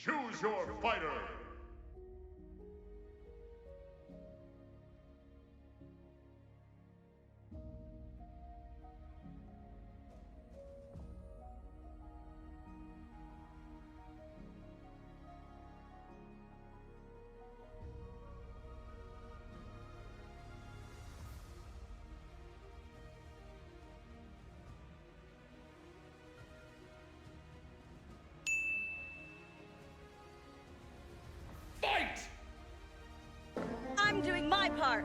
Choose your fighter! Fight! I'm doing my part.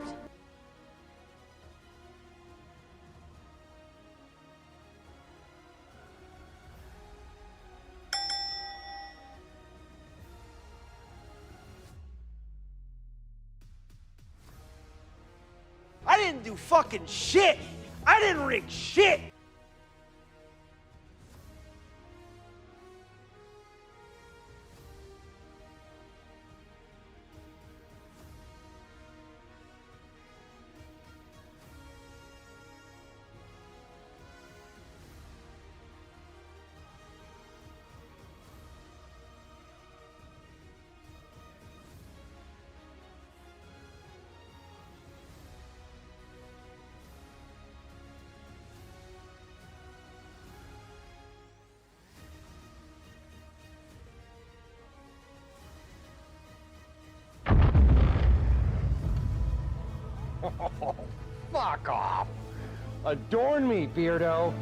I didn't do fucking shit! I didn't rig shit! Oh, fuck off! Adorn me, Beardo!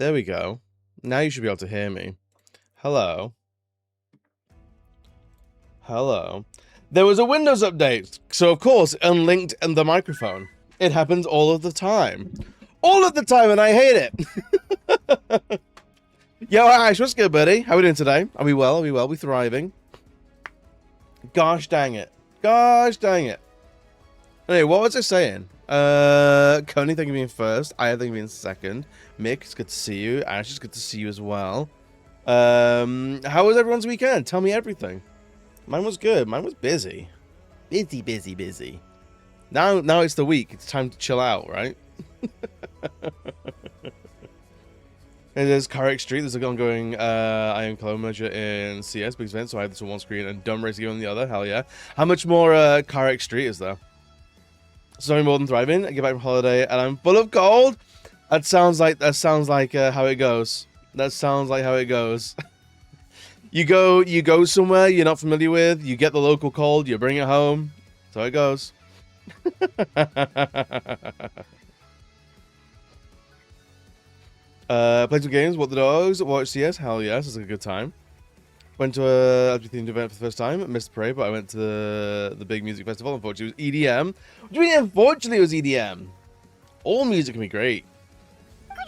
There we go. Now you should be able to hear me. Hello. Hello. There was a Windows update, so of course, unlinked the microphone. It happens all of the time. All of the time, and I hate it. Yo, Ash, what's good, buddy? How are we doing today? Are we well? Are we well? We thriving? Gosh dang it. Gosh dang it. Anyway, what was I saying? Coney, thank you for being first. I thank you for being second. Mick, it's good to see you. Ash, it's good to see you as well. How was everyone's weekend? Tell me everything. Mine was good. Mine was busy. Busy, busy, busy. Now it's the week. It's time to chill out, right? And there's Carrick Street. There's an ongoing Iron Claw merger in CS big event, so I have this on one screen and Dumb Race game on the other. Hell yeah. How much more Carrick Street is there? Sorry, more than thriving. I get back from holiday and I'm full of cold. That sounds like how it goes. That sounds like how it goes. You go somewhere you're not familiar with, you get the local cold, you bring it home. That's how it goes. Played some games, what the dogs, watch CS, hell yes, it's a good time. Went to a themed event for the first time, missed the parade, but I went to the big music festival. Unfortunately, it was EDM. What do you mean, unfortunately, it was EDM? All music can be great.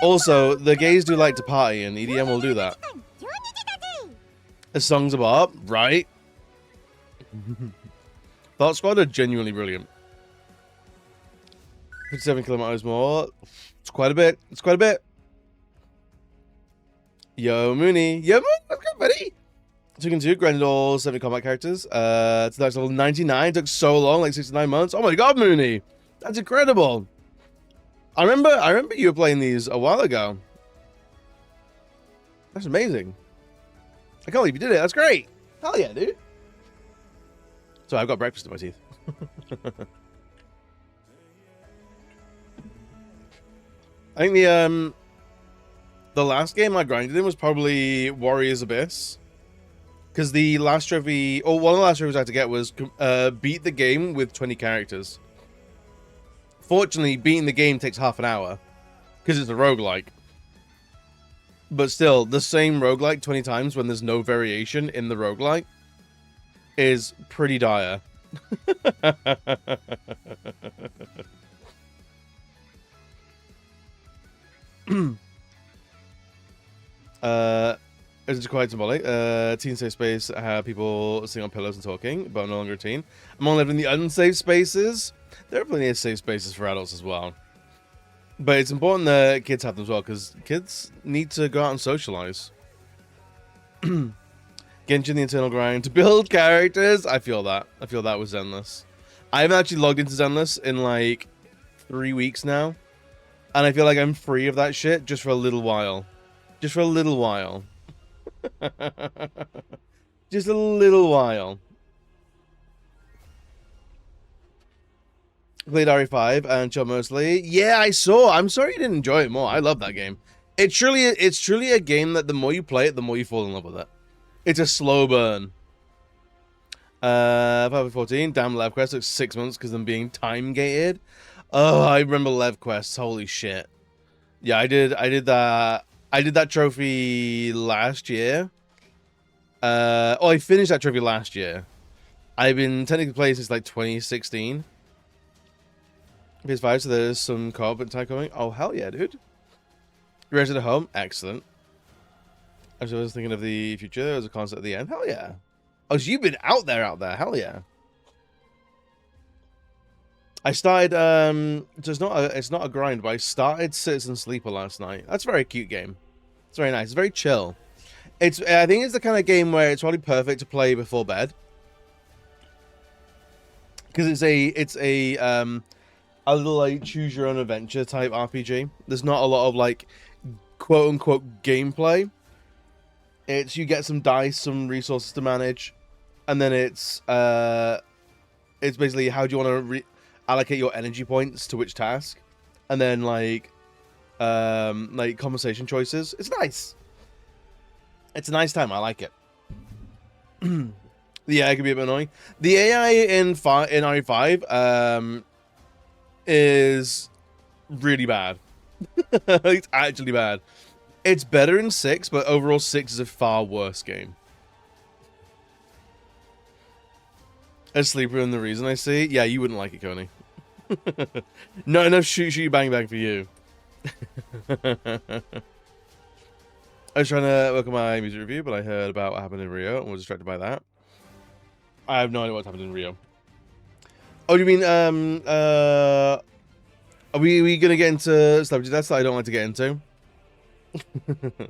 Also, the gays do like to party, and EDM will do that. The songs about, right? Thought Squad are genuinely brilliant. 57 kilometers more. It's quite a bit. It's quite a bit. Yo, Mooney. Yo, Mooney. What's good, buddy? 2 grinded all 70 combat characters. It's next level 99. Took so long, like 69 months. Oh my god, Mooney. That's incredible. I remember you were playing these a while ago. That's amazing. I can't believe you did it. That's great. Hell yeah, dude. So I've got breakfast in my teeth. I think the last game I grinded in was probably Warriors Abyss. Because the last trophy, or one of the last trophies I had to get was beat the game with 20 characters. Fortunately, beating the game takes half an hour. Because it's a roguelike. But still, the same roguelike 20 times when there's no variation in the roguelike is pretty dire. It's quite symbolic. Teen safe space have people sitting on pillows and talking, but I'm no longer a teen. I'm only living in the unsafe spaces. There are plenty of safe spaces for adults as well. But it's important that kids have them as well, because kids need to go out and socialize. Genshin, the internal grind to build characters. I feel that. I feel that was Zenless. I haven't actually logged into Zenless in like 3 weeks now. And I feel like I'm free of that shit just for a little while. Just for a little while. Just a little while. Played RE5 and chill mostly. Yeah, I saw. I'm sorry you didn't enjoy it more. I love that game. It's truly a game that the more you play it, the more you fall in love with it. It's a slow burn. 514. Damn, Lev Quest took 6 months because I'm being time gated. Oh, I remember Lev Quests. Holy shit. Yeah, I did that. I did that trophy last year. I finished that trophy last year. I've been technically playing since like 2016. PS5, so there's some co-op time coming. Oh, hell yeah, dude. You rested at home? Excellent. I was thinking of the future. There was a concert at the end. Hell yeah. Oh, so you've been out there. Hell yeah. I started, so it's not a grind, but I started Citizen Sleeper last night. That's a very cute game. It's very nice. It's very chill. I think it's the kind of game where it's probably perfect to play before bed. Because it's a little like choose your own adventure type RPG. There's not a lot of like quote unquote gameplay. It's you get some dice, some resources to manage, and then it's basically how do you want to allocate your energy points to which task, and then like conversation choices. It's nice. It's a nice time. I like it. The AI can be a bit annoying. The AI in RE5 is really bad. It's actually bad. It's better in 6, but overall 6 is a far worse game. A sleeper and the reason I see? Yeah, you wouldn't like it, Coney. Not enough shoot bang bang for you. I was trying to work on my music review, but I heard about what happened in Rio and was distracted by that. I have no idea what's happened in Rio. Oh, do you mean, are we gonna get into celebrity deaths that I don't like to get into? Because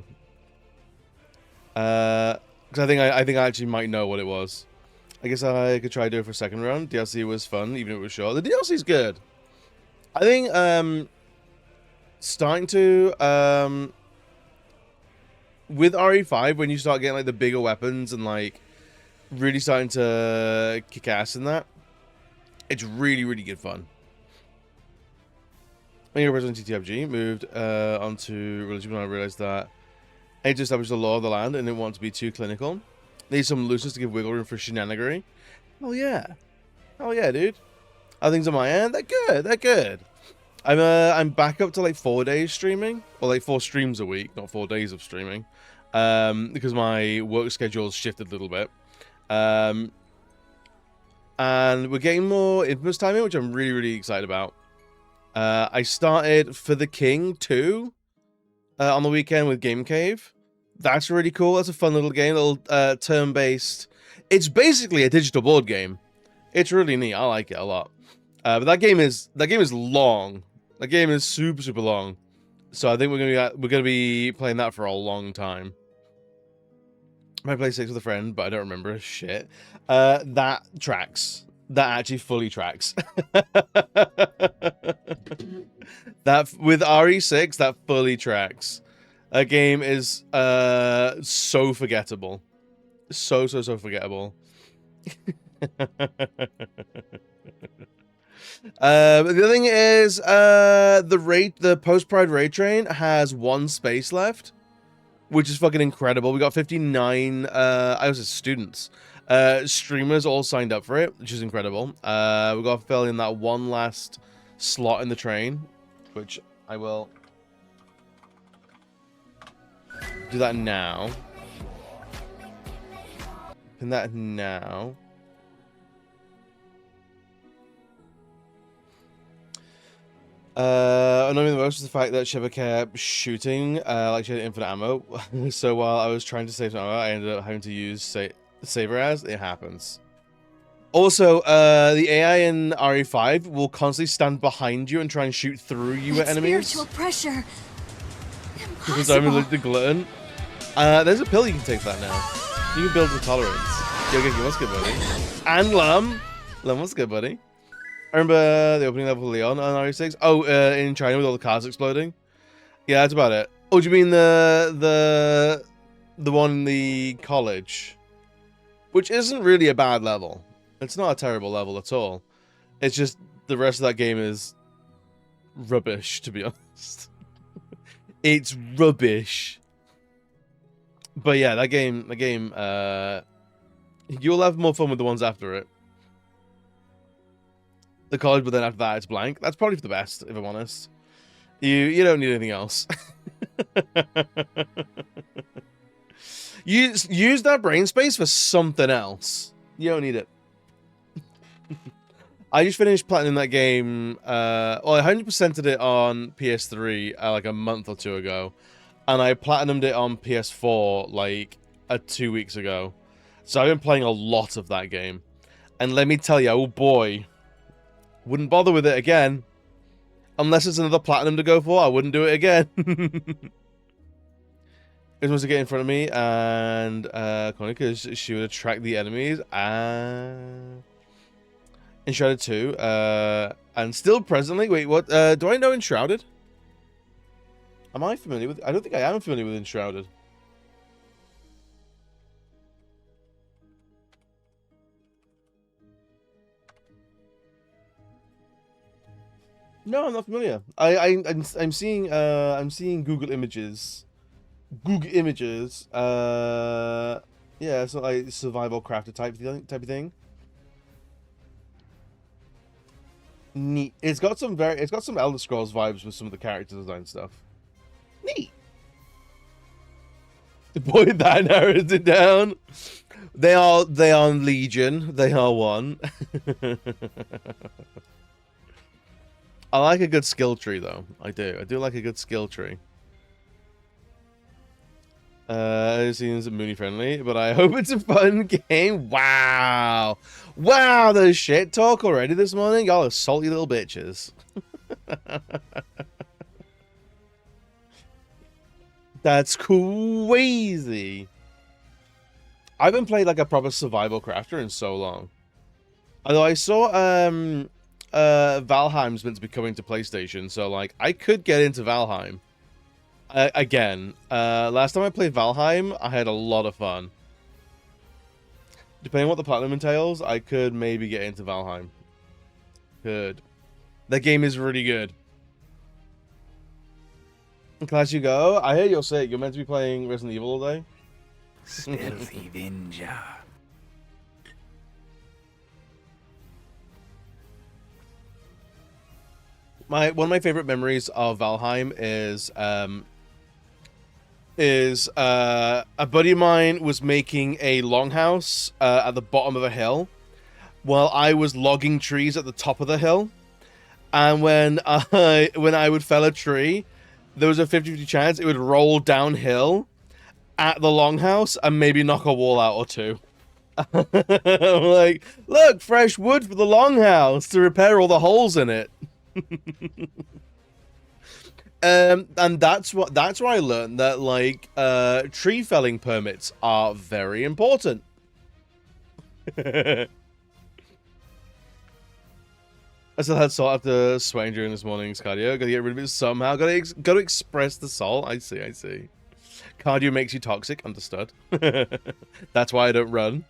I think I actually might know what it was. I guess I could try to do it for a second round. DLC was fun, even if it was short. The DLC's good. I think starting to with RE5, when you start getting like the bigger weapons and like really starting to kick ass in that, it's really, really good fun. When you're Resident TTFG moved onto religion when I realized that I need to establish the law of the land and didn't want to be too clinical. Need some looseness to give wiggle room for shenanigery. Oh yeah. Oh yeah, dude. How things on my end? They're good. They're good. I'm back up to like 4 days streaming, or like 4 streams a week, not 4 days of streaming, because my work schedule's shifted a little bit. And we're getting more Infamous time in, which I'm really, really excited about. I started For the King 2 on the weekend with Game Cave. That's really cool. That's a fun little game, little turn-based. It's basically a digital board game. It's really neat. I like it a lot. But that game is long. That game is super, super long. So I think we're gonna be playing that for a long time. I might play 6 with a friend, but I don't remember shit. That tracks. That actually fully tracks. That with RE6, that fully tracks. That game is so forgettable. So forgettable. But the other thing is the post-Pride raid train has 1 space left, which is fucking incredible. We got 59 I was students. Streamers all signed up for it, which is incredible. We got to fill in that 1 last slot in the train, which I will do that now. Pin that now. Annoying me the most was the fact that Shiva kept shooting like she had infinite ammo. So while I was trying to save some ammo, I ended up having to use Saber as. It happens. Also, the AI in RE5 will constantly stand behind you and try and shoot through you at enemies. Spiritual pressure. Because I'm allergic to gluten. There's a pill you can take for that now. You can build a tolerance. Yo, what's good, buddy? And Lum. Lum, what's good, buddy? I remember the opening level of Leon on RE6. Oh, in China with all the cars exploding. Yeah, that's about it. Oh, do you mean the one in the college? Which isn't really a bad level. It's not a terrible level at all. It's just the rest of that game is rubbish, to be honest. It's rubbish. But yeah, that game, you'll have more fun with the ones after it. The college, but then after that it's blank. That's probably for the best, if I'm honest. You don't need anything else. Use that brain space for something else. You don't need it. I just finished platinum that game. Well, I 100%ed it on PS3 like a month or 2 ago, and I platinumed it on PS4 like 2 weeks ago. So I've been playing a lot of that game, and let me tell you, oh boy, wouldn't bother with it again, unless it's another platinum to go for. I wouldn't do it again. It was to get in front of me, and Connie, because she would attract the enemies. Enshrouded 2, and still presently. Wait, what? Do I know Enshrouded? Am I familiar with? I don't think I am familiar with Enshrouded. No, I'm not familiar. I'm seeing Google Images. Google Images. Yeah, it's not like survival crafter type of thing. Neat. It's got some Elder Scrolls vibes with some of the character design stuff. Neat. Boy, that narrows it down. They are Legion. They are one. I like a good skill tree, though. I do like a good skill tree. It seems Mooney friendly, but I hope it's a fun game. Wow. Wow, there's shit talk already this morning. Y'all are salty little bitches. That's crazy. I haven't played like a proper survival crafter in so long. Although I saw Valheim's meant to be coming to PlayStation, so like I could get into Valheim. Again, last time I played Valheim, I had a lot of fun. Depending on what the platinum entails, I could maybe get into Valheim. Could. That game is really good. Class you go. I hear you're sick. You're meant to be playing Resident Evil all day. Stealthy Ninja. One of my favorite memories of Valheim is a buddy of mine was making a longhouse at the bottom of a hill while I was logging trees at the top of the hill. And when I would fell a tree, there was a 50-50 chance it would roll downhill at the longhouse and maybe knock a wall out or two. I'm like, look, fresh wood for the longhouse to repair all the holes in it. And that's where I learned that like tree felling permits are very important. I still had salt after sweating during this morning's cardio. Gotta get rid of it somehow. Gotta express the salt. I see. Cardio makes you toxic. Understood. That's why I don't run.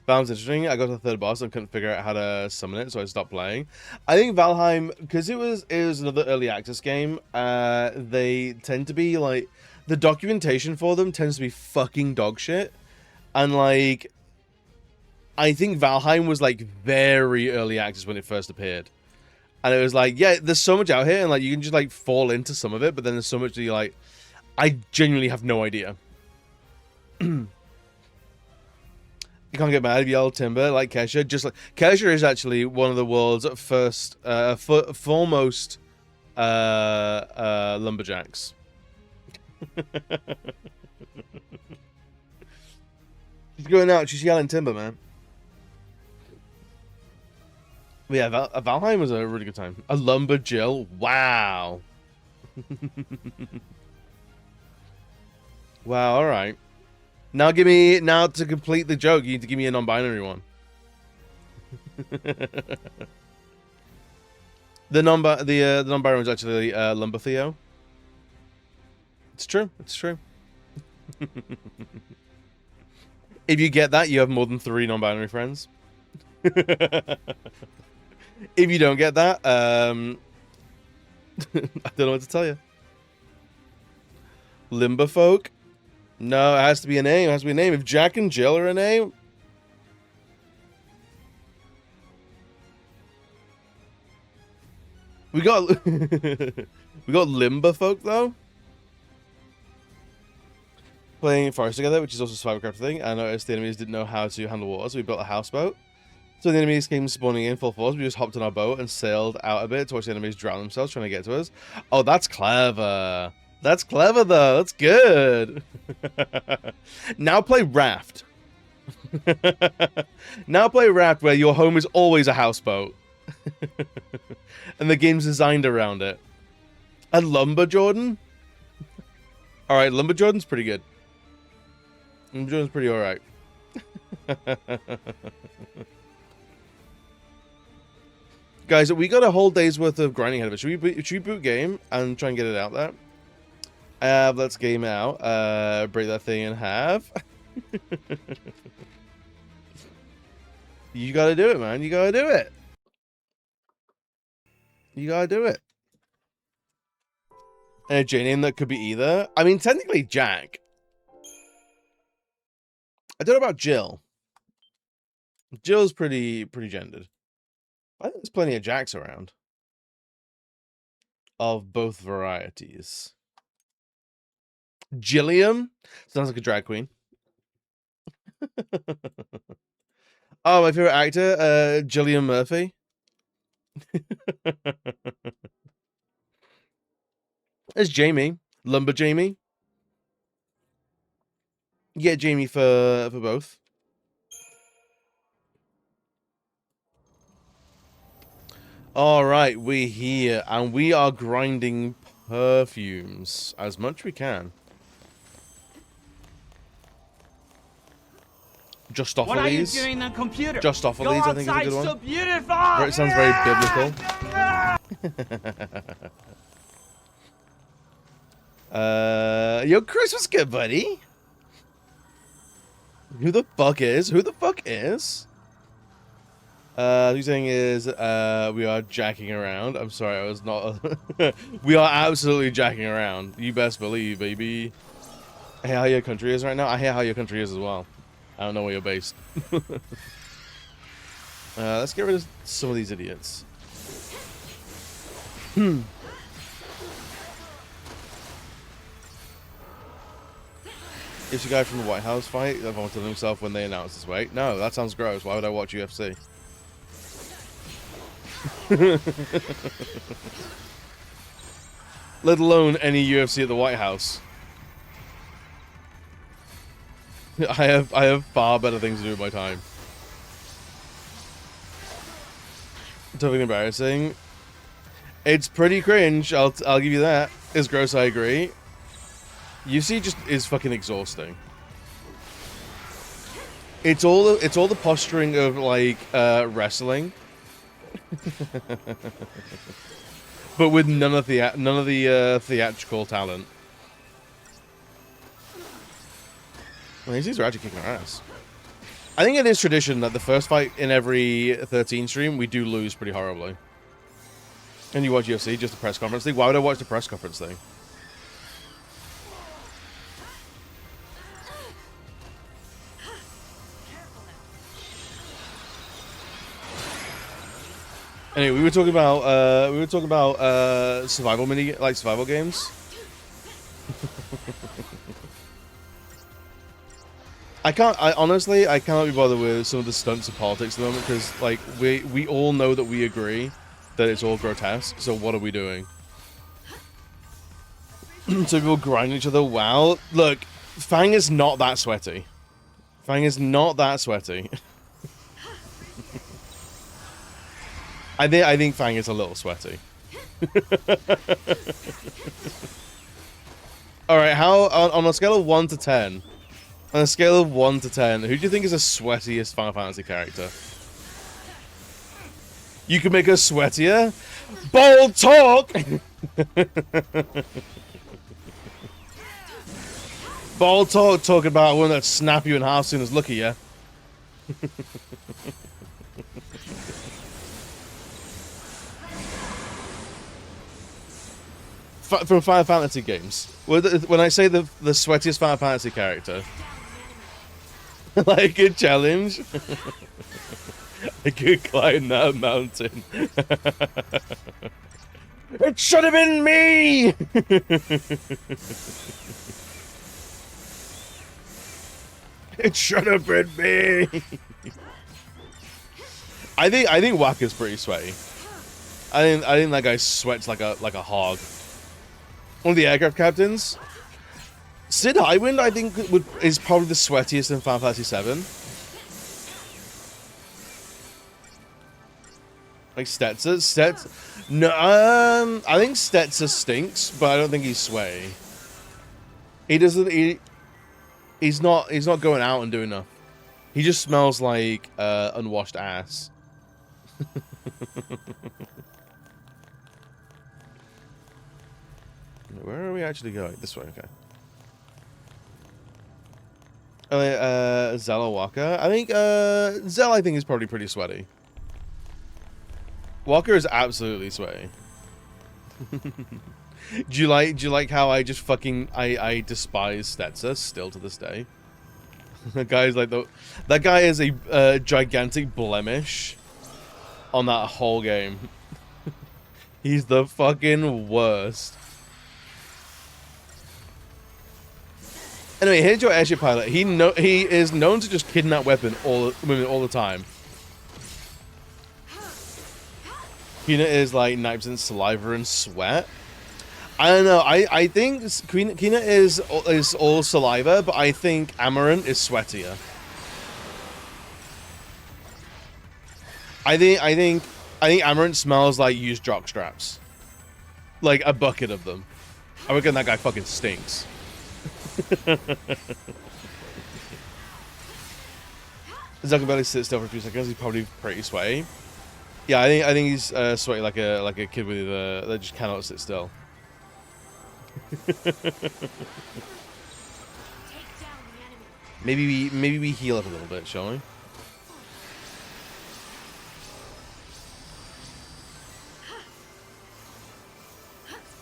Valheim's interesting. I got to the third boss and couldn't figure out how to summon it, so I stopped playing. I think Valheim, because it was another early access game, they tend to be like, the documentation for them tends to be fucking dog shit. And like, I think Valheim was like very early access when it first appeared. And it was like, yeah, there's so much out here, and like you can just like fall into some of it, but then there's so much that you like, I genuinely have no idea. You can't get mad if you yell timber like Kesha. Just like Kesha is actually one of the world's foremost lumberjacks. She's going out. She's yelling timber, man. But yeah, Valheim was a really good time. A lumberjill. Wow. Wow. All right. Now to complete the joke, you need to give me a non-binary one. The non-binary is actually Lumber Theo. It's true. It's true. If you get that, you have more than 3 non-binary friends. If you don't get that, I don't know what to tell you. Limberfolk? No, it has to be a name. It has to be a name. If Jack and Jill are a name... We got Limberfolk, though. Playing forest together, which is also a survival craft thing. I noticed the enemies didn't know how to handle water, so we built a houseboat. So the enemies came spawning in full force. We just hopped on our boat and sailed out a bit to watch the enemies drown themselves trying to get to us. Oh, that's clever. That's clever, though. That's good. Now play Raft. Now play Raft where your home is always a houseboat. And the game's designed around it. And Lumber Jordan? Alright, Lumber Jordan's pretty good. Lumber Jordan's pretty alright. Guys, we got a whole day's worth of grinding ahead of us. Should we boot game and try and get it out there? Let's game out. Break that thing in half. You gotta do it, man. You gotta do it. You gotta do it. And a J name that could be either. I mean, technically Jack. I don't know about Jill. Jill's pretty gendered. I think there's plenty of Jacks around. Of both varieties. Gilliam? Sounds like a drag queen. Oh, my favorite actor, Gillian Murphy. There's Jamie. Lumber Jamie. Yeah, Jamie for both. Alright, we're here, and we are grinding perfumes as much as we can. Justophiles. What are you doing on computer? Justophiles, I think is a good one. So beautiful. It sounds very biblical. Yo, Chris, what's good, buddy? Who the fuck is? Who the fuck is? Who's saying is, we are jacking around. I'm sorry, I was not. We are absolutely jacking around. You best believe, baby. I hear how your country is right now. I hear how your country is as well. I don't know where you're based. Let's get rid of some of these idiots. Is the guy from the White House fight that vomited himself when they announced his weight? No, that sounds gross. Why would I watch UFC? Let alone any UFC at the White House. I have far better things to do with my time. Totally embarrassing. It's pretty cringe. I'll give you that. It's gross. I agree. UFC just is fucking exhausting. It's all the posturing of like wrestling, but with none of the theatrical talent. Well, these are actually kicking our ass. I think it is tradition that the first fight in every 13 stream, we do lose pretty horribly. And you watch UFC, just the press conference thing. Why would I watch the press conference thing? Anyway, we were talking about survival games. Honestly, I cannot be bothered with some of the stunts of politics at the moment because, like, we all know that we agree that it's all grotesque. So what are we doing? So people grind each other. Wow, look, Fang is not that sweaty. Fang is not that sweaty. I think Fang is a little sweaty. All right, how on a scale of 1 to 10? On a scale of 1 to 10, who do you think is the sweatiest Final Fantasy character? You can make us sweatier? Bold talk! Bold talk talking about one that snap you in half as soon as look at you. From Final Fantasy games. When I say the sweatiest Final Fantasy character. Like a challenge. I could climb that mountain. It should have been me! It should have been me! I think Wakka's pretty sweaty. I think that guy sweats like a hog. One of the aircraft captains. Sid Highwind, I think, is probably the sweatiest in Final Fantasy VII. Like Stetsa? No, I think Stetsa stinks, but I don't think he's sweaty. He doesn't. He's not going out and doing enough. He just smells like unwashed ass. Where are we actually going? This way, okay. Zell or Wakka? I think Zell I think is probably pretty sweaty. Wakka is absolutely sweaty. Do you like how I just fucking I despise Stetsa still to this day? That guy is like that guy is a gigantic blemish on that whole game. He's the fucking worst. Anyway, here's your airship pilot. He is known to just kidnap women all the time. Kina is like 90% saliva and sweat. I don't know. I think Kina is all saliva, but I think Amaranth is sweatier. I think Amaranth smells like used jock straps. Like a bucket of them. I reckon that guy fucking stinks. Zuckerberg sits still for a few seconds. He's probably pretty sweaty. Yeah, I think he's sweaty like a kid with that just cannot sit still. Maybe we heal up a little bit, shall we?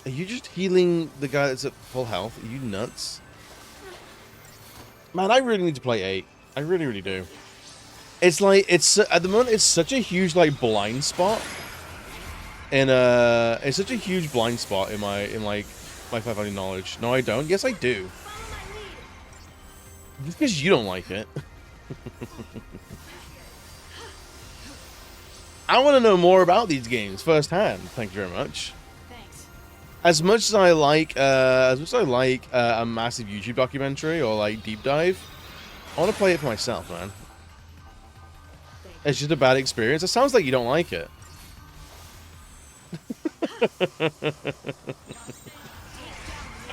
Are you just healing the guy that's at full health? Are you nuts? Man, I really need to play 8. I really, really do. It's like, at the moment, it's such a huge, like, blind spot. It's such a huge blind spot in my Final Fantasy knowledge. No, I don't. Yes, I do. Just because you don't like it. I want to know more about these games firsthand. Thank you very much. As much as I like a massive YouTube documentary or like deep dive, I want to play it for myself, man. It's just a bad experience. It sounds like you don't like it.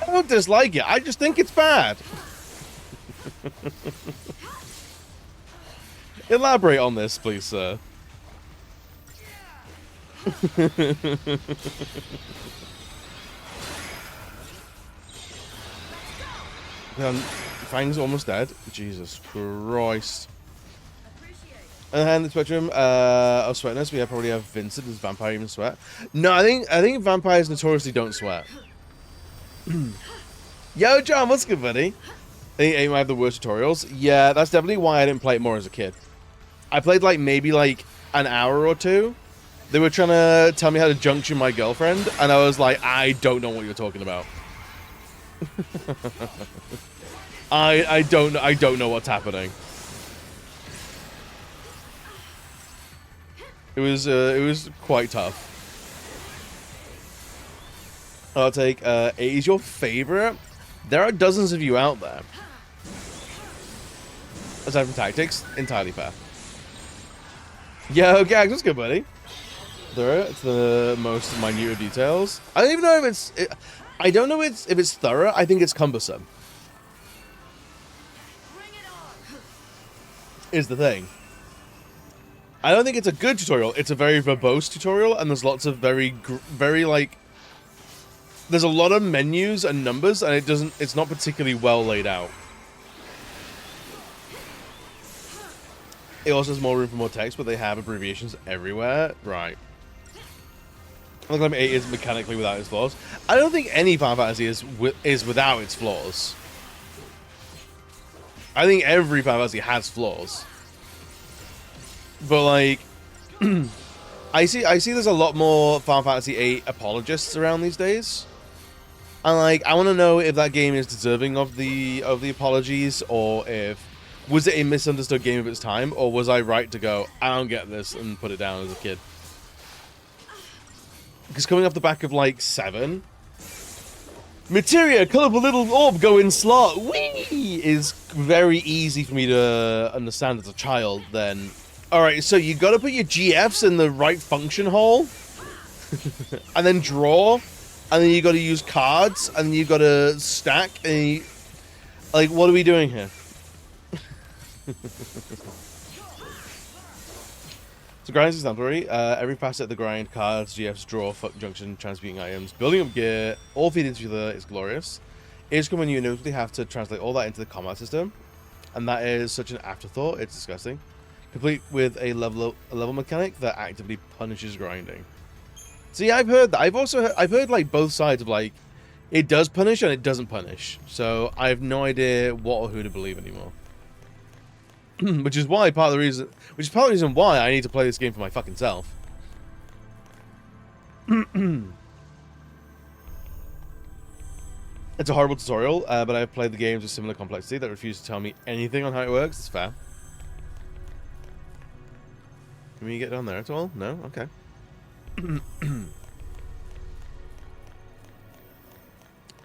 I don't dislike it. I just think it's bad. Elaborate on this, please, sir. Fang's almost dead. Jesus Christ. And then the spectrum of sweatness, we probably have Vincent. Does vampire even sweat? No, I think vampires notoriously don't sweat. Yo, John, what's good, buddy? I think 8 might have the worst tutorials. Yeah, that's definitely why I didn't play it more as a kid. I played like maybe like an hour or two. They were trying to tell me how to junction my girlfriend, and I was like, I don't know what you're talking about. I don't know what's happening. It was quite tough. I'll take 8 is your favorite. There are dozens of you out there. Aside from tactics, entirely fair. Yo, Gags, what's good, buddy? Thorough, it's the most minute of details. I don't even know if it's. I don't know if it's thorough. I think it's cumbersome. Is the thing. I don't think it's a good tutorial. It's a very verbose tutorial, and there's lots of very like. There's a lot of menus and numbers, and it's not particularly well laid out. It also has more room for more text, but they have abbreviations everywhere. Right. I think 8 is mechanically without its flaws. I don't think any Final Fantasy is without its flaws. I think every Final Fantasy has flaws. But like, I see there's a lot more Final Fantasy VIII apologists around these days. And like, I want to know if that game is deserving of the apologies, or if was it a misunderstood game of its time, or was I right to go, I don't get this, and put it down as a kid? Because coming off the back of like 7, materia, colorful little orb go in slot, wee, is very easy for me to understand as a child. Then, all right, so you got to put your GFs in the right function hole, and then draw, and then you got to use cards, and then you got to stack, and like, what are we doing here? So grind is exemplary. Every facet of the grind, cards, GFs, draw, junction, transmuting items, building up gear, all feed into each other is glorious. It's when you inevitably have to translate all that into the combat system, and that is such an afterthought. It's disgusting. Complete with a level mechanic that actively punishes grinding. See, I've heard that. I've heard like both sides of like it does punish and it doesn't punish. So I have no idea what or who to believe anymore. Which is part of the reason why I need to play this game for my fucking self. It's a horrible tutorial, but I've played the games with similar complexity that refuse to tell me anything on how it works. It's fair. Can we get down there at all? No? Okay.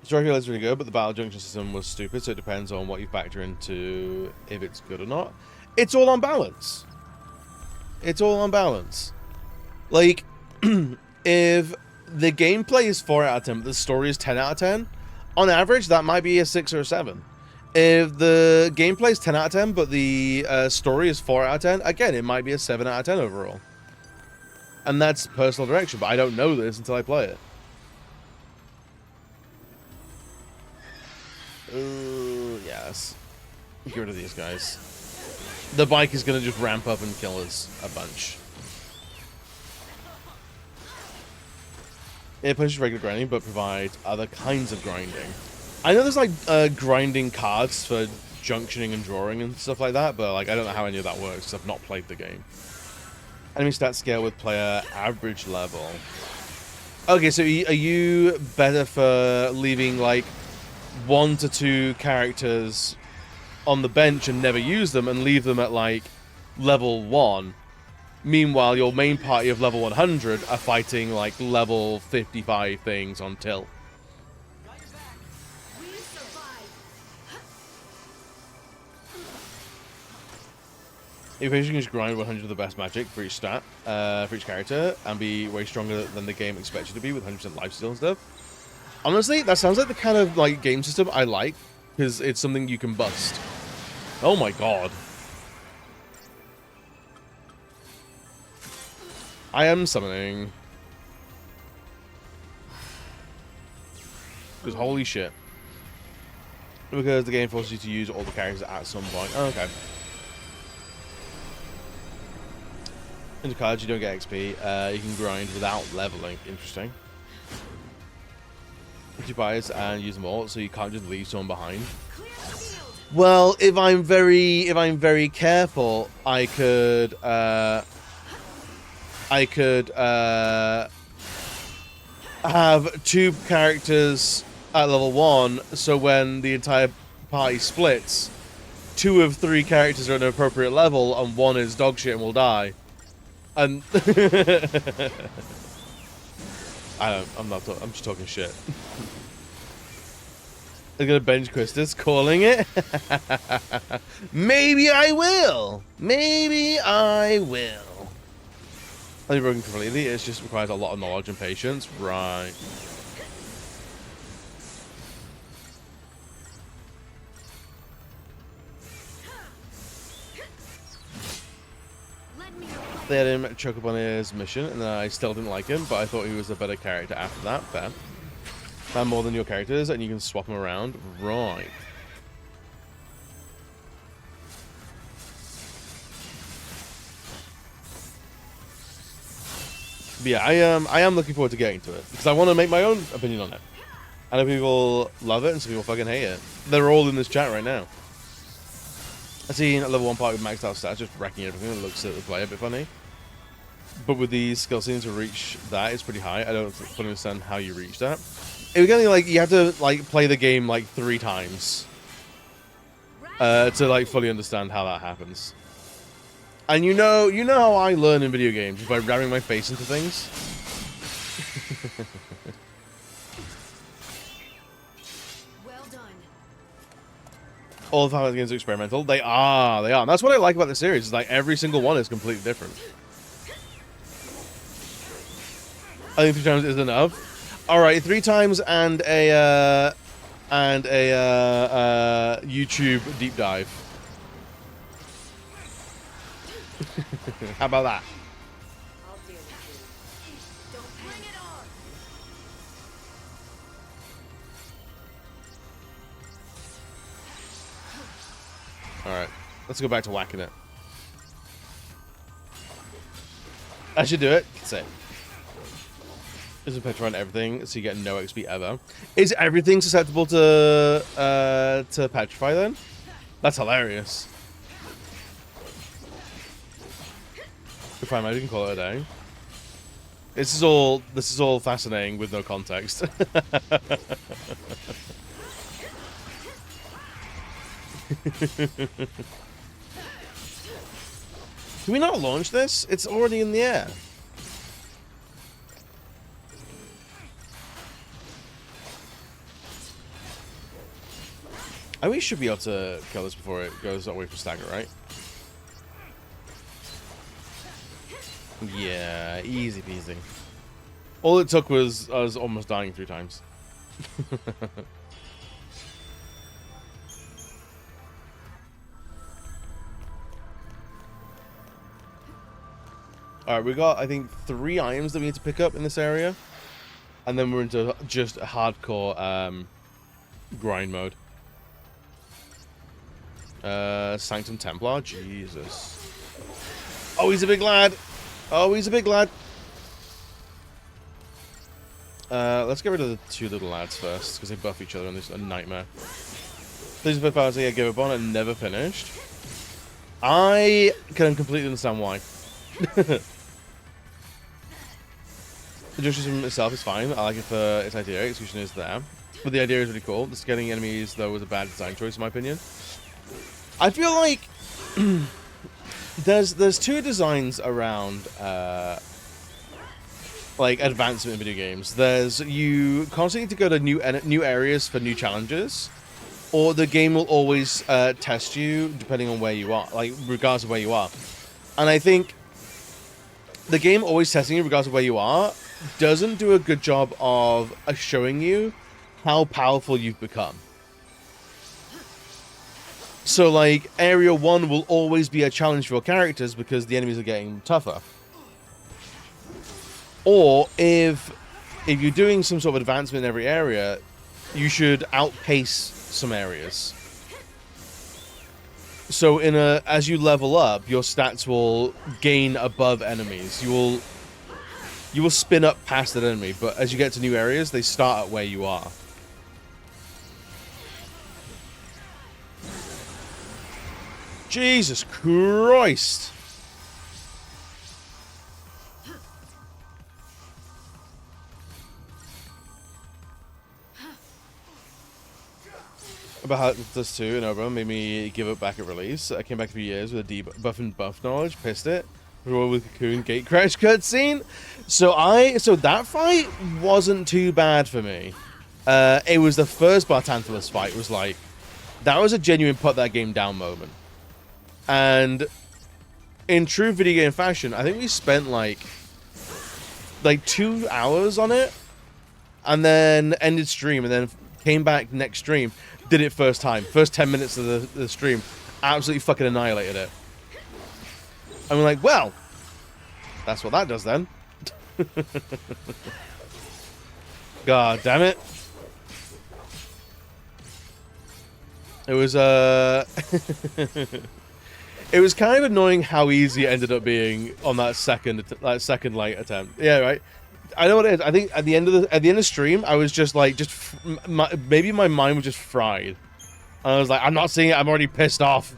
Story feel is really good, but the battle junction system was stupid, so it depends on what you factor into if it's good or not. It's all on balance. It's all on balance. Like, if the gameplay is 4 out of 10, but the story is 10 out of 10, on average, that might be a 6 or a 7. If the gameplay is 10 out of 10, but the story is 4 out of 10, again, it might be a 7 out of 10 overall. And that's personal direction, but I don't know this until I play it. Ooh, yes. Get rid of these guys. The bike is going to just ramp up and kill us a bunch. It pushes regular grinding, but provides other kinds of grinding. I know there's like grinding cards for junctioning and drawing and stuff like that, but like I don't know how any of that works because I've not played the game. Enemy stat scale with player average level. Okay, so are you better for leaving like 1 to 2 characters on the bench and never use them and leave them at like level 1? Meanwhile, your main party of level 100 are fighting like level 55 things on tilt. If you can just grind 100 of the best magic for each stat, for each character, and be way stronger than the game expects you to be with 100% lifesteal and stuff. Honestly, that sounds like the kind of like game system I like, because it's something you can bust. Oh my god. I am summoning. Because holy shit. Because the game forces you to use all the characters at some point. Oh, okay. Into cards, you don't get XP. You can grind without leveling. Interesting. You buy it and use them all, so you can't just leave someone behind. Well, if I'm very careful, I could have 2 characters at level 1, so when the entire party splits, 2 of 3 characters are at an appropriate level, and 1 is dog shit and will die. And I'm just talking shit. I'm gonna bench Quistis, calling it. Maybe I will. Maybe I will. Only broken completely. It just requires a lot of knowledge and patience. Right. They had him choke up on his mission, and I still didn't like him, but I thought he was a better character after that. Fair. Found more than your characters, and you can swap them around. Right. But yeah, I am looking forward to getting to it, because I want to make my own opinion on it. I know people love it, and some people fucking hate it. They're all in this chat right now. I've seen a level 1 party with maxed out stats just wrecking everything. It looks at the play a bit funny. But with these skill ceilings to reach that, it's pretty high. I don't fully understand how you reach that. It was like you have to like play the game like 3 times to like fully understand how that happens. And you know how I learn in video games, just by ramming my face into things. All of the games are experimental. They are. And that's what I like about the series. Is like every single one is completely different. I think 3 times is enough. All right, 3 times and a YouTube deep dive. How about that? Alright, let's go back to whacking it. I should do it. Same. Isn't petrify on everything, so you get no XP ever. Is everything susceptible to petrify then? That's hilarious. Fine, maybe we can call it a day. This is all fascinating with no context. Can we not launch this? It's already in the air. And we should be able to kill this before it goes away from stagger, right? Yeah, easy peasy. All it took was us almost dying 3 times. Alright, we got, I think, 3 items that we need to pick up in this area. And then we're into just hardcore grind mode. Sanctum Templar? Jesus. Oh, he's a big lad! Oh, he's a big lad! Let's get rid of the 2 little lads first, because they buff each other and it's a nightmare. These are powers I gave up on and never finished. I can completely understand why. The junction system itself is fine. I like it for its idea. Execution is there. But the idea is really cool. Just getting enemies, though, was a bad design choice, in my opinion. I feel like there's 2 designs around like advancement in video games. There's you constantly need to go to new areas for new challenges, or the game will always test you depending on where you are, like regardless of where you are. And I think the game always testing you regardless of where you are doesn't do a good job of showing you how powerful you've become. So, like, Area 1 will always be a challenge for your characters because the enemies are getting tougher. Or, if you're doing some sort of advancement in every area, you should outpace some areas. So, as you level up, your stats will gain above enemies. You will spin up past that enemy, but as you get to new areas, they start at where you are. Jesus Christ! About how this 2 in Oberon made me give up back at release. I came back a few years with a debuff and buff knowledge, pissed it. With Cocoon Gate Crash cutscene. So that fight wasn't too bad for me. It was the first Bartanthalus fight. Was like, that was a genuine put that game down moment. And in true video game fashion, I think we spent like 2 hours on it, and then ended stream, and then came back next stream, did it first time, first 10 minutes of the stream, absolutely fucking annihilated it. And we're like, well, that's what that does then. God damn it. It was, it was kind of annoying how easy it ended up being on that second light attempt. Yeah, right. I know what it is. I think at the end of stream, I was just like, maybe my mind was just fried. And I was like, I'm not seeing it. I'm already pissed off.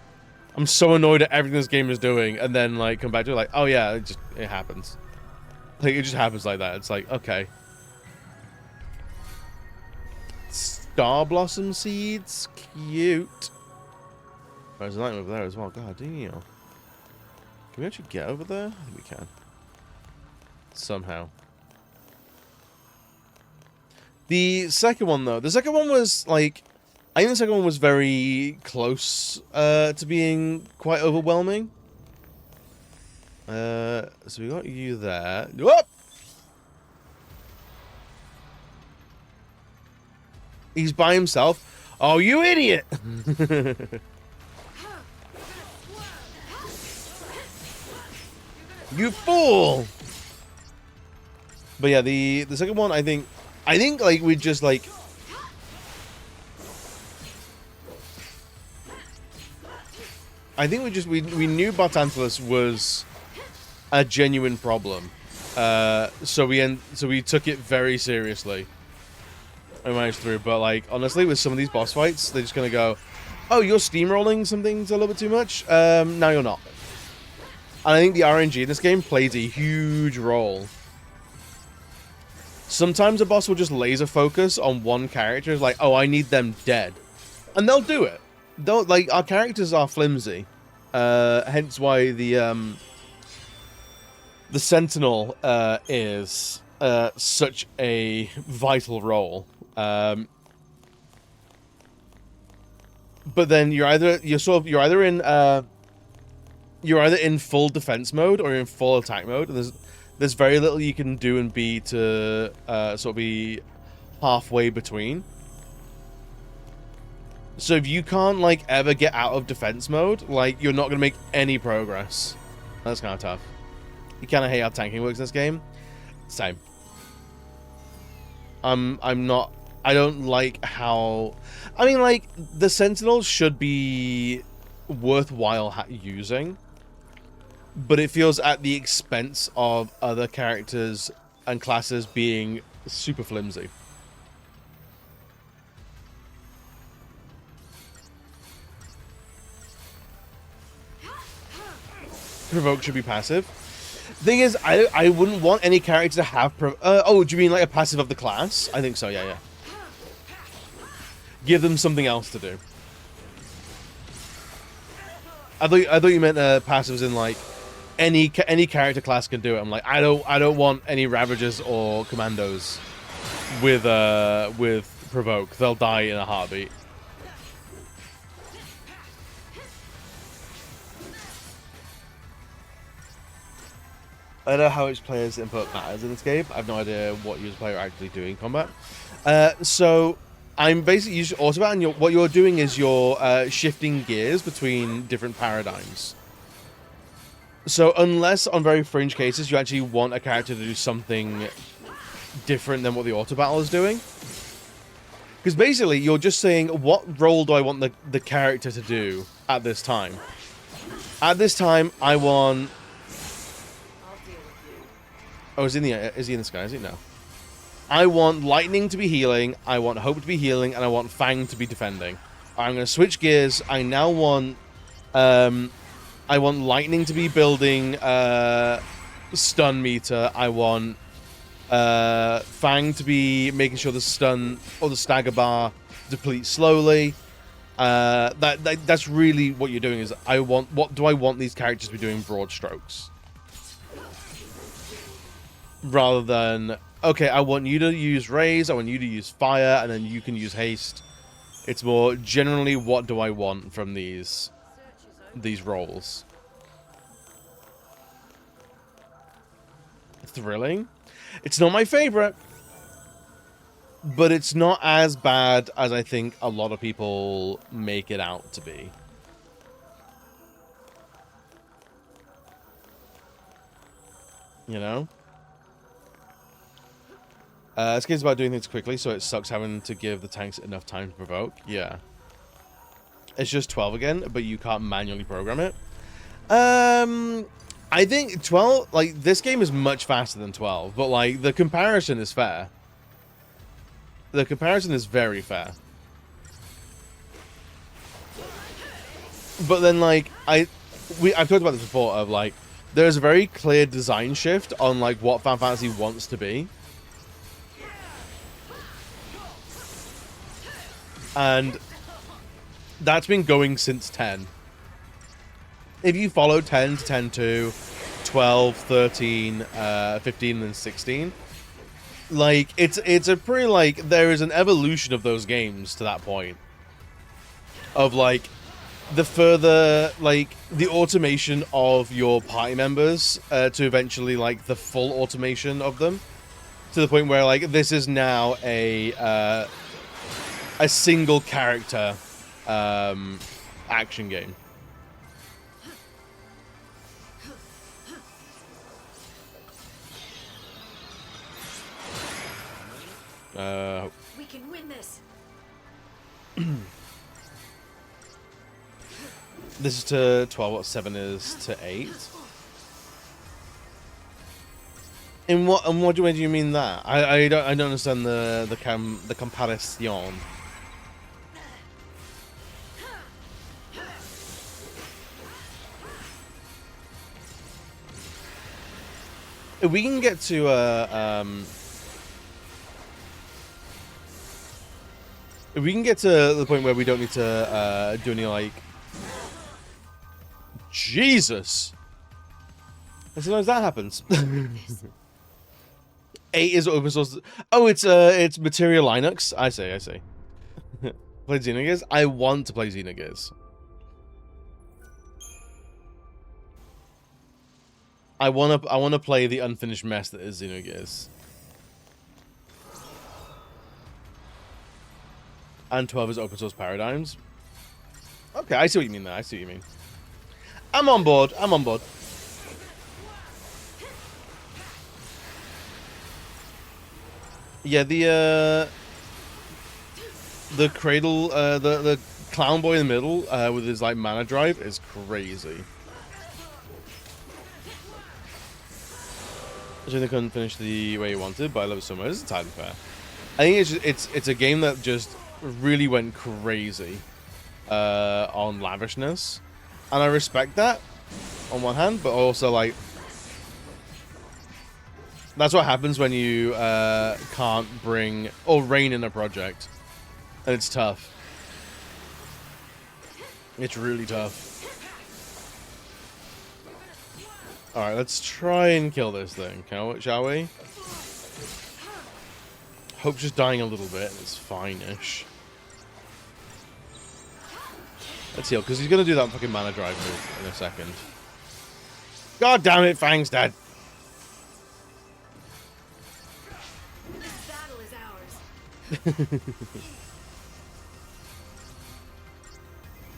I'm so annoyed at everything this game is doing, and then like come back to it like, oh yeah, it happens. Like it just happens like that. It's like, okay. Star Blossom seeds, cute. There's an item over there as well. God damn. Can we actually get over there? I think we can. Somehow. The second one though, was like, I think the second one was very close to being quite overwhelming. So we got you there. Whoop! He's by himself. Oh, you idiot! You fool! But yeah, the second one, I think like we just like. I think we knew Bartanthalus was a genuine problem, so we took it very seriously. I managed through, but like honestly, with some of these boss fights, they're just gonna go, "Oh, you're steamrolling some things a little bit too much. Now you're not." And I think the RNG in this game plays a huge role. Sometimes a boss will just laser focus on one character, like, "Oh, I need them dead," and they'll do it. don't like our characters are flimsy. Hence why the Sentinel is such a vital role. But then you're either in full defense mode or in full attack mode. And there's very little you can do and be to sort of be halfway between. So if you can't like ever get out of defense mode, like you're not gonna make any progress. That's kind of tough. You kind of hate how tanking works in this game. Same. I don't like how. I mean, like the Sentinel should be worthwhile using, but it feels at the expense of other characters and classes being super flimsy. Provoke should be passive. Thing is, I wouldn't want any character to have oh, do you mean like a passive of the class? I think so, yeah. Give them something else to do. I thought you meant passives in like any character class can do it. I'm like, I don't want any Ravagers or Commandos with Provoke. They'll die in a heartbeat. I don't know how each player's input matters in this game. I have no idea what you as a player are actually doing in combat. So I'm basically using Autobat, and what you're doing is you're shifting gears between different paradigms. So unless on very fringe cases you actually want a character to do something different than what the auto battle is doing, because basically you're just saying, what role do I want the character to do at this time? At this time, I want. Oh, is he in the sky? Is he? No. I want Lightning to be healing, I want Hope to be healing, and I want Fang to be defending. I'm going to switch gears. I now want Lightning to be building stun meter. I want Fang to be making sure the stun or the stagger bar depletes slowly. That's really what you're doing. Is what do I want these characters to be doing broad strokes, rather than, okay, I want you to use Raise, I want you to use Fire, and then you can use Haste. It's more generally, what do I want from these roles? Thrilling. It's not my favorite, but it's not as bad as I think a lot of people make it out to be. You know? This game's about doing things quickly, so it sucks having to give the tanks enough time to provoke. Yeah. It's just 12 again, but you can't manually program it. I think 12, like, this game is much faster than 12, but, like, the comparison is fair. The comparison is very fair. But then, like, I've talked about this before, of, like, there's a very clear design shift on, like, what Final Fantasy wants to be. And that's been going since 10. If you follow 10 to 10.2, 12, 13, 15, and 16, like, it's a pretty, like, there is an evolution of those games to that point. Of, like, the further, like, the automation of your party members to eventually, like, the full automation of them. To the point where, like, this is now a single character action game. We can win this. This is to 12, what 7 is to 8. In what way do you mean that? I don't understand the comparison. If we can get to If we can get to the point where we don't need to do any, like... Jesus! And sometimes that happens. 8 is open source. Oh, it's Material Linux. I see. Play Xenogears? I want to play Xenogears. I wanna play the unfinished mess that is Xenogears. And 12 is open source paradigms. Okay, I see what you mean there. I see what you mean. I'm on board. Yeah, the cradle, the clown boy in the middle with his like mana drive is crazy. They couldn't finish the way he wanted, but I love it so much. It's entirely fair. I think it's a game that just really went crazy on lavishness, and I respect that on one hand, but also like that's what happens when you can't bring or rein in a project, and it's tough. It's really tough. All right, let's try and kill this thing, shall we? Hope's just dying a little bit. It's fine-ish. Let's heal, because he's going to do that fucking mana drive move in a second. God damn it, Fang's dead. This battle is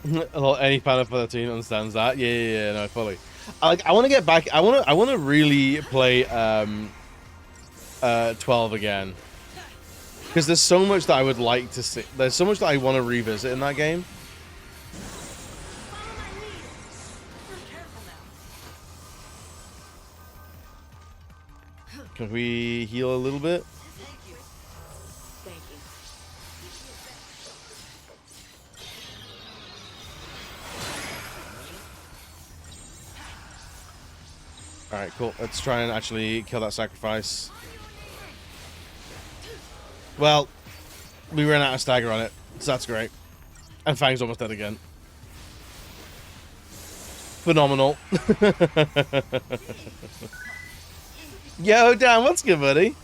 ours. Well, any fan of 13 understands that. Yeah, no, fully. I want to get back. I want to really play 12 again. Because there's so much that I would like to see. There's so much that I want to revisit in that game. Can we heal a little bit? Thank you. Alright, cool. Let's try and actually kill that sacrifice. Well, we ran out of stagger on it, so that's great. And Fang's almost dead again. Phenomenal. Yo, Dan, what's good, buddy?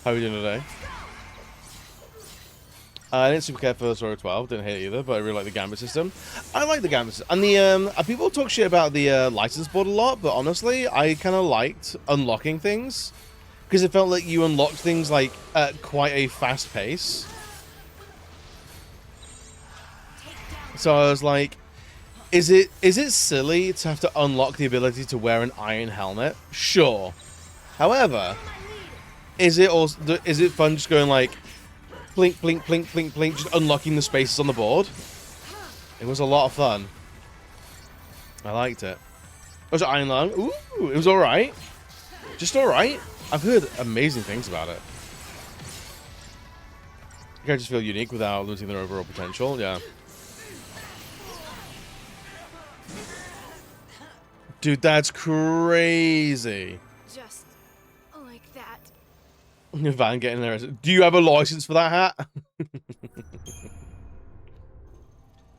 How are we doing today? I didn't super care for Sora 12, didn't hate it either, but I really like the Gambit system. I like the Gambit system. And the people talk shit about the license board a lot, but honestly, I kind of liked unlocking things. Because it felt like you unlocked things like at quite a fast pace. So I was like, is it silly to have to unlock the ability to wear an iron helmet? Sure. However, is it fun just going like blink, blink, blink, blink, blink, just unlocking the spaces on the board? It was a lot of fun. I liked it. Was it Iron Lung? Ooh, it was alright. Just alright. I've heard amazing things about it. You can just feel unique without losing their overall potential. Yeah. Dude, that's crazy. Just like that. Van getting there. Do you have a license for that hat?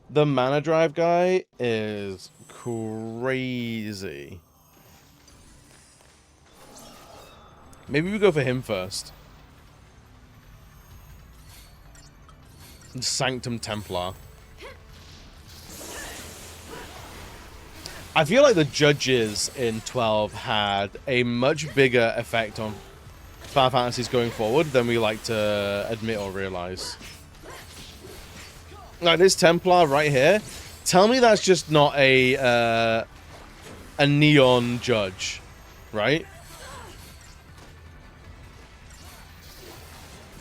The mana drive guy is crazy. Maybe we go for him first. Sanctum Templar. I feel like the judges in 12 had a much bigger effect on Final Fantasies going forward than we like to admit or realize. Like this Templar right here. Tell me that's just not a neon judge, right?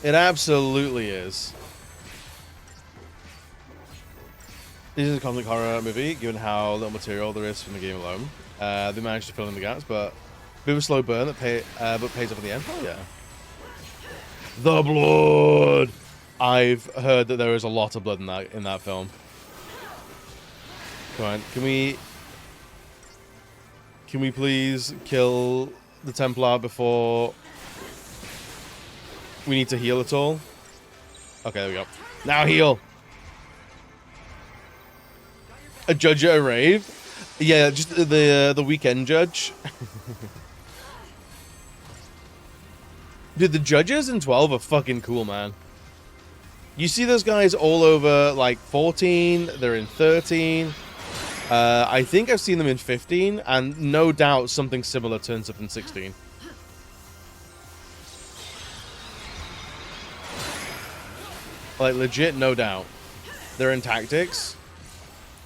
It absolutely is. This is a conflict horror movie, given how little material there is from the game alone. They managed to fill in the gaps, but a bit of a slow burn that but pays off at the end. Oh yeah. The blood! I've heard that there is a lot of blood in that film. Come on, can we please kill the Templar before we need to heal at all? Okay, there we go. Now heal. A judge at a rave? Yeah, just the weekend judge. Dude, the judges in 12 are fucking cool, man. You see those guys all over, like, 14. They're in 13. I think I've seen them in 15. And no doubt something similar turns up in 16. Like, legit, no doubt. They're in tactics.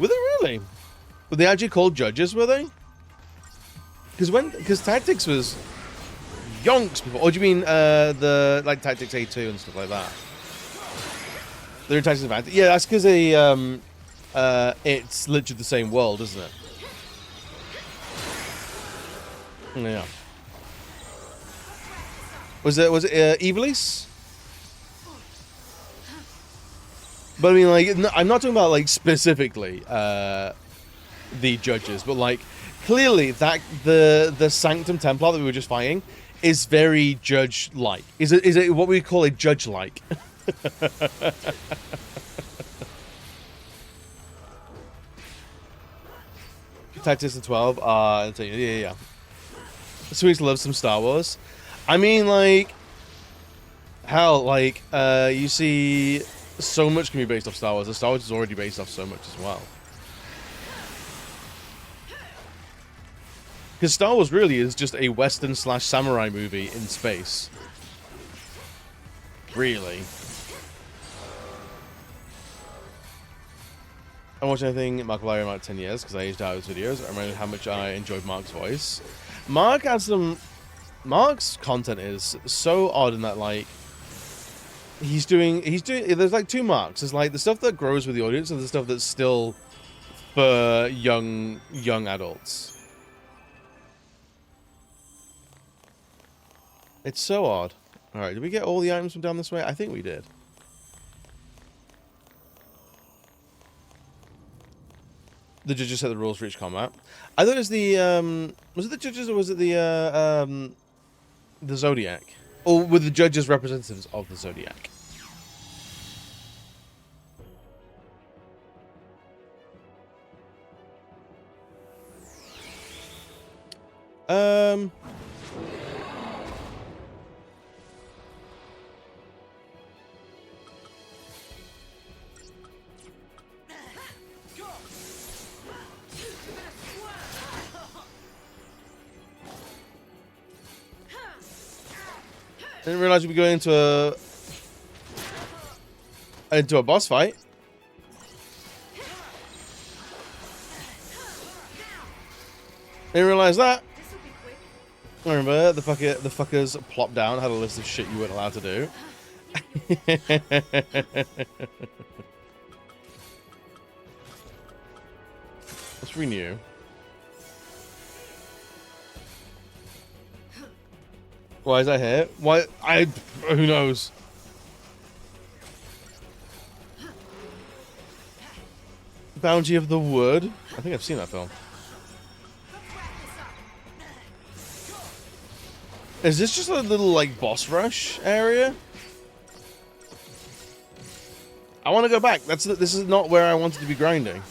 Were they really? Were they actually called judges, were they? Because tactics was yonks before. Or do you mean the like Tactics A2 and stuff like that? They're in Tactics Advanced. Yeah, that's because it's literally the same world, isn't it? Yeah. Was it Ivalice? But I mean, like, no, I'm not talking about like specifically the judges, but like clearly that the Sanctum Templar that we were just fighting is very judge-like. Is it what we call a judge-like? Tactics 12. Yeah. Sweets loves some Star Wars. I mean, like, hell, like, you see, so much can be based off Star Wars. The Star Wars is already based off so much as well. Because Star Wars really is just a Western / samurai movie in space. Really. I watched anything Markiplier in about 10 years because I aged out his videos. I remember how much I enjoyed Mark's voice. Mark's content is so odd in that, like, he's doing there's like two Marks. There's like the stuff that grows with the audience and the stuff that's still for young adults. It's so odd. Alright, did we get all the items from down this way? I think we did. The judges set the rules for each combat. I thought it was the was it the judges or was it the Zodiac? Or were the judges representatives of the Zodiac? Didn't realize we'd be going into a boss fight. Didn't realize that. I remember the fuckers plopped down, had a list of shit you weren't allowed to do. Let's renew. Why is that here? Why? Who knows? Bounty of the Wood. I think I've seen that film. Is this just a little, like, boss rush area? I want to go back. This is not where I wanted to be grinding.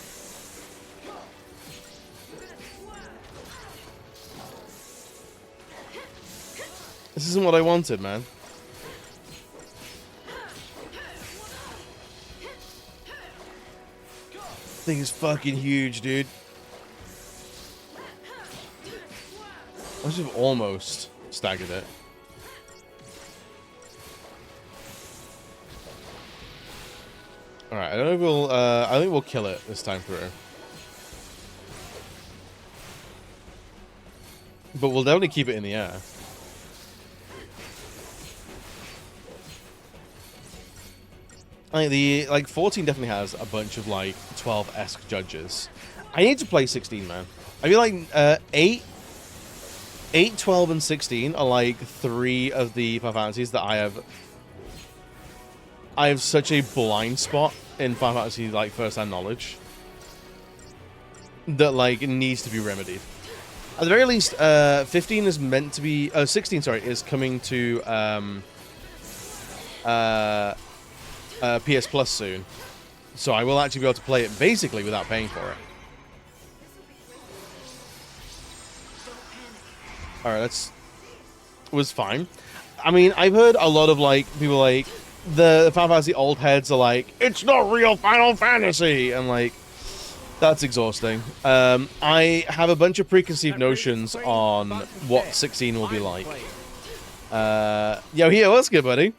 This isn't what I wanted, man. This thing is fucking huge, dude. I should have almost staggered it. Alright, I don't know if we'll, I think we'll kill it this time through. But we'll definitely keep it in the air. I think the 14 definitely has a bunch of like 12-esque judges. I need to play 16, man. I feel like 8, 12, and 16 are like 3 of the Final Fantasies that I have such a blind spot in Final Fantasy like first-hand knowledge that like needs to be remedied. At the very least, 15 is meant to be 16. Sorry, is coming to PS Plus soon. So I will actually be able to play it basically without paying for it. Alright, that's... was fine. I mean, I've heard a lot of, like, people like, the Final Fantasy old heads are like, it's not real Final Fantasy! And, like, that's exhausting. I have a bunch of preconceived notions on what 16 will be like. Yo, here, what's good, buddy?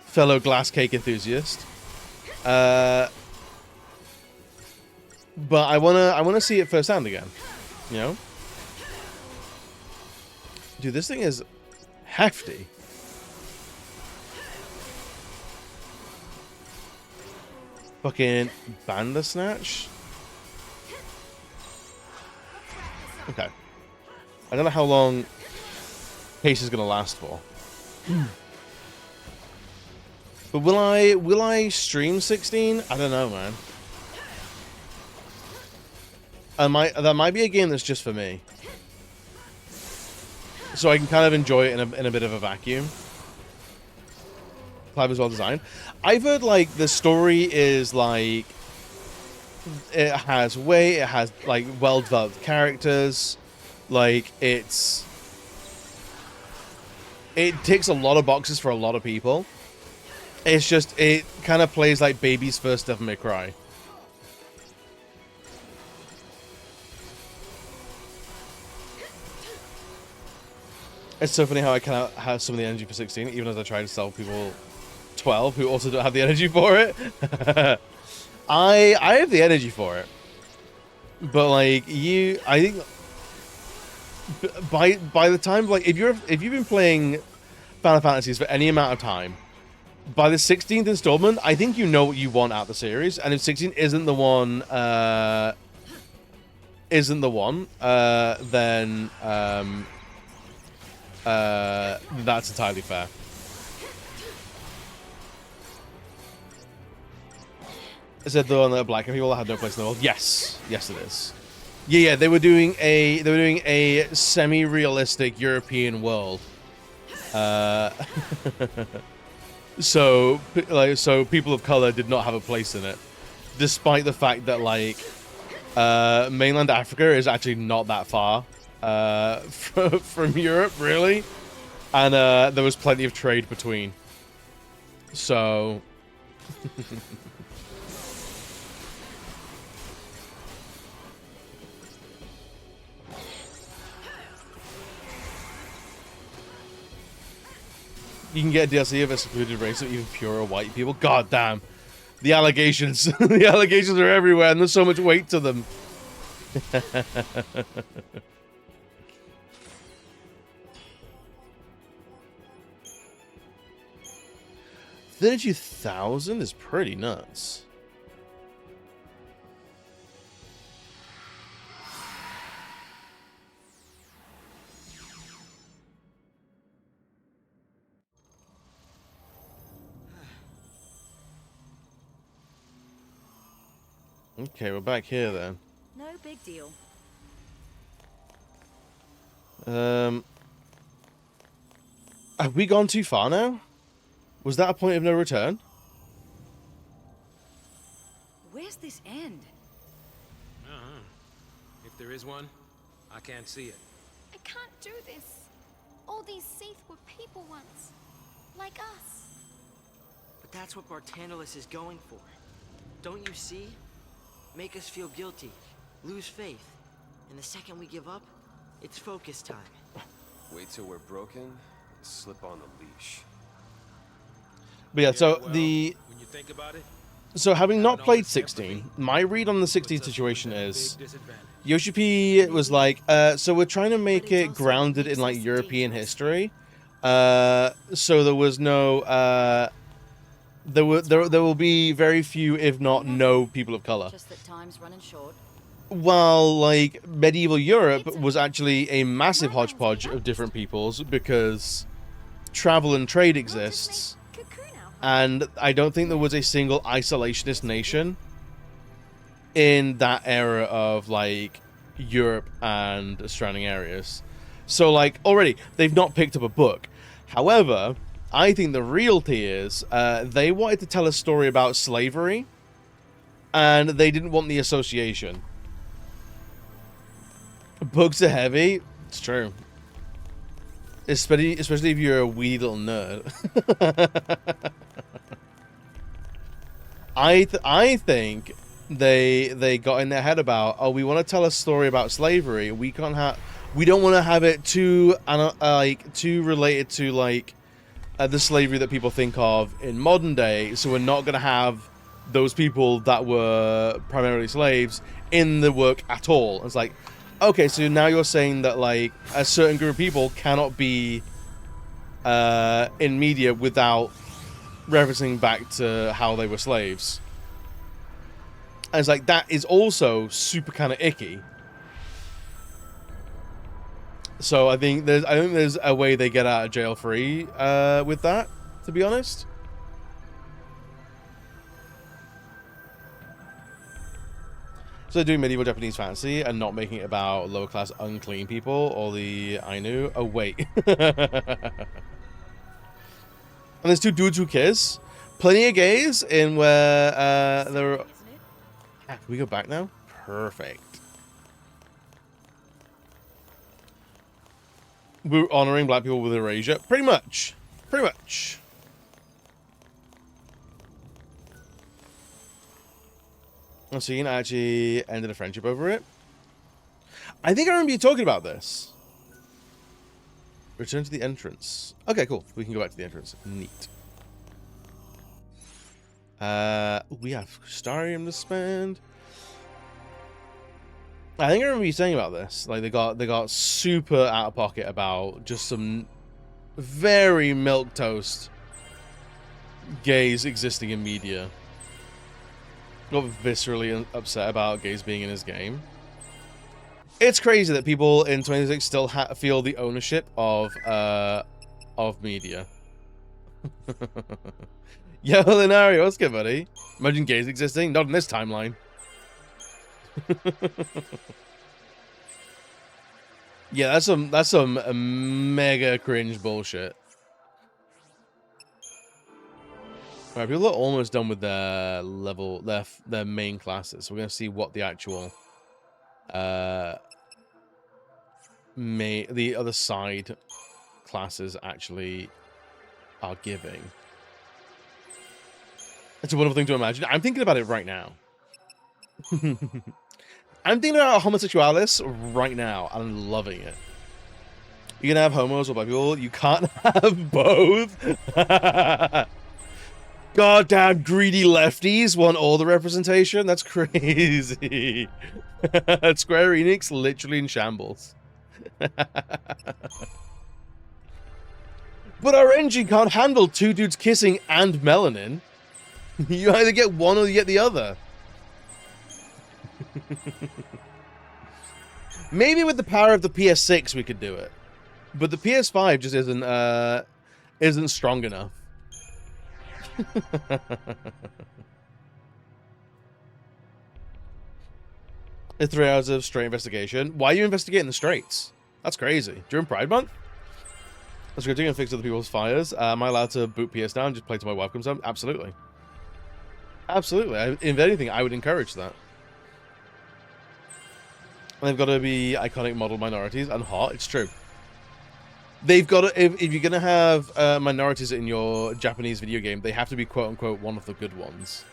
Fellow glass cake enthusiast. But I wanna see it firsthand again. You know? Dude, this thing is hefty. Fucking Bandersnatch. Okay. I don't know how long Case is gonna last for. But will I stream 16? I don't know, man. That might be a game that's just for me. So I can kind of enjoy it in a bit of a vacuum. Clive is well designed. I've heard, like, the story is, like, it has weight, it has, like, well-developed characters. Like, it ticks a lot of boxes for a lot of people. It's just, it kind of plays like baby's first Devil May Cry. It's so funny how I kind of have some of the energy for 16, even as I try to sell people 12 who also don't have the energy for it. I have the energy for it. But, like, I think by the time, like, if you've been playing Final Fantasies for any amount of time, by the 16th installment, I think you know what you want out of the series, and if 16 isn't the one, then that's entirely fair. Is it the one that black people have no place in the world? Yes, yes, it is. Yeah, they were doing a semi-realistic European world. So people of color did not have a place in it, despite the fact that, like, mainland Africa is actually not that far from Europe, really, and there was plenty of trade between. So. You can get a DLC of a secluded race of even purer white people. God damn. The allegations. The allegations are everywhere, and there's so much weight to them. 32,000 is pretty nuts. Okay, we're back here then. No big deal. Have we gone too far now? Was that a point of no return? Where's this end? If there is one, I can't see it. I can't do this. All these Seath were people once. Like us. But that's what Bartanolus is going for. Don't you see? Make us feel guilty, lose faith. And the second we give up, it's focus time. Wait till we're broken, and slip on the leash. But yeah, so When you think about it, so having not played 16, my read on the 16 situation is Yoshi P was like, so we're trying to make it grounded in, like, European history. So there was no there will be very few, if not no, people of color. Just that time's running short. While, like, medieval Europe was actually a massive hodgepodge of different peoples because travel and trade exists, and I don't think there was a single isolationist nation in that era of, like, Europe and surrounding areas. So, like, already they've not picked up a book. However, I think the real tea is they wanted to tell a story about slavery, and they didn't want the association. Books are heavy. It's true. Especially if you're a wee little nerd. I think they got in their head about, oh, we want to tell a story about slavery. We don't want to have it too too related to like the slavery that people think of in modern day. So we're not going to have those people that were primarily slaves in the work at all. It's like, okay, so now you're saying that like a certain group of people cannot be in media without referencing back to how they were slaves. And it's like, that is also super kind of icky. So I think there's a way they get out of jail free with that, to be honest. So they're doing medieval Japanese fantasy and not making it about lower class unclean people or the Ainu. Oh wait. And there's two dudes who kiss. Plenty of gays in where there are... Can we go back now? Perfect. We're honoring black people with erasure. Pretty much. Pretty much. So you actually ended a friendship over it. I think I remember you talking about this. Return to the entrance. Okay, cool. We can go back to the entrance. Neat. We have Starium to spend. I think I remember you saying about this. Like they got super out of pocket about just some very milquetoast gays existing in media. Got viscerally upset about gays being in his game. It's crazy that people in 2026 still feel the ownership of media. Yo, Lenario, what's good, buddy? Imagine gays existing? Not in this timeline. Yeah, that's some mega cringe bullshit. Alright, people are almost done with their level, their main classes. So we're gonna see what the actual the other side classes actually are giving. It's a wonderful thing to imagine. I'm thinking about it right now. I'm thinking about homosexualis right now. I'm loving it. You can have homos or black people. You can't have both. Goddamn greedy lefties want all the representation. That's crazy. Square Enix literally in shambles. But our engine can't handle two dudes kissing and melanin. You either get one or you get the other. Maybe with the power of the PS6 we could do it. But the PS5 just isn't strong enough. It's 3 hours of straight investigation. Why are you investigating the Straits? That's crazy. During Pride Month? That's good. Doing and fix other people's fires. Am I allowed to boot PS down and just play till my wife comes home? Absolutely. Absolutely. If anything, I would encourage that. And they've got to be iconic model minorities and hot. It's true. They've got to, if you're going to have minorities in your Japanese video game, they have to be quote-unquote one of the good ones.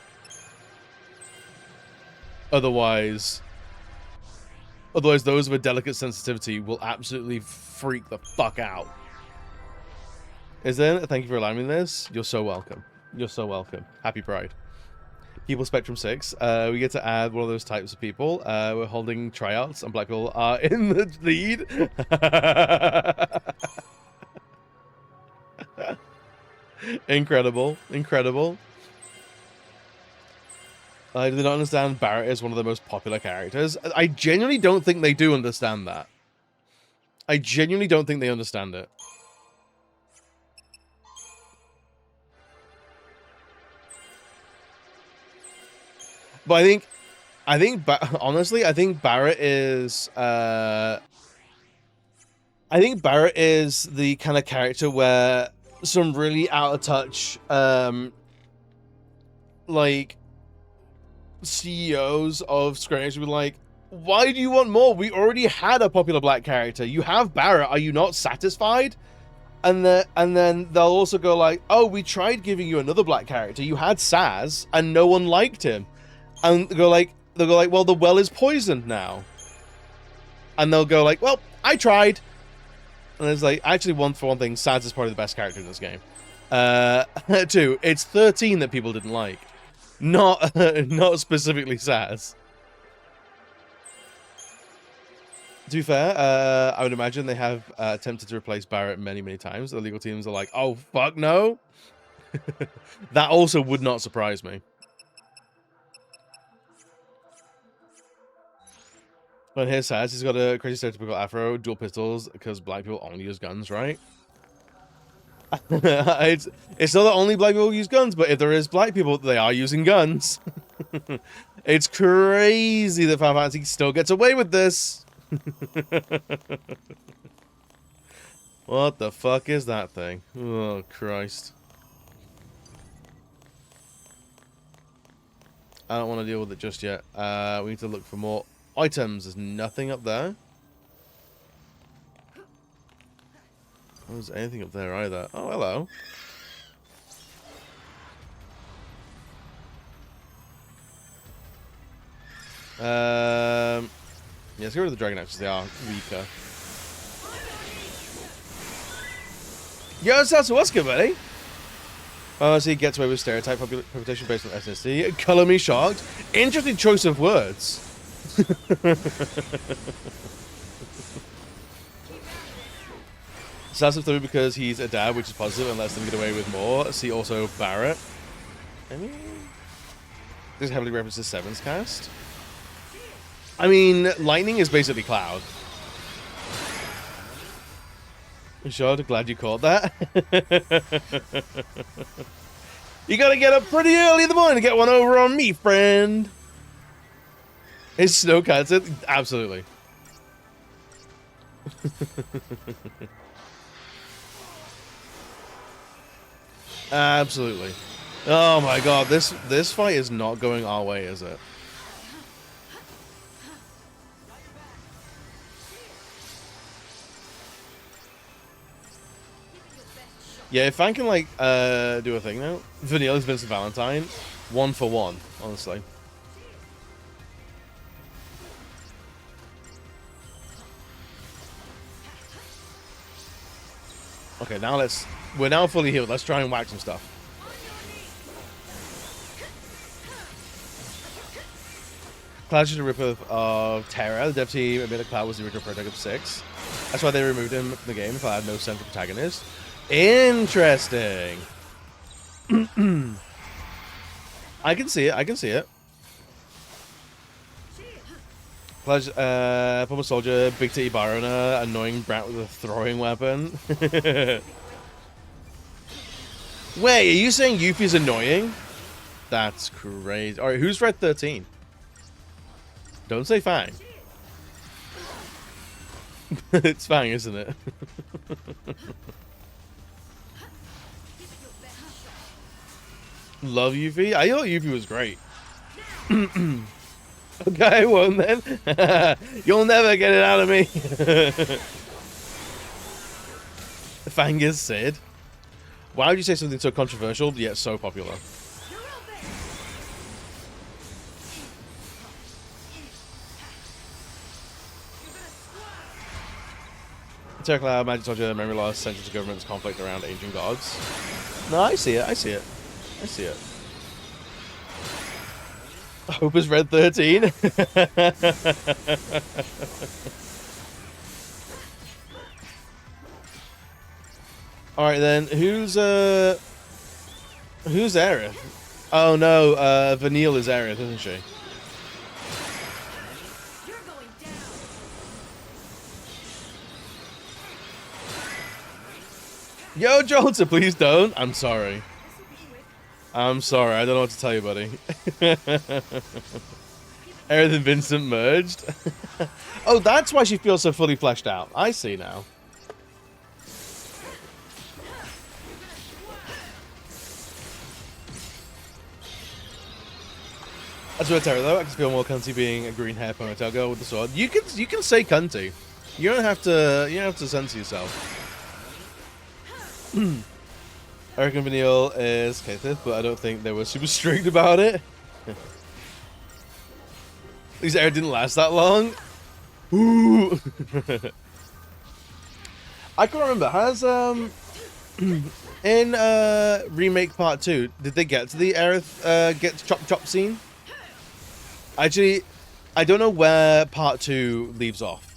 Otherwise those with a delicate sensitivity will absolutely freak the fuck out. Is there? Thank you for allowing me this. You're so welcome. You're so welcome. Happy Pride. People Spectrum 6. We get to add one of those types of people. We're holding tryouts and black people are in the lead. Incredible. Incredible. I do not understand Barrett is one of the most popular characters. I genuinely don't think they do understand that. I genuinely don't think they understand it. But honestly, I think Barrett is the kind of character where some really out of touch, like, CEOs of Square Enix would be like, why do you want more? We already had a popular black character. You have Barrett. Are you not satisfied? And then they'll also go like, oh, we tried giving you another black character. You had Saz, and no one liked him. And they'll go like, well, the well is poisoned now. And they'll go like, well, I tried. And it's like, actually, one thing, Saz is probably the best character in this game. 2, it's 13 that people didn't like, not specifically Saz. To be fair, I would imagine they have attempted to replace Barrett many, many times. The legal teams are like, oh, fuck no. That also would not surprise me. But here's Saz. He's got a crazy stereotypical afro, dual pistols, because black people only use guns, right? it's not that only black people use guns, but if there is black people, they are using guns. It's crazy that Final Fantasy still gets away with this. What the fuck is that thing? Oh, Christ. I don't want to deal with it just yet. We need to look for more items. There's nothing up there. There's anything up there either. Oh, hello. Yeah, let's get rid of the Dragon Axes. They are weaker. Yo, Sasa, what's good, buddy? Oh, so he gets away with stereotype reputation based on ethnicity. Color me shocked. Interesting choice of words. Sasa through because he's a dad, which is positive and lets them get away with more. See also Barrett. I mean, this heavily references Seven's cast. I mean, lightning is basically Cloud. Sure, glad you caught that. You gotta get up pretty early in the morning to get one over on me, friend. Is Snowcat it? Absolutely. Absolutely. Oh my god, this fight is not going our way, is it? Yeah, if Fan can, like, do a thing now. Vanille's Vincent Valentine. 1 for 1, honestly. Okay, now we're now fully healed. Let's try and whack some stuff. Cloud's just a rip-off of Terra. The dev team admitted Cloud was the original prototype of 6. That's why they removed him from the game. Cloud had no central protagonist. Interesting. I can see it. I can see it. Cloud's former soldier, big titty bar owner, annoying brat with a throwing weapon. Wait, are you saying Yuffie's annoying? That's crazy. Alright, who's Red 13? Don't say Fang. It's Fang, isn't it? Love Yuffie? I thought Yuffie was great. Okay, I won't then. You'll never get it out of me. Fang is Sid. Why would you say something so controversial yet so popular? Terra Cloud, Magic Soldier, memory loss, central to government's conflict around ancient gods. No, I see it. I see it. I see it. Hope is Red 13. Alright then, who's Aerith? Oh no, Vanille is Aerith, isn't she? Yo, Jolter, please don't. I'm sorry. I'm sorry. I don't know what to tell you, buddy. Aerith and Vincent merged. Oh, that's why she feels so fully fleshed out. I see now. That's what I tell you though. I can feel more cunty being a green hair ponytail girl with the sword. You can say cunty. You don't have to censor yourself. I reckon Vanille is cative, but I don't think they were super strict about it. At least Air didn't last that long. Ooh. I can't remember. Has in remake part 2, did they get to the Aerith gets chop scene? Actually, I don't know where part 2 leaves off.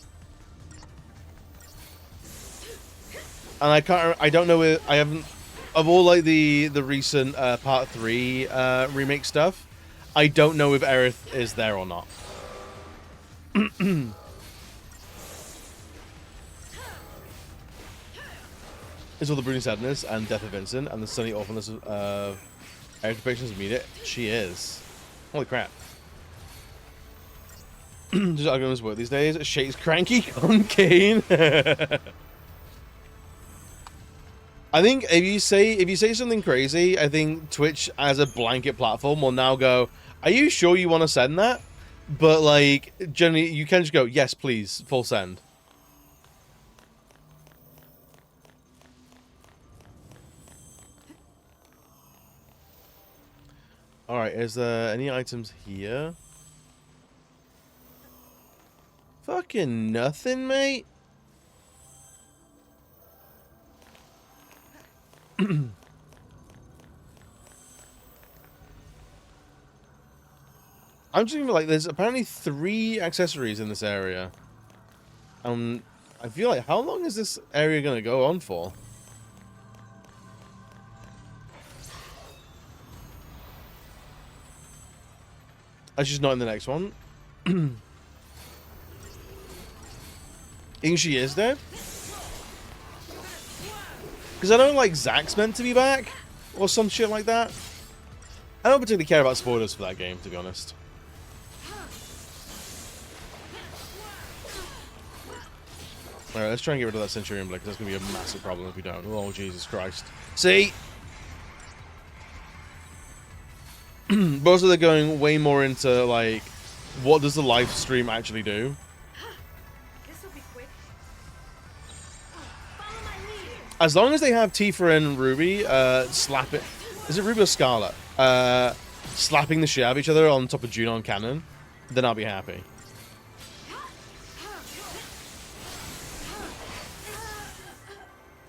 And I don't know if I haven't, of all like the recent part 3 remake stuff, I don't know if Aerith is there or not. Is all the brooding sadness and death of Vincent and the sunny awfulness of Aerith patients immediate? She is. Holy crap. Does arguments work these days? Shake's cranky on Kane. I think if you say something crazy, I think Twitch as a blanket platform will now go, are you sure you want to send that? But like generally you can just go, yes please, full send. Alright, is there any items here? Fucking nothing, mate. I'm just thinking like there's apparently 3 accessories in this area. I feel like how long is this area gonna go on for? That's just not in the next one. Think she is there? Because I know like Zack's meant to be back or some shit like that. I don't particularly care about spoilers for that game, to be honest. Alright, let's try and get rid of that Centurion Blade, because that's going to be a massive problem if we don't. Oh, Jesus Christ. See? But also they're going way more into, like, what does the live stream actually do? This'll be quick. As long as they have Tifa and Ruby slap it... Is it Ruby or Scarlet? Slapping the shit out of each other on top of Junon Cannon, then I'll be happy.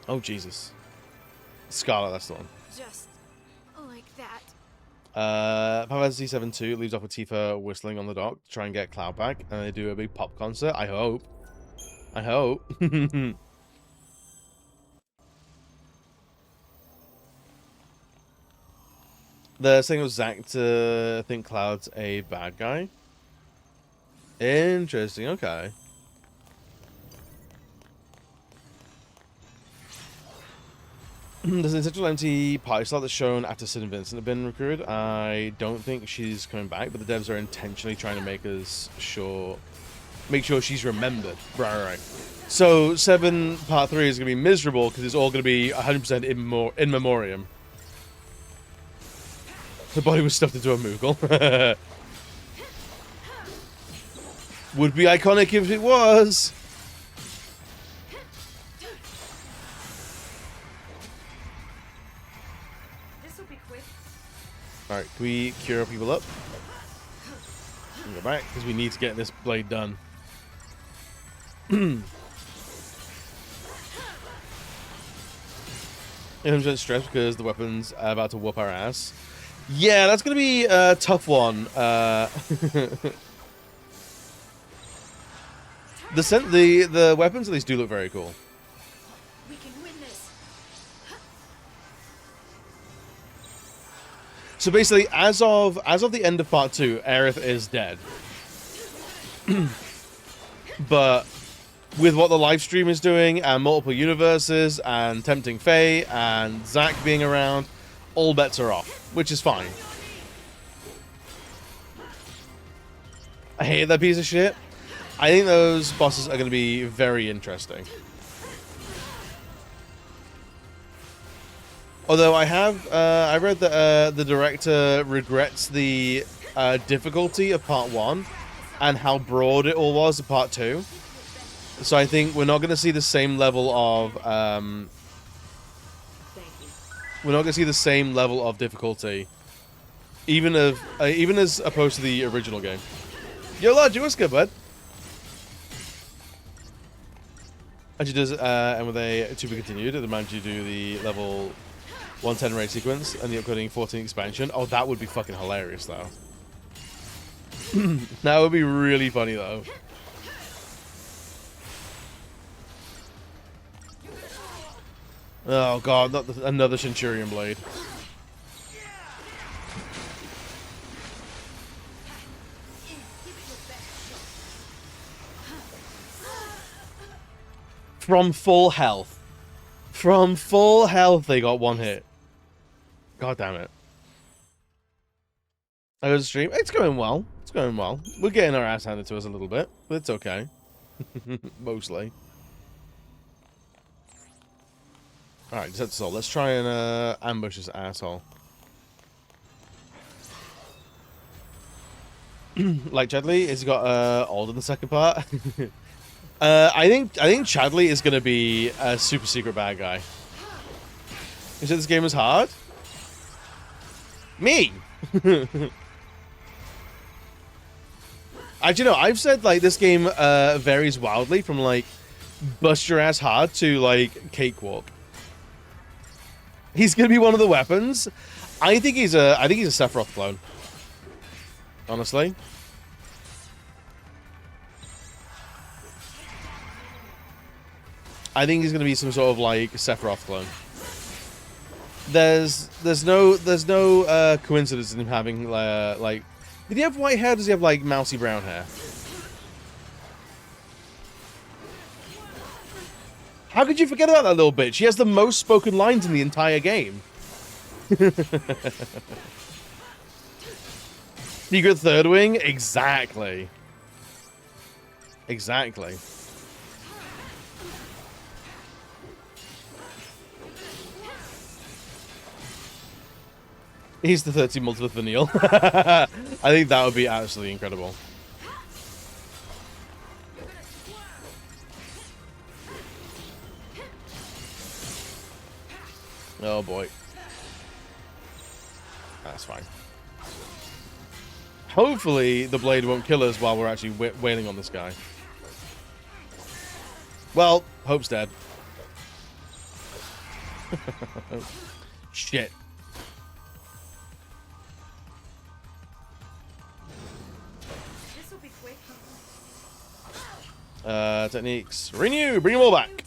Oh, Jesus. Scarlet, that's the one. Just like that. Fantasy XIII leaves off with Tifa whistling on the dock to try and get Cloud back, and they do a big pop concert. I hope. I hope. The thing was Zack to think Cloud's a bad guy. Interesting, okay. There's an essential empty party slot that's shown after Sid and Vincent have been recruited. I don't think she's coming back, but the devs are intentionally trying to make sure she's remembered. Right. So 7 Part 3 is going to be miserable because it's all going to be 100% in memoriam. The body was stuffed into a Moogle. Would be iconic if it was. This'll be quick. Alright, can we cure people up? And go back, because we need to get this blade done. 100% stress because the weapon's about to whoop our ass. Yeah, that's going to be a tough one. The weapons at least do look very cool. We can win this. So basically, as of the end of Part 2, Aerith is dead. But with what the live stream is doing, and multiple universes, and tempting Faye, and Zack being around, all bets are off, which is fine. I hate that piece of shit. I think those bosses are going to be very interesting. Although I read that the director regrets the difficulty of part 1 and how broad it all was in part 2. So I think we're not going to see the same level of we're not going to see the same level of difficulty, even as opposed to the original game. Yo, Lodge, what's good, bud? Actually, does and with a to be continued, it reminds you to do the level 110 raid sequence and the upcoming 14 expansion. Oh, that would be fucking hilarious, though. That would be really funny, though. Oh god, not another Centurion Blade. From full health. From full health, they got one hit. God damn it. I go to stream. It's going well. It's going well. We're getting our ass handed to us a little bit, but it's okay. Mostly. Alright, that's all. Let's try and ambush this asshole. Like Chadley, has he got old in the second part? I think Chadley is gonna be a super secret bad guy. You said this game was hard? Me! Actually, no, I've said like this game varies wildly from like bust your ass hard to like cakewalk. He's gonna be one of the weapons. I think he's a Sephiroth clone. Honestly. I think he's gonna be some sort of like Sephiroth clone. There's no coincidence in him having like. Did he have white hair? Or does he have like mousy brown hair? How could you forget about that little bitch? She has the most spoken lines in the entire game. You good third wing? Exactly. Exactly. He's the 13 multiple for Neil. I think that would be absolutely incredible. Oh boy. That's fine. Hopefully the blade won't kill us while we're actually wailing on this guy. Well, Hope's dead. Shit. This'll be quick. Techniques. Renew! Bring them all back!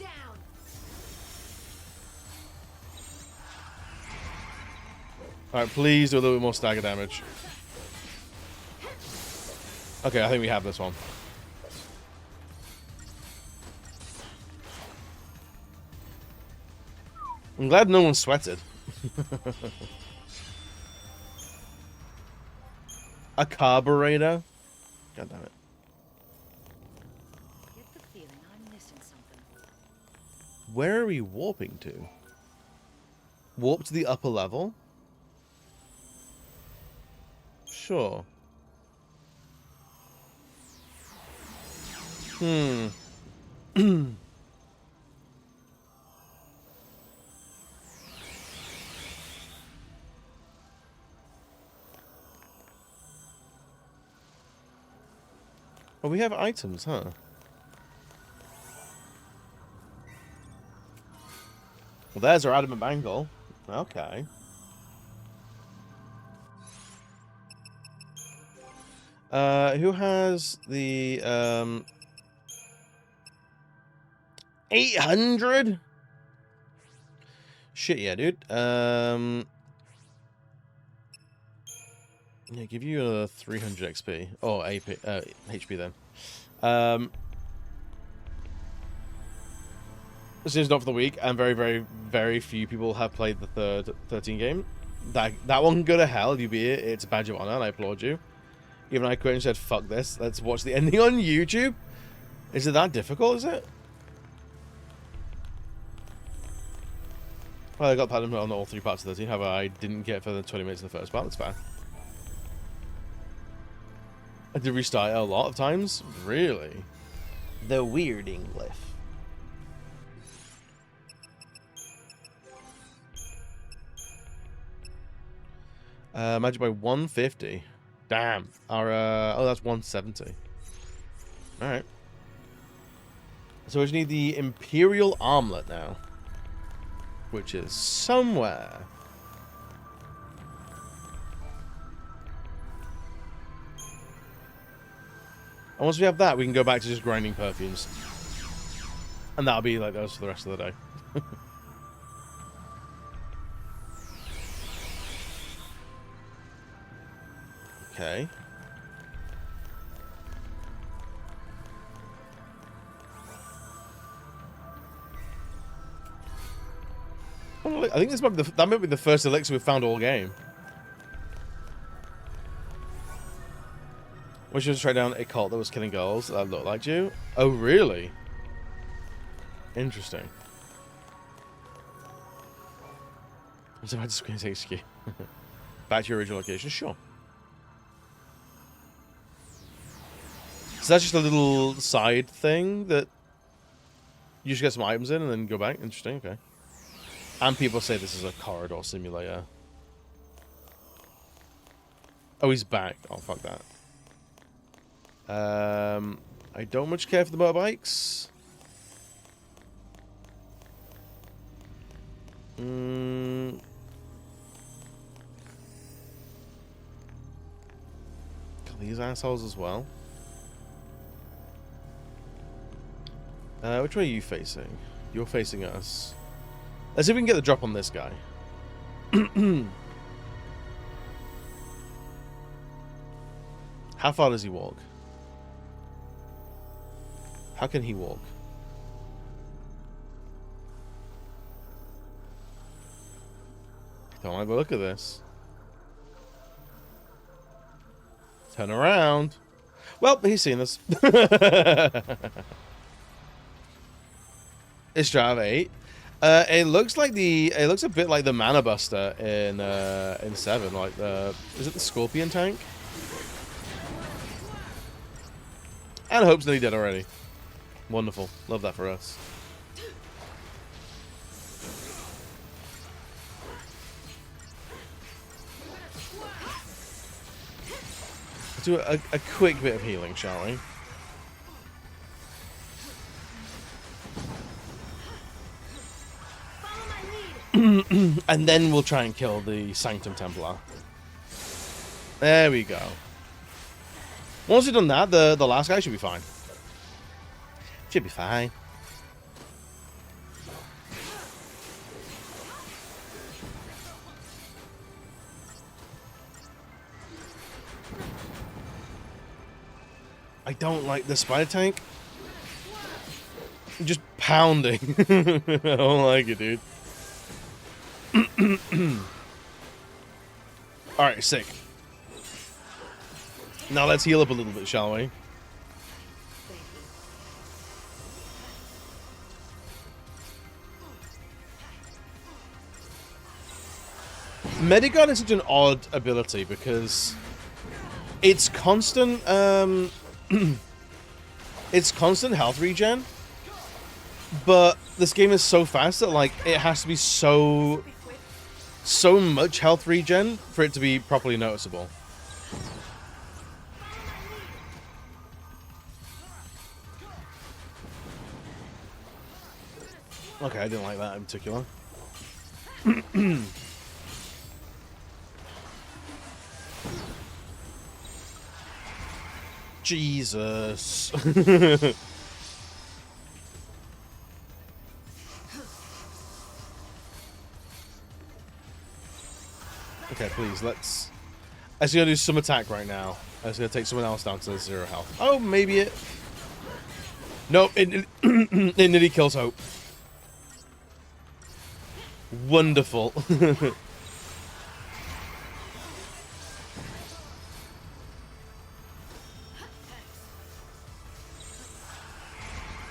Alright, please do a little bit more stagger damage. Okay, I think we have this one. I'm glad no one sweated. A carburetor? God damn it. Get the feeling I'm missing something. Where are we warping to? Warp to the upper level? Sure. Oh, we have items, huh? Well, there's our adamant bangle. Okay. Who has the 800? Shit, yeah, dude. Yeah, give you a 300 XP. Oh, AP, HP then. This is not for the week, and very, very, very few people have played the third 13 game. That one can go to hell, you be it. It's a badge of honor, and I applaud you. Even I quit and said, fuck this, let's watch the ending on YouTube. Is it that difficult, is it? Well, I got platinum on all 3 parts of 13, however, I didn't get further than 20 minutes in the first part, that's fine. I did restart it a lot of times. Really? The weirding glyph. Magic by 150. Damn. Our oh, that's 170. All right. So we just need the Imperial Armlet now, which is somewhere. And once we have that, we can go back to just grinding perfumes, and that'll be like those for the rest of the day. Okay. I think this might be that might be the first elixir we've found all game. We should try down a cult that was killing girls that looked like you. Oh, really? Interesting. I was about to screen take ski. Back to your original location, sure. So that's just a little side thing that you just get some items in and then go back. Interesting, okay. And people say this is a corridor simulator. Oh, he's back. Oh, fuck that. I don't much care for the motorbikes. Got these assholes as well. Which way are you facing? You're facing us. Let's see if we can get the drop on this guy. How far does he walk? How can he walk? Don't like the look of this. Turn around. Well, he's seen us. It's Strata 8. It looks like it looks a bit like the Mana Buster in 7, like is it the Scorpion tank? And Hope's nearly dead already. Wonderful. Love that for us. Let's do a quick bit of healing, shall we? And then we'll try and kill the Sanctum Templar. There we go. Once we've done that, the last guy should be fine. Should be fine. I don't like the spider tank. Just pounding. I don't like it, dude. Alright, sick. Now let's heal up a little bit, shall we? Medigun is such an odd ability because it's constant it's constant health regen, but this game is so fast that like it has to be so much health regen for it to be properly noticeable. Okay, I didn't like that in particular. Jesus. Okay, please, let's... I'm just gonna do some attack right now. I'm just gonna take someone else down to 0 health. Oh, maybe it... Nope, it nearly kills Hope. Wonderful.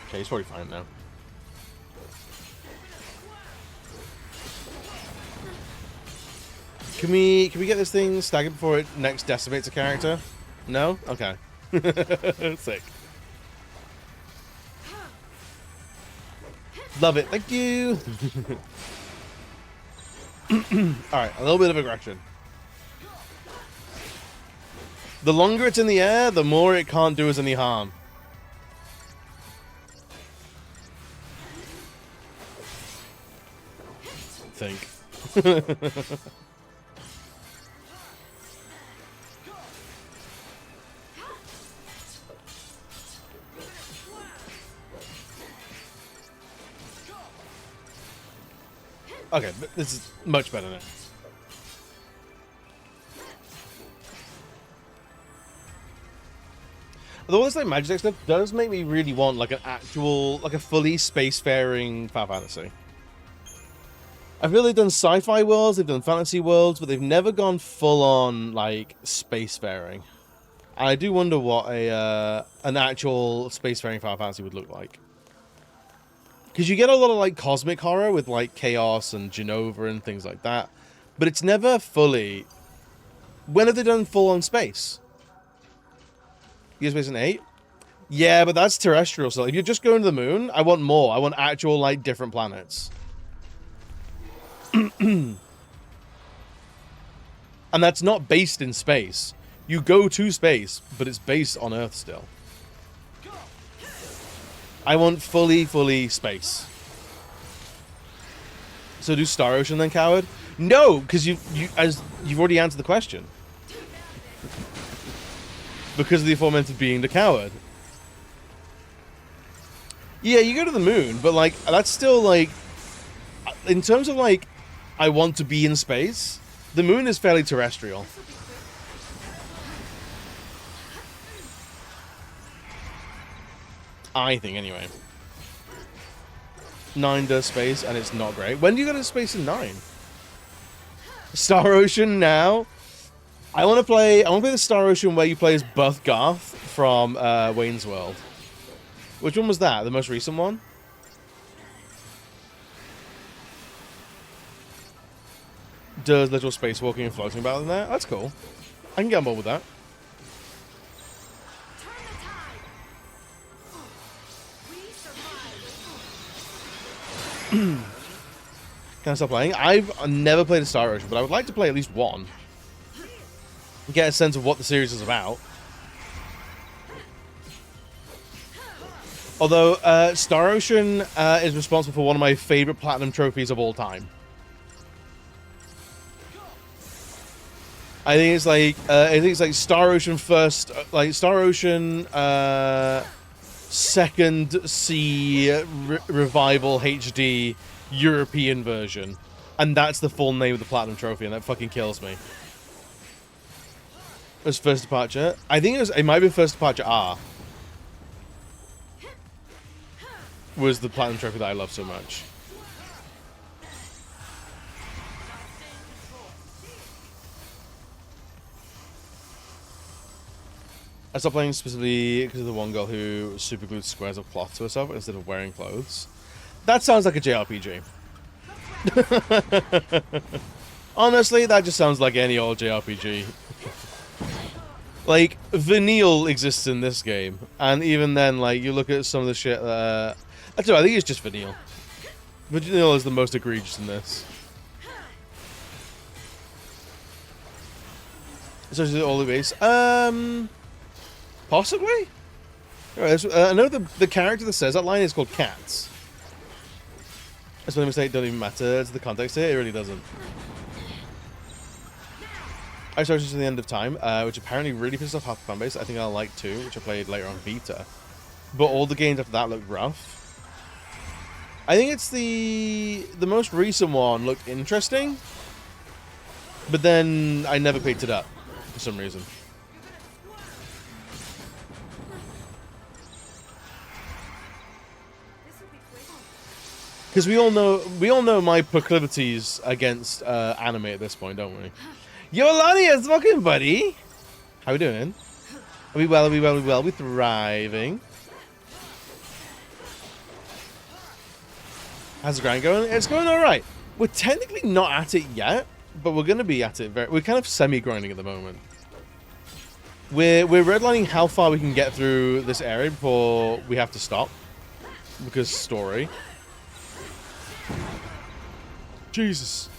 Okay, he's probably fine now. Can we get this thing staggered before it next decimates a character? No? Okay. Sick. Love it. Thank you. Alright, a little bit of aggression. The longer it's in the air, the more it can't do us any harm. Think. Okay, this is much better now. Although this like magic stuff does make me really want like an actual, like a fully spacefaring Final Fantasy. I feel they've done sci-fi worlds, they've done fantasy worlds, but they've never gone full on like spacefaring. And I do wonder what a an actual spacefaring Final Fantasy would look like. Because you get a lot of like cosmic horror with like Chaos and Genova and things like that, but it's never fully. When have they done full on space? Space in 8? Yeah, but that's terrestrial. So if you're just going to the moon, I want more. I want actual like different planets. And that's not based in space. You go to space, but it's based on Earth still. I want fully space. So do Star Ocean then, coward? No, because you've already answered the question. Because of the aforementioned being the coward. Yeah, you go to the moon, but like that's still like, in terms of like, I want to be in space. The moon is fairly terrestrial. I think, anyway. 9 does space, and it's not great. When do you go to space in 9? Star Ocean now? I want to play the Star Ocean where you play as Buff Garth from Wayne's World. Which one was that? The most recent one? Does literal spacewalking and floating about in there? That's cool. I can get on board with that. Can I stop playing? I've never played a Star Ocean, but I would like to play at least one. Get a sense of what the series is about. Although, Star Ocean is responsible for one of my favorite platinum trophies of all time. I think it's like Star Ocean first, like Star Ocean second C revival HD European version, and that's the full name of the platinum trophy, and that fucking kills me. It was First Departure. I think it might be First Departure R. Was the platinum trophy that I love so much. I stopped playing specifically because of the one girl who superglued squares of cloth to herself instead of wearing clothes. That sounds like a JRPG. Honestly, that just sounds like any old JRPG. Like, Vanille exists in this game, and even then, like, you look at some of the shit that... I think it's just Vanille. Vanille is the most egregious in this. So is it all the base? Possibly? I know the character that says that line is called Cats. That's my mistake, don't even matter to the context here, it really doesn't. I started to the end of time, which apparently really pissed off half the fanbase. I think I like 2, which I played later on Vita. But all the games after that looked rough. I think it's the most recent one looked interesting. But then I never picked it up for some reason. Because we all know my proclivities against anime at this point, don't we? Yo, Lania's fucking buddy. How we doing? Are we well? Are we well? Are we well? We're thriving. How's the grind going? It's going all right. We're technically not at it yet, but we're gonna be at it. We're kind of semi-grinding at the moment. We're redlining how far we can get through this area before we have to stop. Because story. Jesus.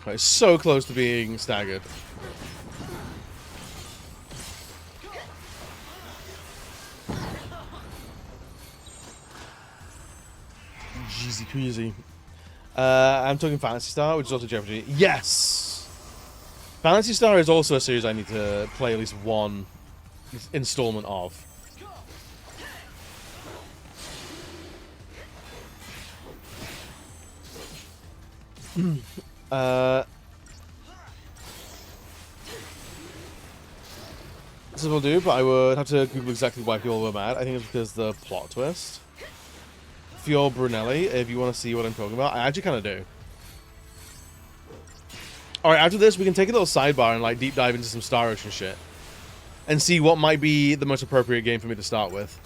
Okay, so close to being staggered. Jeezy peasy. I'm talking Fantasy Star, which is also JRPG. Yes! Fantasy Star is also a series I need to play at least one installment of. This will do, but I would have to Google exactly why people were mad. I think it's because the plot twist. Fior Brunelli, if you want to see what I'm talking about. I actually kind of do. Alright, after this, we can take a little sidebar and, like, deep dive into some Star Ocean shit. And see what might be the most appropriate game for me to start with.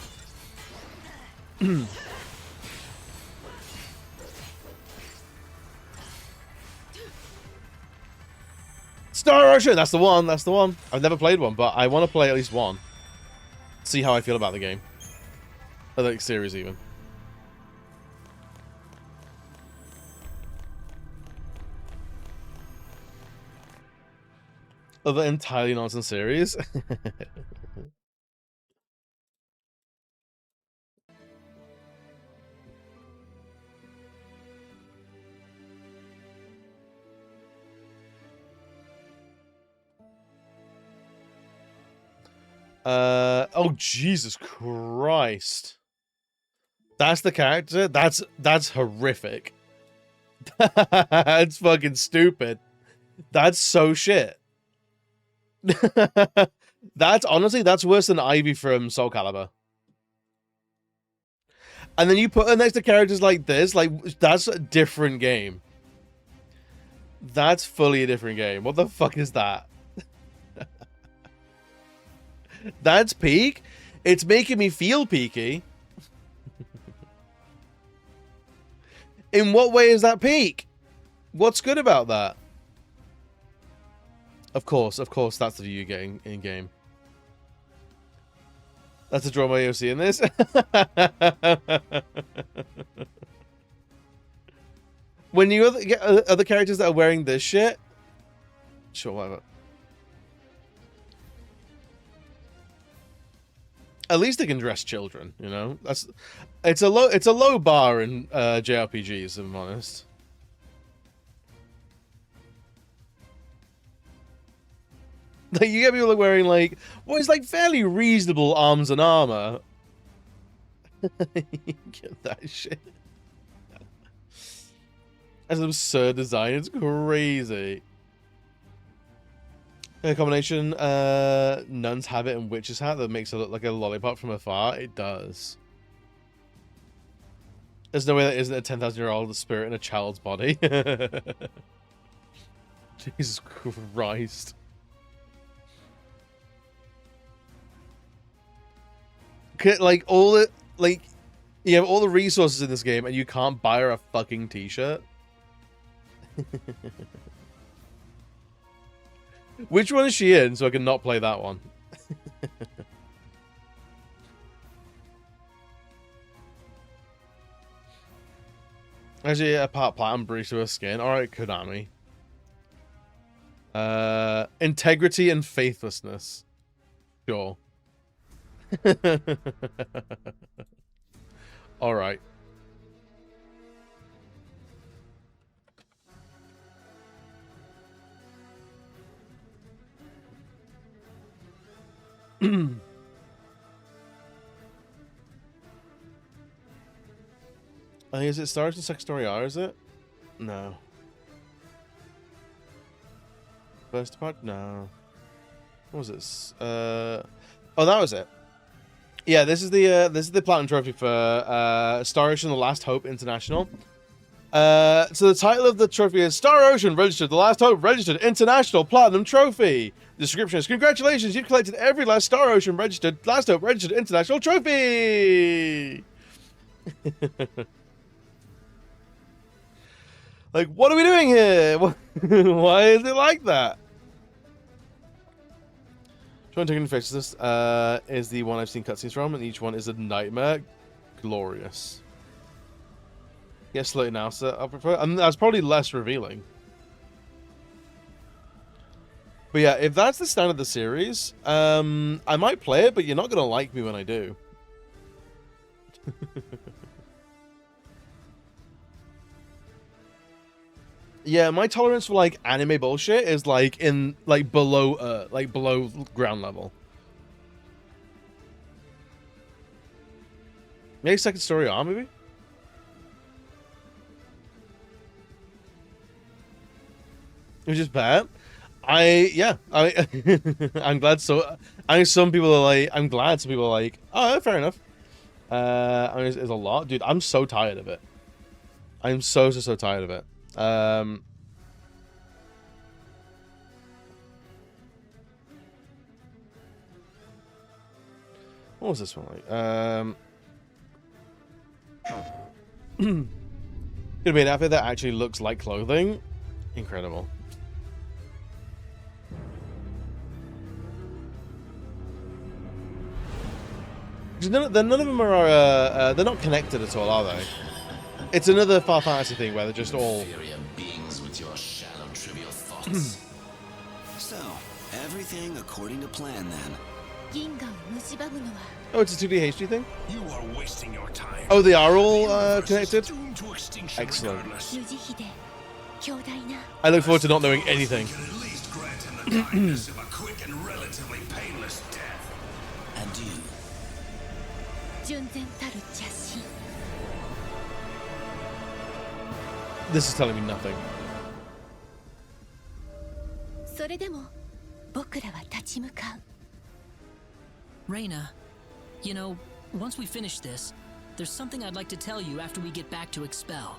Star Ocean! That's the one, that's the one. I've never played one, but I want to play at least one. See how I feel about the game. Or the series, even. Other entirely nonsense series. Oh Jesus Christ. That's the character? That's horrific. That's fucking stupid. That's so shit. That's honestly, that's worse than Ivy from Soul Calibur. And then you put her next to characters like this, like, that's a different game. That's fully a different game. What the fuck is that? That's peak? It's making me feel peaky. In what way is that peak? What's good about that? Of course, that's the view you're getting in-game. That's a draw my AOC in this. When you get other characters that are wearing this shit, sure, whatever. At least they can dress children, you know. It's a low bar in JRPGs, if I'm honest. Like, you get people wearing, like, what is, like, fairly reasonable arms and armor. Get that shit. That's an absurd design. It's crazy. A combination, Nun's Habit and Witch's Hat that makes it look like a lollipop from afar. It does. There's no way that isn't a 10,000-year-old spirit in a child's body. Jesus Christ. Like, you have all the resources in this game and you can't buy her a fucking t-shirt. Which one is she in so I can not play that one? Actually, a part platinum breach to her skin. Alright, Konami. Integrity and faithlessness. Sure. Alright. Is it Star Ocean Second Story R, is it? No. First part? No. What was this? Oh, that was it. Yeah, this is the platinum trophy for Star Ocean: The Last Hope International. So the title of the trophy is Star Ocean Registered: The Last Hope Registered International Platinum Trophy. The description is: congratulations, you've collected every last Star Ocean Registered Last Hope Registered International Trophy. Like, what are we doing here? Why is it like that? Trying to interface this is the one I've seen cutscenes from, and each one is a nightmare. Glorious. Yes, slowly now, so I prefer. And that's probably less revealing. But yeah, if that's the standard of the series, I might play it, but you're not gonna like me when I do. Yeah, my tolerance for like anime bullshit is like in like below ground level. Maybe second story R maybe? It was just bad. I'm glad so. I mean, some people are like, I'm glad some people are like, oh, fair enough. I mean, it's a lot, dude. I'm so tired of it. I'm so tired of it. What was this one like? Gonna be an outfit that actually looks like clothing. Incredible. None of them are, they're not connected at all, are they? It's another Final Fantasy thing where they're just all... beings with your shallow, trivial thoughts. So, everything according to plan then. Oh, it's a 2D HD thing? You are wasting your time. Oh, they are all connected? Excellent. I look forward to not knowing anything. Can at least grant him the kindness of a quick and relatively painless death. Adieu. This is telling me nothing. Reina, you know, once we finish this, there's something I'd like to tell you after we get back to Expel.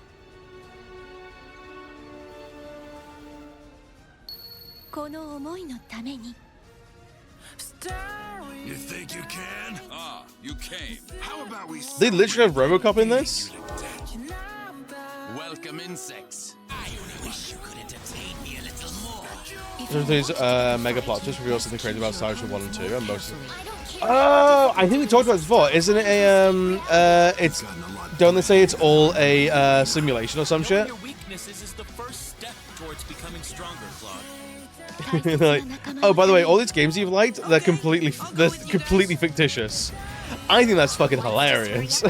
You think you can? Ah, you came. How about we... They literally have Robocop in this? Welcome, insects. I wish you could entertain me a little more. There's these mega plot just reveal something crazy about Cyrus 1 and 2 and most of them. Oh, I think we talked about this before. Isn't it a it's don't they say it's all a simulation or some shit? Your weaknesses is the first step towards becoming stronger, Claude. Like, oh, by the way, all these games you've liked, they're completely fictitious. I think that's fucking hilarious.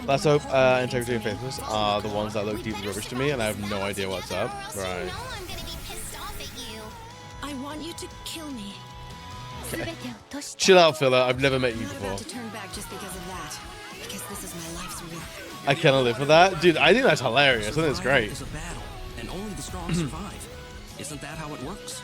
Let's hope integrity and faithfulness are the ones that look deeply rubbish to me, and I have no idea what's up. Right. I want you to kill me. Chill out, fella. I've never met you before. To turn back just because of that. Because this is my life's work. I cannot live for that. Dude, I think that's hilarious. I think it's great. It's a battle, and only the strong survive. Isn't that how it works?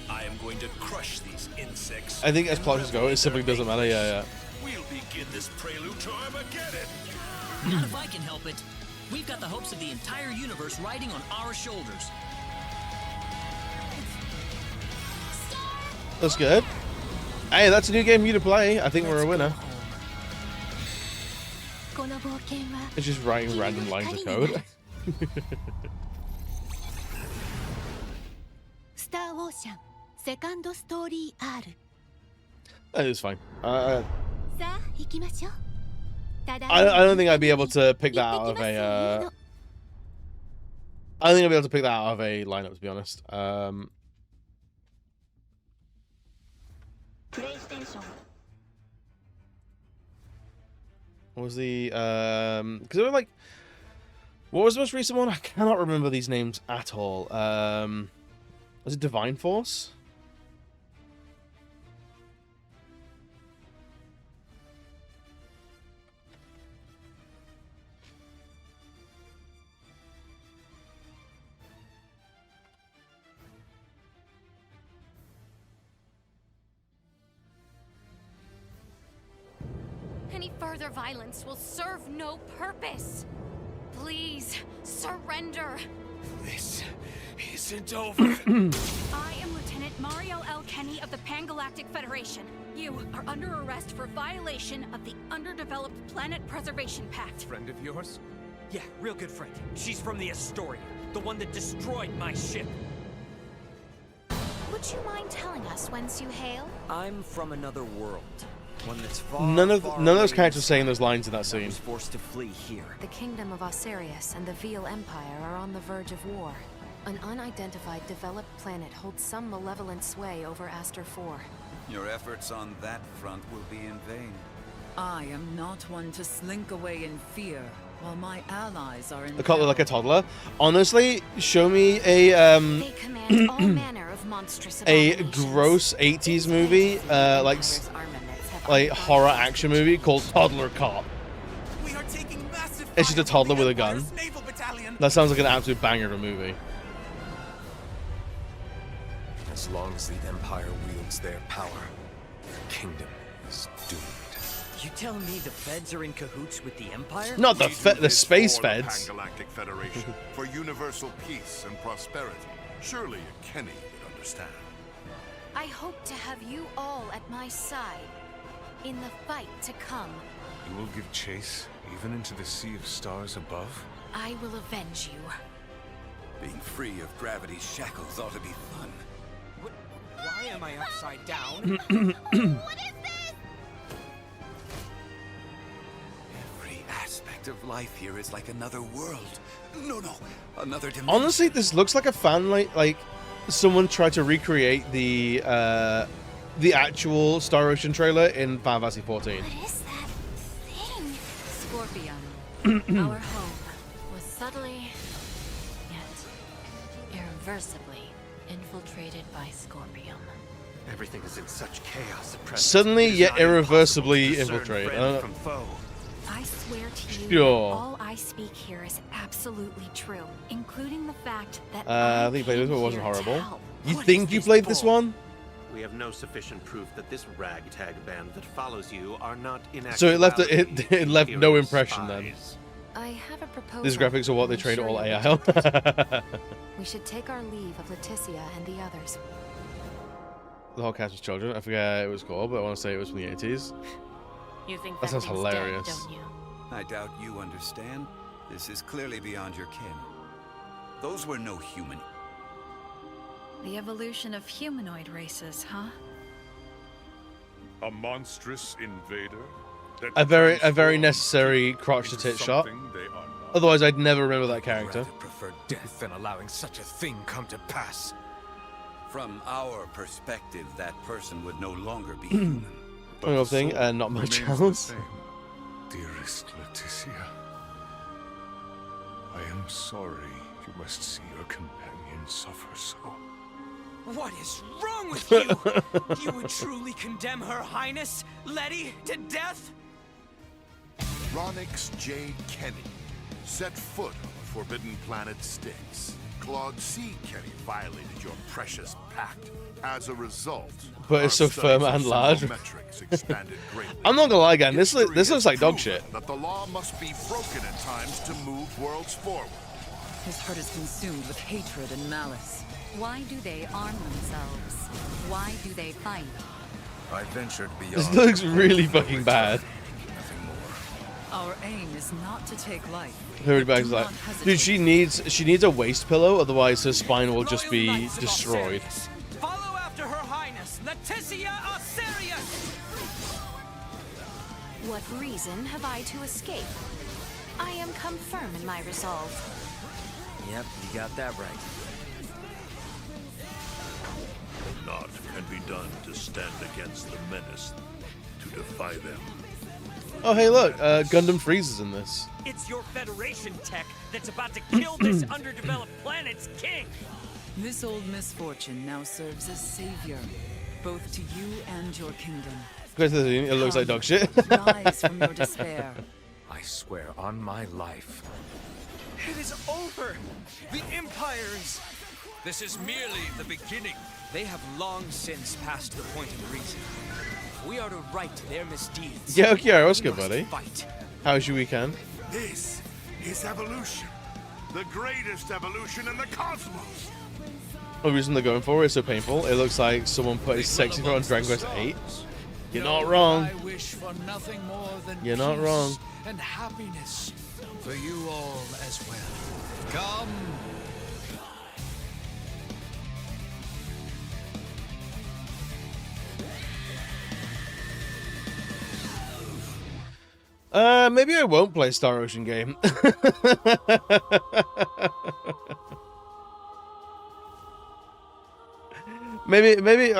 I am going to crush these insects. I think as plots go, it simply doesn't matter. Yeah. We'll begin this prelude to Armageddon. Not if I can help it. We've got the hopes of the entire universe riding on our shoulders. That's good. Hey, that's a new game for you to play. I think we're a winner. It's just writing random lines of code. That is fine. I don't think I'd be able to pick that out of a. I don't think I'd be able to pick that out of a lineup, to be honest. What was the because they were like, what was the most recent one? I cannot remember these names at all. Was it Divine Force? Any further violence will serve no purpose. Please, surrender. This isn't over. I am Lieutenant Mario L. Kenny of the Pan-Galactic Federation. You are under arrest for violation of the Underdeveloped Planet Preservation Pact. Friend of yours? Yeah, real good friend. She's from the Astoria, the one that destroyed my ship. Would you mind telling us whence you hail? I'm from another world. One that's far, None of far those away characters saying inside. those lines in that I scene. was forced to flee here. The kingdom of Osirius and the Veal Empire are on the verge of war. An unidentified developed planet holds some malevolent sway over Aster 4. Your efforts on that front will be in vain. I am not one to slink away in fear, while my allies are in I can't look like a toddler. Honestly, show me a They command all manner of monstrous a abominations. gross 80s movie, like horror action movie called Toddler Cop. We are taking massive It's just a fire toddler from the with a gun. Empire's naval battalion. That sounds like an absolute banger of a movie. As long as the Empire wields their power, the kingdom is doomed. You telling me the feds are in cahoots with the Empire? Not the We do the this space for the feds. Pan-Galactic Federation, for universal peace and prosperity. Surely a Kenny would understand. I hope to have you all at my side in the fight to come. You will give chase, even into the sea of stars above? I will avenge you. Being free of gravity's shackles ought to be fun. Why am I upside down? What is this? Every aspect of life here is like another world. No, another dimension. Honestly, this looks like a fan like someone tried to recreate the actual Star Ocean trailer in Final Fantasy XIV. What is that thing? Scorpion, our home, was subtly, yet irreversibly infiltrated by Scorpion. Everything is in such chaos at present. Suddenly, It is yet not impossible irreversibly to discern infiltrate. friend from foe. I swear to you, Sure. that all I speak here is absolutely true, including the fact that I think you played this one, it wasn't came here to horrible. help. You What think is you this played this bull? one? We have no sufficient proof that this ragtag band that follows you are not in So it left actuality it left no Imperial impression then. spies. I have a proposal. These graphics are what they I'm trained sure all you'll AI on. reject it. We should take our leave of Leticia and the others. The whole cast was children. I forget it was called, but I want to say it was from the 80s. You think That sounds thing's hilarious. dead, don't you? I doubt you understand. This is clearly beyond your kin. Those were no human. The evolution of humanoid races, huh? A monstrous invader? That A very transforms necessary people crotch to into tit shot. something they are not. Otherwise, I'd never remember that character. Rather prefer death than allowing such a thing come to pass. From our perspective, that person would no longer be human. But Another the thing, soul not much remains the else. same. Dearest Leticia, I am sorry you must see your companion suffer so. What is wrong with you? You would truly condemn Her Highness, Letty, to death? Ronix J. Kenny set foot on the forbidden planet Styx. Claude C. Kenny violated your precious pact. As a result, But it's our so firm studies and of large. psychometrics expanded greatly. I'm not gonna lie, again. This History looks has like dog proven shit. That the law must be broken at times to move worlds forward. His heart is consumed with hatred and malice. Why do they arm themselves? Why do they fight? I ventured beyond. This looks really fucking bad. Nothing more. Our aim is not to take life. Everybody's like, dude, she needs a waist pillow, otherwise her spine will just be destroyed. Follow after Her Highness, Leticia Osirius! What reason have I to escape? I am come firm in my resolve. Yep, you got that right. Naught can be done to stand against the menace, to defy them. Oh, hey, look, Gundam Freeze's in this. It's your Federation tech that's about to kill this underdeveloped planet's king! This old misfortune now serves as savior, both to you and your kingdom. It looks like dog shit. Rise from your despair. I swear on my life. It is over! The Empire is... This is merely the beginning. They have long since passed the point of reason. We are to right their misdeeds. Yeah, okay, what's We good, must buddy? Fight. How's your weekend? This is evolution. The greatest evolution in the cosmos. The reason they're going for it is so painful. It looks like someone put his sexy throat on Dragon Quest VIII. You're not wrong. I wish for nothing more than You're not wrong. and happiness for you all as well. Come. Maybe I won't play Star Ocean game. maybe maybe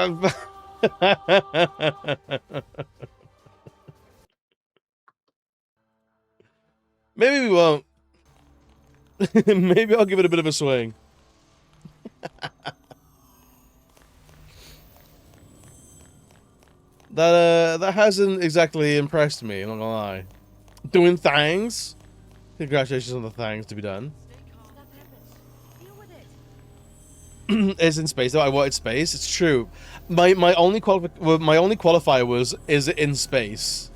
we won't. Maybe I'll give it a bit of a swing. That hasn't exactly impressed me, I'm not gonna lie. Doing things. Congratulations on the things to be done. It's in space though. I wanted space. It's true. My only qualifier was, is it in space?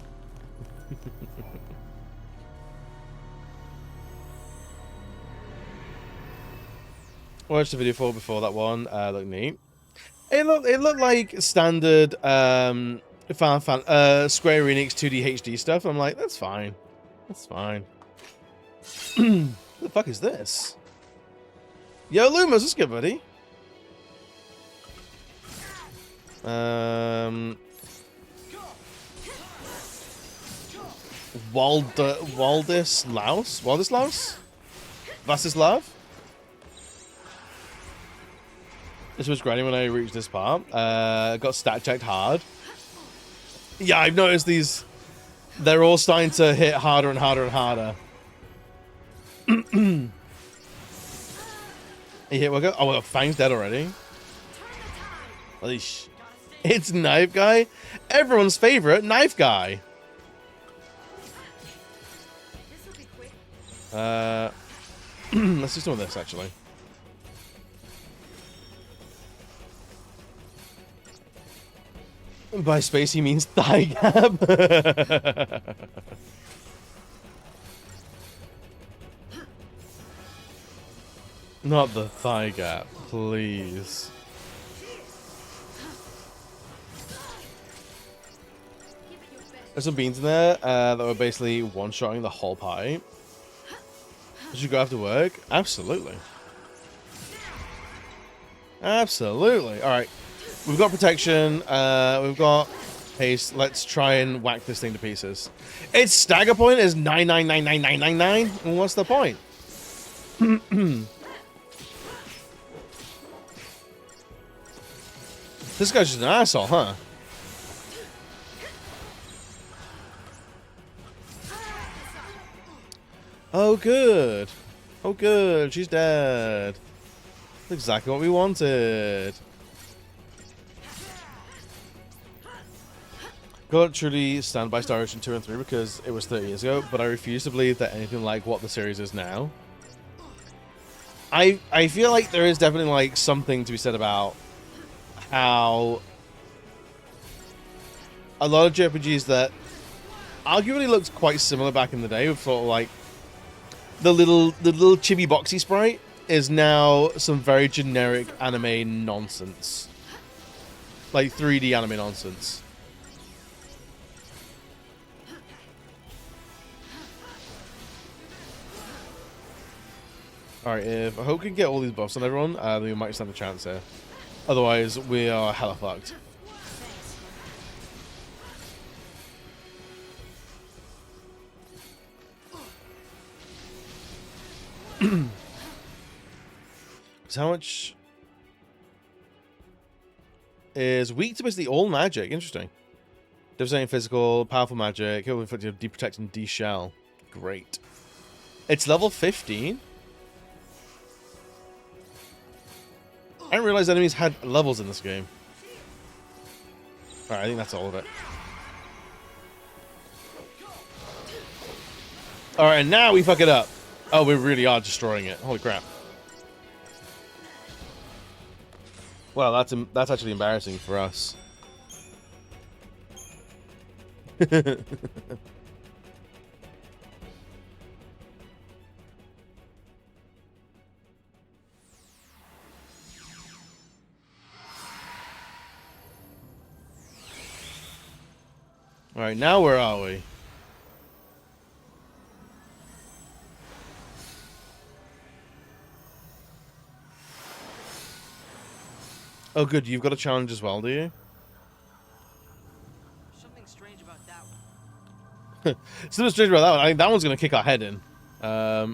Watched the video before that one. Looked neat. It looked like standard Square Enix 2D HD stuff. I'm like, that's fine. That's fine. What the fuck is this? Yo, Lumos, what's good, buddy? Waldislaus? Vasislav? This was grinding when I reached this part. Got stat checked hard. Yeah, I've noticed these. They're all starting to hit harder and harder and harder. He hit Wugger. Oh, well, Fang's dead already. Eesh. It's Knife Guy. Everyone's favorite Knife Guy. Let's do some of this actually. By space, he means thigh gap. Not the thigh gap, please. There's some beans in there that were basically one-shotting the whole pie. Did you go after work? Absolutely. Absolutely. All right. We've got protection. We've got haste. Let's try and whack this thing to pieces. Its stagger point is 9999999. And what's the point? This guy's just an asshole, huh? Oh, good. Oh, good. She's dead. That's exactly what we wanted. Can't truly stand by Star Ocean 2 and 3 because it was 30 years ago, but I refuse to believe that anything like what the series is now. I feel like there is definitely like something to be said about how a lot of JRPGs that arguably looked quite similar back in the day, with sort of like the little chibi boxy sprite, is now some very generic anime nonsense, like 3D anime nonsense. Alright, if I hope we can get all these buffs on everyone, then we might stand a chance here. Otherwise, we are hella fucked. So how much is weak to basically all magic? Interesting. Devastating physical, powerful magic, heal inflicted, deprotect and de-shell. Great. It's level 15? I didn't realize enemies had levels in this game. Alright, I think that's all of it. Alright, and now we fuck it up. Oh, we really are destroying it. Holy crap. Well, that's actually embarrassing for us. Alright, now where are we? Oh good, you've got a challenge as well, do you? Something strange about that one. Something strange about that one. I think that one's going to kick our head in. I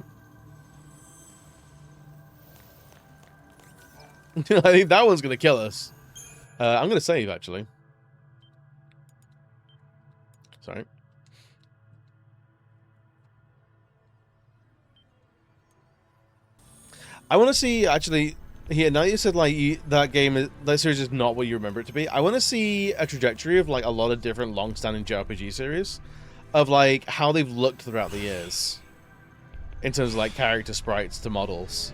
think that one's going to kill us. I'm going to save, actually. Sorry. I want to see, actually, here, now you said, like, that series is not what you remember it to be. I want to see a trajectory of, like, a lot of different long-standing JRPG series. Of, like, how they've looked throughout the years. In terms of, like, character sprites to models.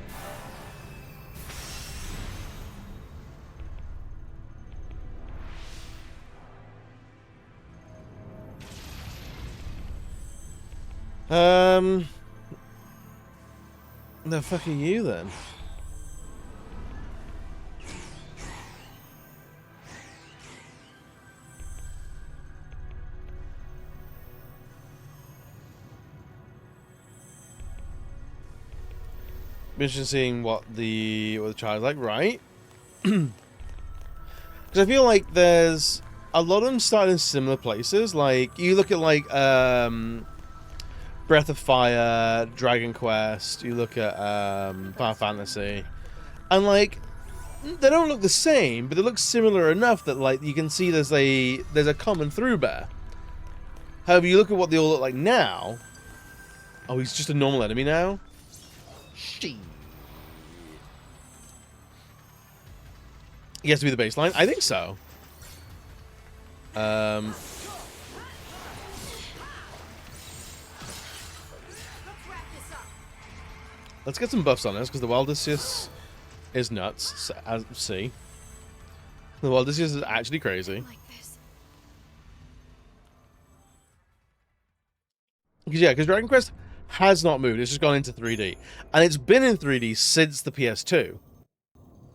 The fuck are you, then? Be interested in seeing what the child's like, right? Because I feel like there's a lot of them starting in similar places. Like you look at like Breath of Fire, Dragon Quest. You look at Final Fantasy, and like they don't look the same, but they look similar enough that like you can see there's a common through bear. However, you look at what they all look like now. Oh, he's just a normal enemy now. She. He has to be the baseline? I think so. Let's get some buffs on this, because the Wildicious is nuts, as see. The Wildicious is actually crazy. Because Dragon Quest has not moved. It's just gone into 3D. And it's been in 3D since the PS2.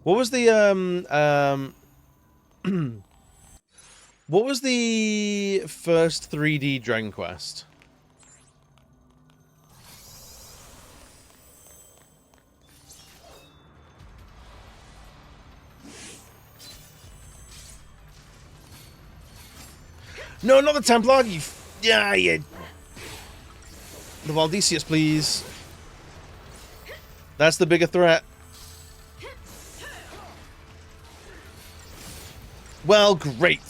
What was the what was the first 3D Dragon Quest? No, not the Templar. You yeah. The Valdicius, please. That's the bigger threat. Well, great.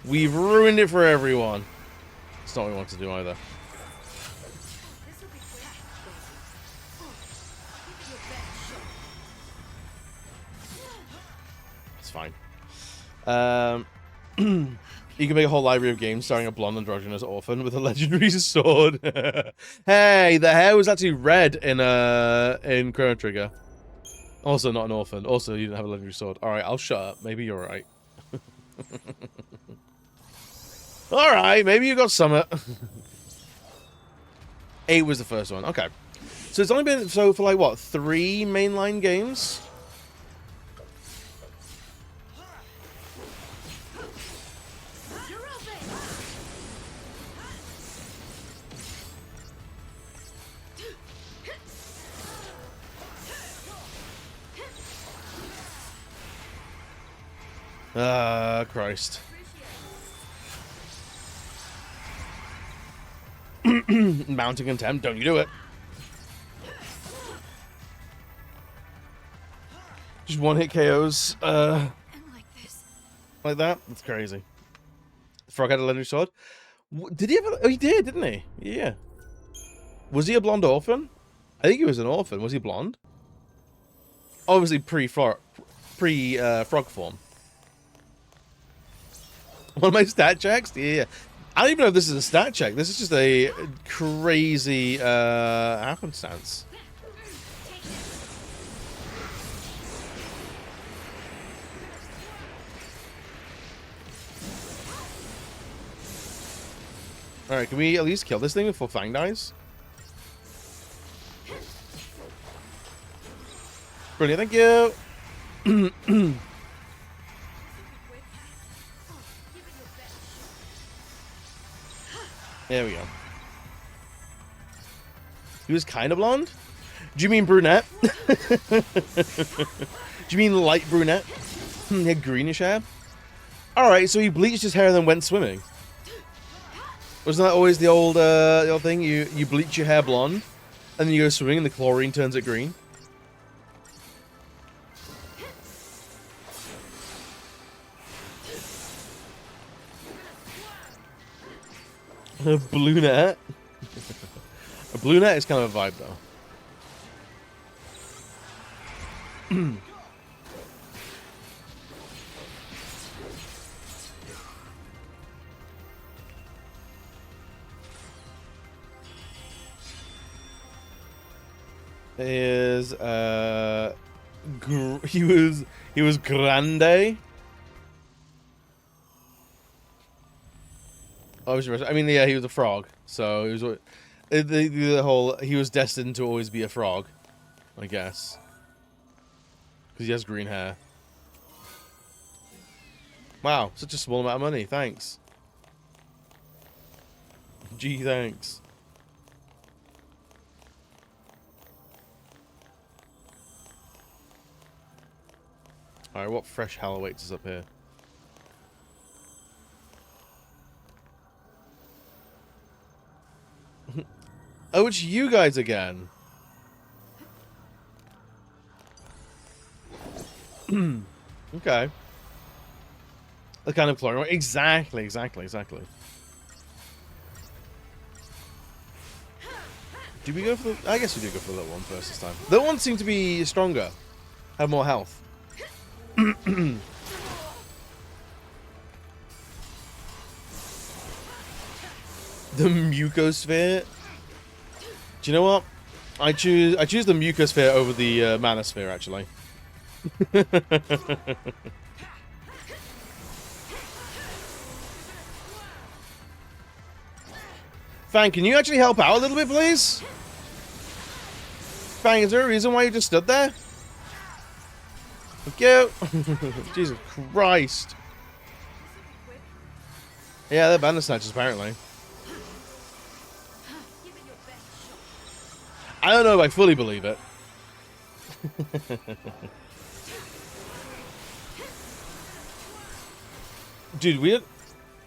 We've ruined it for everyone. It's not what we want to do either. It's fine. You can make a whole library of games starring a blonde androgynous orphan with a legendary sword. Hey, the hair was actually red in Chrono Trigger. Also not an orphan. Also, you didn't have a legendary sword. Alright, I'll shut up. Maybe you're right. Alright, maybe you got summit. 8 was the first one. Okay. So it's only been, so for like, what, 3 mainline games? Christ. Mounting contempt, don't you do it. Just one hit KOs, like that? That's crazy. The frog had a legendary sword? Did he have a, oh, he did, didn't he? Yeah. Was he a blonde orphan? I think he was an orphan. Was he blonde? Obviously pre-frog form. One of my stat checks? Yeah. I don't even know if this is a stat check. This is just a crazy happenstance. Alright, can we at least kill this thing before Fang dies? Brilliant, thank you! There we go. He was kind of blonde? Do you mean brunette? Do you mean light brunette? He had greenish hair? Alright, so he bleached his hair and then went swimming. Wasn't that always the old thing? You bleach your hair blonde, and then you go swimming and the chlorine turns it green? A brunette? A brunette is kind of a vibe, though. He was grande. I mean, yeah, he was a frog, so he was the whole. He was destined to always be a frog, I guess, because he has green hair. Wow, such a small amount of money. Thanks. Gee, thanks. Alright, what fresh hell awaits us up here? Oh, it's you guys again. Okay. The kind of chlorine. Exactly. Did we go for the... I guess we did go for the little one first this time. The little one seemed to be stronger. Have more health. The mucosphere. Do you know what? I choose the mucosphere over the manosphere, actually. Fang, can you actually help out a little bit, please? Fang, is there a reason why you just stood there? Thank you. Jesus Christ. Yeah, they're bandersnatchers, apparently. I don't know if I fully believe it. Dude, we...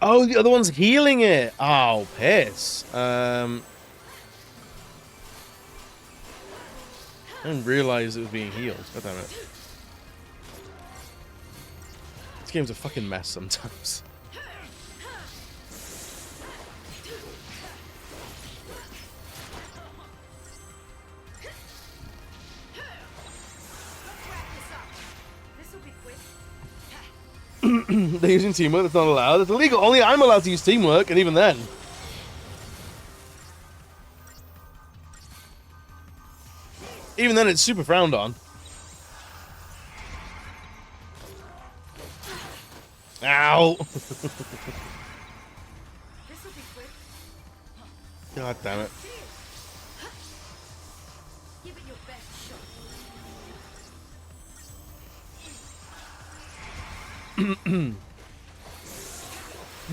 Oh, the other one's healing it. Oh, piss. I didn't realize it was being healed. God damn it. This game's a fucking mess sometimes. They're using teamwork, that's not allowed. It's illegal. Only I'm allowed to use teamwork, and even then. Even then, it's super frowned on. Ow! God damn it.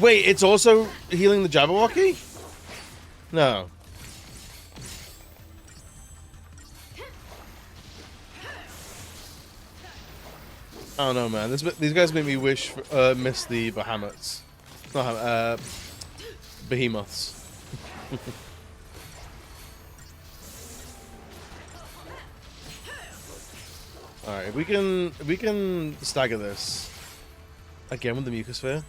Wait, it's also healing the Jabberwocky? No. I don't know, man. These guys make me miss the Bahamut. Not behemoths. All right, we can stagger this again with the mucosphere.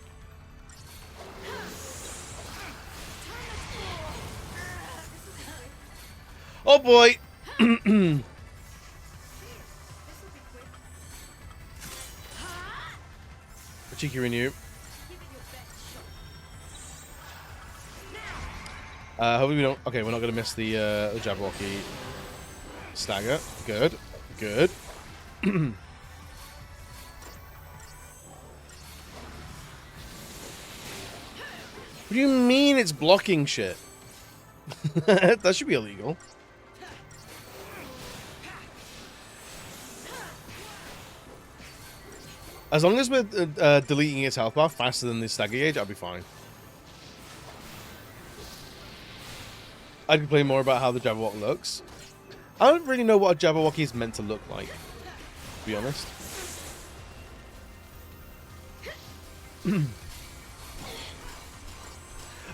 Oh boy. Cheeky renew. Hopefully we don't. Okay, we're not gonna miss the Jabberwocky stagger. Good, good. What do you mean it's blocking shit? That should be illegal. As long as we're deleting its health bar faster than the stagger gauge, I'll be fine. I'd complain more about how the Jabberwock looks. I don't really know what a Jabberwocky is meant to look like, to be honest.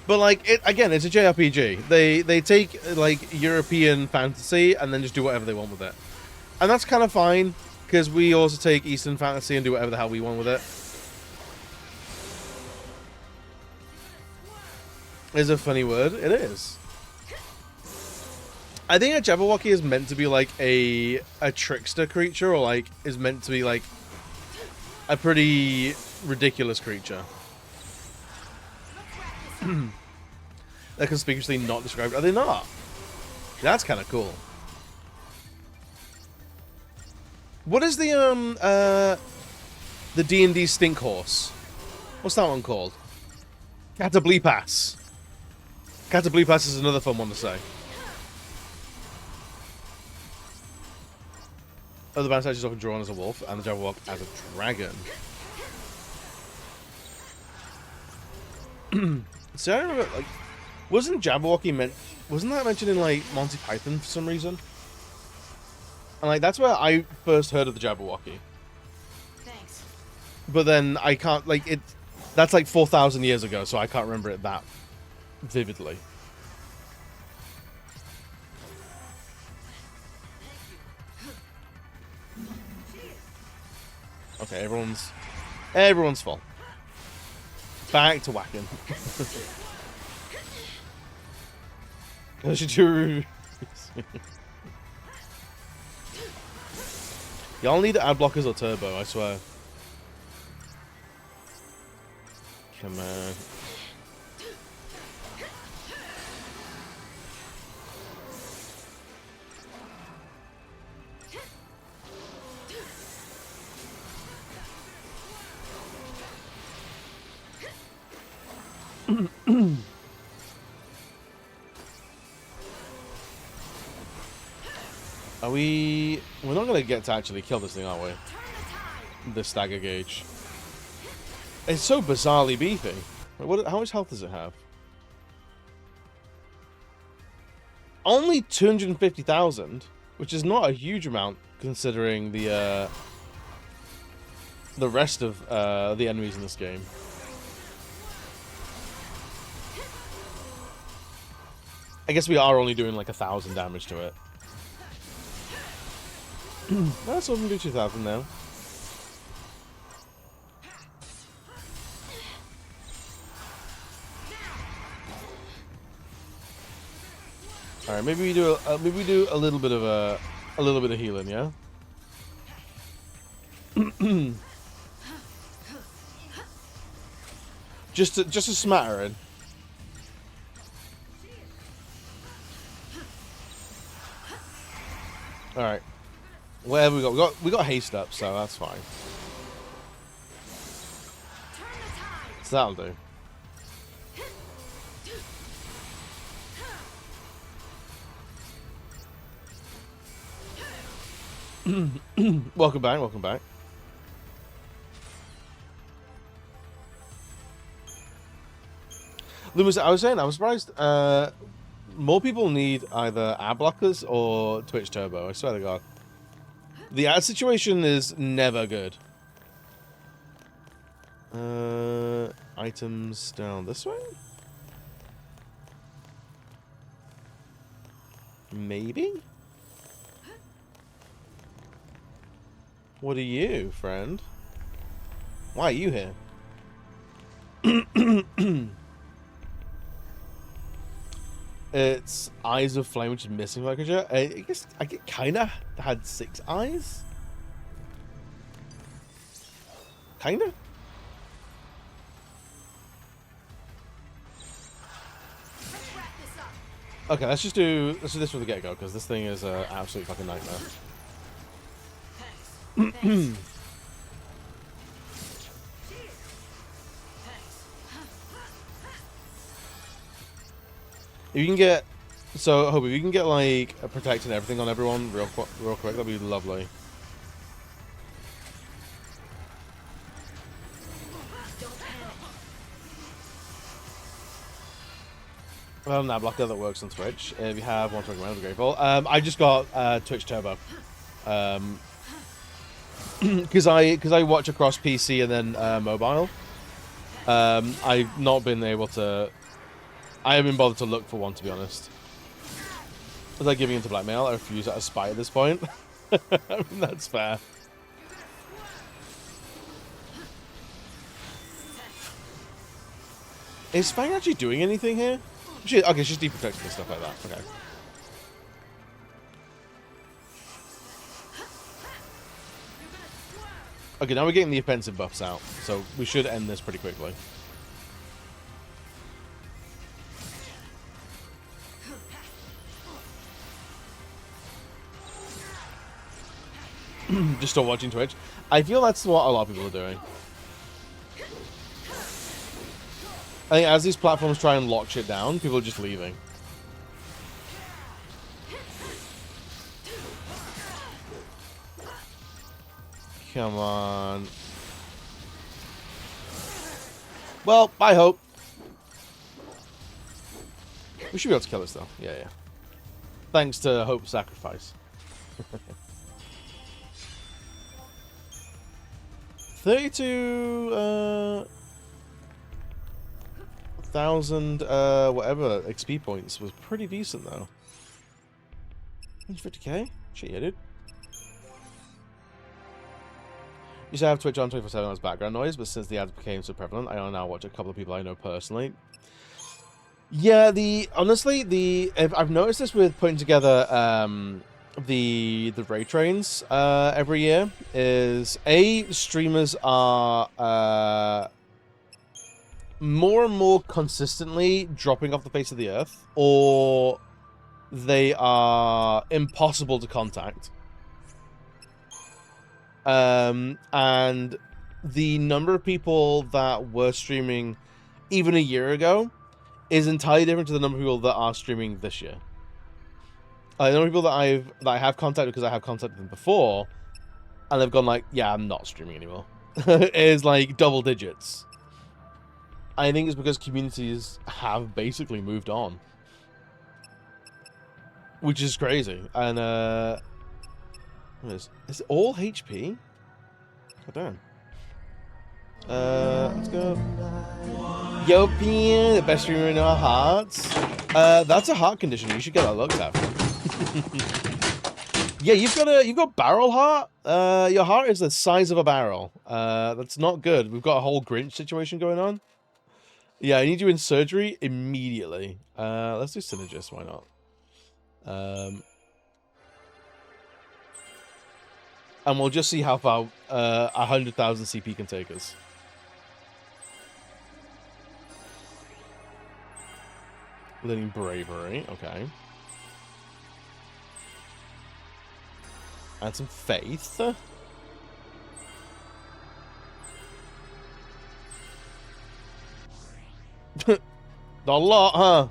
But like, again, it's a JRPG. They take like European fantasy and then just do whatever they want with it, and that's kind of fine because we also take Eastern fantasy and do whatever the hell we want with it. Is a funny word. It is. I think a Jabberwocky is meant to be like a trickster creature, or like is meant to be like a pretty ridiculous creature. They're conspicuously not described. Are they not? That's kind of cool. What is the D&D stink horse? What's that one called? Catableepass. Catableepass is another fun one to say. Other band is often drawn as a wolf, and the Jabberwock as a dragon. So I remember, like, wasn't Jabberwocky wasn't that mentioned in like Monty Python for some reason? And like that's where I first heard of the Jabberwocky. Thanks. But then I can't like it. That's like 4,000 years ago, so I can't remember it that vividly. Okay, everyone's full. Back to whacking. Y'all need ad blockers or turbo, I swear. Come on. We're not gonna get to actually kill this thing, are we? The stagger gauge. It's so bizarrely beefy. Wait, how much health does it have? Only 250,000, which is not a huge amount considering the rest of the enemies in this game. I guess we are only doing like 1,000 damage to it. That's all we can do 2,000 now. All right, maybe we do a little bit of healing, yeah. just a smattering. All right. Whatever we got haste up, so that's fine. So that'll do. Welcome back, welcome back. Loomis, I was saying, I was surprised more people need either ad blockers or Twitch Turbo, I swear to God. The ad situation is never good. Items down this way? Maybe? What are you, friend? Why are you here? It's Eyes of Flame, which is missing like a I guess I kinda had 6 eyes. Kinda? Okay, let's do this from the get-go, because this thing is an absolute fucking nightmare. If you can get, so I hope if you can get like a protect and everything on everyone real quick, that'd be lovely. Well, an ad blocker that works on Twitch. If you have one to recommend, I'm grateful. I just got Twitch Turbo. Because I watch across PC and then mobile. I've not been able to. I haven't been bothered to look for one, to be honest. Was I giving into blackmail? I refuse out of spite at this point. I mean, that's fair. Is Fang actually doing anything here? Okay, she's deprotecting and stuff like that. Okay. Okay, now we're getting the offensive buffs out, so we should end this pretty quickly. Just stop watching Twitch. I feel that's what a lot of people are doing. I think as these platforms try and lock shit down, people are just leaving. Come on. Well, I hope. We should be able to kill this though. Yeah, yeah. Thanks to Hope's sacrifice. 32 thousand whatever XP points was pretty decent though. 50k? Shit, yeah, dude. Used to have Twitch on 24/7 as background noise, but since the ads became so prevalent, I now watch a couple of people I know personally. Yeah, honestly, I've noticed this with putting together the raid trains every year is streamers are more and more consistently dropping off the face of the earth, or they are impossible to contact. And the number of people that were streaming even a year ago is entirely different to the number of people that are streaming this year. The number of people that I have contacted because I have contacted them before, and they've gone like, yeah, I'm not streaming anymore, is like double digits. I think it's because communities have basically moved on, which is crazy. And is it all HP? God damn. Let's go. Yopian, the best streamer in our hearts. That's a heart condition. You should get that looked at. Yeah, you've got barrel heart. Your heart is the size of a barrel. That's not good. We've got a whole Grinch situation going on. Yeah, I need you in surgery immediately. Let's do Synergist. Why not? And we'll just see how far 100,000 CP can take us. Learning bravery, okay. And some faith. Not a lot, huh?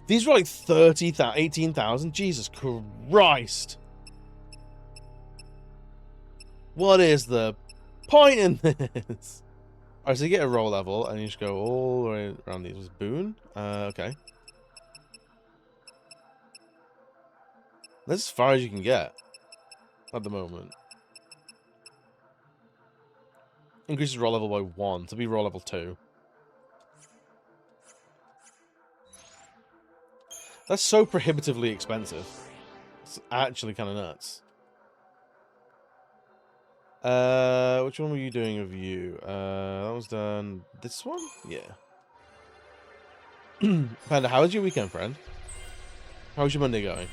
These were like 30,000, 18,000. Jesus Christ. What is the point in this? Alright, so you get a roll level and you just go all the way around these. Was Boon? Okay. That's as far as you can get at the moment. Increases roll level by 1 to be roll level 2. That's so prohibitively expensive. It's actually kind of nuts. Which one were you doing of you? That was done. This one? Yeah. Panda, how was your weekend, friend? How was your Monday going?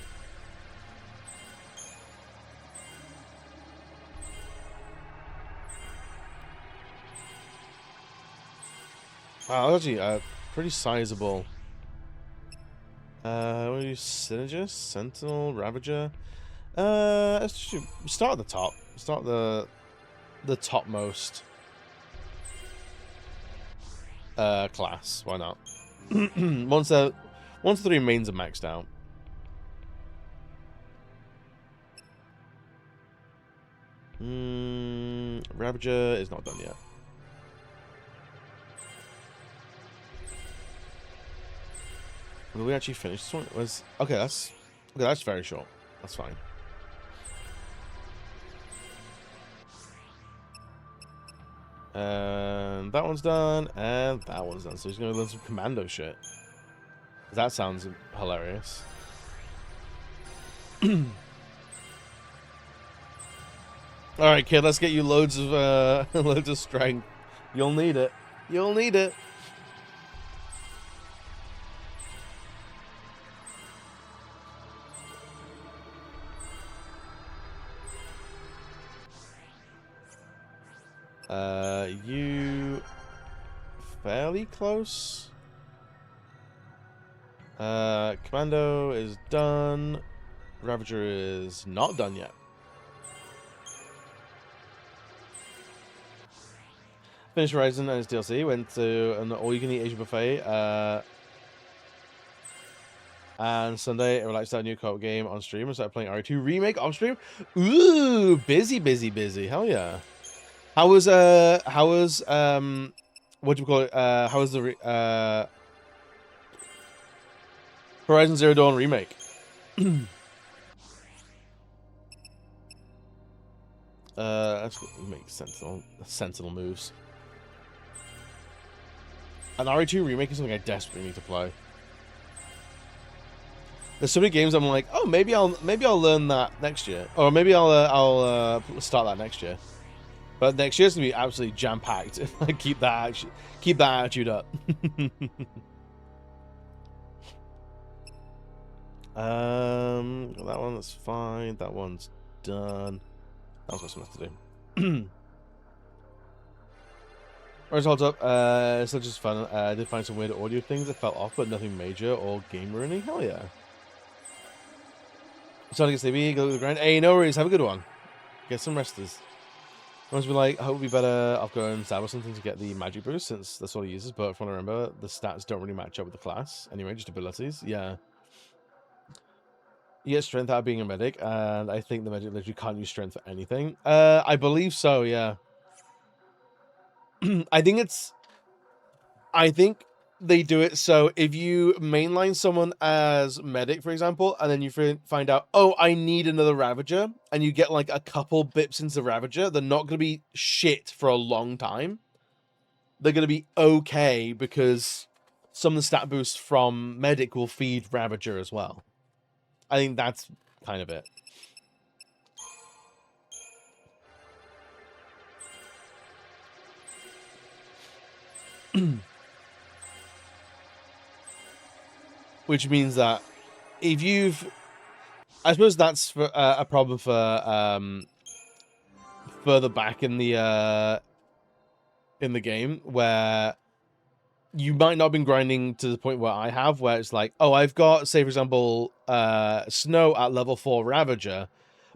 Wow, actually, pretty sizable. What do you Synergist? Sentinel? Ravager? Let's start at the top. Start the topmost class. Why not? once the 3 mains are maxed out. Ravager is not done yet. Will we actually finish this one? Okay, that's very short. That's fine. And that one's done, and that one's done. So he's gonna learn some commando shit. That sounds hilarious. All right, kid. Let's get you loads of loads of strength. You'll need it. You'll need it. You fairly close. Commando is done. Ravager is not done yet. Finished Horizon and its DLC. Went to an all-you-can-eat Asian buffet. And Sunday, I relaxed out a new co-op game on stream and started playing RE2 Remake on stream. Ooh, busy, busy, busy. Hell yeah. How was what do you call it? How was the Horizon Zero Dawn remake? That's what makes sensible moves. An RE2 remake is something I desperately need to play. There's so many games I'm like, oh, maybe I'll learn that next year, or maybe I'll start that next year. But next year's gonna be absolutely jam-packed if I keep that attitude up. That one, that's fine. That one's done. That one's got some left to do. Whereas holds up, it's not just fun. I did find some weird audio things that fell off, but nothing major or game ruining. Hell yeah. Starting to get sleepy, go to the grind. Hey, no worries, have a good one. Get some resters. I must be like, I hope it'd be better off going stab or something to get the magic boost, since that's all he uses, but from what I remember, the stats don't really match up with the class. Anyway, just abilities. Yeah. You get strength out of being a medic, and I think the medic literally can't use strength for anything. I believe so, yeah. I think they do it so if you mainline someone as medic, for example, and then you find out, oh, I need another Ravager, and you get like a couple bips into Ravager, they're not going to be shit for a long time. They're going to be okay because some of the stat boosts from medic will feed Ravager as well. I think that's kind of it. Which means that if you've... I suppose that's for, a problem for further back in the game, where you might not have been grinding to the point where I have, where it's like, oh, I've got, say, for example, Snow at level 4 Ravager,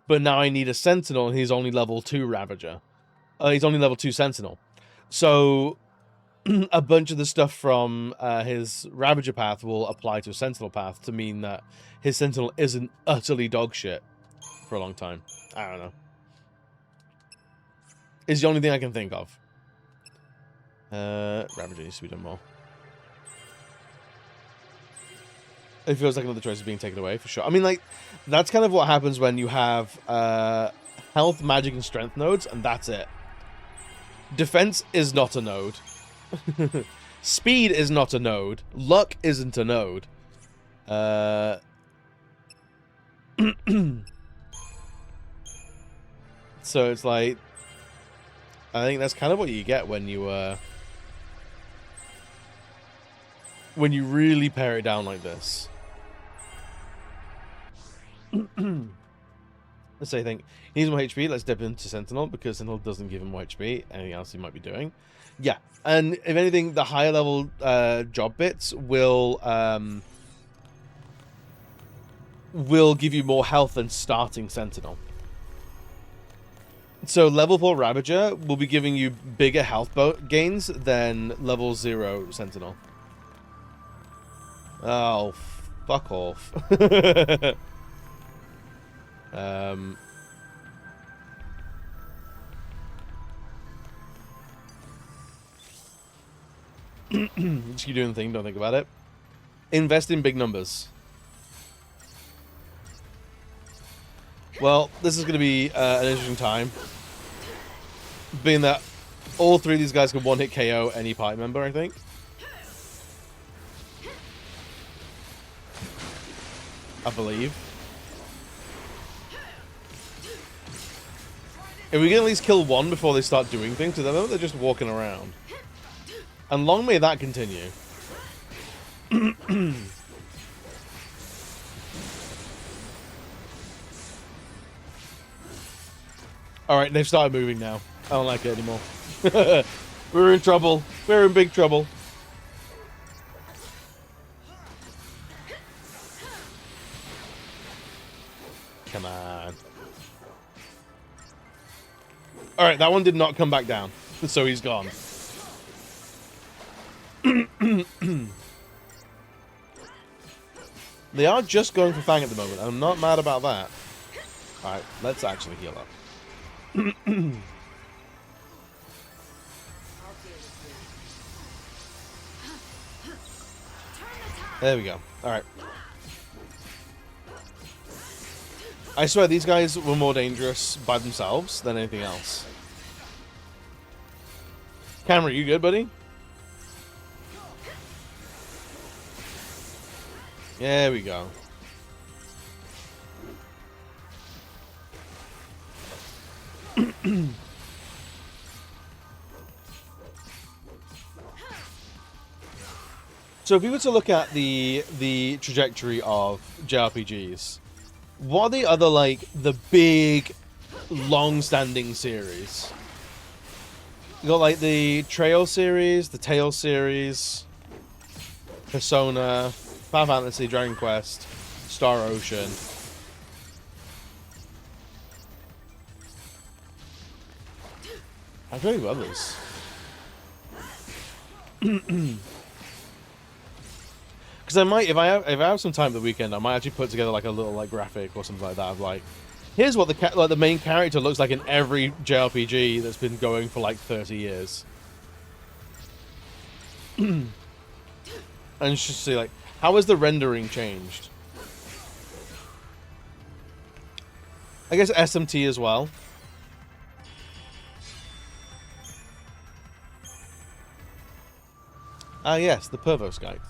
but now I need a Sentinel, and he's only level 2 Ravager. He's only level 2 Sentinel. So a bunch of the stuff from his Ravager path will apply to a Sentinel path to mean that his Sentinel isn't utterly dog shit for a long time. I don't know. It's the only thing I can think of. Ravager needs to be done more. It feels like another choice is being taken away, for sure. I mean, like, that's kind of what happens when you have health, magic, and strength nodes, and that's it. Defense is not a node. Speed is not a node. Luck isn't a node. So it's like, I think that's kind of what you get when you really pare it down like this. Let's say, I think he needs more HP. Let's dip into Sentinel, because Sentinel doesn't give him more HP. Anything else he might be doing. Yeah, and if anything, the higher level job bits will give you more health than starting Sentinel. So level 4 Ravager will be giving you bigger health gains than level 0 Sentinel. Oh, fuck off. Just keep doing the thing, don't think about it. Invest in big numbers. Well, this is going to be an interesting time. Being that all three of these guys can one-hit KO any party member, I think. I believe. If we can at least kill one before they start doing things, because I know they're just walking around. And long may that continue. Alright, they've started moving now. I don't like it anymore. We're in trouble. We're in big trouble. Come on. Alright, that one did not come back down. So he's gone. They are just going for Fang at the moment. I'm not mad about that. Alright, let's actually heal up. There we go. Alright. I swear, these guys were more dangerous by themselves than anything else. Cameron, you good, buddy? There we go. So if we were to look at the trajectory of JRPGs, what are the other, like, the big, long-standing series? You got, like, the Trail series, the Tale series, Persona, Final Fantasy, Dragon Quest, Star Ocean. I'm trying to others. Because I might, if I have some time at the weekend, I might actually put together like a little like graphic or something like that. Of like, here's what the main character looks like in every JRPG that's been going for like 30 years, and just see like how has the rendering changed. I guess SMT as well. Ah yes, the Pervo Skype.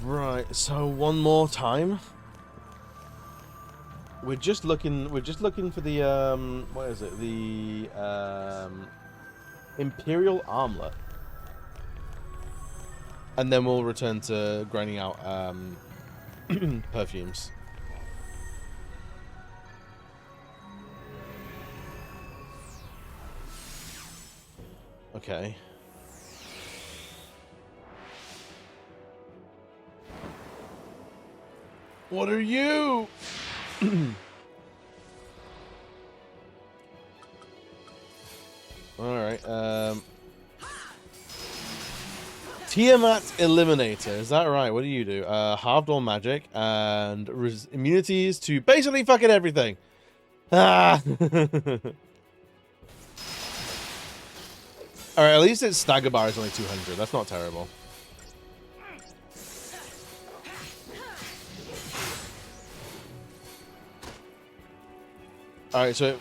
Right, so one more time. We're just looking for the what is it? The Imperial Armlet. And then we'll return to grinding out perfumes. Okay. What are you? Alright, Tiamat Eliminator, is that right? What do you do? Halved all magic and immunities to basically fucking everything. Ah! Alright, at least its stagger bar is only 200. That's not terrible. Alright, so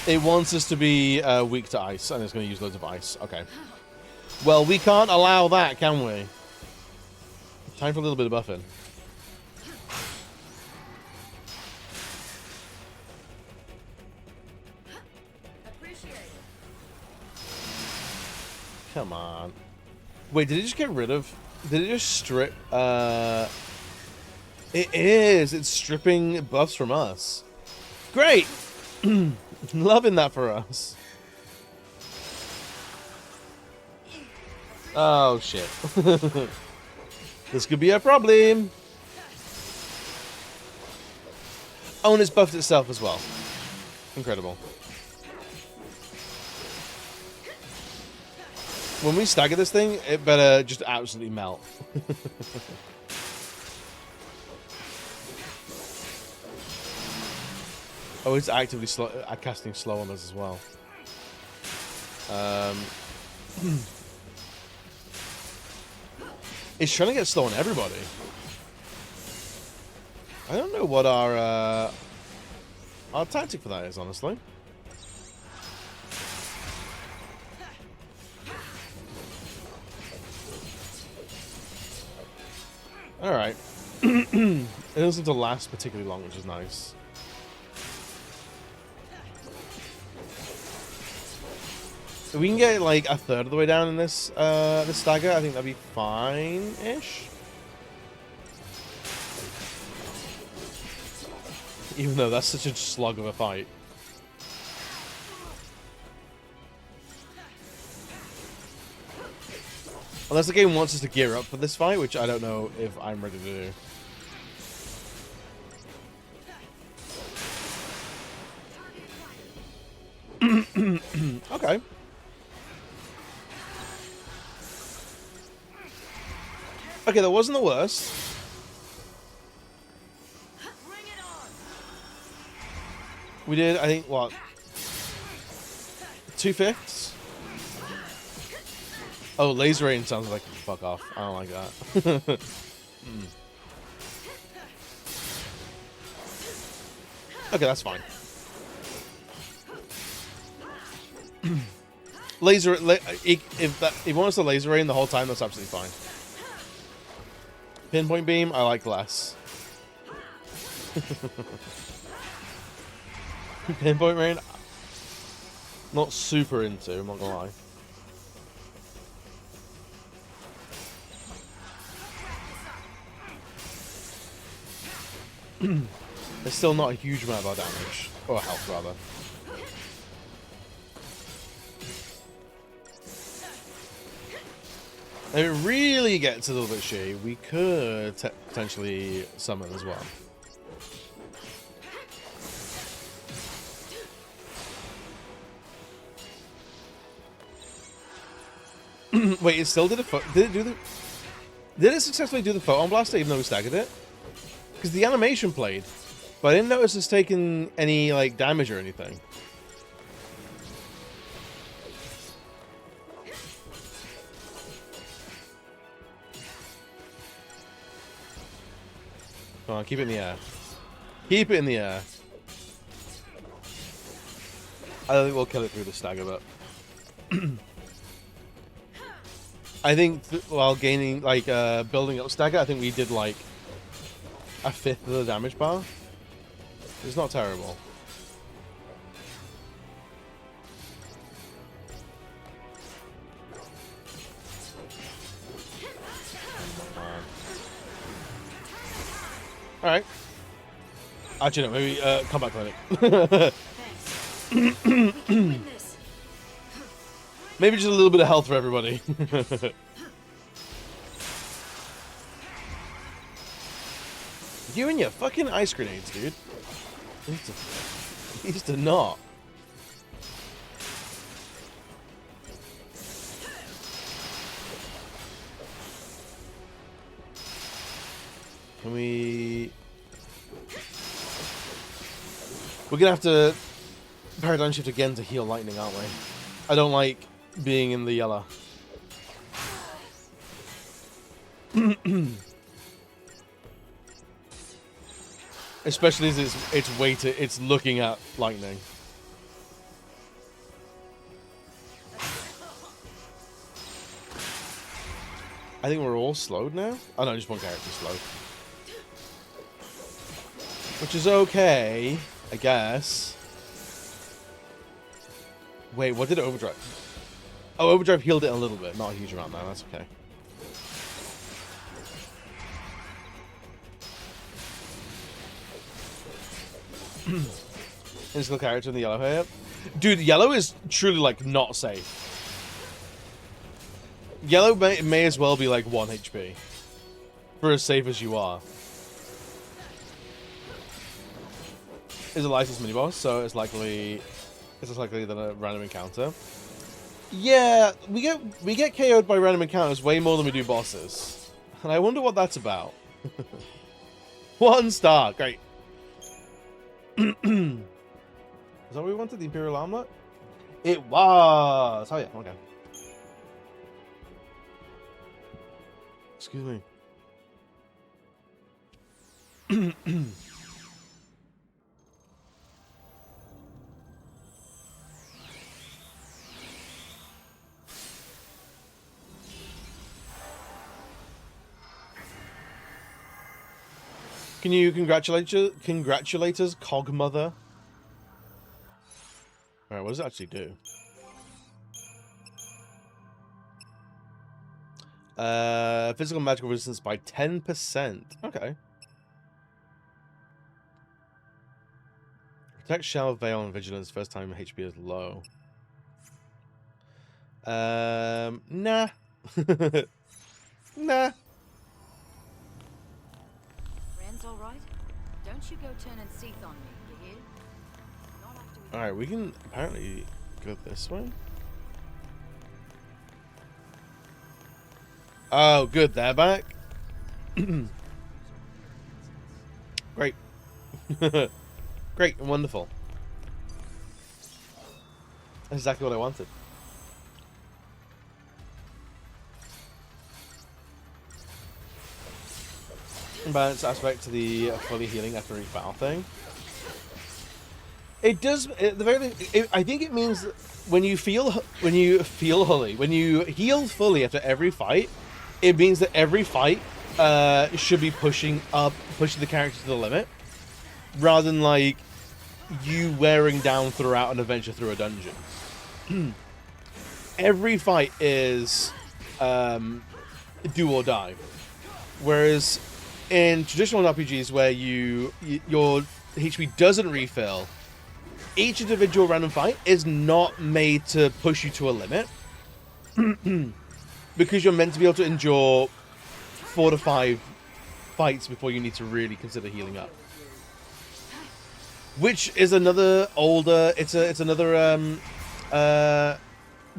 it wants us to be weak to ice, and it's going to use loads of ice. Okay. Well, we can't allow that, can we? Time for a little bit of buffing. Come on. Wait, did it just get rid of... Did it just strip... It is! It's stripping buffs from us. Great! Loving that for us. Oh, shit. This could be a problem. Oh, and it's buffed itself as well. Incredible. When we stagger this thing, it better just absolutely melt. Oh, it's actively casting slow on us as well. It's trying to get slow on everybody. I don't know what our tactic for that is, honestly. Alright. It doesn't seem to last particularly long, which is nice. If we can get like a third of the way down in this this stagger, I think that'd be fine-ish. Even though that's such a slug of a fight. Unless the game wants us to gear up for this fight, which I don't know if I'm ready to do. Okay. Okay, that wasn't the worst. We did, I think, what? 2/5? Oh, laser rain sounds like fuck off. I don't like that. Okay, that's fine. If he wants to laser rain the whole time, that's absolutely fine. Pinpoint beam, I like less. Pinpoint rain, not super into, I'm not gonna lie. There's still not a huge amount of damage, or health rather. If it really gets a little bit shitty, we could potentially summon as well. Wait, it still did did it successfully do the photon blaster even though we staggered it? Because the animation played, but I didn't notice it's taken any like damage or anything. Come on, keep it in the air. Keep it in the air. I don't think we'll kill it through the stagger, but I think while gaining, like, building up stagger, I think we did, like, 1/5 of the damage bar. It's not terrible. Alright. Actually, no, maybe, combat clinic. Maybe just a little bit of health for everybody. You and your fucking ice grenades, dude. Needs to not. Can we... We're gonna have to paradigm shift again to heal lightning, aren't we? I don't like being in the yellow. Especially as it's weighted, it's looking at lightning. I think we're all slowed now. Oh no, just one character's slowed. Which is okay, I guess. Wait, what did Overdrive? Oh, Overdrive healed it a little bit. Not a huge amount, though. That's okay. Physical character in the yellow here. Dude, yellow is truly, like, not safe. Yellow may as well be, like, 1 HP. For as safe as you are. Is a licensed mini-boss, so it's likely than a random encounter. Yeah, we get KO'd by random encounters way more than we do bosses. And I wonder what that's about. 1 star, great. Is that what we wanted? The Imperial Armlet? It was! Oh yeah, okay. Excuse me. Can you congratulate us, Cogmother? Alright, what does it actually do? Physical and magical resistance by 10%. Okay. Protect Shell, Veil, and Vigilance first time HP is low. Nah. Nah. Friends all right? Don't you go turning teeth on me, you hear? Not after we... Alright, we can apparently go this way. Oh, good, they're back. Great. Great and wonderful. That's exactly what I wanted. Balance aspect to the fully healing after each battle thing. It does. At the very least, I think it means that when you heal fully after every fight, it means that every fight should be pushing the character to the limit, rather than like you wearing down throughout an adventure through a dungeon. Every fight is do or die, whereas in traditional RPGs where your HP doesn't refill, each individual random fight is not made to push you to a limit. Because you're meant to be able to endure 4 to 5 fights before you need to really consider healing up. Which is another older, it's another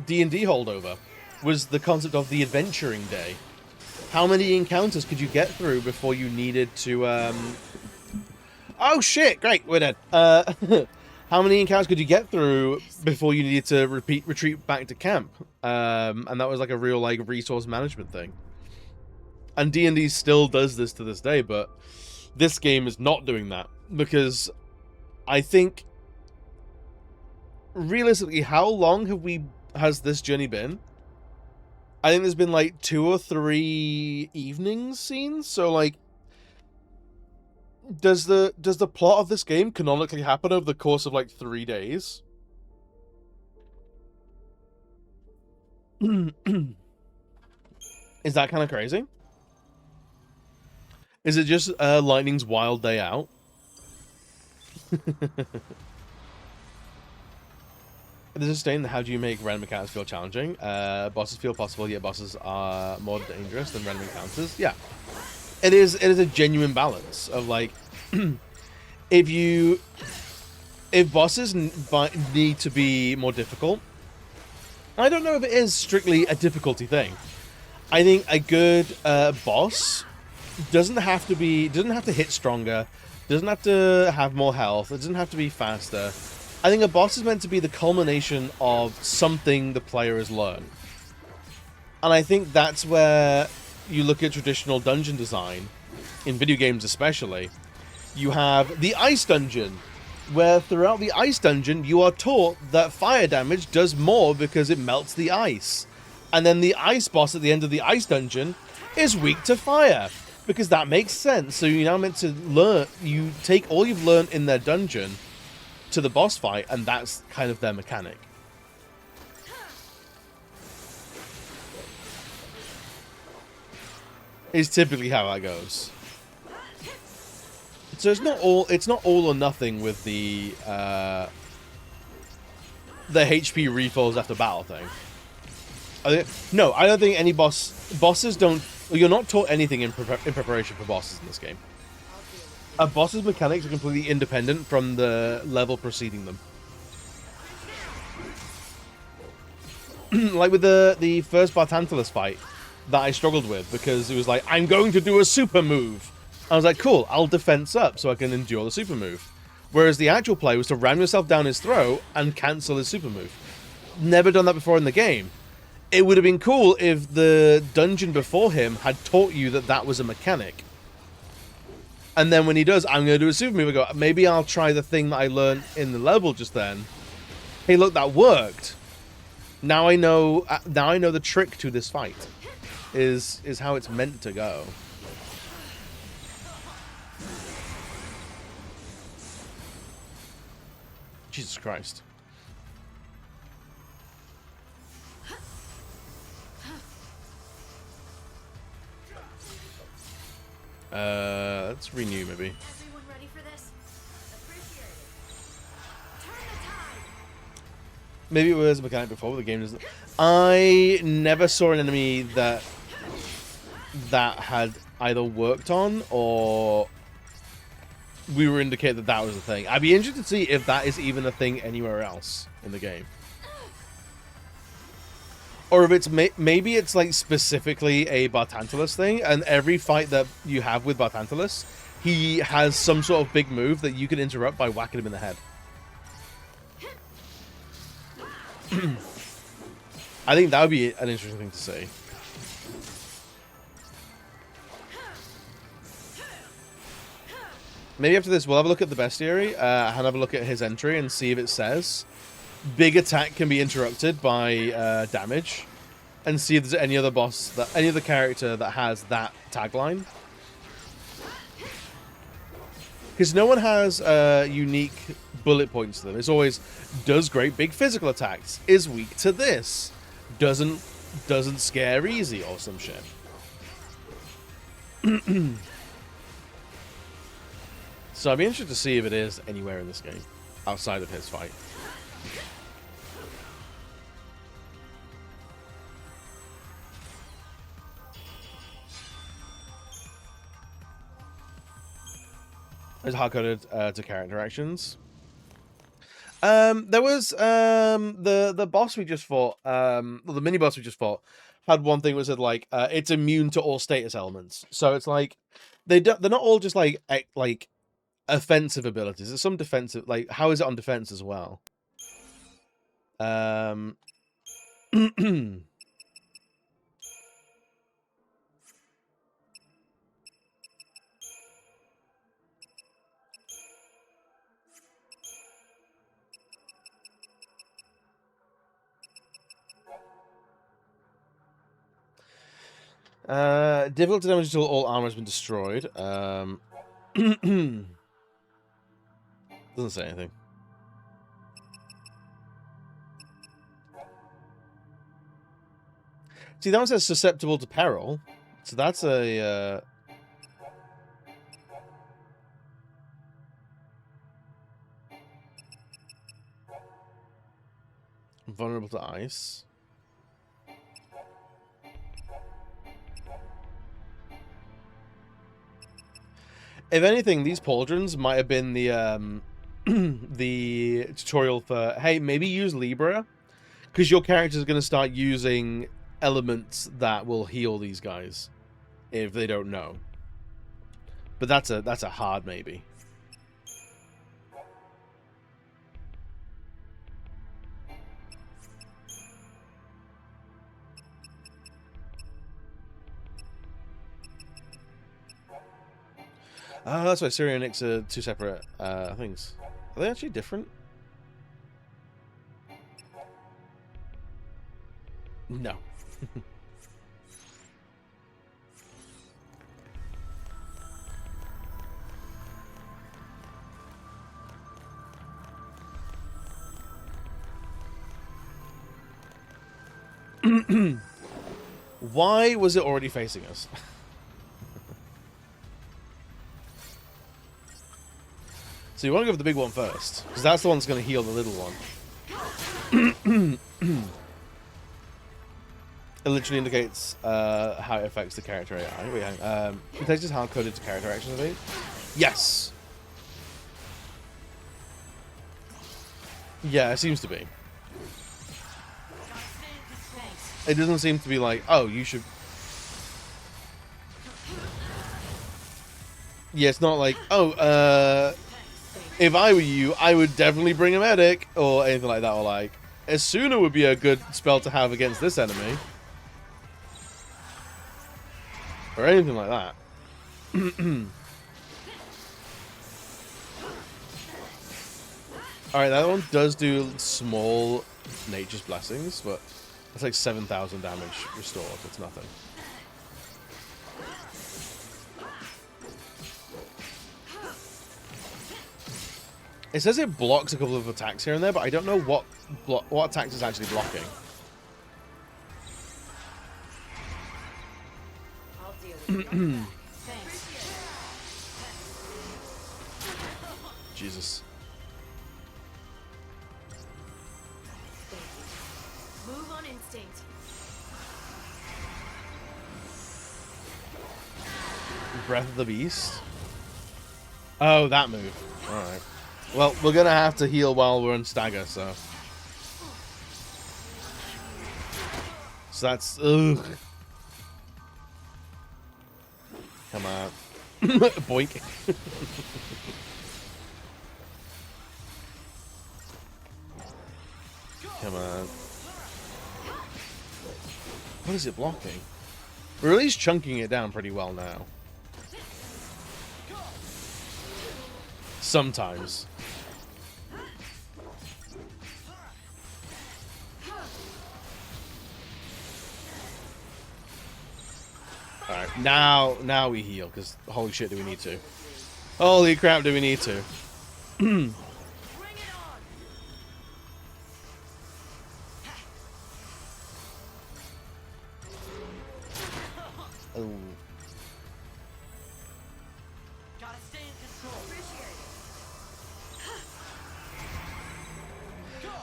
D&D holdover, was the concept of the adventuring day. How many encounters could you get through before you needed to Oh shit, great, we're dead. How many encounters could you get through before you needed to retreat back to camp? And that was like a real like resource management thing. And D&D still does this to this day, but this game is not doing that, because I think realistically, how long has this journey been? I think there's been like 2 or 3 evening scenes, so like does the plot of this game canonically happen over the course of like 3 days? Is that kind of crazy? Is it just Lightning's wild day out? There's a stain. How do you make random encounters feel challenging? Bosses feel possible, yet bosses are more dangerous than random encounters. Yeah, it is a genuine balance of like, if bosses need to be more difficult. I don't know if it is strictly a difficulty thing. I think a good boss doesn't have to hit stronger, doesn't have to have more health, it doesn't have to be faster. I think a boss is meant to be the culmination of something the player has learned. And I think that's where you look at traditional dungeon design, in video games especially. You have the ice dungeon, where throughout the ice dungeon you are taught that fire damage does more because it melts the ice. And then the ice boss at the end of the ice dungeon is weak to fire, because that makes sense. So you're now meant to learn, you take all you've learned in their dungeon to the boss fight, and that's kind of their mechanic. Is typically how that goes. So it's not all or nothing with the HP refills after battle thing. I don't think any bosses don't. You're not taught anything in preparation for bosses in this game. A boss's mechanics are completely independent from the level preceding them. Like with the first Bartantalus fight that I struggled with, because it was like, I'm going to do a super move. I was like, cool, I'll defense up so I can endure the super move. Whereas the actual play was to ram yourself down his throat and cancel his super move. Never done that before in the game. It would have been cool if the dungeon before him had taught you that that was a mechanic. And then when he does, I'm going to do a super move, I go, maybe I'll try the thing that I learned in the level just then. Hey, look, that worked. Now I know the trick to this fight. Is how it's meant to go. Jesus Christ. Let's renew maybe. Everyone ready for this? Appreciate it. Turn the tide. Maybe it was a mechanic before, but the game doesn't. I never saw an enemy that had either worked on or we were indicated that that was a thing. I'd be interested to see if that is even a thing anywhere else in the game. Or if it's maybe it's like specifically a Bartantalus thing, and every fight that you have with Bartantalus, he has some sort of big move that you can interrupt by whacking him in the head. I think that would be an interesting thing to see. Maybe after this, we'll have a look at the bestiary, and have a look at his entry and see if it says big attack can be interrupted by damage, and see if there's any other boss, any other character that has that tagline. Because no one has unique bullet points to them. It's always does great big physical attacks, is weak to this, doesn't scare easy or some shit. So I'd be interested to see if it is anywhere in this game outside of his fight. It's hard-coded to character interactions. There was the boss we just fought, the mini boss we just fought, had one thing that said like it's immune to all status elements. So it's like they're not all just like offensive abilities. There's some defensive. Like how is it on defense as well? Difficult to damage until all armor has been destroyed. Doesn't say anything. See, that one says susceptible to peril. So that's a vulnerable to ice. If anything, these pauldrons might have been the the tutorial for, hey, maybe use Libra, because your character is going to start using elements that will heal these guys if they don't know. But that's a hard maybe. Oh, that's why Syria and Nyx are two separate things. Are they actually different? No. Why was it already facing us? So you want to go for the big one first, because that's the one that's going to heal the little one. It literally indicates how it affects the character AI. Wait, hang on. It takes just hard-coded to character actions, I think. Yes! Yeah, it seems to be. It doesn't seem to be like, oh, you should... Yeah, it's not like, oh, if I were you, I would definitely bring a medic or anything like that, or like a sooner would be a good spell to have against this enemy. Or anything like that. Alright, that one does do small nature's blessings, but it's like 7,000 damage restored. It's nothing. It says it blocks a couple of attacks here and there, but I don't know what attacks it's actually blocking. Jesus. Move on instinct. Breath of the Beast. Oh, that move. Alright. Well, we're gonna have to heal while we're in stagger, so. So that's. Ugh. Come on. Boink. Come on. What is it blocking? We're at least chunking it down pretty well now. Sometimes. Alright, now we heal, because holy shit do we need to. Holy crap do we need to. Oh.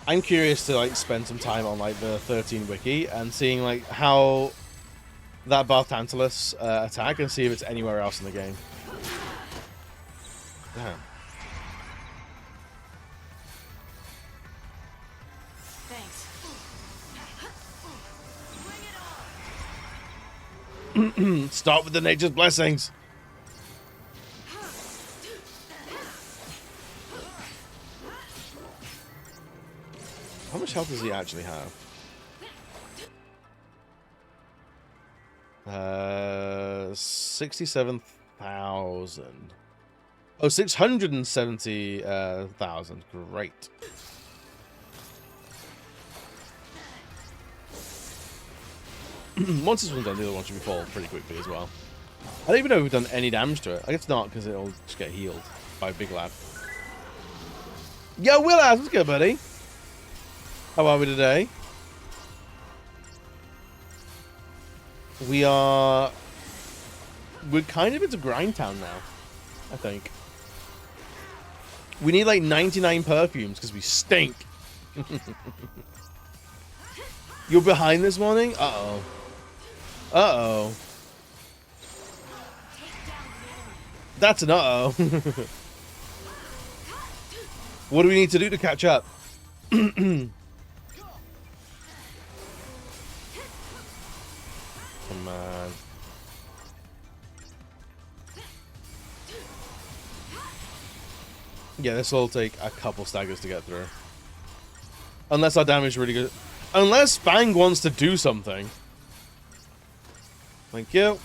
I'm curious to like spend some time on like the 13 wiki and seeing like how that Bath Tantalus attack and see if it's anywhere else in the game. Damn. Thanks. Start with the nature's blessings. How much health does he actually have? 67,000. Oh, 670,000. Great. Once this one's done, the other one should be full pretty quickly as well. I don't even know if we've done any damage to it. I guess not, because it'll just get healed by Big Lad. Yo, Will, what's good, buddy? How are we today? We're kind of into Grindtown now, I think. We need like 99 perfumes because we stink. You're behind this morning? Uh-oh. Uh-oh. That's an uh-oh. What do we need to do to catch up? Come on. Yeah, this will take a couple staggers to get through. Unless our damage is really good. Unless Fang wants to do something. Thank you.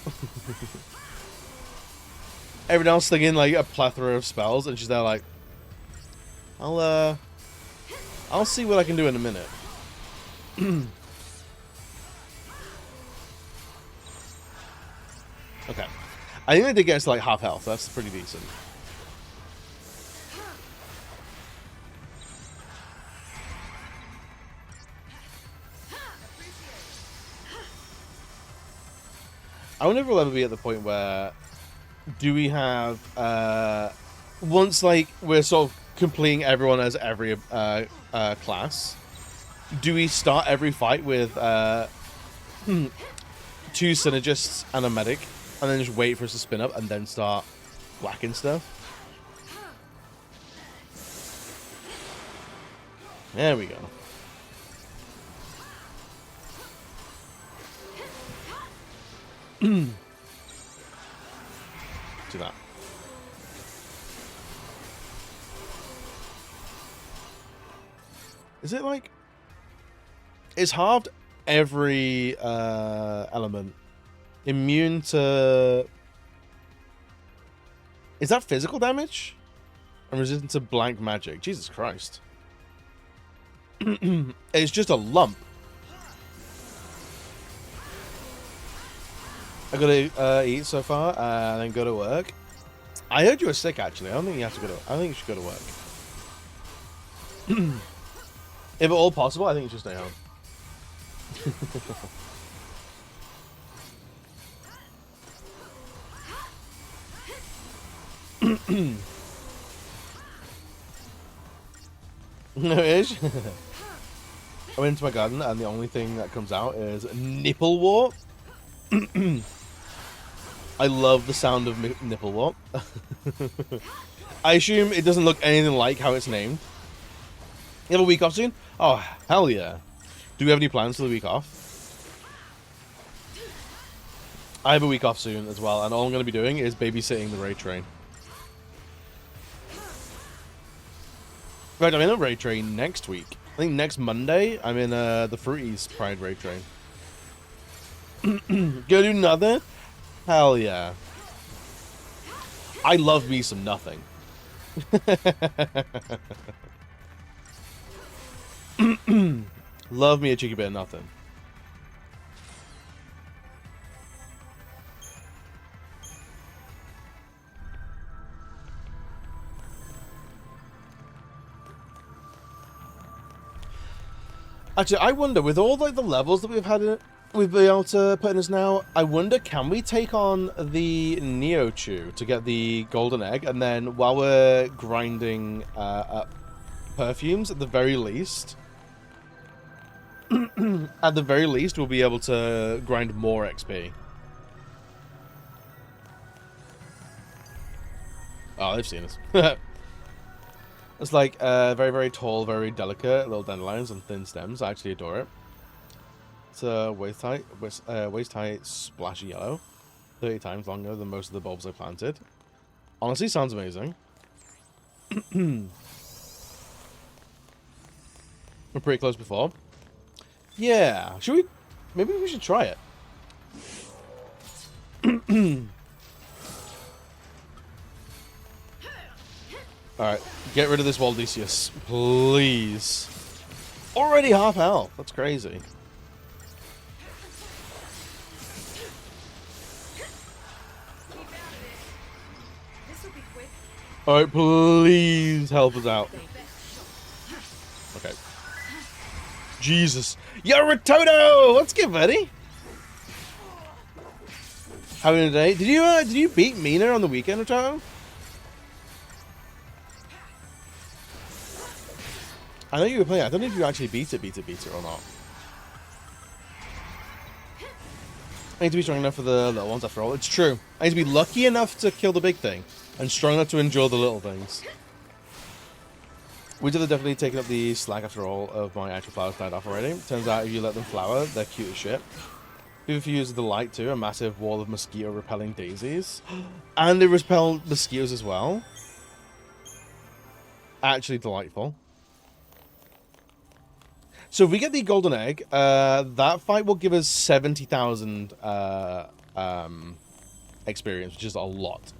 Everyone else thinking like a plethora of spells, and she's there like, I'll see what I can do in a minute. Okay. I think they did get us to like half health. That's pretty decent. I wonder if we'll ever be at the point where do we have once like we're sort of completing everyone as every class, do we start every fight with 2 synergists and a medic and then just wait for us to spin up and then start whacking stuff? There we go. Do that. Is it like... It's halved every element. Immune to... Is that physical damage? And resistant to blank magic. Jesus Christ. It's just a lump. I gotta eat so far, and then go to work. I heard you were sick, actually. I don't think you have to go to... I think you should go to work. If at all possible, I think you should stay home. No, it is. I went into my garden and the only thing that comes out is nipple wart. I love the sound of nipple wart. I assume it doesn't look anything like how it's named. You have a week off soon? Oh, hell yeah. Do we have any plans for the week off? I have a week off soon as well, and all I'm going to be doing is babysitting the raid train. In fact, I'm in a raid train next week. I think next Monday, I'm in the Fruities Pride raid train. Go do nothing? Hell yeah. I love me some nothing. Love me a cheeky bit of nothing. Actually, I wonder, with all like the levels that we've been able to put in us now, I wonder, can we take on the Neo Chew to get the golden egg, and then while we're grinding up perfumes, at the very least, we'll be able to grind more XP. Oh, they've seen us. It's like very, very tall, very delicate little dandelions and thin stems. I actually adore it. It's waist height, splashy yellow. 30 times longer than most of the bulbs I planted. Honestly, sounds amazing. We're pretty close before. Yeah, should we? Maybe we should try it. Alright, get rid of this Waldesius, please. Already half health, that's crazy. Alright, please help us out. Okay. Jesus. You're a Toto! What's good, buddy? Having a day? Did you beat Mina on the weekend, Toto? I know you were playing. I don't know if you actually beat it or not. I need to be strong enough for the little ones after all. It's true. I need to be lucky enough to kill the big thing, and strong enough to endure the little things. Weeds have definitely taken up the slack after all of my actual flowers died off already. Turns out if you let them flower, they're cute as shit. If you use the light too, a massive wall of mosquito repelling daisies. And they repel mosquitoes as well. Actually delightful. So if we get the golden egg, that fight will give us 70,000 experience, which is a lot.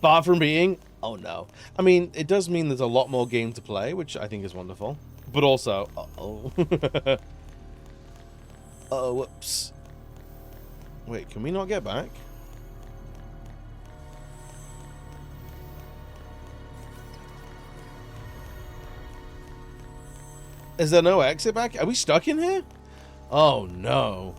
Far from being, oh no. I mean, it does mean there's a lot more game to play, which I think is wonderful. But also, uh-oh. Oh, whoops. Wait, can we not get back? Is there no exit back? Are we stuck in here? Oh, no.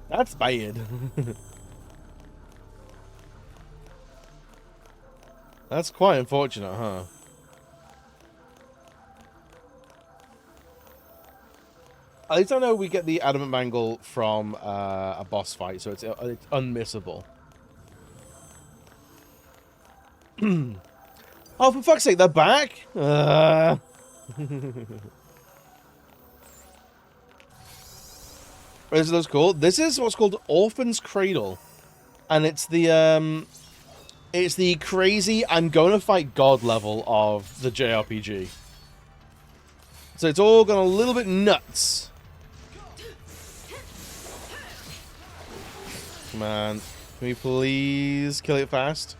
That's bad. That's quite unfortunate, huh? At least I know we get the adamant bangle from a boss fight, so it's unmissable. Oh, for fuck's sake, they're back? What is those called? This is what's called Orphan's Cradle. And it's the It's the crazy, I'm going to fight God level of the JRPG. So it's all gone a little bit nuts. Come on. Can we please kill it fast?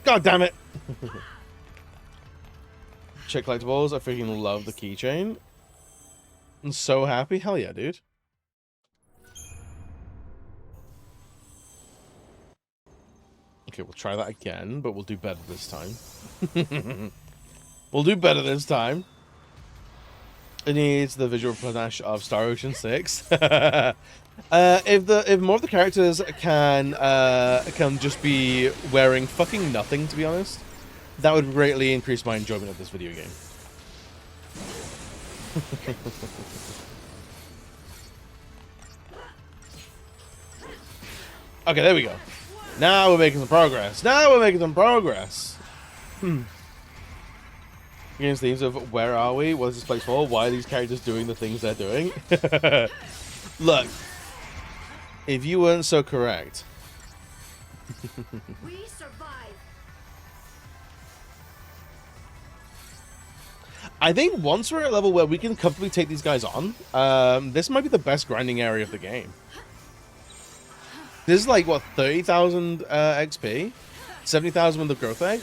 God damn it! Check collectibles. I freaking love the keychain. I'm so happy. Hell yeah, dude. Okay, we'll try that again, but we'll do better this time. We'll do better this time. It needs the visual panache of Star Ocean 6. If more of the characters can just be wearing fucking nothing, to be honest, that would greatly increase my enjoyment of this video game. Okay, there we go. Now we're making some progress. Now we're making some progress. Game's themes of where are we? What is this place for? Why are these characters doing the things they're doing? Look, if you weren't so correct. We survive. I think once we're at a level where we can comfortably take these guys on, this might be the best grinding area of the game. This is like, what, 30,000 XP? 70,000 with the growth egg?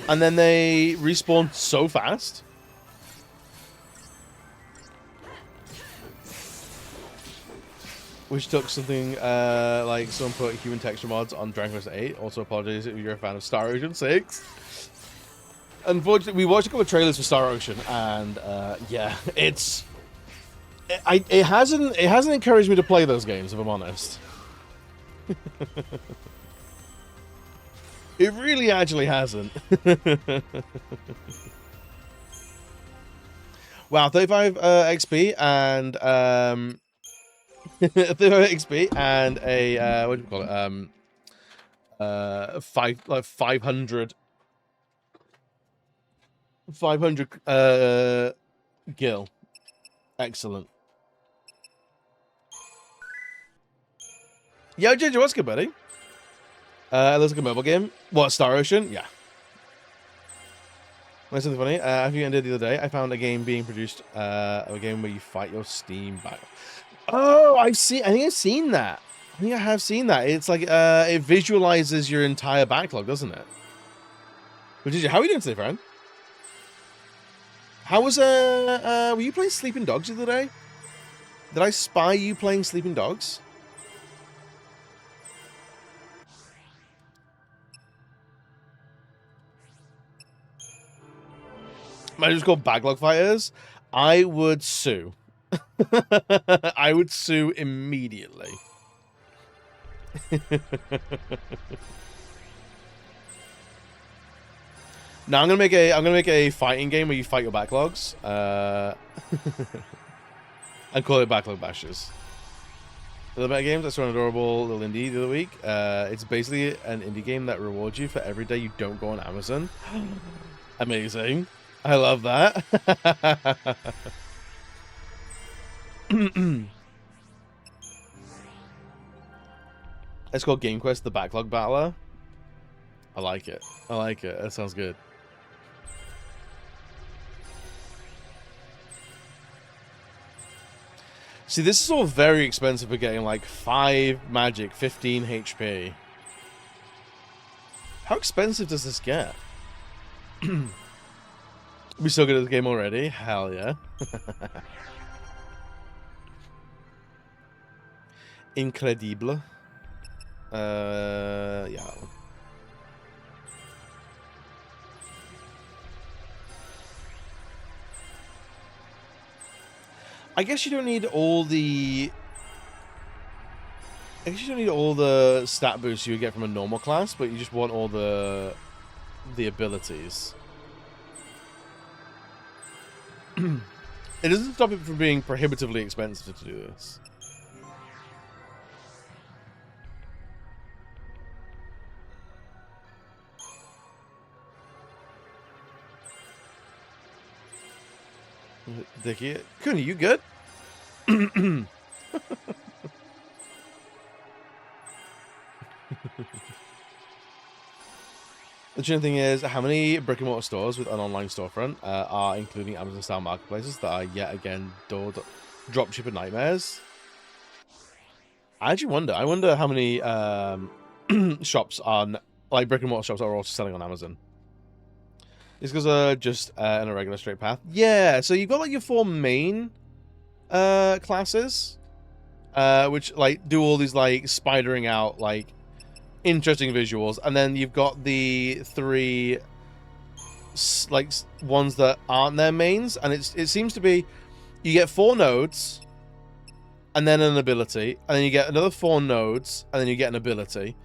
And then they respawn so fast. Which took something like someone put human texture mods on Dragon Quest VIII. Also apologies if you're a fan of Star Ocean 6. Unfortunately, we watched a couple of trailers for Star Ocean, and yeah, it hasn't encouraged me to play those games, if I'm honest. It really actually hasn't. Wow, 35 XP and 35 XP and a what do you call it? 500 gil. Excellent. Yo, Ginger, what's good, buddy? It looks like a mobile game. What, Star Ocean? Yeah. That's something funny. After you ended the other day, I found a game being produced, a game where you fight your Steam battle. Oh, I think I've seen that. I think I have seen that. It's like, it visualizes your entire backlog, doesn't it? But Ginger, how are you doing today, friend? How was, were you playing Sleeping Dogs the other day? Did I spy you playing Sleeping Dogs? Might just called Backlog Fighters. I would sue. I would sue immediately. Now I'm gonna make a fighting game where you fight your backlogs. And call it Backlog Bashers. The better games, I saw an adorable little indie the other week. It's basically an indie game that rewards you for every day you don't go on Amazon. Amazing. I love that. It's called Game Quest, the Backlog Battler. I like it. I like it. That sounds good. See, this is all very expensive for getting like 5 magic, 15 HP. How expensive does this get? We're so good at the game already. Hell yeah. Incredible. Yeah. I guess you don't need all the... I guess you don't need all the stat boosts you would get from a normal class, but you just want all the abilities. It doesn't stop it from being prohibitively expensive to do this. Dickie, Cooney, you good? The interesting thing is, how many brick and mortar stores with an online storefront are including Amazon-style marketplaces that are yet again dropshipper nightmares? I actually wonder. I wonder how many shops on, like brick and mortar shops, are also selling on Amazon. It's because just in a regular straight path. Yeah, so you've got like your 4 main classes, which like do all these like spidering out like interesting visuals, and then you've got the 3 like ones that aren't their mains, and it seems to be you get 4 nodes and then an ability, and then you get another 4 nodes and then you get an ability,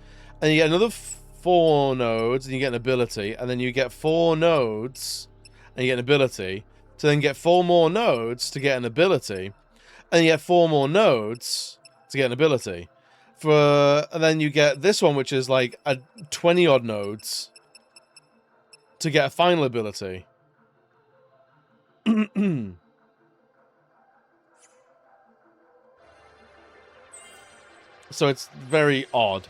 and you get another 4 nodes and you get an ability, and then you get 4 nodes and you get an ability, to then get 4 more nodes to get an ability, and you get 4 more nodes to get an ability. And then you get this one, which is like a 20 odd nodes to get a final ability. So it's very odd.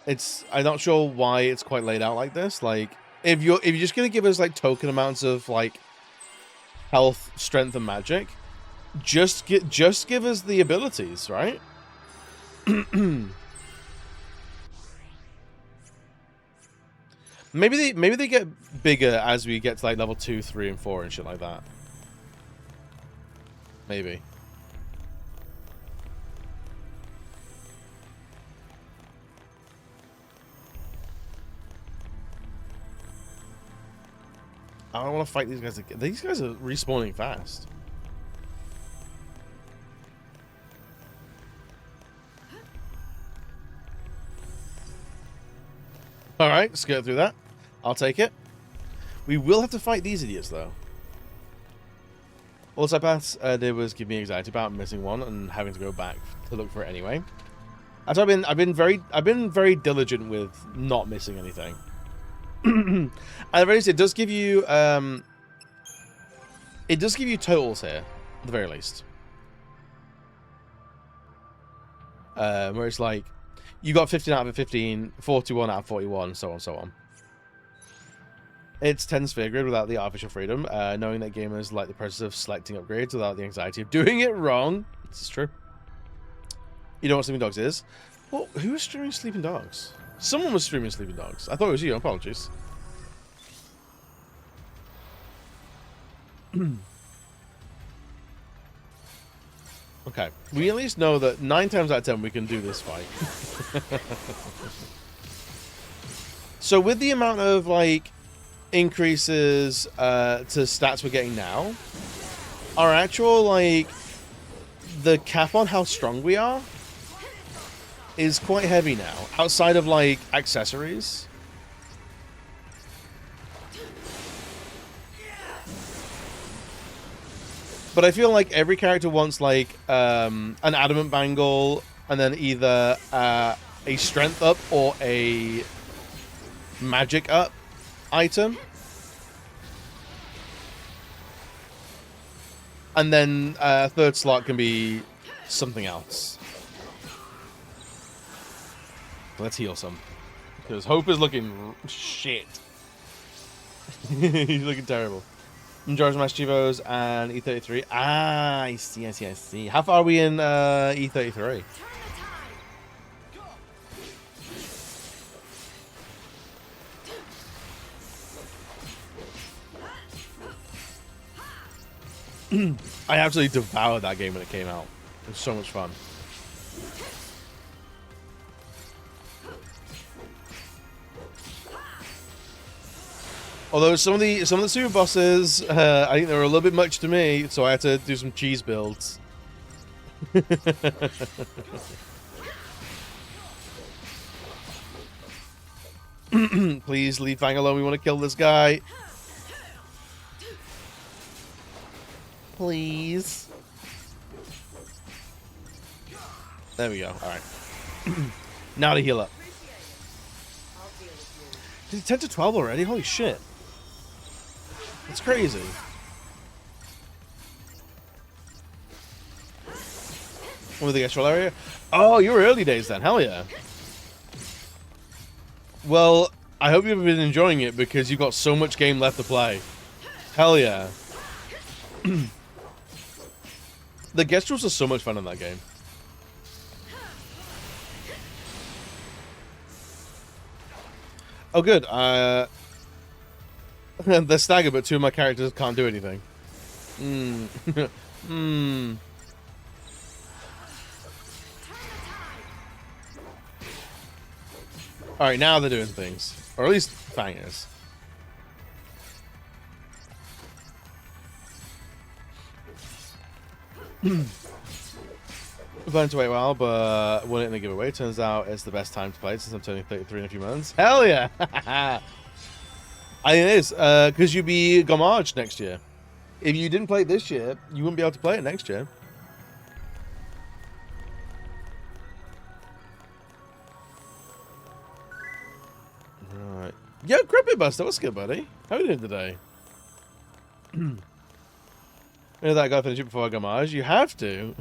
I'm not sure why it's quite laid out like this. Like if you're just gonna give us like token amounts of like health, strength, and magic, just give us the abilities, right? maybe they get bigger as we get to like level 2, 3, and 4 and shit like that. Maybe. I don't want to fight these guys again. These guys are respawning fast. Alright, let's go through that. I'll take it. We will have to fight these idiots, though. All psychopaths did was give me anxiety about missing one and having to go back to look for it anyway. As I've been very diligent with not missing anything. And it does give you totals here, at the very least. Where it's like you got 15 out of 15, 41 out of 41, so on, so on. It's 10 sphere grid without the artificial freedom, knowing that gamers like the process of selecting upgrades without the anxiety of doing it wrong. This is true. You know what Sleeping Dogs is? Well, who was streaming Sleeping Dogs? Someone was streaming Sleeping Dogs. I thought it was you. Apologies. Okay. We at least know that 9 times out of 10 we can do this fight. So with the amount of like increases to stats we're getting now, our actual like the cap on how strong we are is quite heavy now, outside of like accessories. But I feel like every character wants like an adamant bangle, and then either a strength up or a magic up item. And then a third slot can be something else. Let's heal some. Because Hope is looking shit. He's looking terrible. Majority Smash Chivos and E33. Ah, I see. How far are we in E33? I absolutely devoured that game when it came out. It was so much fun. Although some of the super bosses, I think they were a little bit much to me, so I had to do some cheese builds. Please leave Fang alone. We want to kill this guy. Please. There we go. All right. Now to heal up. Did 10 to 12 already? Holy shit. That's crazy. With the Astral area? Oh, you're early days then. Hell yeah. Well, I hope you've been enjoying it because you've got so much game left to play. Hell yeah. The Gestrels are so much fun in that game. Oh, good. They're staggered, but two of my characters can't do anything. Alright, now they're doing things. Or at least Fang is. We've learned to wait a while, but won it in a giveaway. Turns out it's the best time to play it since I'm turning 33 in a few months. Hell yeah! I think it is, because you'll be Gomage next year. If you didn't play it this year, you wouldn't be able to play it next year. Right. Yo, Creepybuster, what's good, buddy? How are you doing today? You know that I gotta finish it before I Gomage? You have to.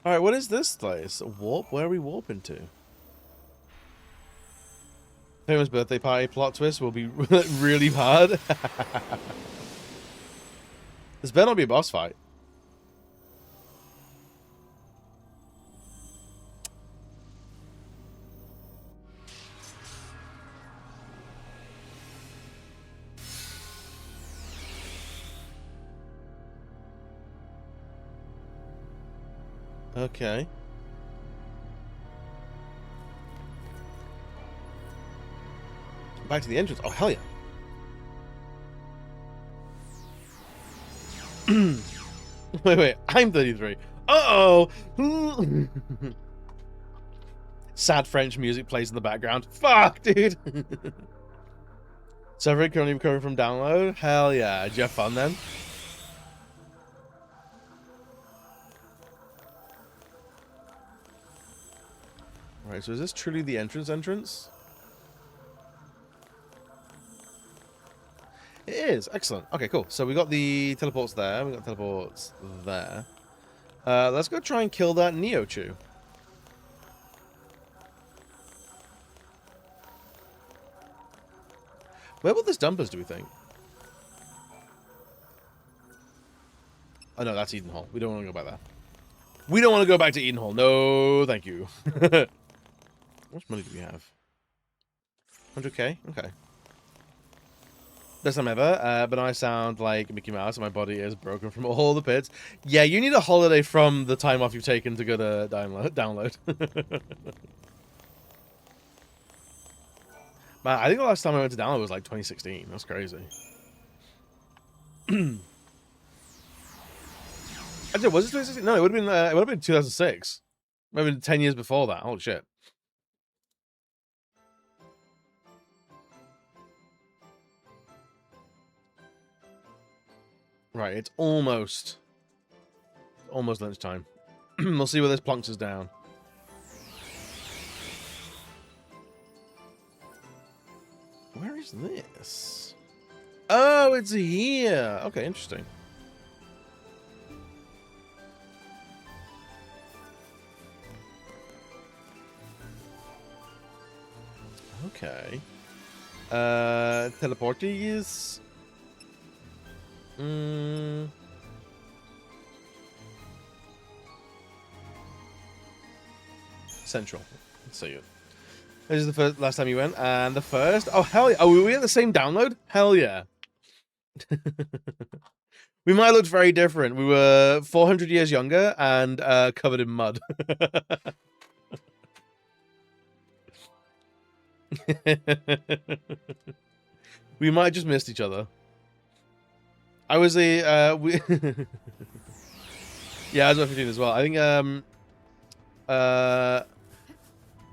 Alright, what is this place? A warp? Where are we warping to? Famous birthday party plot twist will be really hard. This better not be a boss fight. Okay. Back to the entrance. Oh, hell yeah. Wait, I'm 33. Uh-oh! Sad French music plays in the background. Fuck, dude! Server currently recovering from download? Hell yeah. Did you have fun then? Alright, so is this truly the entrance? It is. Excellent. Okay, cool. So we got the teleports there. We got teleports there. Let's go try and kill that Neochu. Where will this dump us, do we think? Oh, no, that's Eden Hall. We don't want to go back there. We don't want to go back to Eden Hall. No, thank you. How much money do we have? 100k? Okay. Best time ever, but I sound like Mickey Mouse and my body is broken from all the pits. Yeah, you need a holiday from the time off you've taken to go to download. Man, I think the last time I went to download was like 2016. That's crazy. Actually, was it 2016? No, it would have been 2006. Maybe 10 years before that. Holy shit. Right, it's almost lunchtime. We'll see where this plonks us down. Where is this? Oh, it's here. Okay, interesting. Okay. Teleporties. Central. Let's see it. This is the last time you went, and the first. Oh hell yeah! Oh, were we at the same download? Hell yeah! We might look very different. We were 400 years younger and covered in mud. We might just missed each other. I was a yeah, I was about 15 as well. I think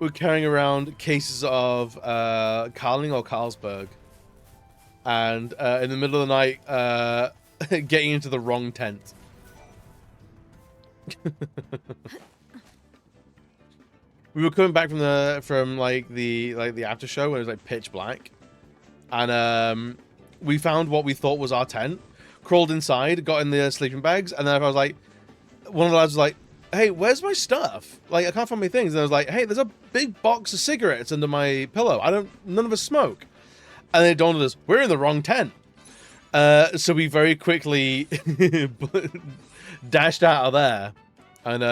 we're carrying around cases of Carling or Carlsberg, and in the middle of the night getting into the wrong tent. We were coming back from the after show when it was like pitch black, and we found what we thought was our tent, crawled inside, got in the sleeping bags, and then I was like, one of the lads was like, hey, where's my stuff? Like, I can't find my things. And I was like, hey, there's a big box of cigarettes under my pillow. None of us smoke. And then it dawned on us, we're in the wrong tent. So we very quickly dashed out of there and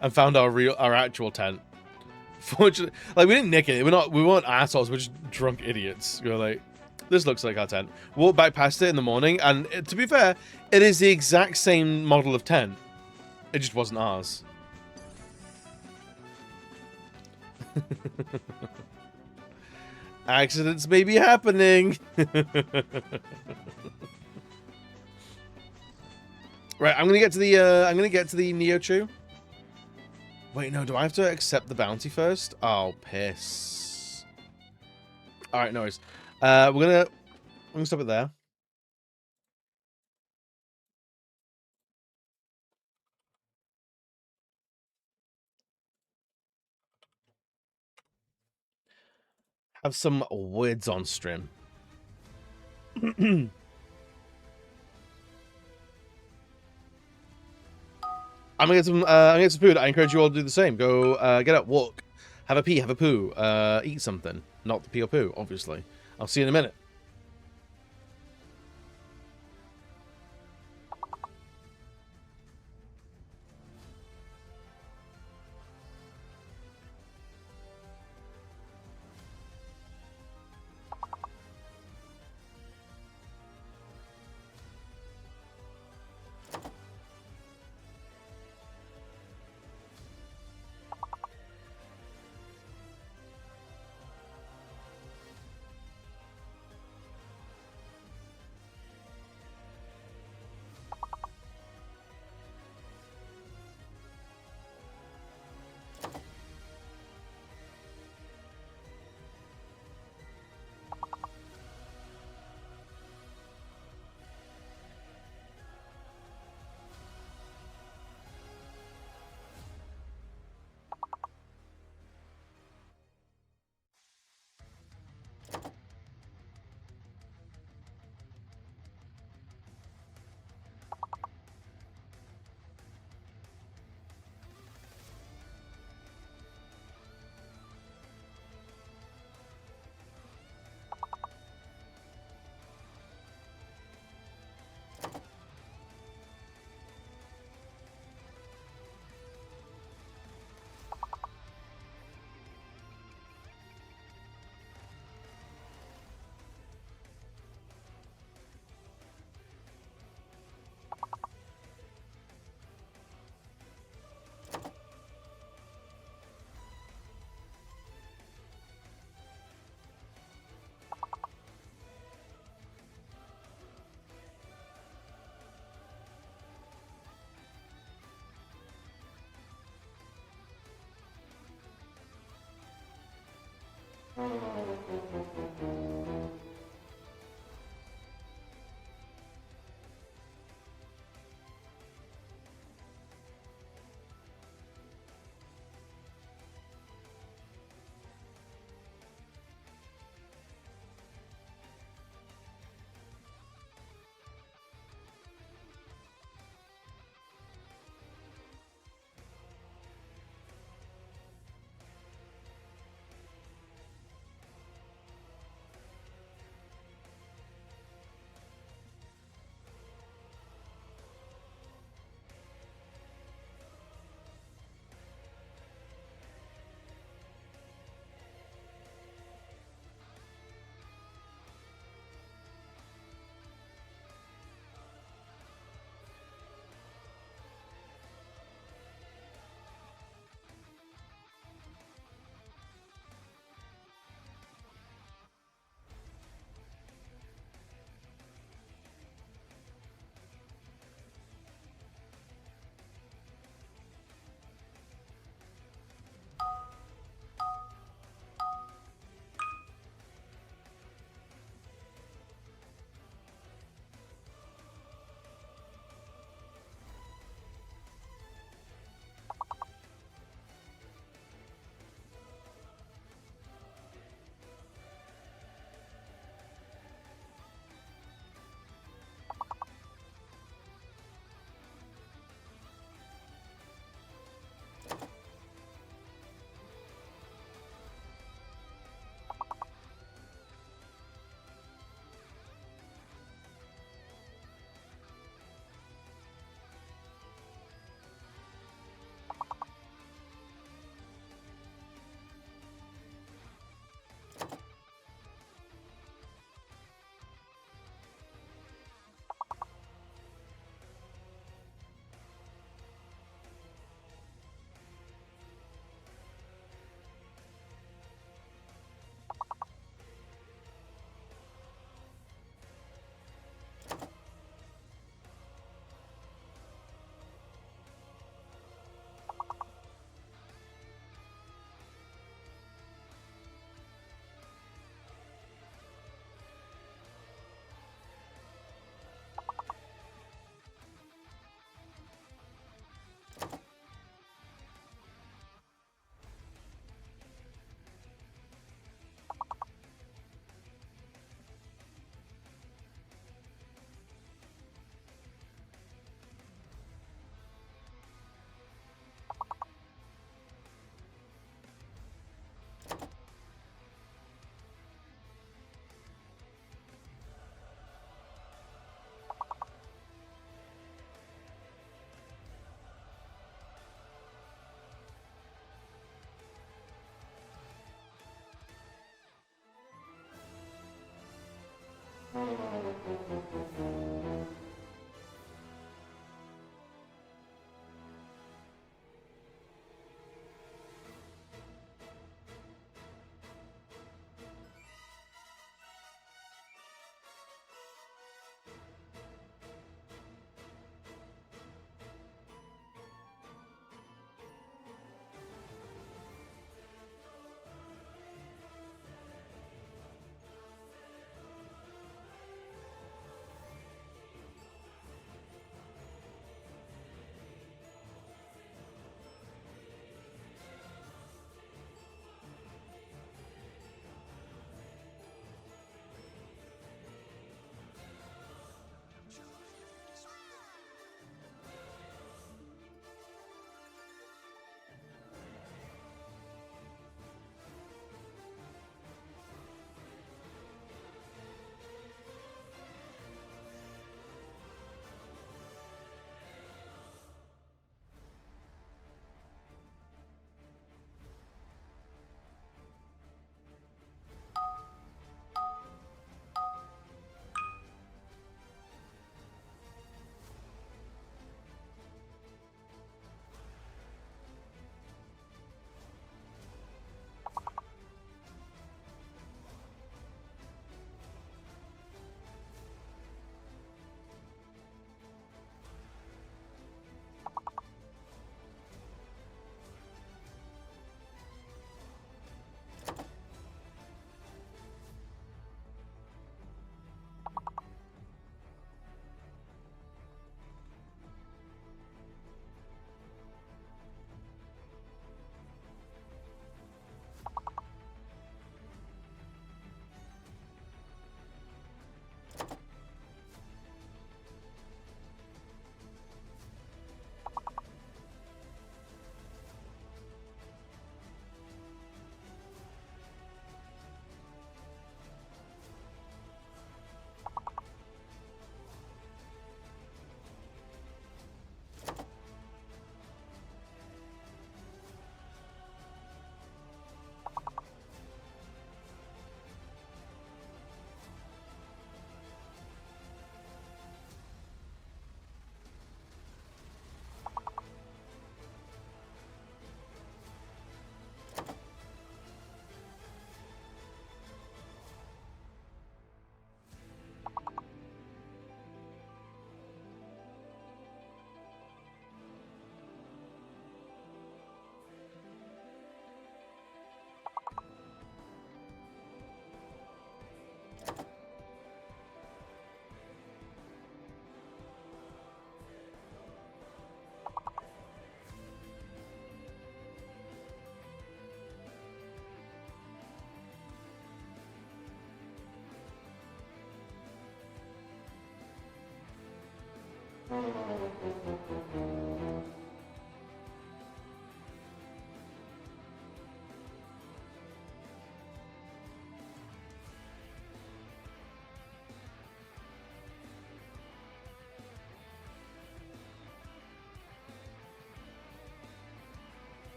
and found our actual tent. Fortunately, like, we didn't nick it. We weren't assholes. We're just drunk idiots. We were like, this looks like our tent. Walked back past it in the morning, and to be fair, it is the exact same model of tent. It just wasn't ours. Accidents may be happening. Right, I'm gonna get to the Neo Chew. Wait, no, do I have to accept the bounty first? Oh, piss. Alright, no worries. I'm gonna stop it there. Have some words on stream. I'm gonna get some food. I encourage you all to do the same. Go get up, walk, have a pee, have a poo, eat something. Not the pee or poo, obviously. I'll see you in a minute.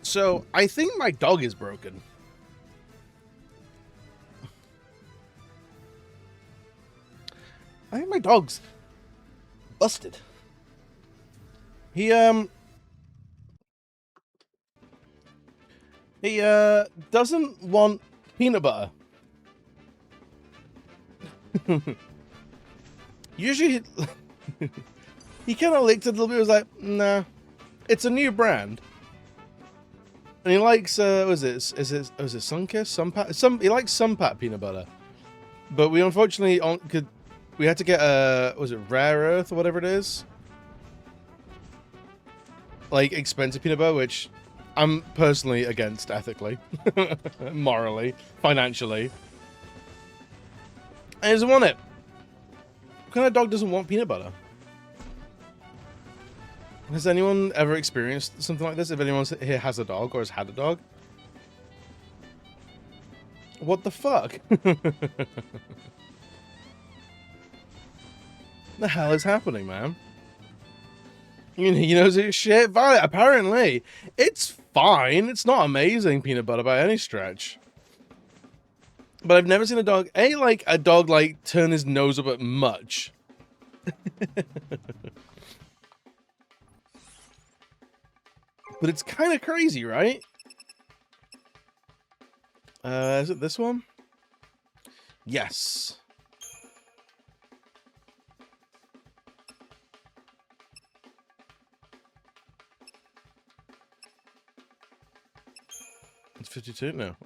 So, I think my dog is broken. I think my dog's busted. He doesn't want peanut butter. Usually, he kind of licked it a little bit. Was like, nah, it's a new brand, and he likes was it Sunkiss? He likes Sunpat peanut butter, but we unfortunately we had to get was it Rare Earth or whatever it is, like expensive peanut butter, which I'm personally against ethically, morally, financially. And he doesn't want it. What kind of dog doesn't want peanut butter? Has anyone ever experienced something like this? If anyone here has a dog or has had a dog? What the fuck? The hell is happening, man? You know, shit. Violet, apparently, it's fine. It's not amazing peanut butter by any stretch. But I've never seen a dog, turn his nose up at much. But it's kind of crazy, right? Is it this one? Yes. It's 52? No.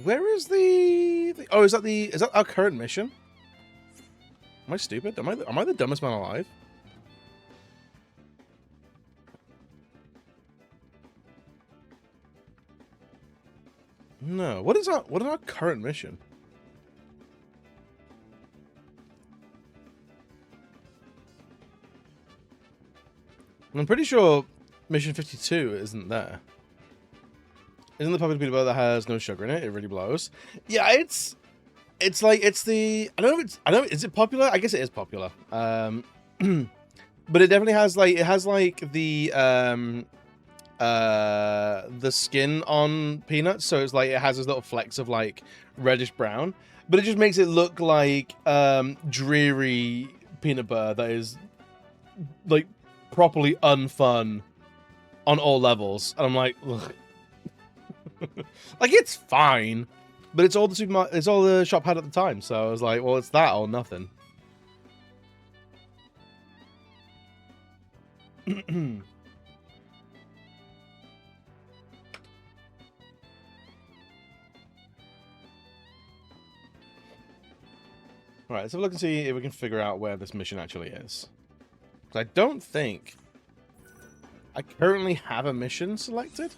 Where is the oh, is that our current mission? Am I stupid? Am I the dumbest man alive? No. What is our current mission? I'm pretty sure mission 52 isn't there. Isn't the puppet peanut butter that has no sugar in it? It really blows. Yeah, it's the I don't know, is it popular? I guess it is popular. But it definitely has the skin on peanuts, so it's like it has this little flecks of like reddish brown, but it just makes it look like dreary peanut butter that is like properly unfun on all levels. And I'm like, ugh. Like, it's fine, but it's all the shop had at the time, so I was like, well, it's that or nothing. Alright, let's have a look and see if we can figure out where this mission actually is. Because I don't think I currently have a mission selected.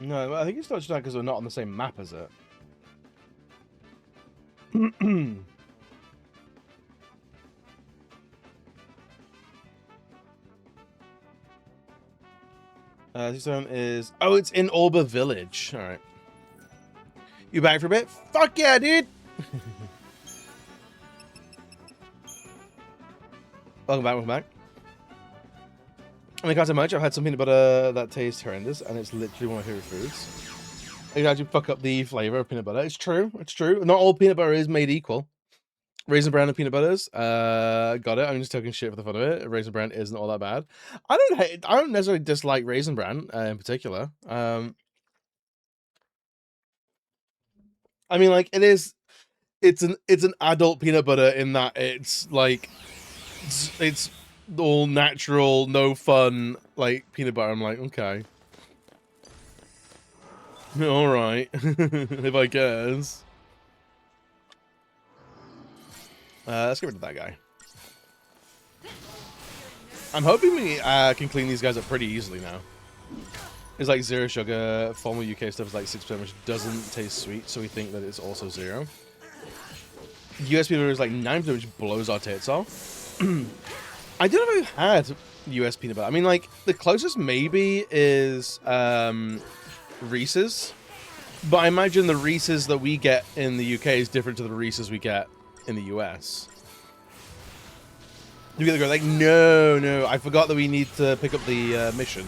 No, I think it's not just because we're not on the same map as it. This one is... Oh, it's in Orba Village. Alright. You back for a bit? Fuck yeah, dude! Welcome back. And I can't say much. I've had some peanut butter that tastes horrendous, and it's literally one of my favorite foods. It actually fuck up the flavor of peanut butter. It's true. It's true. Not all peanut butter is made equal. Raisin Bran and peanut butters. Got it. I'm just talking shit for the fun of it. Raisin Bran isn't all that bad. I don't necessarily dislike Raisin Bran in particular. I mean, like, it's an adult peanut butter in that it's like it's all natural, no fun, like, peanut butter. I'm like, okay. Alright. If I guess. Let's get rid of that guy. I'm hoping we can clean these guys up pretty easily now. It's like 0 sugar, formal UK stuff is like 6%, which doesn't taste sweet, so we think that it's also 0. US peanut butter is like 9%, which blows our tits off. I don't know if I've had US peanut butter. I mean, like, the closest maybe is Reese's. But I imagine the Reese's that we get in the UK is different to the Reese's we get in the US. You either go like, no, I forgot that we need to pick up the mission.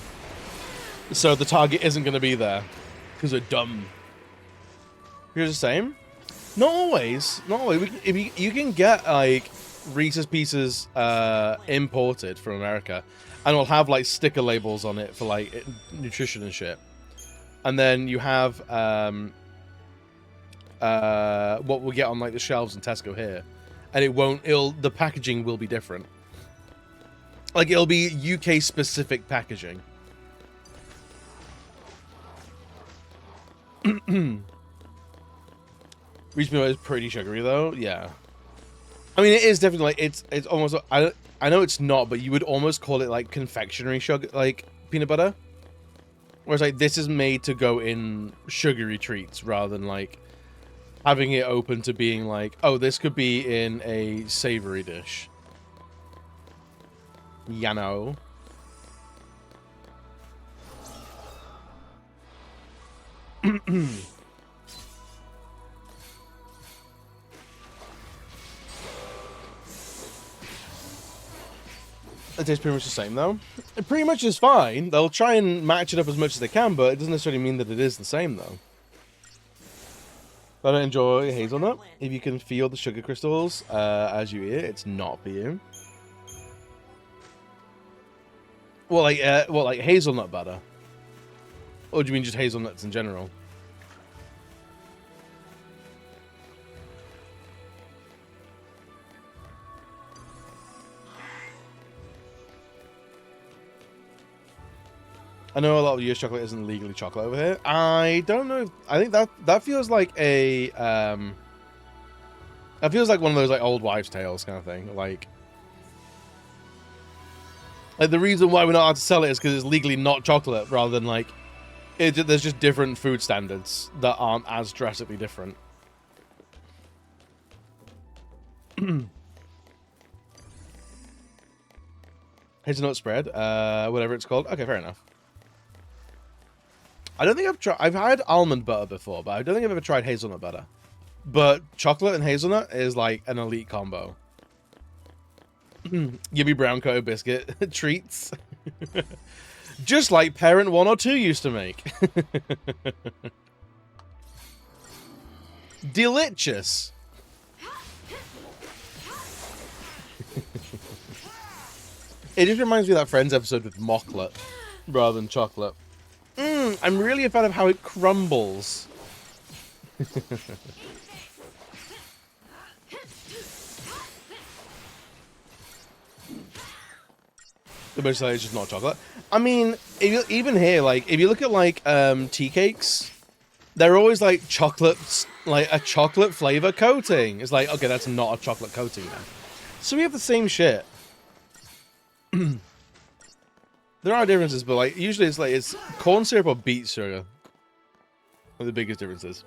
So the target isn't going to be there. Because we're dumb. You're the same? Not always. Not always. You can get, like, Reese's Pieces imported from America, and it'll have like sticker labels on it for like nutrition and shit. And then you have what we'll get on like the shelves in Tesco here, and the packaging will be different. Like, it'll be UK specific packaging. Reach peanut butter is pretty sugary though. Yeah. I mean, it is definitely like it's almost. I know it's not, but you would almost call it like confectionery sugar, like peanut butter. Whereas like this is made to go in sugary treats rather than like having it open to being like, oh, this could be in a savory dish. You know. It tastes pretty much the same, though. It pretty much is fine. They'll try and match it up as much as they can, but it doesn't necessarily mean that it is the same, though. I don't enjoy hazelnut. If you can feel the sugar crystals as you eat it, it's not for you. Well, like hazelnut butter? Or do you mean just hazelnuts in general? I know a lot of US chocolate isn't legally chocolate over here. I don't know. I think that feels like a that feels like one of those like old wives' tales kind of thing. Like the reason why we're not allowed to sell it is because it's legally not chocolate, rather than like there's just different food standards that aren't as drastically different. Hazelnut spread, whatever it's called. Okay, fair enough. I don't think I've tried. I've had almond butter before, but I don't think I've ever tried hazelnut butter. But chocolate and hazelnut is like an elite combo. Gimme brown coated biscuit treats, just like parent 1 or 2 used to make. Delicious. It just reminds me of that Friends episode with mocklet rather than chocolate. I'm really a fan of how it crumbles. The most is just not chocolate. I mean, even here, like, if you look at, like, tea cakes, they're always, like, chocolates, like, a chocolate flavor coating. It's like, okay, that's not a chocolate coating then. So we have the same shit. There are differences, but, like, usually it's corn syrup or beet sugar are the biggest differences.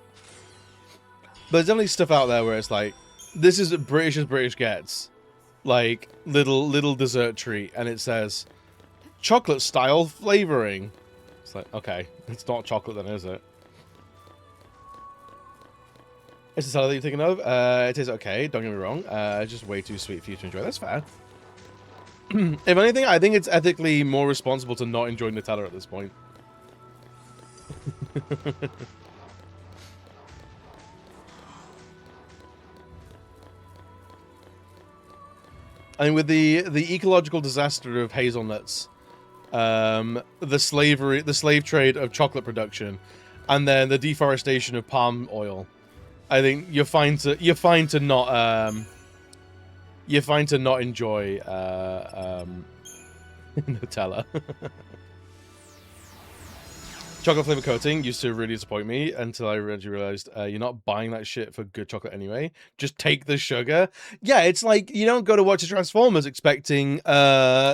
But there's definitely stuff out there where it's like, this is British as British gets. Like, little dessert treat, and it says chocolate style flavoring. It's like, okay, it's not chocolate then, is it? It's the salad that you're thinking of. It is okay, don't get me wrong. It's just way too sweet for you to enjoy. That's fair. If anything, I think it's ethically more responsible to not enjoy Nutella at this point. I mean, with the ecological disaster of hazelnuts, the slave trade of chocolate production, and then the deforestation of palm oil, I think you're fine to not enjoy Nutella. Chocolate flavor coating used to really disappoint me until I really realized you're not buying that shit for good chocolate anyway. Just take the sugar. Yeah, it's like you don't go to watch the Transformers expecting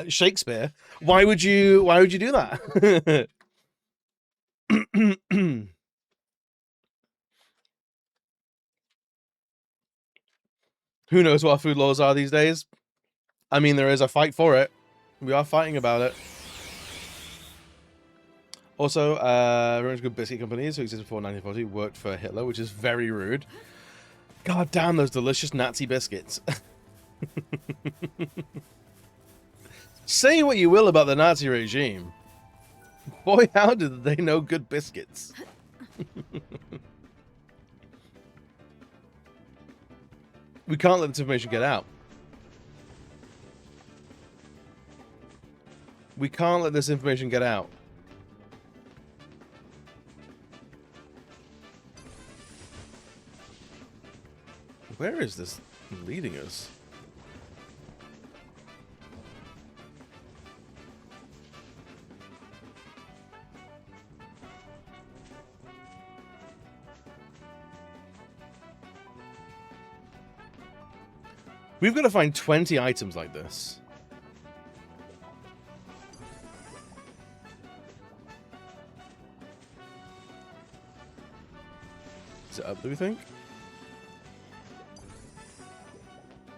Shakespeare. Why would you do that? Who knows what our food laws are these days? I mean, there is a fight for it. We are fighting about it. Also, Roman's Good Biscuit Companies, who existed before 1940, worked for Hitler, which is very rude. God damn those delicious Nazi biscuits. Say what you will about the Nazi regime. Boy, how did they know good biscuits. We can't let this information get out. We can't let this information get out. Where is this leading us? We've got to find 20 items like this. Is it up, do we think?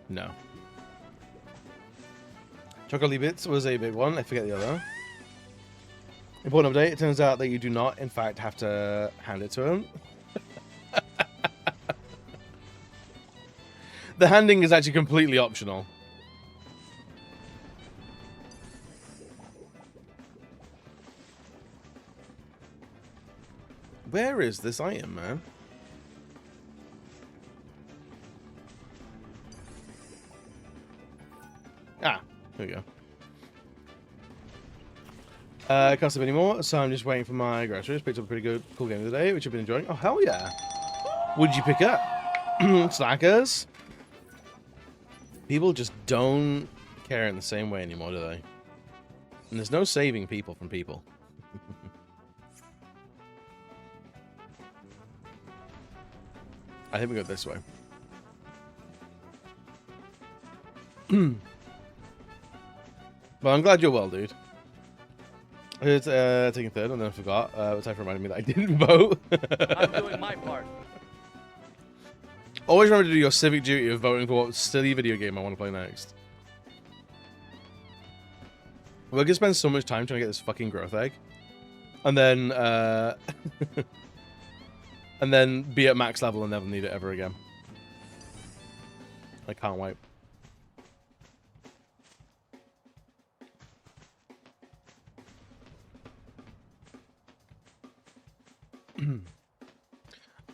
No. Chocolate Bits was a big one. I forget the other. Important update. It turns out that you do not, in fact, have to hand it to him. The handing is actually completely optional. Where is this item, man? Ah, here we go. Can't sleep anymore, so I'm just waiting for my groceries. Picked up a pretty good, cool game of the day, which I've been enjoying. Oh, hell yeah. What did you pick up? Slackers? People just don't care in the same way anymore, do they? And there's no saving people from people. I think we go this way. Well, I'm glad you're well, dude. It's taking third, and then I forgot. Time for reminding me that I didn't vote. I'm doing my part. Always remember to do your civic duty of voting for what silly video game I want to play next. We're gonna spend so much time trying to get this fucking growth egg, and then and then be at max level and never need it ever again. I can't wait.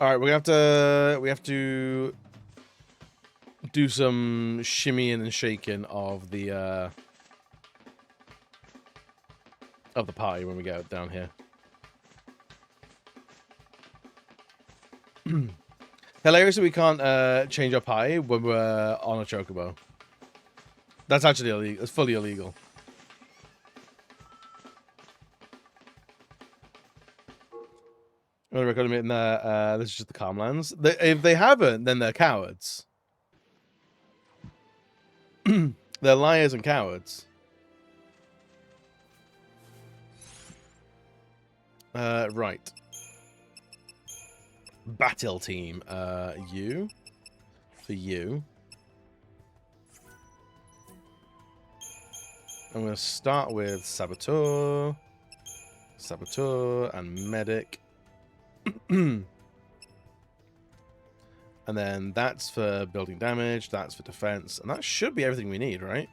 All right, we have to do some shimmying and shaking of the party when we get down here. Hilariously, we can't change our party when we're on a chocobo. That's actually illegal. It's fully illegal. I'm going to record admitting that this is just the Calmlands. If they haven't, then they're cowards. They're liars and cowards. Right. Battle team. You. For you. I'm going to start with Saboteur. Saboteur and Medic. And then that's for building damage, that's for defense, and that should be everything we need, right?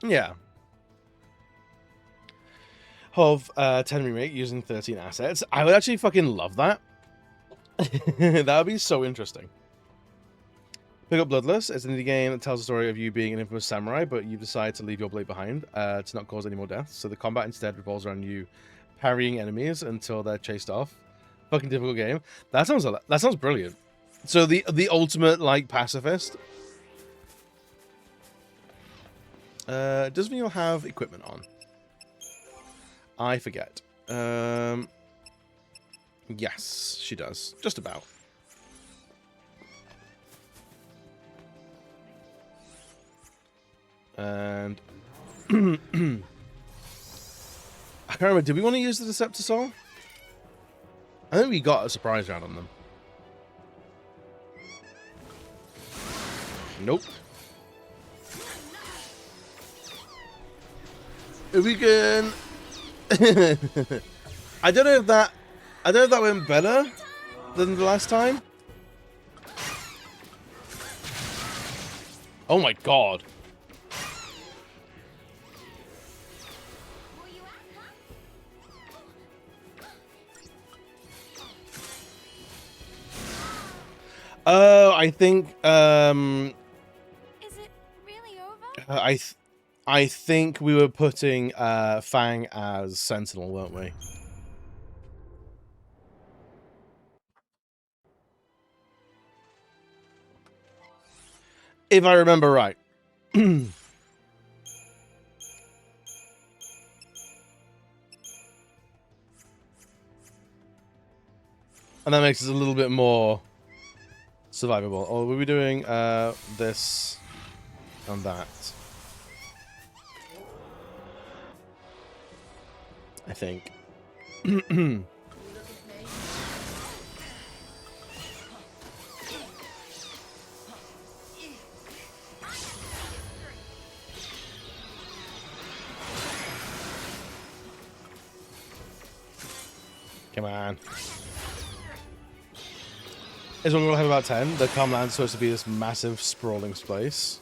Yeah. Of 10 remake using 13 assets. I would actually fucking love that. That would be so interesting. Pick up Bloodless. It's an indie game that tells the story of you being an infamous samurai, but you decide to leave your blade behind to not cause any more deaths. So the combat instead revolves around you parrying enemies until they're chased off. Fucking difficult game. That sounds brilliant. So the ultimate like pacifist. Does Neil have equipment on? I forget. Yes, she does. Just about. And I can't remember. Did we want to use the Deceptor Soul? I think we got a surprise round on them. Nope. If we can, I don't know if that went better than the last time. Oh my god. Oh, I think Is it really over? I think we were putting Fang as Sentinel, weren't we? If I remember right. And that makes us a little bit more survivable. Or we'll be doing this and that. I think. Come on. Is when we'll have about 10. The Calmland's supposed to be this massive, sprawling space.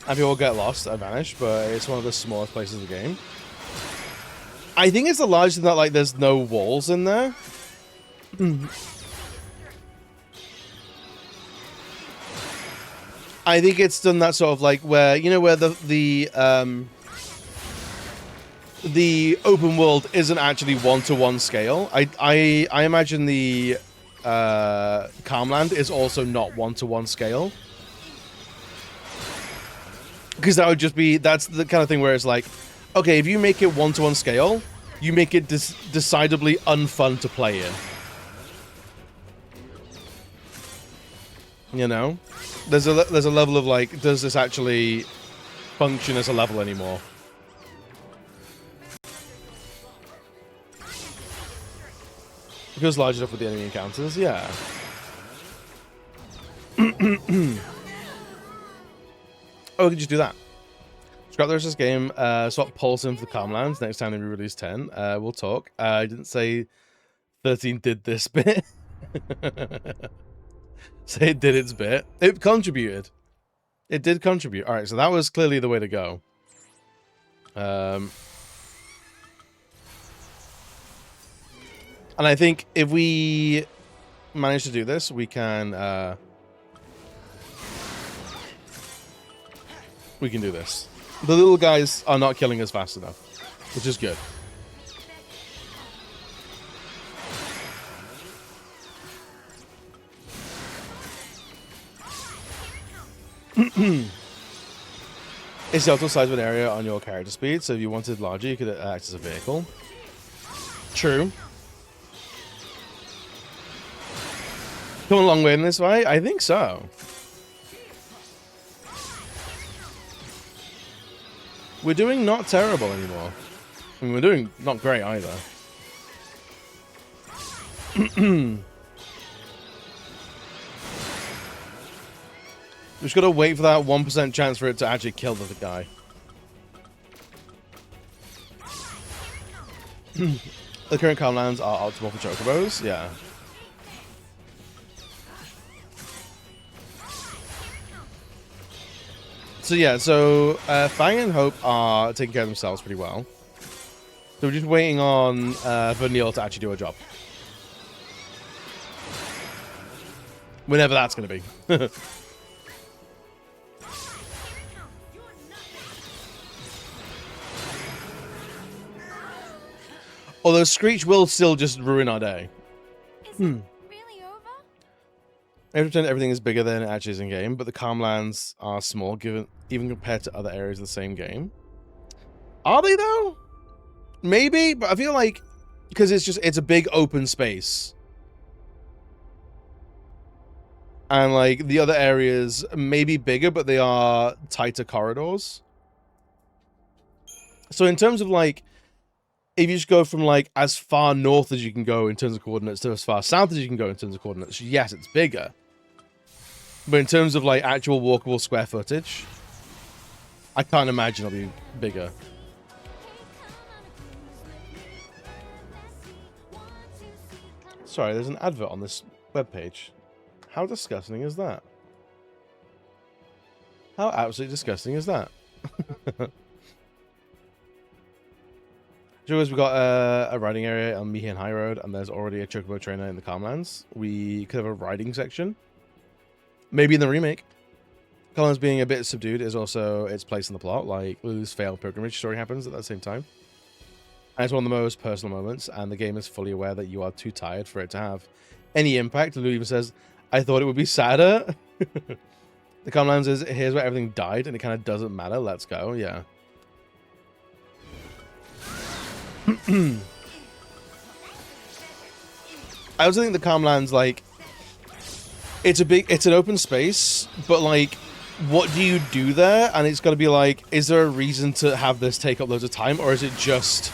And people get lost and vanish, but it's one of the smallest places in the game. I think it's the largest in that, like, there's no walls in there. I think it's done that sort of, like, where, you know, where the open world isn't actually one-to-one scale. I imagine the Calmland is also not one-to-one scale. Because that would just be, that's the kind of thing where it's like, okay, if you make it one-to-one scale, you make it decidedly unfun to play in. You know? There's a level of like, does this actually function as a level anymore? It goes large enough with the enemy encounters, yeah. Oh, we can just do that. Scrap the rest of this game, swap Paulson for the Calmlands next time they re-release 10. We'll talk. I didn't say 13 did this bit. Say it did its bit. It contributed. It did contribute. Alright, so that was clearly the way to go. And I think if we manage to do this, we can do this. The little guys are not killing us fast enough, which is good. It's the optimal size of an area on your character speed, so if you wanted larger, you could act as a vehicle. True. Come a long way in this fight? I think so. We're doing not terrible anymore. I mean, we're doing not great either. We just gotta wait for that 1% chance for it to actually kill the guy. The current Calmlands are optimal for chocobos, yeah. So yeah, so Fang and Hope are taking care of themselves pretty well. So we're just waiting on for Neil to actually do a job. Whenever that's going to be. Although Screech will still just ruin our day. Is it really over? I pretend everything is bigger than it actually is in game, but the Calmlands are small, even compared to other areas of the same game. Are they though? Maybe, but I feel like because it's a big open space, and like the other areas may be bigger, but they are tighter corridors. So in terms of like, if you just go from like as far north as you can go in terms of coordinates to as far south as you can go in terms of coordinates, yes, it's bigger. But in terms of like actual walkable square footage, I can't imagine it'll be bigger. Sorry, there's an advert on this webpage. How disgusting is that? How absolutely disgusting is that? We've got a riding area on Mihian High Road, and there's already a Chocobo trainer in the Calmlands. We could have a riding section. Maybe in the remake. Calmlands being a bit subdued is also its place in the plot, like Lulu's failed pilgrimage story happens at the same time. And it's one of the most personal moments, and the game is fully aware that you are too tired for it to have any impact. Lulu even says, I thought it would be sadder. The Calmlands is, here's where everything died, and it kind of doesn't matter. Let's go, yeah. I also think the Calmlands, like, it's an open space, but like, what do you do there? And it's got to be like, is there a reason to have this take up loads of time, or is it just,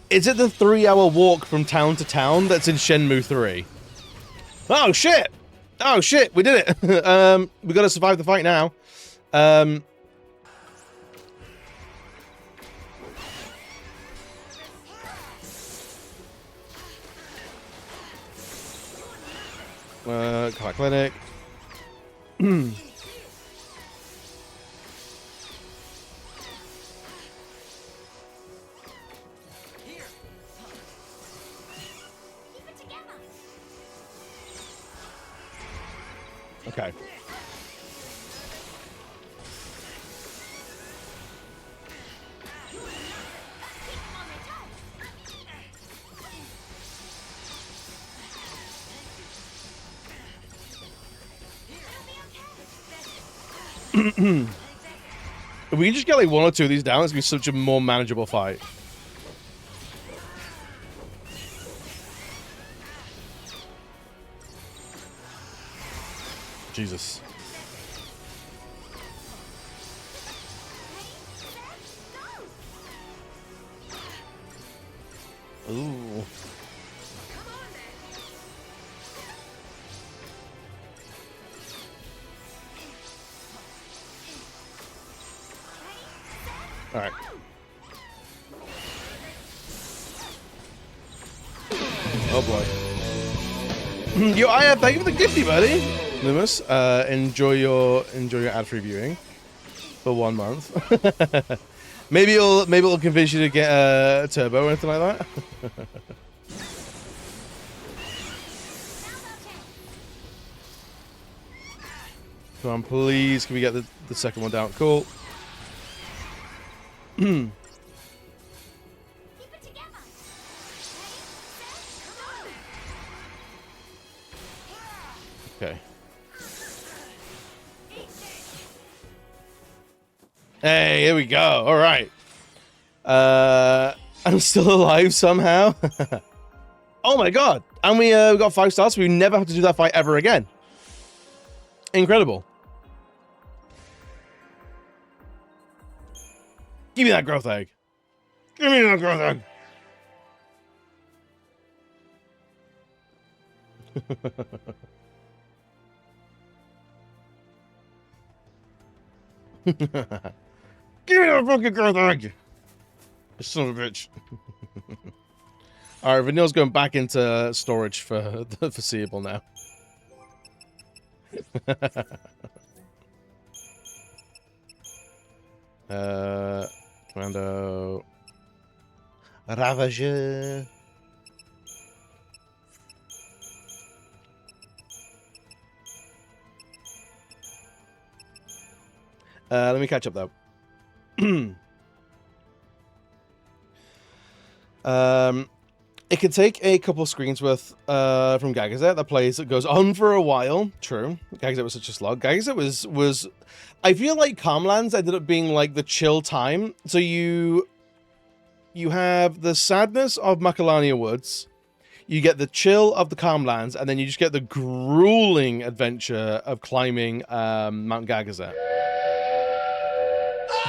is it the 3-hour walk from town to town that's in Shenmue 3? Oh shit! Oh shit, we did it! We gotta survive the fight now. Clinic. Okay. If we can just get like 1 or 2 of these down, it's gonna be such a more manageable fight. Jesus. Ooh. All right. Oh boy. Yo, thank you for the gifty, buddy. Loomis, enjoy your ad-free viewing for 1 month. maybe it'll convince you to get a turbo or anything like that. Come on, please. Can we get the second one down? Cool. Okay. Hey, here we go. All right. I'm still alive somehow. Oh my god. And we got 5 stars, so we never have to do that fight ever again. Incredible. Give me that growth egg. Give me that growth egg. Give me that fucking growth egg. You son of a bitch. Alright, Vanille's going back into storage for the foreseeable now. Commando. Ravager. Let me catch up though. It could take a couple screens worth from Gagazet. That goes on for a while. True. Gagazet was such a slog. Gagazet was I feel like Calmlands ended up being like the chill time. So you have the sadness of Macalania Woods, you get the chill of the Calmlands, and then you just get the grueling adventure of climbing Mount Gagazet.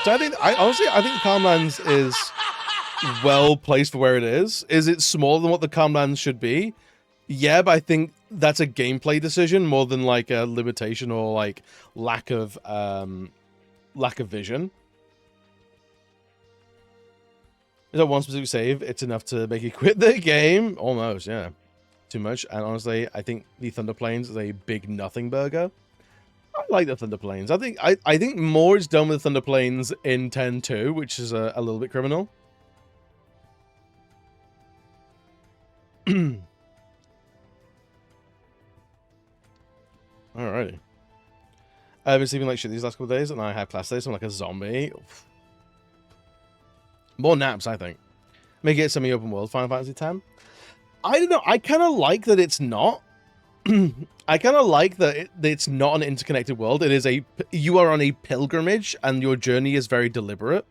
So I think the Calmlands is well placed for where it is. Is it smaller than what the Calmlands should be? Yeah, but I think that's a gameplay decision more than like a limitation or like lack of vision. Is that one specific save? It's enough to make you quit the game? Almost, yeah. Too much. And honestly, I think the Thunder Plains is a big nothing burger. I like the Thunder Plains. I think more is done with Thunder Plains in 10-2, which is a little bit criminal. Alrighty. I've been sleeping like shit these last couple of days, and I have class days, so I'm like a zombie. Oof. More naps, I think. Make it a semi-open world Final Fantasy X. I don't know. I kind of like that it's not. I kind of like that it's not an interconnected world. It is you are on a pilgrimage, and your journey is very deliberate.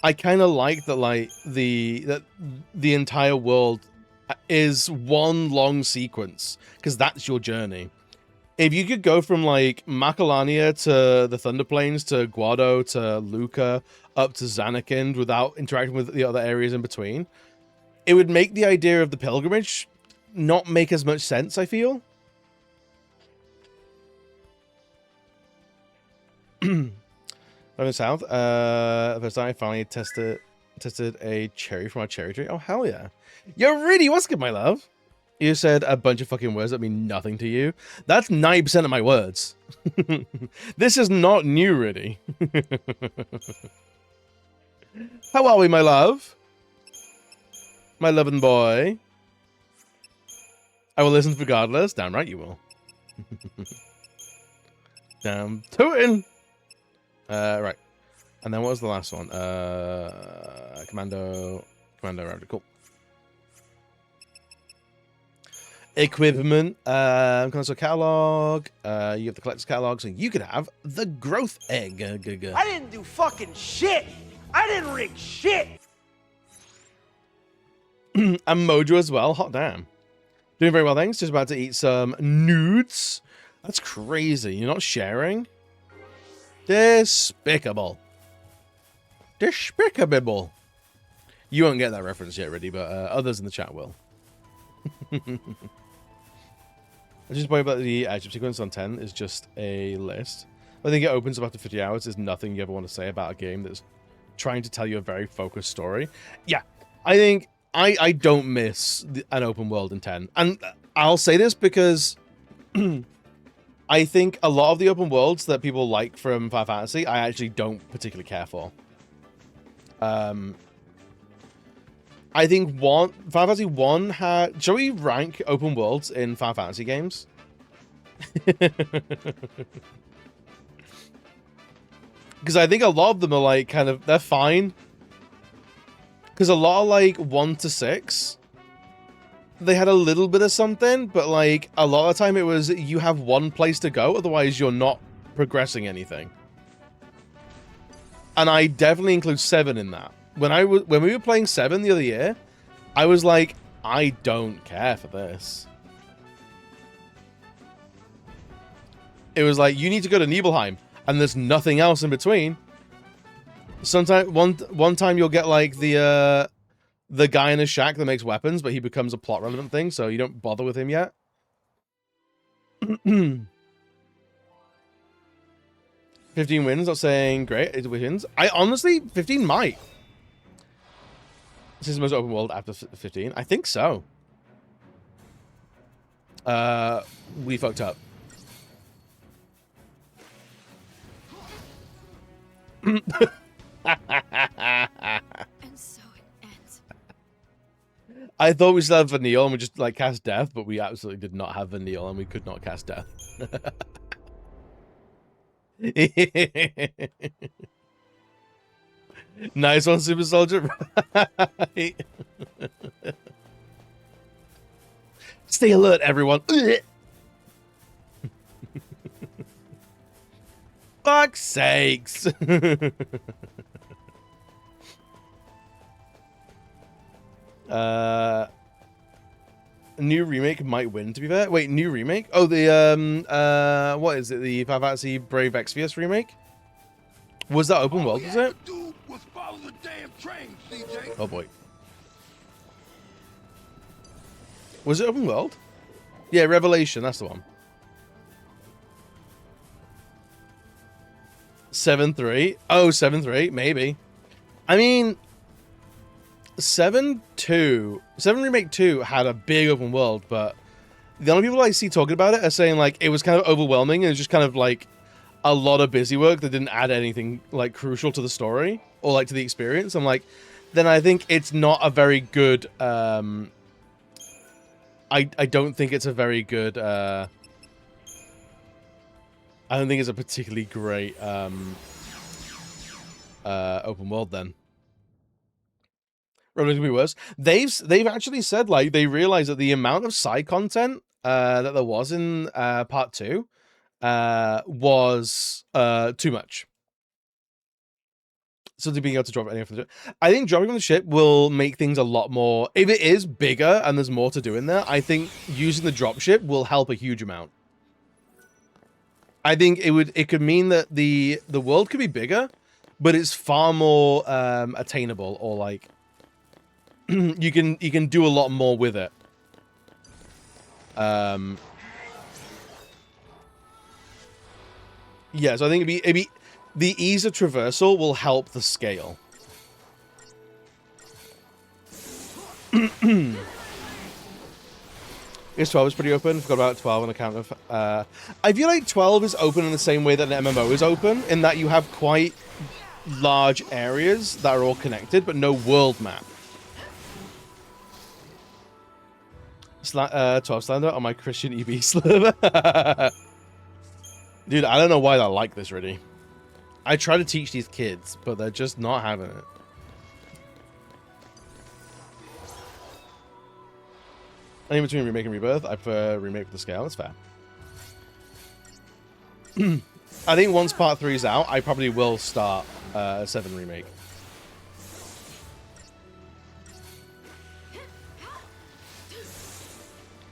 I kind of like that, like the entire world is one long sequence, because that's your journey. If you could go from like Macalania to the Thunder Plains to Guado to Luca up to Zanakind without interacting with the other areas in between, it would make the idea of the pilgrimage not make as much sense, I feel. From south, first time I finally tested a cherry from our cherry tree. Oh hell yeah! Yo, Rudy, what's good, my love? You said a bunch of fucking words that mean nothing to you. That's 90% of my words. This is not new, Rudy. How are we, my love? My loving boy. I will listen regardless. Damn right you will. Damn tootin'. Right. And then what was the last one? Commando Raptor. Cool. Equipment. Console catalog. You have the collector's catalog, so you could have the growth egg. I didn't do fucking shit. I didn't rig shit. And Mojo as well. Hot damn. Doing very well, thanks. Just about to eat some nudes. That's crazy. You're not sharing? Despicable. Despicable. You won't get that reference yet, Reddy, but others in the chat will. I just point about the action sequence on 10 is just a list. I think it opens up after 50 hours. There's nothing you ever want to say about a game that's trying to tell you a very focused story. Yeah, I think I don't miss an open world in 10. And I'll say this because I think a lot of the open worlds that people like from Final Fantasy, I actually don't particularly care for. I think Final Fantasy 1 had... Shall we rank open worlds in Final Fantasy games? Because I think a lot of them are like kind of... They're fine. Because a lot of like 1 to 6, they had a little bit of something, but like a lot of the time it was you have one place to go, otherwise you're not progressing anything. And I definitely include 7 in that. When we were playing 7 the other year, I was like, I don't care for this. It was like, you need to go to Nibelheim, and there's nothing else in between. Sometimes one time you'll get like the guy in a shack that makes weapons, but he becomes a plot relevant thing, so you don't bother with him yet. 15 wins, not saying great, it wins. I honestly, 15 might. This is the most open world after 15. I think so. We fucked up. And so it ends. I thought we still had Vanille and we just like cast death, but we absolutely did not have Vanille and we could not cast death. Nice one, Super Soldier. Right. Stay alert, everyone. Fuck's sakes. New remake might win, to be fair. Wait, new remake? Oh, the what is it? The Final Fantasy Brave Exvius remake? Was that open world, was it? Oh boy. Was it open world? Yeah, Revelation, that's the one. 7-3. Oh, 7-3, maybe. I mean, 7 Remake 2 had a big open world, but the only people I see talking about it are saying like it was kind of overwhelming and it was just kind of like a lot of busy work that didn't add anything like crucial to the story or like to the experience. I'm like, then I think it's not a very good I don't think it's a very good I don't think it's a particularly great open world then. Probably gonna be worse. They've actually said like they realize that the amount of side content that there was in part 2 was too much. So to being able to drop anything from the ship. I think dropping from the ship will make things a lot more... If it is bigger and there's more to do in there, I think using the drop ship will help a huge amount. I think it could mean that the world could be bigger, but it's far more attainable, or like you can do a lot more with it. Yeah, so I think it'd be the ease of traversal will help the scale. Is 12 is pretty open. Forgot about 12 on account of... I feel like 12 is open in the same way that an MMO is open, in that you have quite large areas that are all connected, but no world map. 12 slander on my Christian EB server. Dude, I don't know why I like this, really. I try to teach these kids, but they're just not having it. I think between remake and rebirth, I prefer remake with the scale. That's fair. I think once part 3 is out, I probably will start 7 remake.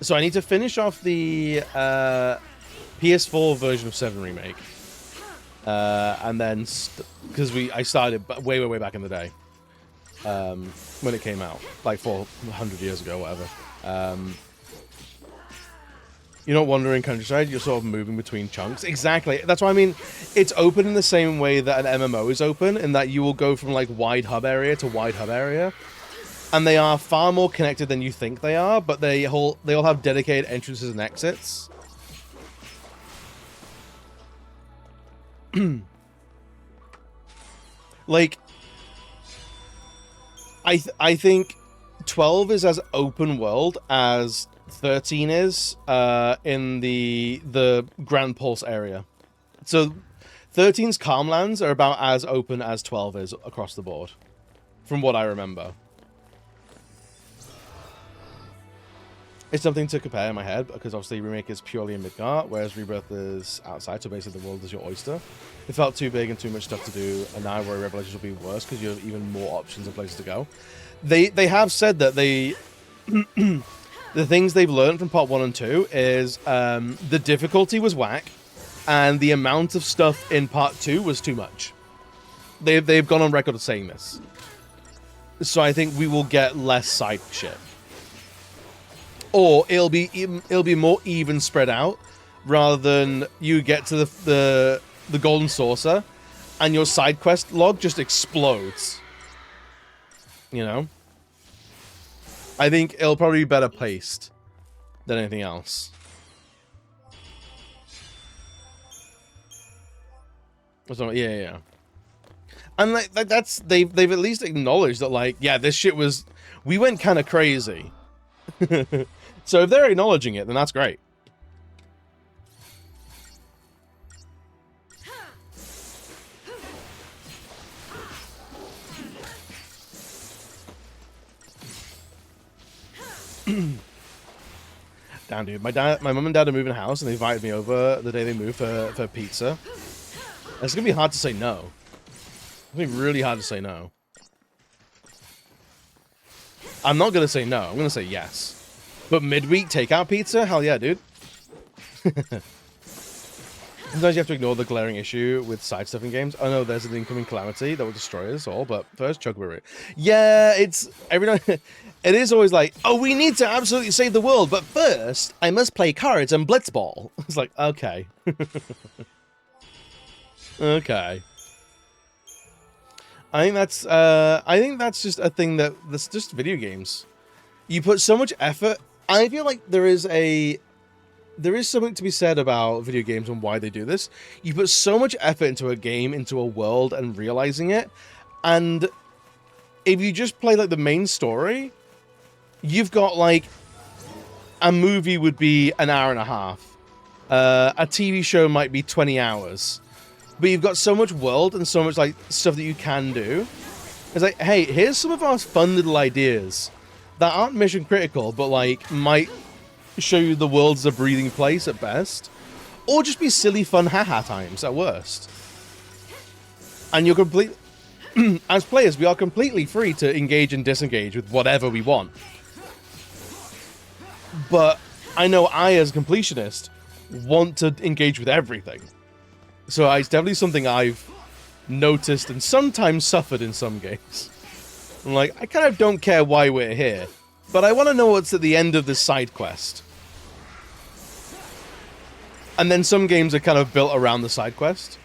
So I need to finish off the PS4 version of 7 remake, and then because I started way back in the day when it came out, like 400 years ago, whatever. You're not wandering countryside, you're sort of moving between chunks. Exactly. That's why I mean, it's open in the same way that an MMO is open, in that you will go from like wide hub area to wide hub area. And they are far more connected than you think they are, but they all have dedicated entrances and exits. Like, I think 12 is as open world as 13 is in the Grand Pulse area. So 13's Calmlands are about as open as 12 is across the board, from what I remember. It's something to compare in my head, because obviously Remake is purely in Midgard, whereas Rebirth is outside, so basically the world is your oyster. It felt too big and too much stuff to do, and now I worry Revelations will be worse, because you have even more options and places to go. They have said that they... the things they've learned from Part 1 and 2 is the difficulty was whack, and the amount of stuff in Part 2 was too much. They've gone on record of saying this. So I think we will get less side shit. Or it'll be more even spread out, rather than you get to the golden saucer and your side quest log just explodes. You know? I think it'll probably be better paced than anything else. So, yeah. And like that's they've at least acknowledged that, like, yeah, this shit was, we went kind of crazy. So if they're acknowledging it, then that's great. Damn, dude. My mum and dad are moving house, and they invited me over the day they moved for pizza. And it's gonna be hard to say no. It's gonna be really hard to say no. I'm not gonna say no. I'm gonna say yes. But midweek takeout pizza? Hell yeah, dude. Sometimes you have to ignore the glaring issue with sidestepping games. Oh no, there's an incoming calamity that will destroy us all, but first, Chocoberry. Yeah, it's... it is always like, oh, we need to absolutely save the world, but first, I must play cards and blitzball. It's like, okay. Okay. I think that's just a thing that's just video games. You put so much effort. I feel like there is something to be said about video games and why they do this. You put so much effort into a game, into a world, and realizing it. And if you just play like the main story, you've got like a movie would be an hour and a half. A TV show might be 20 hours. But you've got so much world and so much like stuff that you can do. It's like, hey, here's some of our fun little ideas that aren't mission critical, but like might show you the world's a breathing place at best, or just be silly fun haha times at worst. And you're complete as players, we are completely free to engage and disengage with whatever we want. But I know I, as a completionist, want to engage with everything. So it's definitely something I've noticed and sometimes suffered in some games. I'm like, I kind of don't care why we're here, but I want to know what's at the end of this side quest. And then some games are kind of built around the side quest.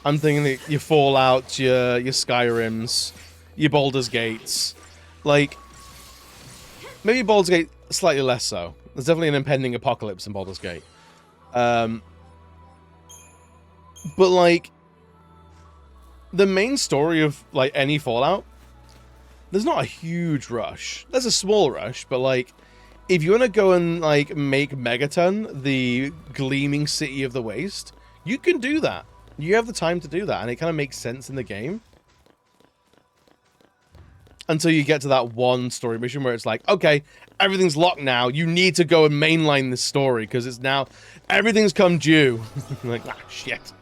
I'm thinking that your Fallout, your Skyrims, your Baldur's Gates, like, maybe Baldur's Gate slightly less so. There's definitely an impending apocalypse in Baldur's Gate. But like, the main story of like any Fallout, there's not a huge rush. There's a small rush, but like, if you want to go and like make Megaton the gleaming city of the waste, you can do that. You have the time to do that, and it kind of makes sense in the game. Until you get to that one story mission where it's like, okay, everything's locked now. You need to go and mainline this story because it's now everything's come due. Like, ah, shit.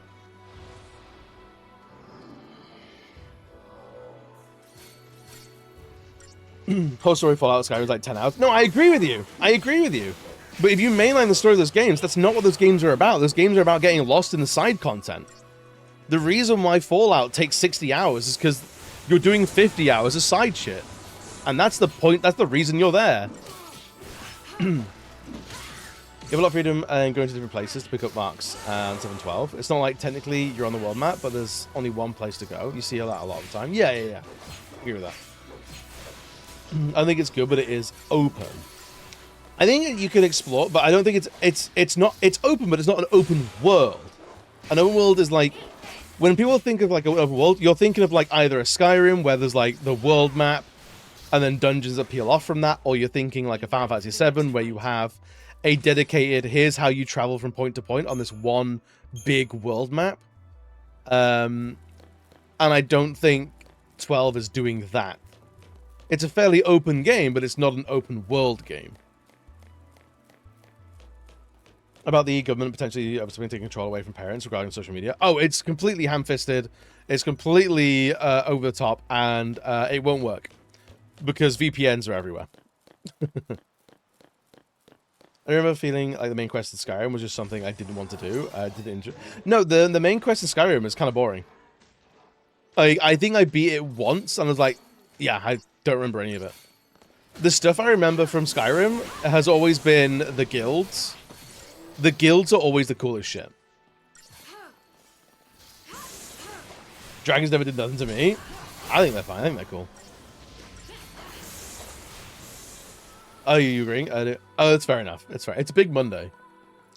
Whole story Fallout Skyrim is like 10 hours. No, I agree with you. I agree with you. But if you mainline the story of those games, that's not what those games are about. Those games are about getting lost in the side content. The reason why Fallout takes 60 hours is because you're doing 50 hours of side shit. And that's the point, that's the reason you're there. You have a lot of freedom and going to different places to pick up marks and 712. It's not like technically you're on the world map, but there's only one place to go. You see that a lot of the time. Yeah. I agree with that. I think it's good, but it is open. I think you can explore, but I don't think it's open, but it's not an open world. An open world is like, when people think of like an open world, you're thinking of like either a Skyrim where there's like the world map and then dungeons that peel off from that, or you're thinking like a Final Fantasy VII where you have a dedicated, here's how you travel from point to point on this one big world map. And I don't think 12 is doing that. It's a fairly open game, but it's not an open world game. About the government potentially taking control away from parents regarding social media. Oh, it's completely ham-fisted. It's completely over the top, and it won't work because VPNs are everywhere. I remember feeling like the main quest in Skyrim was just something I didn't want to do. No, the main quest in Skyrim is kind of boring. Like, I think I beat it once, and I was like, yeah, I don't remember any of it. The stuff I remember from Skyrim has always been the guilds. The guilds are always the coolest shit. Dragons never did nothing to me. I think they're fine. I think they're cool. Oh, you agreeing? Oh, that's fair enough. It's fair. It's a big Monday.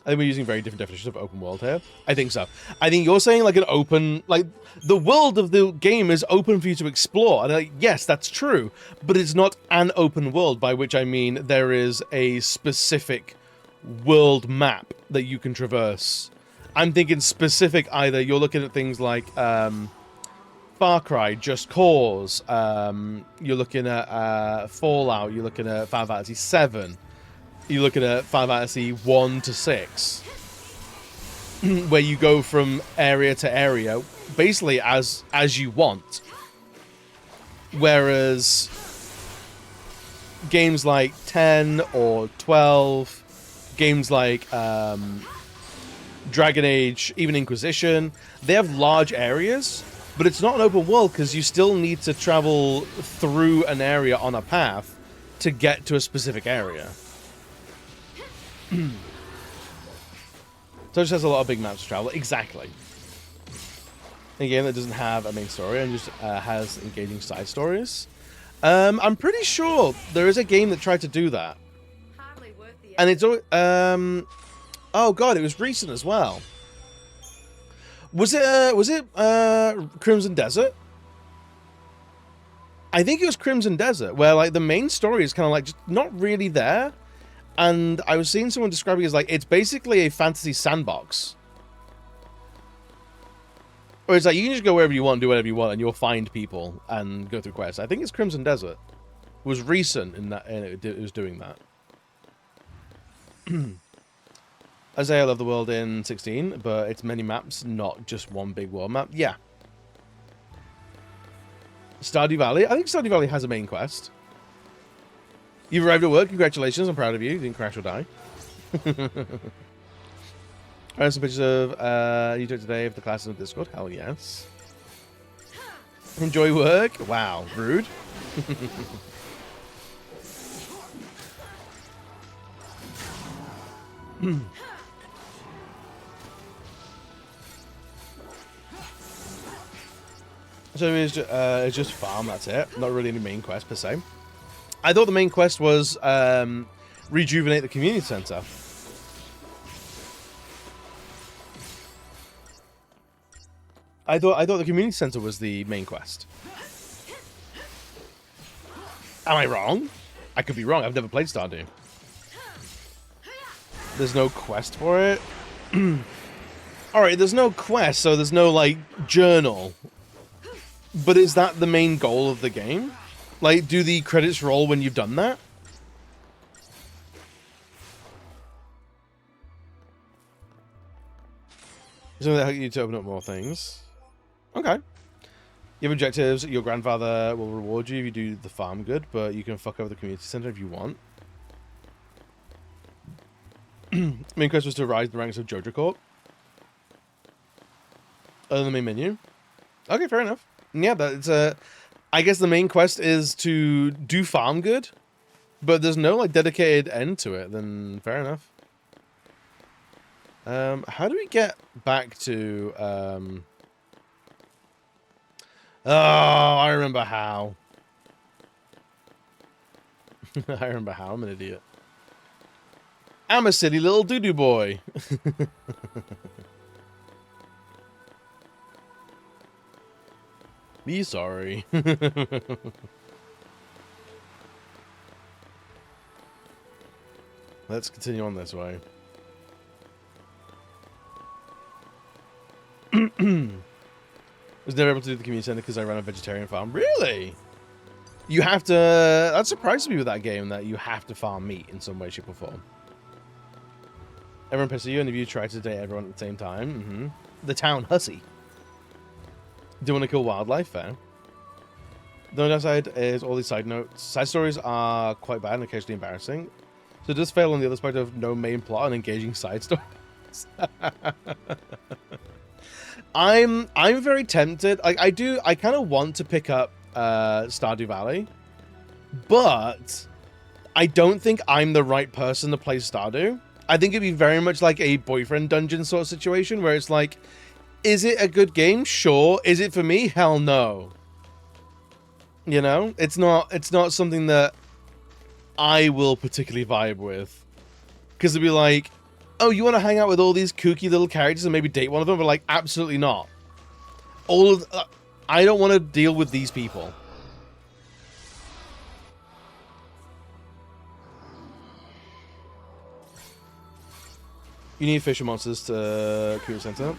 I think we're using very different definitions of open world here. I think so. I think you're saying like an open, like the world of the game is open for you to explore. And yes, that's true, but it's not an open world, by which I mean there is a specific world map that you can traverse. I'm thinking specific, either you're looking at things like Far Cry, Just Cause, you're looking at Fallout, you're looking at Final Fantasy VII, you're looking at Final Fantasy 1 to 6, where you go from area to area, basically as you want. Whereas games like 10 or 12, games like Dragon Age, even Inquisition, they have large areas, but it's not an open world because you still need to travel through an area on a path to get to a specific area. So it just has a lot of big maps to travel. Exactly. A game that doesn't have a main story and just has engaging side stories. I'm pretty sure there is a game that tried to do that. And it's oh god, it was recent as well. Was it Crimson Desert? I think it was Crimson Desert, where like the main story is kind of like just not really there. And I was seeing someone describing it as like it's basically a fantasy sandbox. Or it's like you can just go wherever you want, do whatever you want, and you'll find people and go through quests. I think it's Crimson Desert. It was recent in that, and it was doing that. Isaiah, I love the world in 16, but it's many maps, not just one big world map. Yeah. Stardew Valley. I think Stardew Valley has a main quest. You've arrived at work. Congratulations. I'm proud of you. You didn't crash or die. I have some pictures of you took today of the classes on Discord. Hell yes. Enjoy work. Wow. Rude. So it's just farm, that's it. Not really any main quest per se. I thought the main quest was rejuvenate the community center. I thought the community center was the main quest. Am I wrong? I could be wrong. I've never played Stardew. There's no quest for it. Alright, there's no quest, so there's no, like, journal. But is that the main goal of the game? Like, do the credits roll when you've done that? So that help you to open up more things. Okay. You have objectives. Your grandfather will reward you if you do the farm good, but you can fuck over the community center if you want. Main quest was to rise the ranks of Jojo Corp. Other than the main menu. Okay, fair enough. Yeah, that's I guess the main quest is to do farm good, but there's no like dedicated end to it. Then fair enough. How do we get back to Oh, I remember how. I remember how. I'm an idiot. I'm a silly little doo-doo boy. Be sorry. Let's continue on this way. I was never able to do the community center because I ran a vegetarian farm. Really? You have to... That surprises me with that game, that you have to farm meat in some way, shape, or form. Everyone pisses you, and if you try to date everyone at the same time, the town hussy. Do you want to kill wildlife? Fair. The only downside is all these side notes. Side stories are quite bad and occasionally embarrassing. So it does fail on the other side of no main plot and engaging side stories. I'm very tempted. I kind of want to pick up Stardew Valley, but I don't think I'm the right person to play Stardew. I think it'd be very much like a boyfriend dungeon sort of situation where it's like, is it a good game? Sure. Is it for me? Hell no. You know, it's not something that I will particularly vibe with, because it'd be like, oh, you want to hang out with all these kooky little characters and maybe date one of them? But like, absolutely not. I don't want to deal with these people. You need fish or monsters to kill the center.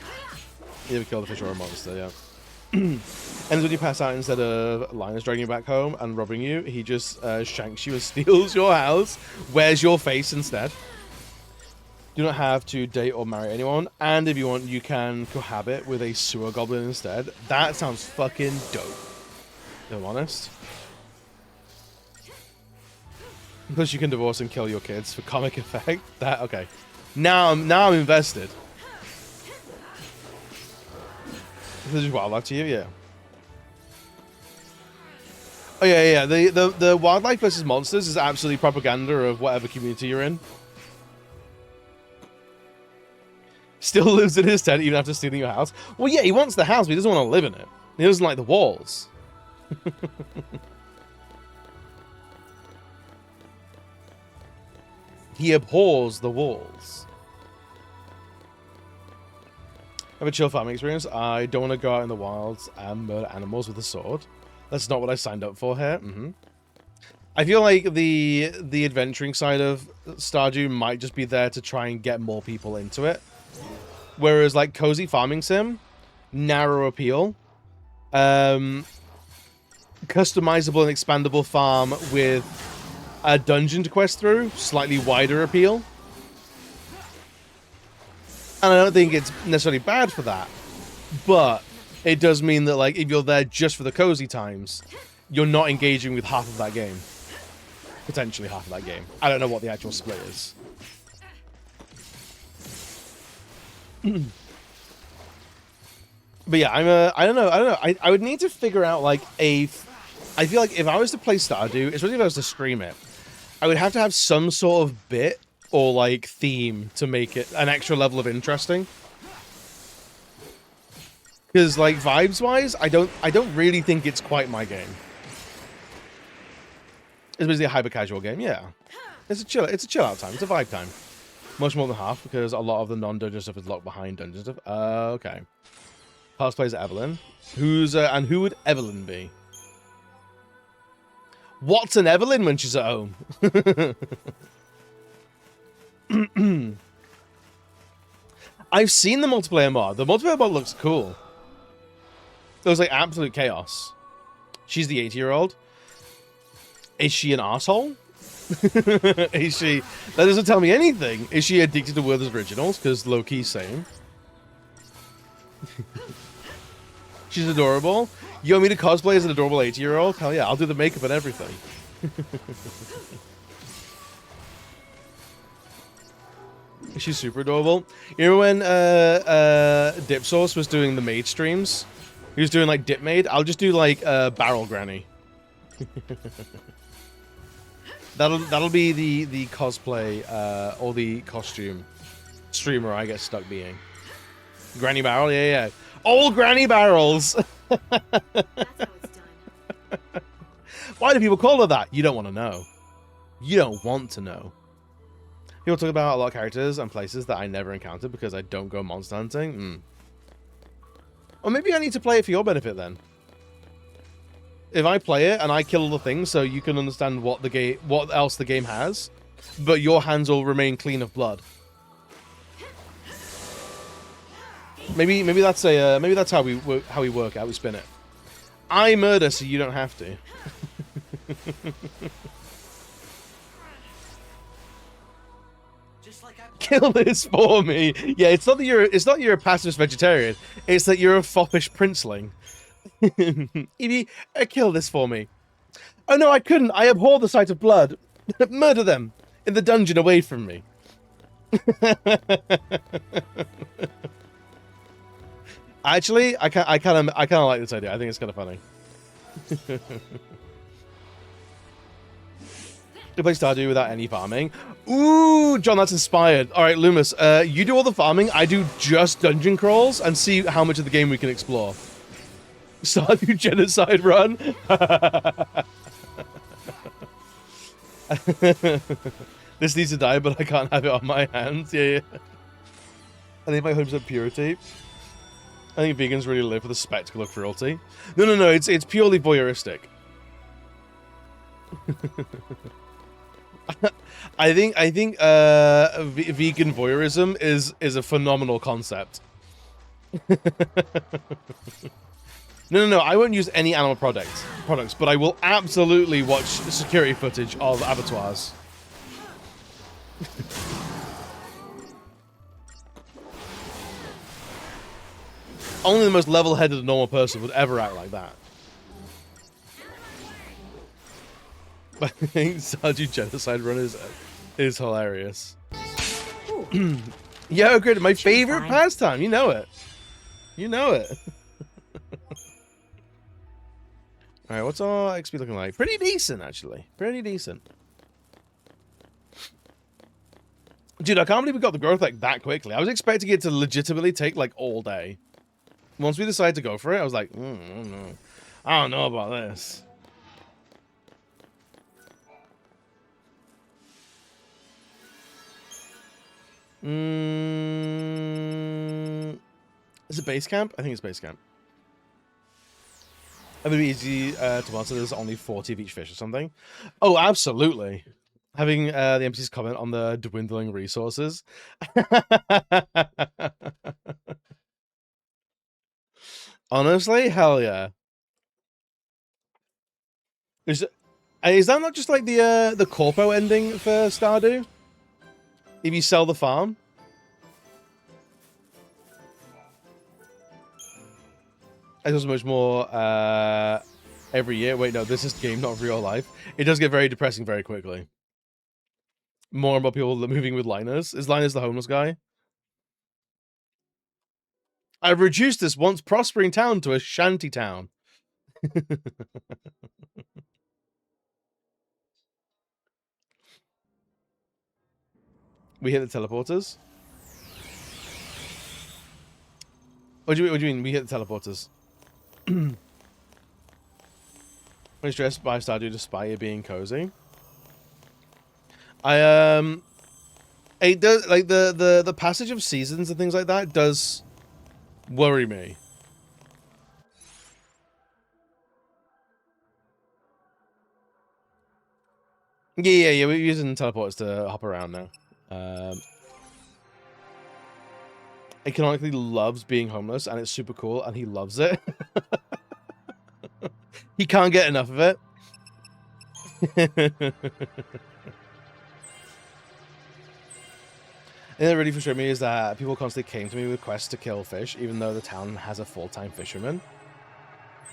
You ever kill the fish or a monster, yeah. And when you pass out, instead of Linus dragging you back home and robbing you, he just shanks you and steals your house, wears your face instead. Do not have to date or marry anyone, and if you want, you can cohabit with a sewer goblin instead. That sounds fucking dope, if I'm honest. Plus, you can divorce and kill your kids for comic effect. That okay. Now I'm invested. This is wildlife to you, yeah. Oh yeah. The wildlife versus monsters is absolutely propaganda of whatever community you're in. Still lives in his tent even after stealing your house. Well, yeah, he wants the house, but he doesn't want to live in it. He doesn't like the walls. He abhors the walls. I have a chill farming experience. I don't want to go out in the wilds and murder animals with a sword. That's not what I signed up for here. I feel like the adventuring side of Stardew might just be there to try and get more people into it. Whereas like cozy farming sim, narrow appeal, customizable and expandable farm with a dungeon to quest through, slightly wider appeal. And I don't think it's necessarily bad for that, but it does mean that, like, if you're there just for the cozy times, you're not engaging with half of that game. Potentially half of that game. I don't know what the actual split is. But yeah, I don't know. I would need to figure out, like, I feel like if I was to play Stardew, especially if I was to stream it, I would have to have some sort of bit or, like, theme to make it an extra level of interesting. Because, like, vibes-wise, I don't really think it's quite my game. It's basically a hyper-casual game, yeah. It's a chill-out time. It's a vibe time. Much more than half, because a lot of the non-dungeon stuff is locked behind dungeon stuff. Okay. Past plays Evelyn. And who would Evelyn be? What's an Evelyn when she's at home? I've seen the multiplayer mod. The multiplayer mod looks cool. It was like absolute chaos. She's the 80-year-old. Is she an asshole? Is she... That doesn't tell me anything. Is she addicted to Werther's Originals? Because low-key same. She's adorable. You want me to cosplay as an adorable 80-year-old? Hell yeah, I'll do the makeup and everything. She's super adorable. You remember when Dip Sauce was doing the maid streams? He was doing like Dip Maid. I'll just do like Barrel Granny. that'll be the cosplay or the costume streamer I get stuck being. Granny Barrel, yeah. Old Granny Barrels. That's how it's done. Why do people call her that? You don't want to know. You don't want to know. People talk about a lot of characters and places that I never encountered because I don't go monster hunting. Or maybe I need to play it for your benefit then. If I play it and I kill all the things so you can understand what else the game has, but your hands will remain clean of blood. Maybe that's how we work out. We spin it. I murder so you don't have to. Kill this for me. Yeah, it's not that you're a pacifist vegetarian. It's that you're a foppish princeling. Evie, kill this for me. Oh no, I couldn't. I abhor the sight of blood. Murder them in the dungeon away from me. Actually, I kind of like this idea. I think it's kind of funny. To play Stardew without any farming. Ooh, John, that's inspired. All right, Loomis, you do all the farming. I do just dungeon crawls and see how much of the game we can explore. Stardew genocide run. This needs to die, but I can't have it on my hands. Yeah. I think my 100% purity. I think vegans really live for the spectacle of cruelty. No. It's purely voyeuristic. I think vegan voyeurism is a phenomenal concept. No. I won't use any animal products, but I will absolutely watch security footage of abattoirs. Only the most level-headed normal person would ever act like that. But I think Stardew Genocide Run is hilarious. Yeah, great. My favorite pastime. You know it. You know it. Alright, what's our XP looking like? Pretty decent, actually. Pretty decent. Dude, I can't believe we got the growth like that quickly. I was expecting it to legitimately take like all day. Once we decided to go for it, I was like, I don't know about this. Is it base camp? I think it's base camp. I think it'd be easy to answer. There's only 40 of each fish or something. Oh, absolutely. Having the NPCs comment on the dwindling resources. Honestly, hell yeah. Is that not just like the corpo ending for Stardew? If you sell the farm? It does much more every year. Wait, no, this is game, not real life. It does get very depressing very quickly. More and more people moving with Linus. Is Linus the homeless guy? I've reduced this once prospering town to a shanty town. We hit the teleporters. What do you mean? We hit the teleporters. When stressed by Stardew despite it being cozy. It does, like the passage of seasons and things like that does worry me. Yeah, we're using teleporters to hop around now. He canonically loves being homeless, and it's super cool, and he loves it. He can't get enough of it. And that really frustrated me is that people constantly came to me with quests to kill fish, even though the town has a full-time fisherman.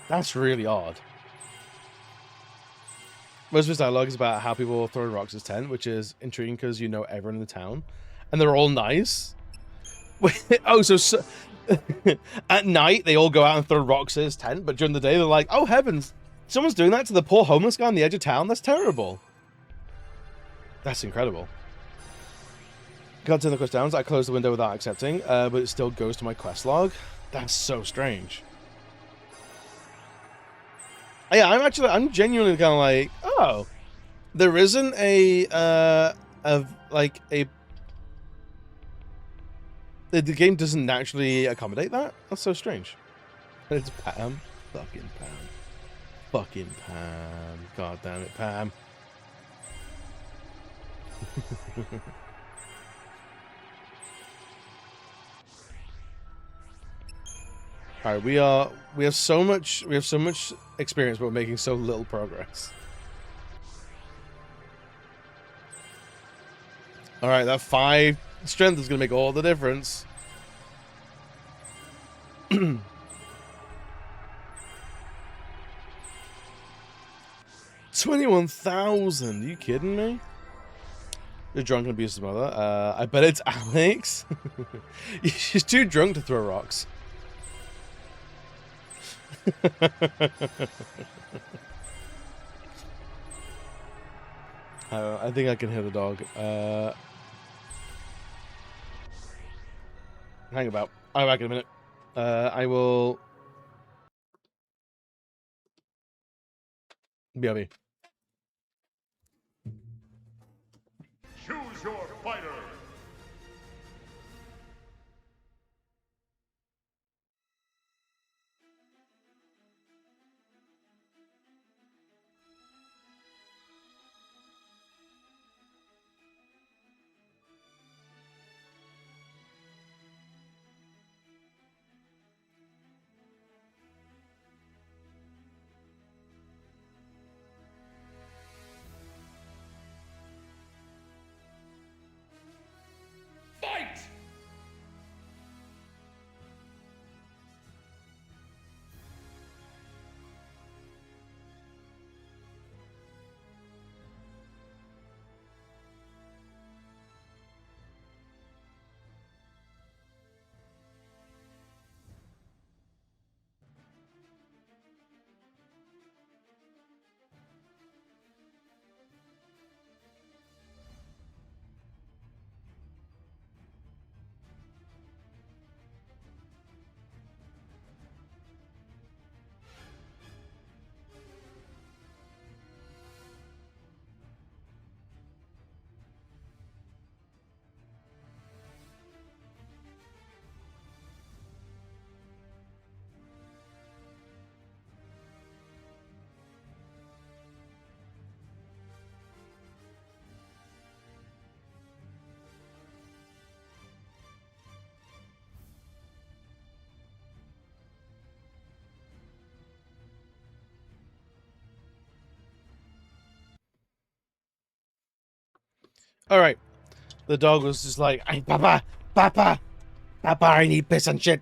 That's really odd. Most of his dialogue is about how people throw rocks at his tent, which is intriguing because you know everyone in the town, and they're all nice. Oh, so at night they all go out and throw rocks at his tent, but during the day they're like, "Oh heavens, someone's doing that to the poor homeless guy on the edge of town. That's terrible." That's incredible. Can't turn the quest down, so I close the window without accepting, but it still goes to my quest log. That's so strange. Yeah, I'm genuinely kind of like, oh, there isn't the game doesn't naturally accommodate that? That's so strange. It's Pam. Fucking Pam. Fucking Pam. God damn it, Pam. Alright, we have so much experience, but we're making so little progress. Alright, that 5 strength is gonna make all the difference. 21,000, are you kidding me? You're drunk and abused his mother. I bet it's Alex. She's too drunk to throw rocks. I think I can hear the dog. Hang about. I'll be back in a minute. I will... BRB. Choose your fighter. Fight! Alright. The dog was just like, "Hey, Papa! Papa! Papa, I need piss and shit."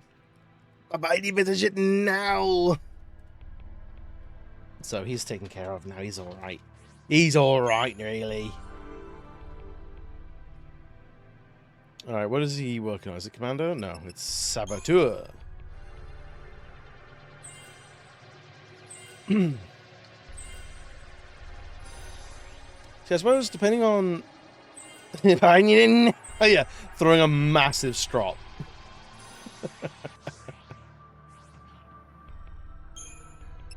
Abidey bit of shit now. So he's taken care of now. He's all right. He's all right, really. All right, what is he working on? Is it Commando? No, it's Saboteur. See, I suppose depending on if I need, oh yeah, throwing a massive strop.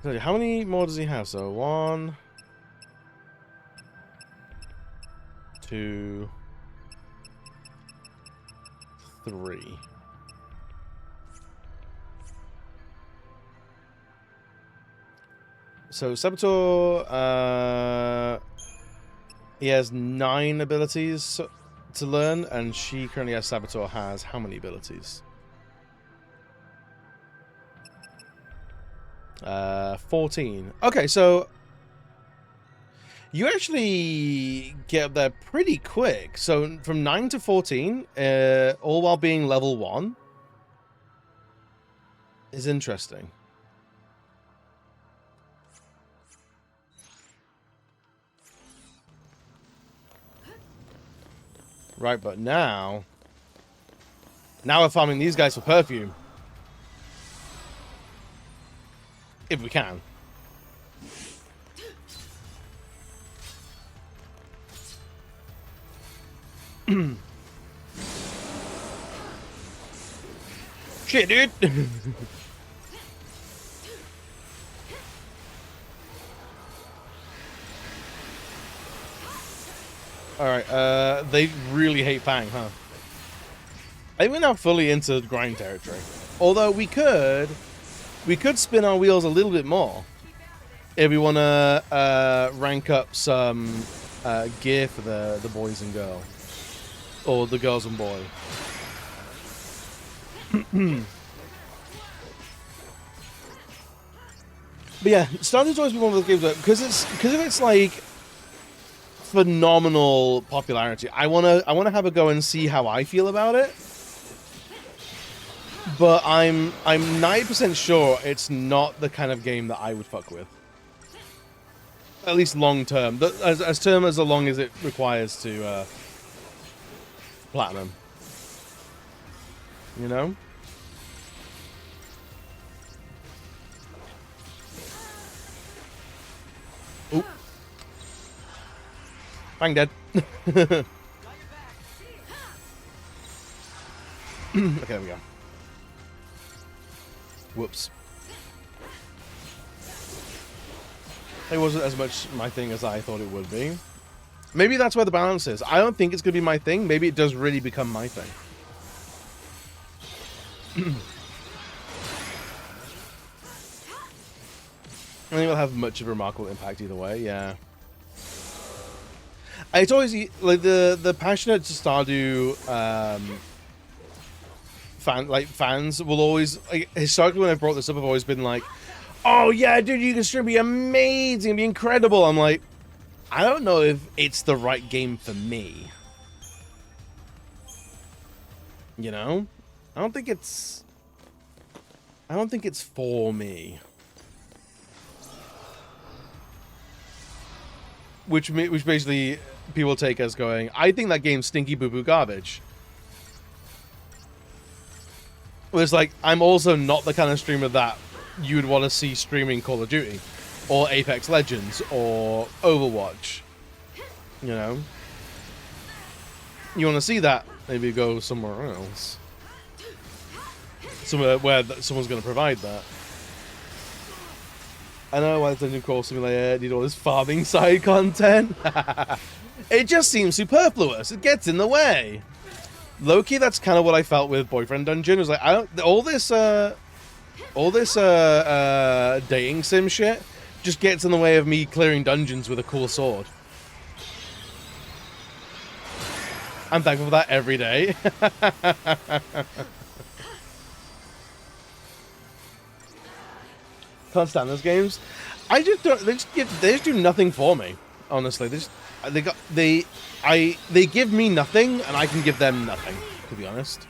So how many more does he have? So 1, 2, 3. So Saboteur, he has 9 abilities to learn, and she currently has Saboteur has how many abilities? 14. Okay, so you actually get up there pretty quick. So from 9 to 14, all while being level 1, is interesting. Right, but now we're farming these guys for perfume. If we can. Shit, dude. Alright, they really hate Fang, huh? I think we're now fully into grind territory. Although we could spin our wheels a little bit more if we want to rank up some gear for the boys and girls. Or the girls and boy. But yeah, Stardew's always been one of those games that, because of its like phenomenal popularity, I wanna have a go and see how I feel about it. But I'm 90% sure it's not the kind of game that I would fuck with. At least long term. As long as it requires to platinum. You know? Oop. Bang, dead. Okay, there we go. Whoops. It wasn't as much my thing as I thought it would be. Maybe that's where the balance is. I don't think it's going to be my thing. Maybe it does really become my thing. I think it'll have much of a remarkable impact either way, yeah. It's always, like, the passionate to Stardew fans will always, like, historically when I've brought this up, I've always been like, oh yeah, dude, you can stream, be amazing, be incredible. I'm like, I don't know if it's the right game for me. You know? I don't think it's for me. Which basically people take as going, I think that game's stinky boo-boo garbage. Well, it's like, I'm also not the kind of streamer that you would want to see streaming Call of Duty or Apex Legends or Overwatch. You know? You want to see that, maybe go somewhere else. Somewhere where someone's going to provide that. I know why the new Crawl Simulator need all this farming side content. It just seems superfluous. It gets in the way. Low-key, that's kind of what I felt with Boyfriend Dungeon. It was like, I don't, all this dating sim shit just gets in the way of me clearing dungeons with a cool sword. I'm thankful for that every day. Can't stand those games. I just don't. They just do nothing for me. Honestly, they give me nothing, and I can give them nothing. To be honest.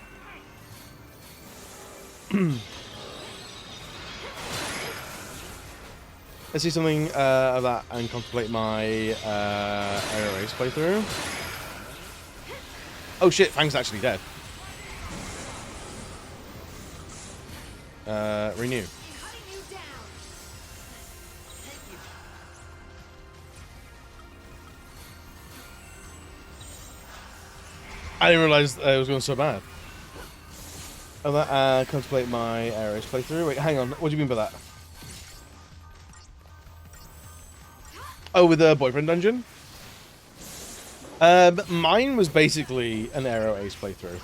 Let's see something of that and contemplate my air race playthrough. Oh shit, Fang's actually dead. Renew. I didn't realize it was going so bad. Oh, that contemplate my air race playthrough. Wait, hang on. What do you mean by that? Oh, with the boyfriend dungeon? Mine was basically an Aero Ace playthrough.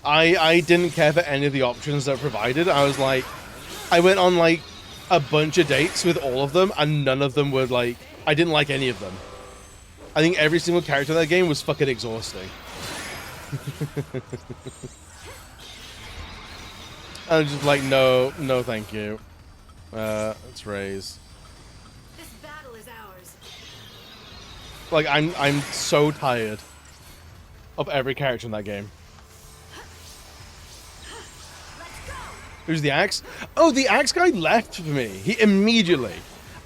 I didn't care for any of the options that were provided. I was like, I went on like a bunch of dates with all of them, and none of them were like, I didn't like any of them. I think every single character in that game was fucking exhausting. I was just like, no, thank you. Let's raise. This battle is ours. Like, I'm so tired of every character in that game. Who's the axe? Oh, the axe guy left for me. He immediately.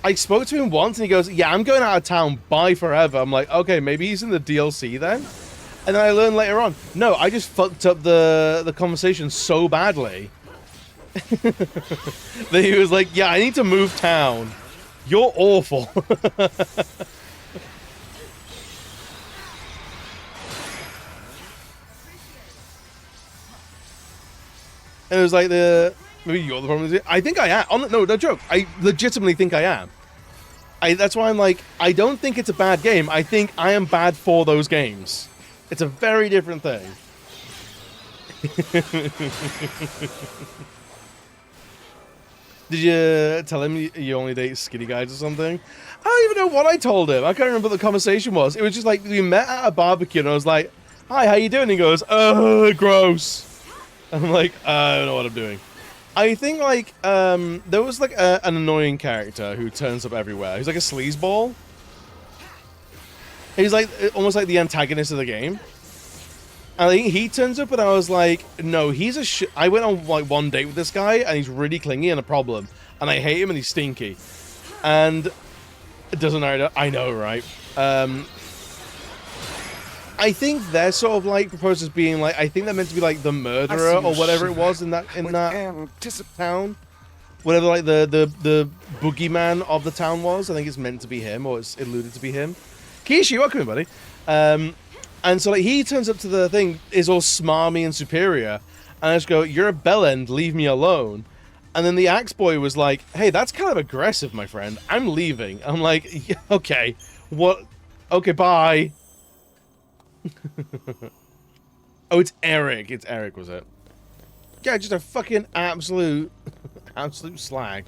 I spoke to him once and he goes, yeah, I'm going out of town. Bye forever. I'm like, okay, maybe he's in the DLC then? And then I learned later on, no, I just fucked up the conversation so badly that he was like, yeah, I need to move town. You're awful. And it was like, maybe you're the problem. I think I am. No joke. I legitimately think I am. That's why I'm like, I don't think it's a bad game. I think I am bad for those games. It's a very different thing. Did you tell him you only date skinny guys or something? I don't even know what I told him. I can't remember what the conversation was. It was just like, we met at a barbecue and I was like, hi, how you doing? He goes, gross. I'm like, I don't know what I'm doing. I think, like, there was, like, an annoying character who turns up everywhere. He's like a sleazeball. He's, like, almost like the antagonist of the game. And I think he turns up and I was like, no, he's a I went on, like, one date with this guy and he's really clingy and a problem. And I hate him and he's stinky. And it doesn't matter. I know, right? I think they're sort of like proposed as being like, I think they're meant to be like the murderer or whatever it was in that town. Whatever like the boogeyman of the town was. I think it's meant to be him, or it's alluded to be him. Kishi, welcome in, buddy. And so like he turns up to the thing, is all smarmy and superior, and I just go, you're a bellend, leave me alone. And then the axe boy was like, hey, that's kind of aggressive, my friend. I'm leaving. I'm like, yeah, okay, what? Okay, bye. Oh, it's Eric. It's Eric, was it? Yeah, just a fucking absolute slag.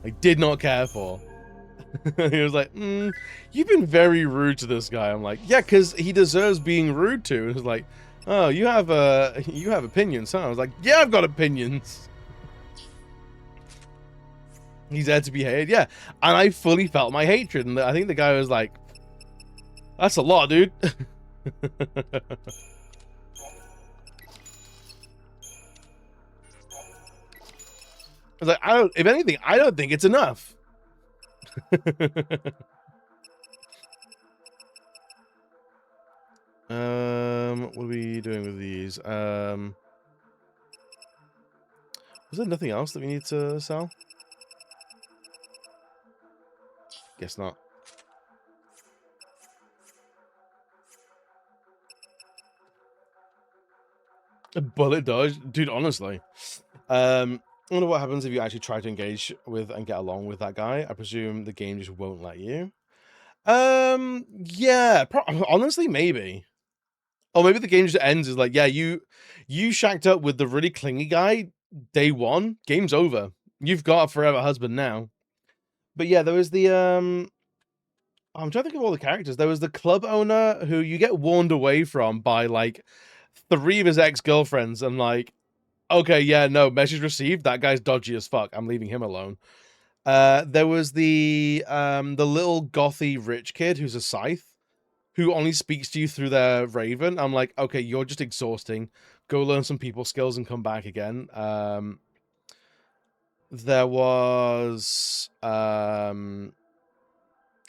I did not care for. He was like, you've been very rude to this guy. I'm like, yeah, because he deserves being rude to. And he was like, oh, you have opinions, huh? I was like, yeah, I've got opinions. He's there to be hated, yeah. And I fully felt my hatred. And I think the guy was like, that's a lot, dude. I was like, if anything, I don't think it's enough. What are we doing with these? Was there nothing else that we need to sell? Guess not. A bullet dodge? Dude, honestly. I wonder what happens if you actually try to engage with and get along with that guy. I presume the game just won't let you. Yeah, honestly, maybe. Or maybe the game just ends is like, yeah, you shacked up with the really clingy guy day one, game's over. You've got a forever husband now. But yeah, there was the I'm trying to think of all the characters. There was the club owner who you get warned away from by like 3 of his ex-girlfriends and like, okay, yeah, no, message received. That guy's dodgy as fuck. I'm leaving him alone. There was the little gothy rich kid who's a scythe who only speaks to you through their raven. I'm like, okay, you're just exhausting. Go learn some people skills and come back again. There was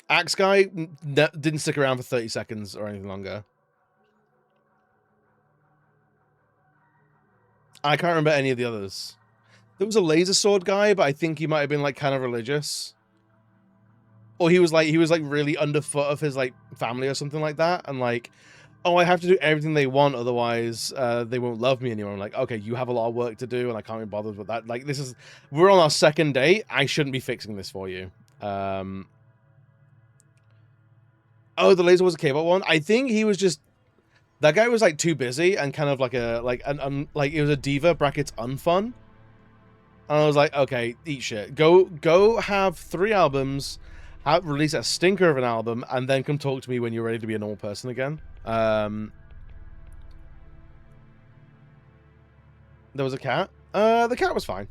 Axe Guy didn't stick around for 30 seconds or anything longer. I can't remember any of the others. There was a laser sword guy, but I think he might have been like kind of religious. Or he was like really underfoot of his like family or something like that, and like, oh, I have to do everything they want, otherwise they won't love me anymore. I'm like, okay, you have a lot of work to do, and I can't be bothered with that. Like, we're on our second date. I shouldn't be fixing this for you. Oh, the laser was a K-pop one. I think he was just, that guy was like too busy and kind of like like it was a diva brackets unfun. And I was like, okay, eat shit. Go have 3 albums, release a stinker of an album, and then come talk to me when you're ready to be a normal person again. There was a cat. The cat was fine.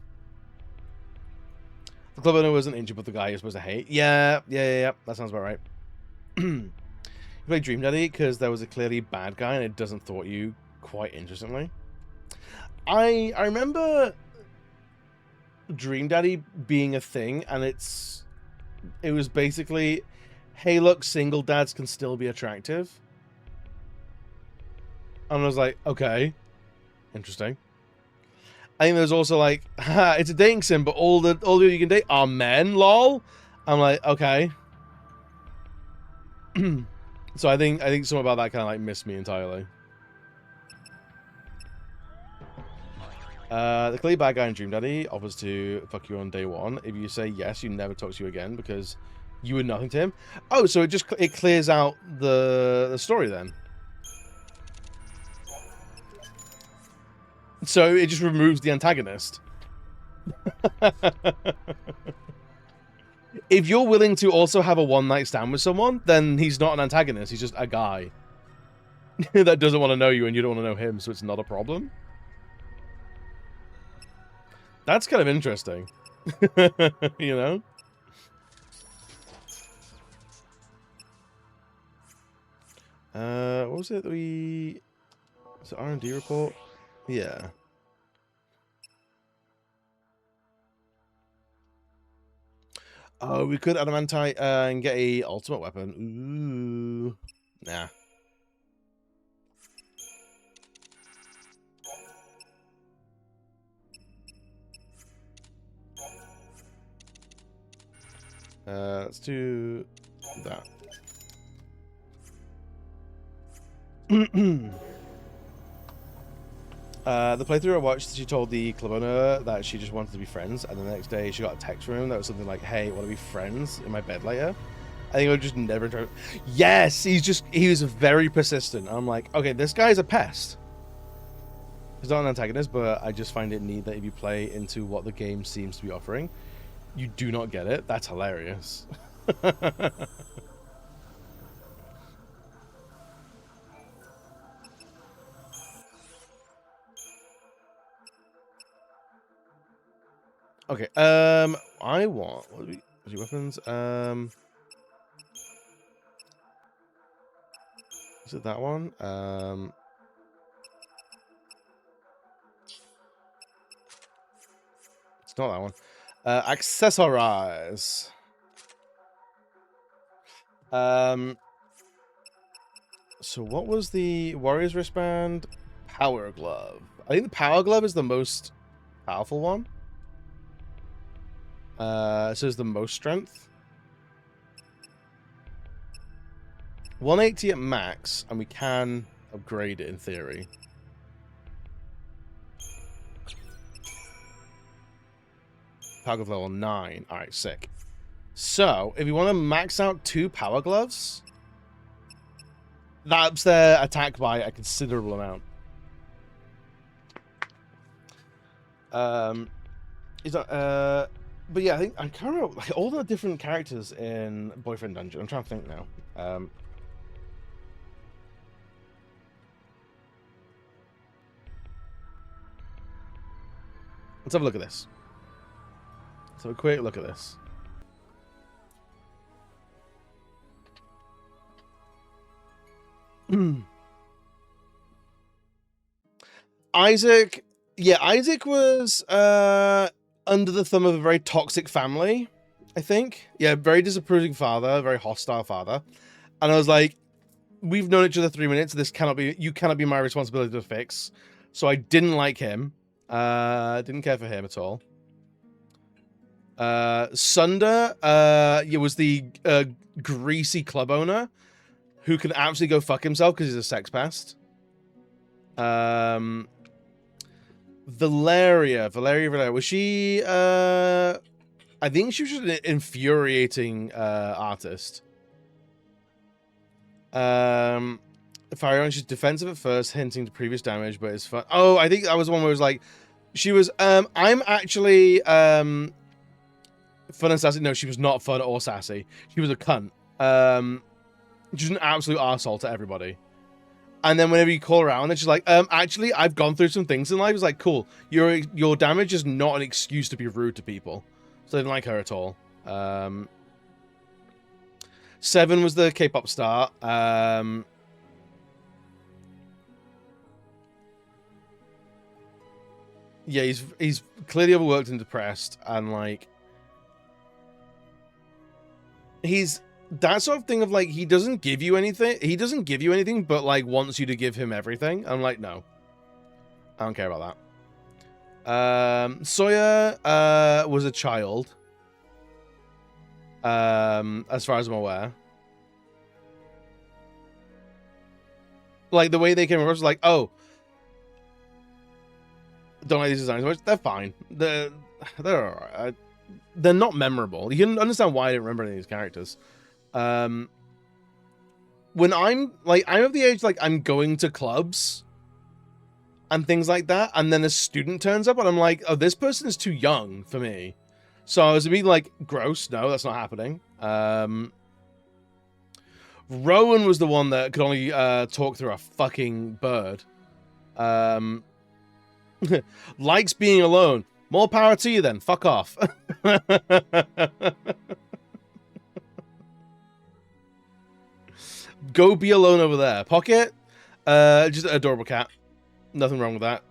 The club owner wasn't injured, but the guy you're supposed to hate. Yeah. That sounds about right. You played Dream Daddy because there was a clearly bad guy and it doesn't thwart you quite interestingly. I remember Dream Daddy being a thing, and it was basically, hey, look, single dads can still be attractive. And I was like, okay, interesting. I think there's also like, it's a dating sim, but all the you can date are men, lol. I'm like, okay. So I think something about that kind of like missed me entirely. The clearly bad guy in Dream Daddy offers to fuck you on day 1. If you say yes, you never talk to you again because you were nothing to him. Oh, so it clears out the story then. So it just removes the antagonist. If you're willing to also have a one-night stand with someone, then he's not an antagonist. He's just a guy that doesn't want to know you and you don't want to know him, so it's not a problem. That's kind of interesting. You know? What was it that we... Was it R&D report? Yeah. Oh, we could adamantite and get a ultimate weapon. Ooh. Nah. Let's do that. The playthrough I watched, she told the club owner that she just wanted to be friends, and the next day she got a text from him that was something like, hey, want to be friends in my bed later? I think I would just never try. Yes, he was very persistent. I'm like, okay, this guy's a pest. He's not an antagonist, but I just find it neat that if you play into what the game seems to be offering, you do not get it. That's hilarious. Okay, I want, what do we, weapons, is it that one? It's not that one. Accessorize. So what was the Warrior's Wristband? Power Glove. I think the Power Glove is the most powerful one. So is the most strength. 180 at max, and we can upgrade it in theory. Power Glove level 9. Alright, sick. So, if you want to max out 2 Power Gloves, that ups their attack by a considerable amount. But yeah, I think I can't remember like all the different characters in Boyfriend Dungeon. I'm trying to think now. Let's have a look at this. Let's have a quick look at this. Isaac, yeah, Isaac was under the thumb of a very toxic family, I think. Yeah, very disapproving father, very hostile father. And I was like, we've known each other 3 minutes. You cannot be my responsibility to fix. So I didn't like him. Didn't care for him at all. Sunder, was the greasy club owner who can absolutely go fuck himself because he's a sex pest. Valeria, was she, I think she was just an infuriating, artist. Fire she's defensive at first, hinting to previous damage, but it's fun. Oh, I think that was one where it was like, she was, I'm actually, fun and sassy. No, she was not fun or sassy. She was a cunt. She's an absolute arsehole to everybody. And then whenever you call her out, and then she's like, actually, I've gone through some things in life. It's like, cool. Your damage is not an excuse to be rude to people. So I didn't like her at all. 7 was the K-pop star. Yeah, he's clearly overworked and depressed, and like, he's that sort of thing of like, he doesn't give you anything, but like wants you to give him everything. I'm like, no, I don't care about that. Sawyer was a child, as far as I'm aware. Like the way they came across was like, oh, don't like these designs much. They're fine. They're alright. They're not memorable. You can understand why I didn't remember any of these characters. When I'm of the age, like, I'm going to clubs and things like that, and then a student turns up and I'm like, oh, this person is too young for me. So I was immediately like, gross, no, that's not happening. Rowan was the one that could only talk through a fucking bird. Likes being alone. More power to you then. Fuck off. Go be alone over there. Pocket, just an adorable cat. Nothing wrong with that.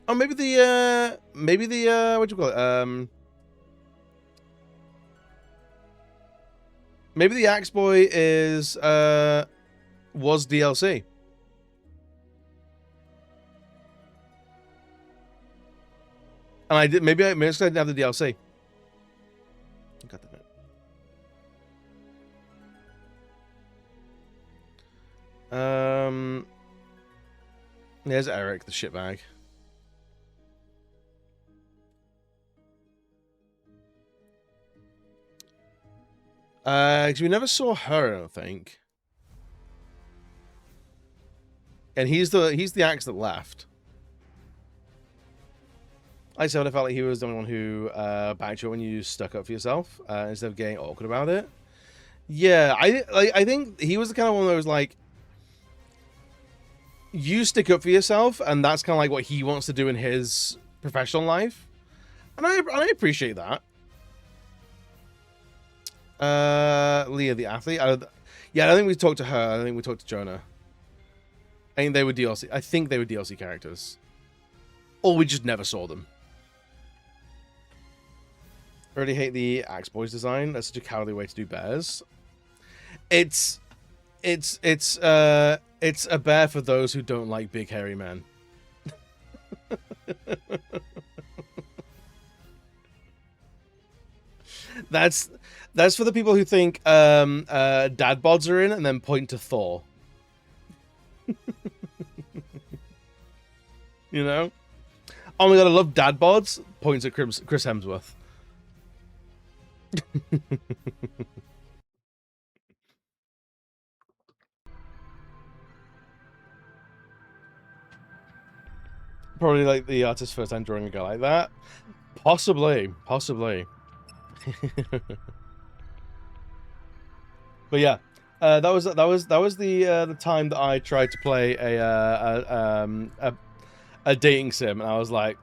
Oh, maybe the what do you call it? Maybe the Axe Boy is was DLC. And I did maybe I didn't have the DLC. Got that. There's Eric, the shitbag. Because we never saw her, I don't think. And he's the axe that left. I said I felt like he was the only one who backed you when you stuck up for yourself instead of getting awkward about it. Yeah, I think he was the kind of one that was like, you stick up for yourself, and that's kind of like what he wants to do in his professional life, and I appreciate that. Leah, the athlete. I don't think we talked to her. I think we talked to Jonah. I think they were DLC. I think they were DLC characters, or we just never saw them. I really hate the Axe Boys design. That's such a cowardly way to do bears. It's a bear for those who don't like big hairy men. That's for the people who think dad bods are in and then point to Thor. You know? Oh my god, I love dad bods. Points at Chris Hemsworth. Probably like the artist's first time drawing a guy like that. Possibly. But yeah, that was the time that I tried to play a dating sim, and I was like,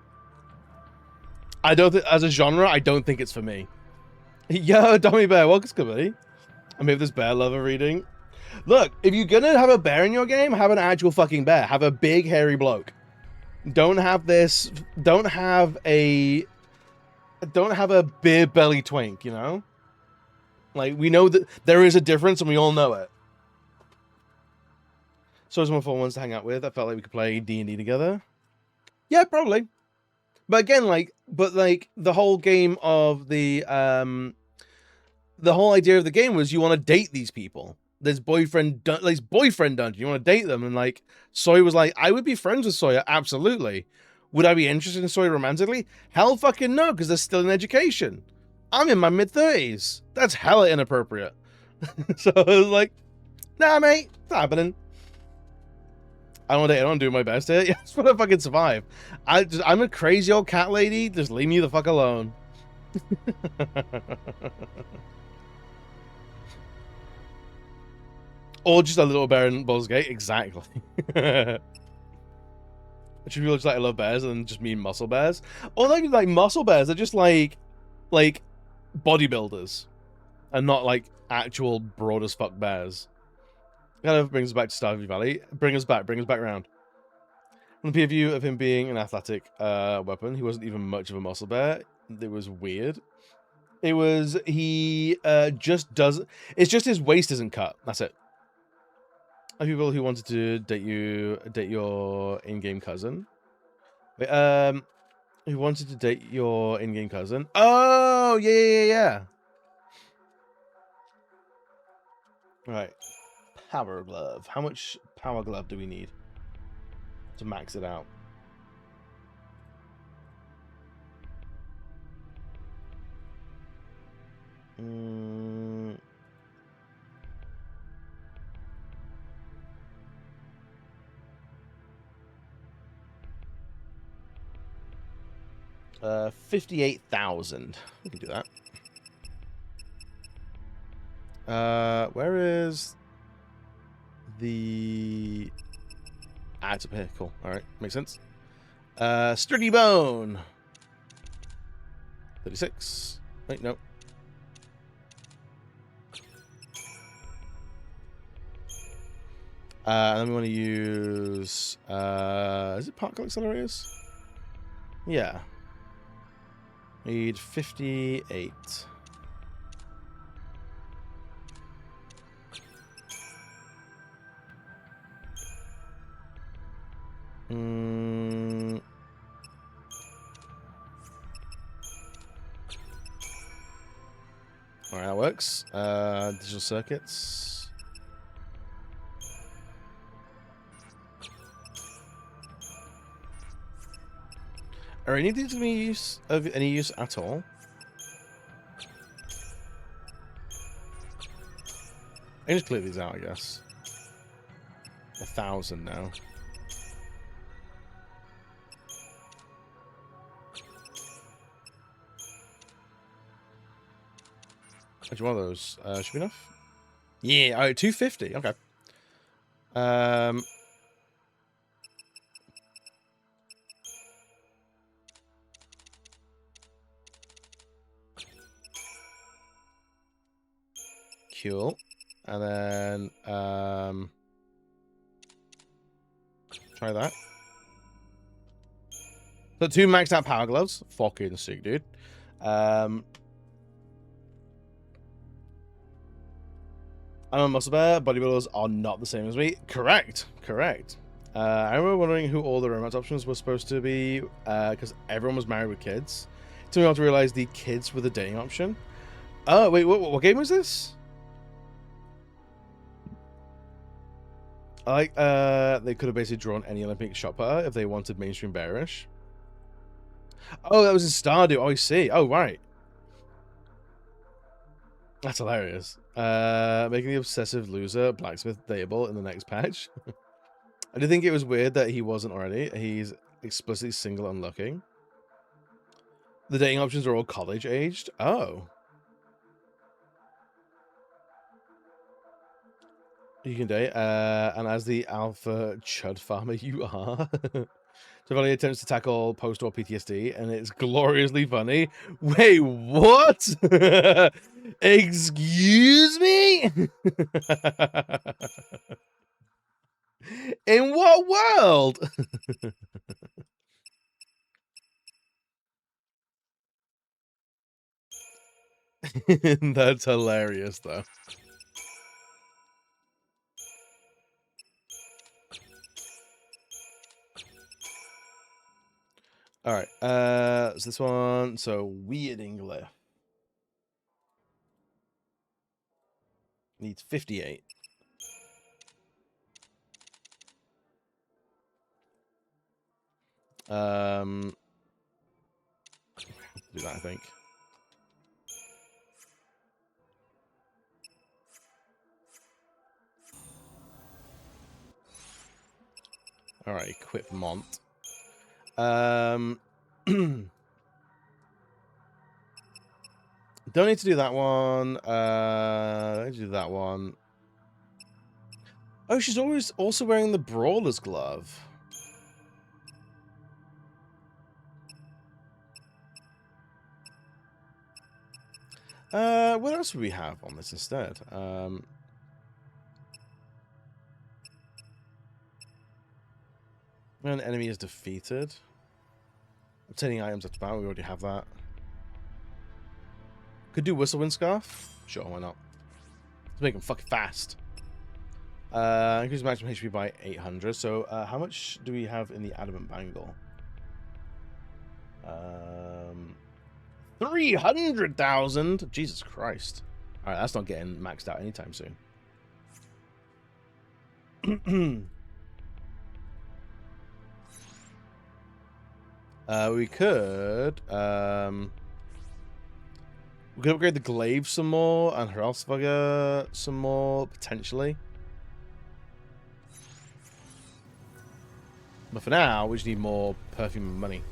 I don't think as a genre, I don't think it's for me. Yo, Dummy Bear, welcome, buddy. I'm here with this bear lover reading. Look, if you're gonna have a bear in your game, have an actual fucking bear. Have a big hairy bloke. Don't have this. Don't have a beer belly twink, you know? Like, we know that there is a difference and we all know it. So someone fun ones to hang out with. I felt like we could play D&D together. Yeah, probably. But again, the whole game of the whole idea of the game was you want to date these people. There's boyfriend dungeon. You want to date them, and like Sawyer was like, I would be friends with Sawyer, absolutely. Would I be interested in Sawyer romantically? Hell fucking no, because they're still in education. I'm in my mid-30s. That's hella inappropriate. So I was like, nah, mate, it's happening. I don't want to do my best here. Yeah, I just want to fucking survive. I'm a crazy old cat lady. Just leave me the fuck alone. Or just a little bear in Baldur's Gate. Exactly. Which people just like, I love bears and just mean muscle bears. Or like muscle bears, they're just like bodybuilders. And not like actual broad as fuck bears. Kind of brings us back to Stardew Valley. Bring us back around. From the POV of him being an athletic weapon, he wasn't even much of a muscle bear. It was weird. It was, he just doesn't, it's just his waist isn't cut. That's it. People who wanted to date your in-game cousin. Wait, who wanted to date your in-game cousin? Oh, yeah. Right. Power glove. How much power glove do we need to max it out? Mm. 58,000. We can do that. Where is the... Ah, it's up here. Cool. Alright, makes sense. Sturdy bone. 36. Wait, no. And then we want to use... is it particle accelerators? Yeah. Need 58. Alright, that works. Digital circuits. Are any of these of any use at all? I can just clear these out, I guess. 1,000 now. Which one of those? Should be enough? Yeah, oh, 250. Okay. Cool. And then try that. So 2 maxed out power gloves. Fucking sick, dude. I'm a muscle bear. Bodybuilders are not the same as me. Correct. I remember wondering who all the romance options were supposed to be, because everyone was married with kids. It took me a while to realize the kids were the dating option. Oh, wait, what game was this? I like, they could have basically drawn any Olympic shot putter if they wanted mainstream bearish. Oh, that was in Stardew. Oh, I see. Oh, right. That's hilarious. Making the obsessive loser blacksmith dateable in the next patch. I do think it was weird that he wasn't already. He's explicitly single and looking. The dating options are all college aged. Oh. You can date. And as the alpha chud farmer you are. Savali attempts to tackle post-war PTSD, and it's gloriously funny. Wait, what? Excuse me? In what world? That's hilarious, though. All right. So this one. So weird English needs 58. Do that, I think. All right, equip Mont. Don't need to do that one. Don't need to do that one. Oh, she's always also wearing the Brawler's glove. What else would we have on this instead? When an enemy is defeated. Obtaining items after battle, we already have that. Could do Whistlewind Scarf? Sure, why not? Let's make them fucking fast. Increase maximum HP by 800. So, how much do we have in the Adamant Bangle? 300,000! Jesus Christ. Alright, that's not getting maxed out anytime soon. We could upgrade the glaive some more and Hraustvagr some more, potentially. But for now, we just need more perfume and money.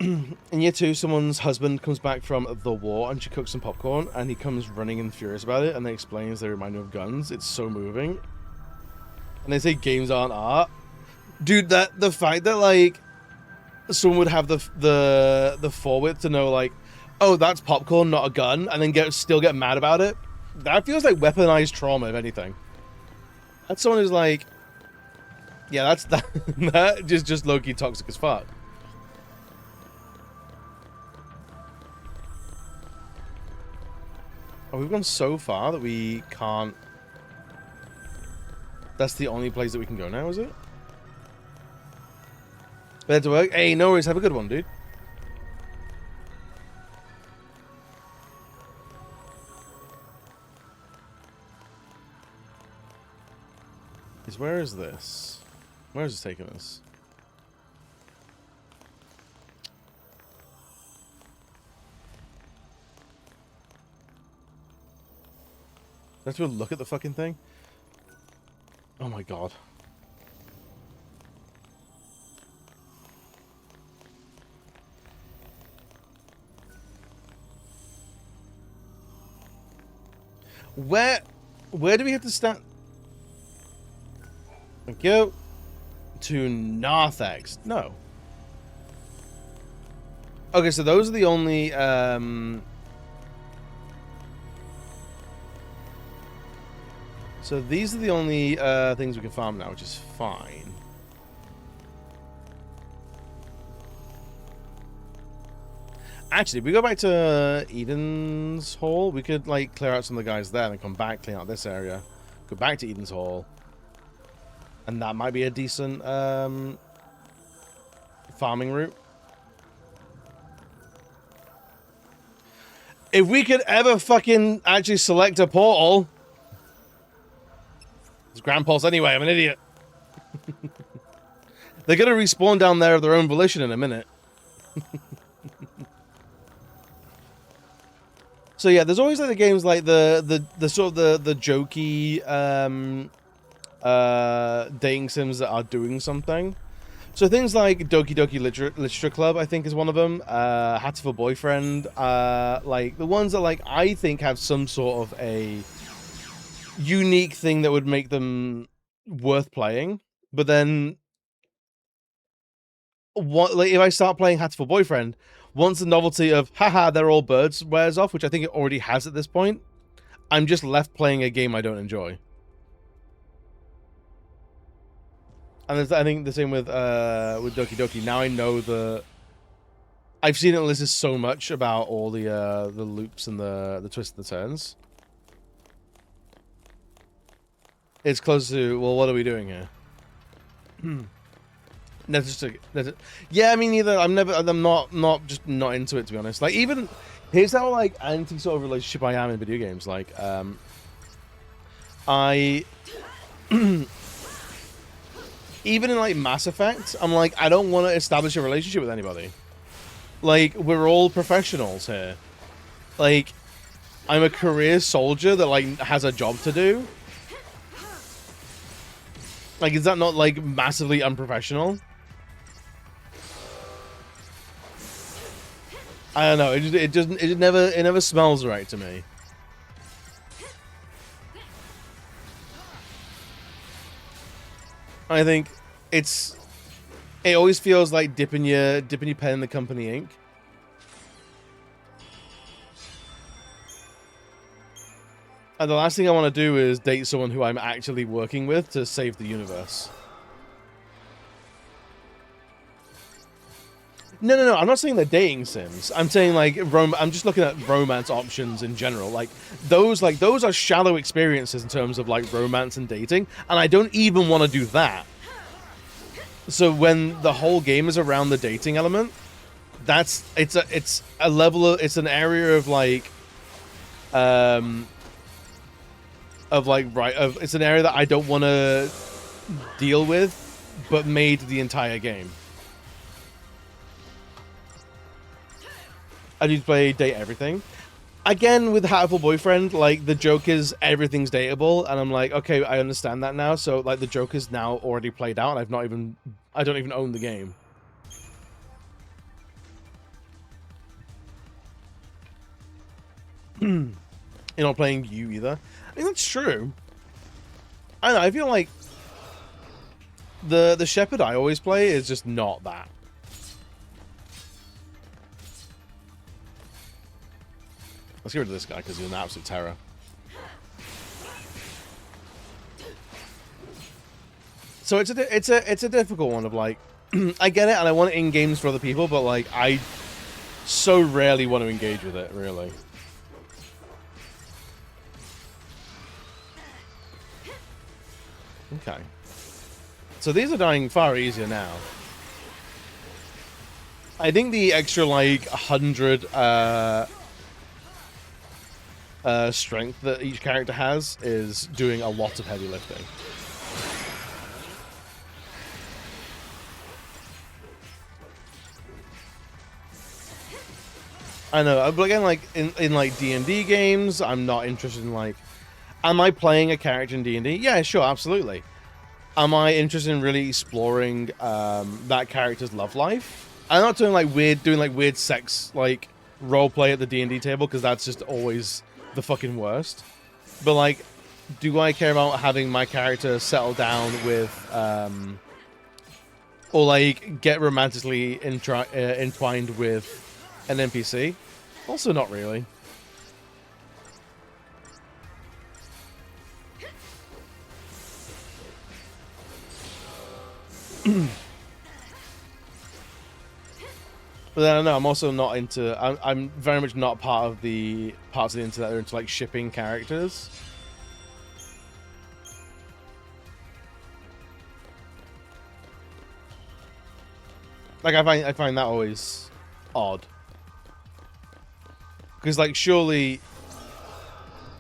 In year 2, someone's husband comes back from the war and she cooks some popcorn and he comes running and furious about it and then explains they remind him of guns. It's so moving. And they say games aren't art. Dude, the fact that like someone would have the forward to know like, oh, that's popcorn, not a gun, and then still get mad about it. That feels like weaponized trauma, if anything. That's someone who's like, yeah, that's that just low-key toxic as fuck. Oh, we've gone so far that we can't. That's the only place that we can go now, is it? Better to work. Hey, no worries. Have a good one, dude. Where is this? Where is this taking us? Let's go look at the fucking thing. Oh my god. Where do we have to stand? Thank you. To Narthex. No. Okay, so those are the only so these are the only things we can farm now, which is fine. Actually, if we go back to Eden's Hall, we could like clear out some of the guys there and then come back, clean out this area, go back to Eden's Hall. And that might be a decent farming route. If we could ever fucking actually select a portal. It's Grand Pulse anyway, I'm an idiot. They're going to respawn down there of their own volition in a minute. So yeah, there's always like the games like the sort of the jokey dating sims that are doing something. So things like Doki Doki Literature Club, I think, is one of them. Hatful Boyfriend, like the ones that like I think have some sort of a unique thing that would make them worth playing. But then, what like if I start playing Hatful Boyfriend, once the novelty of haha they're all birds wears off, which I think it already has at this point, I'm just left playing a game I don't enjoy. And I think the same with Doki Doki. Now I know I've seen it listed so much about all the loops and the twists and the turns. It's close to, well, what are we doing here? Yeah, I mean, I'm not into it, to be honest. Like, even here's how like anti sort of relationship I am in video games. Like, I even in like Mass Effect, I'm like, I don't want to establish a relationship with anybody. Like, we're all professionals here. Like, I'm a career soldier that like has a job to do. Like, is that not like massively unprofessional? I don't know. It never smells right to me. I think it always feels like dipping your pen in the company ink. And the last thing I want to do is date someone who I'm actually working with to save the universe. No. I'm not saying they're dating sims. I'm saying like I'm just looking at romance options in general. Like those are shallow experiences in terms of like romance and dating, and I don't even want to do that. So when the whole game is around the dating element, it's a level of, it's an area of like it's an area that I don't want to deal with, but made the entire game. I need to play date everything. Again, with Hatful Boyfriend, like, the joke is everything's dateable, and I'm like, okay, I understand that now, so, like, the joke is now already played out, and I don't even own the game. You're not playing you either. I think that's true. I don't know, I feel like the Shepherd I always play is just not that. Let's get rid of this guy because he's an absolute terror. So it's a difficult one of like, I get it and I want it in games for other people, but like I so rarely want to engage with it, really. Okay. So these are dying far easier now. I think the extra like 100 strength that each character has is doing a lot of heavy lifting. I know, but again, like in like D&D games, I'm not interested in like, am I playing a character in D&D? Yeah, sure, absolutely. Am I interested in really exploring that character's love life? I'm not doing like weird sex like roleplay at the D&D table because that's just always the fucking worst. But like, do I care about having my character settle down with or like get romantically entwined with an NPC? Also not really. But then I don't know, I'm also not into... I'm very much not part of the parts of the internet that are into, like, shipping characters. Like, I find that always odd. Because, like, surely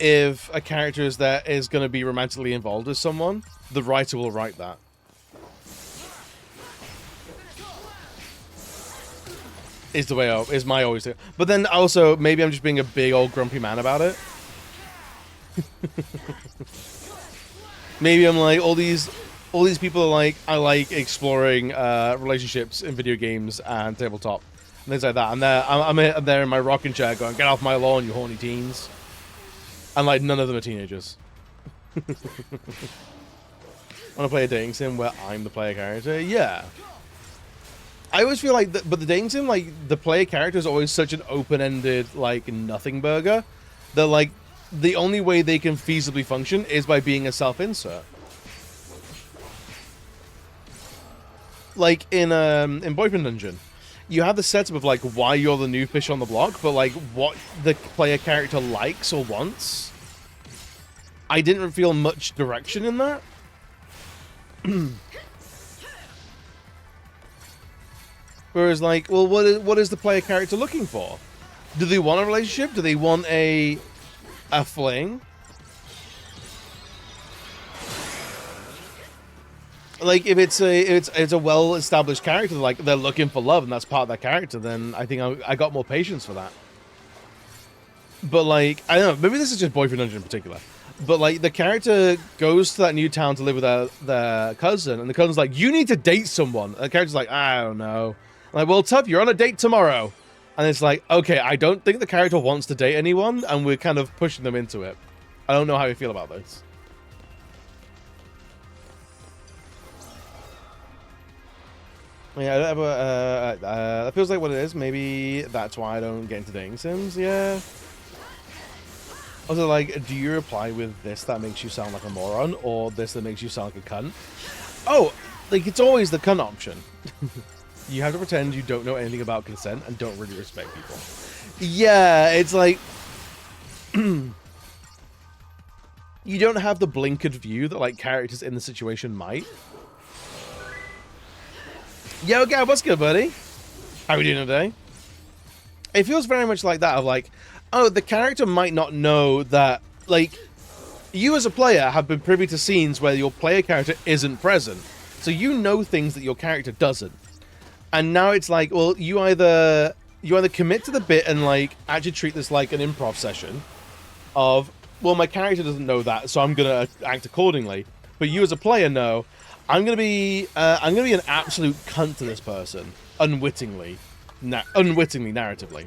if a character is going to be romantically involved with someone, the writer will write that. Is my always do. But then also maybe I'm just being a big old grumpy man about it. Maybe I'm like all these people are like, I like exploring relationships in video games and tabletop and things like that. And I'm there in my rocking chair going, get off my lawn, you horny teens. And like none of them are teenagers. Want to play a dating sim where I'm the player character? Yeah. I always feel like, but the dating sim, like, the player character is always such an open-ended, like, nothing burger, that, like, the only way they can feasibly function is by being a self-insert. like in Boyfriend Dungeon, you have the setup of like why you're the new fish on the block, but like what the player character likes or wants. I didn't feel much direction in that. Whereas like, well, what is the player character looking for? Do they want a relationship? Do they want a fling? Like if it's a well-established character, like they're looking for love and that's part of that character, then I think I got more patience for that. But like, I don't know, maybe this is just Boyfriend Dungeon in particular. But like the character goes to that new town to live with their cousin, and the cousin's like, you need to date someone. And the character's like, I don't know. I'm like, well, tough, you're on a date tomorrow. And it's like, okay, I don't think the character wants to date anyone, and we're kind of pushing them into it. I don't know how you feel about this. Yeah, that feels like what it is. Maybe that's why I don't get into dating sims. Yeah. Also, like, do you reply with this that makes you sound like a moron, or this that makes you sound like a cunt? Oh, like, it's always the cunt option. You have to pretend you don't know anything about consent and don't really respect people. Yeah, it's like... you don't have the blinkered view that, like, characters in the situation might. Yo, Gab, what's good, buddy? How are we doing today? It feels very much like that, of like, oh, the character might not know that, like, you as a player have been privy to scenes where your player character isn't present. So you know things that your character doesn't. And now it's like, well, you either commit to the bit and, like, actually treat this like an improv session of, well, my character doesn't know that, so I'm going to act accordingly. But you as a player know, I'm gonna be an absolute cunt to this person, unwittingly, narratively,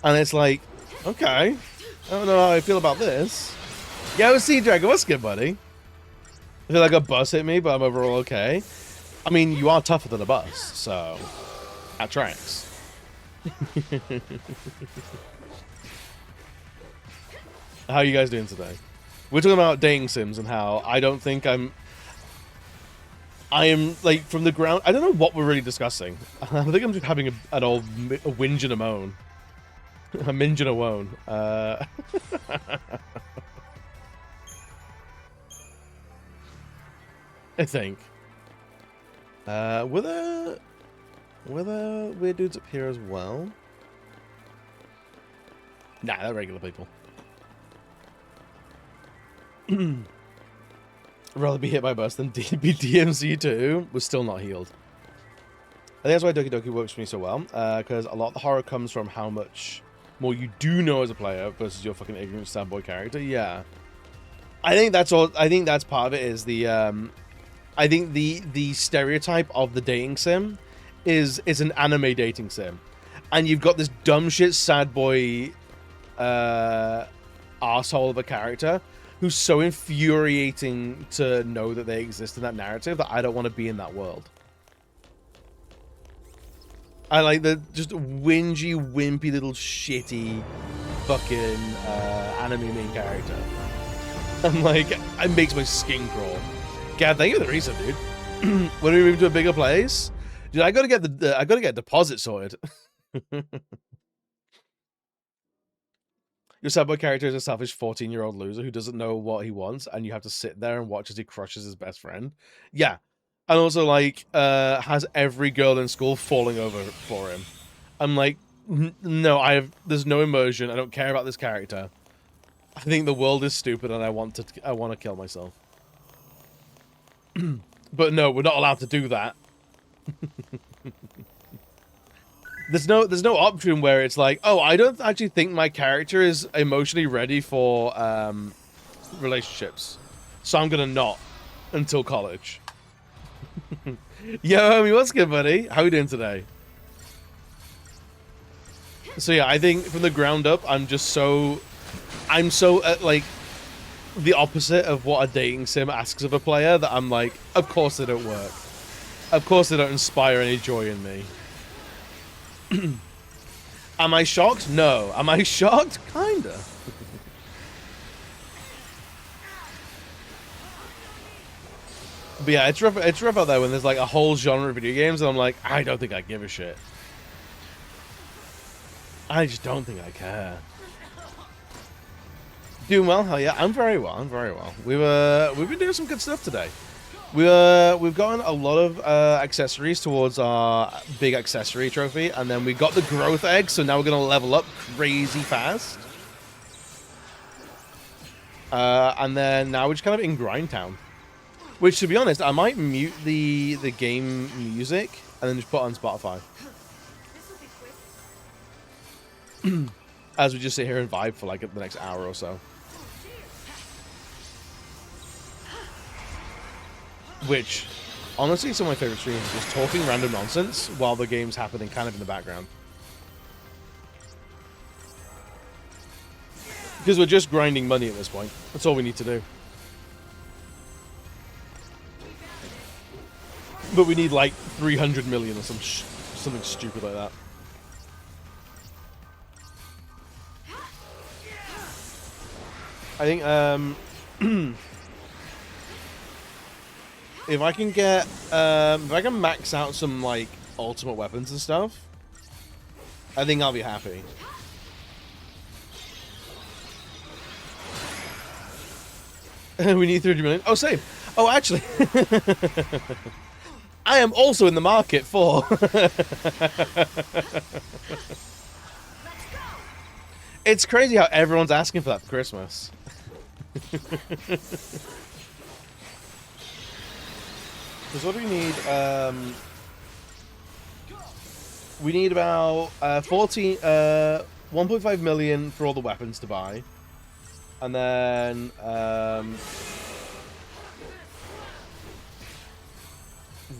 and it's like, okay, I don't know how I feel about this. Yo, Sea Dragon, what's good, buddy? I feel like a bus hit me, but I'm overall okay. I mean, you are tougher than a bus, so that tracks. How are you guys doing today? We're talking about dating sims and how I don't think I am, like, from the ground... I don't know what we're really discussing. I think I'm just having a whinge and a moan. A minge and a wone. I think. Were there weird dudes up here as well? Nah, they're regular people. I'd rather be hit by a bus than be DMC too. We're still not healed. I think that's why Doki Doki works for me so well, because a lot of the horror comes from how much more you do know as a player versus your fucking ignorant sad boy character. Yeah, I think that's all. I think that's part of it. Is the I think the stereotype of the dating sim is an anime dating sim, and you've got this dumb shit sad boy arsehole of a character who's so infuriating to know that they exist in that narrative that I don't want to be in that world. I like the just whingy, wimpy little shitty fucking anime main character. I'm like, it makes my skin crawl. Gad, thank you for the reason, dude. When we move to a bigger place, dude, I gotta get I gotta get deposit sorted. Your sad boy character is a selfish 14-year-old loser who doesn't know what he wants, and you have to sit there and watch as he crushes his best friend. Yeah. And also, like, has every girl in school falling over for him. I'm like, no, there's no immersion. I don't care about this character. I think the world is stupid and I want to kill myself. But no, we're not allowed to do that. There's no option where it's like, oh, I don't actually think my character is emotionally ready for relationships, so I'm gonna not until college. Yo, homie, what's good, buddy? How you doing today? So yeah, I think from the ground up, I'm so like the opposite of what a dating sim asks of a player that I'm like, of course they don't work. Of course they don't inspire any joy in me. Am I shocked? No. Am I shocked? Kinda. But yeah, it's rough out there when there's like a whole genre of video games, and I'm like, I don't think I give a shit. I just don't think I care. Doing well, hell yeah. I'm very well. We've been doing some good stuff today. We've gotten a lot of accessories towards our big accessory trophy, and then we got the growth egg, so now we're gonna level up crazy fast. And then now we're just kind of in Grind Town. Which, to be honest, I might mute the game music and then just put it on Spotify. As we just sit here and vibe for like the next hour or so. Which, honestly, some of my favorite streams is just talking random nonsense while the game's happening kind of in the background. Because we're just grinding money at this point. That's all we need to do. But we need like 300 million or something stupid like that. I think if I can get if I can max out some like ultimate weapons and stuff, I think I'll be happy. We need 300 million. Oh, same. Oh, actually. I am also in the market for... It's crazy how everyone's asking for that for Christmas. Because what do we need? We need about 1.5 million for all the weapons to buy. And then...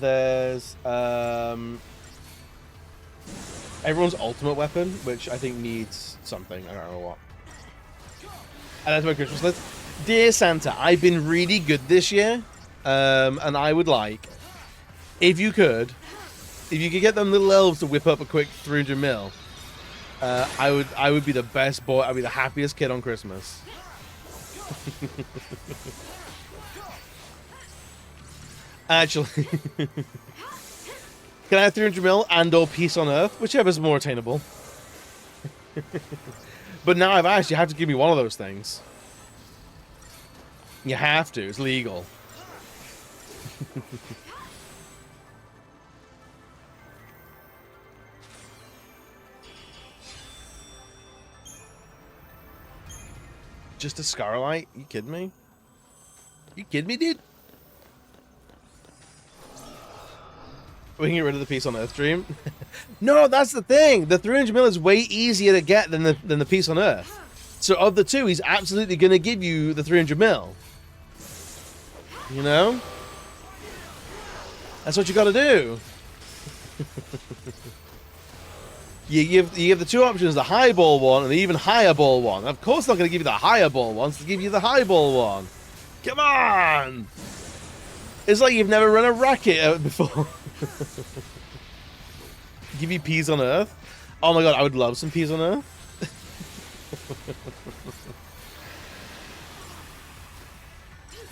there's everyone's ultimate weapon, which I think needs something. I don't know what. And that's my Christmas list. Dear Santa, I've been really good this year, and I would like, if you could get them little elves to whip up a quick 300 mil, I would be the best boy. I'd be the happiest kid on Christmas. Actually, can I have 300 mil and or peace on Earth? Whichever's more attainable. But now I've asked, you have to give me one of those things. You have to. It's legal. Just a Scarlight? You kidding me? You kidding me, dude? We can get rid of the Peace on Earth dream. No, that's the thing. The 300 mil is way easier to get than the Peace on Earth. So of the two, he's absolutely going to give you the 300 mil. You know? That's what you got to do. You give the two options, the high ball one and the even higher ball one. Of course, not going to give you the higher ball one. It's to give you the high ball one. Come on! It's like you've never run a racket before. Give you peas on Earth? Oh my god, I would love some peas on Earth.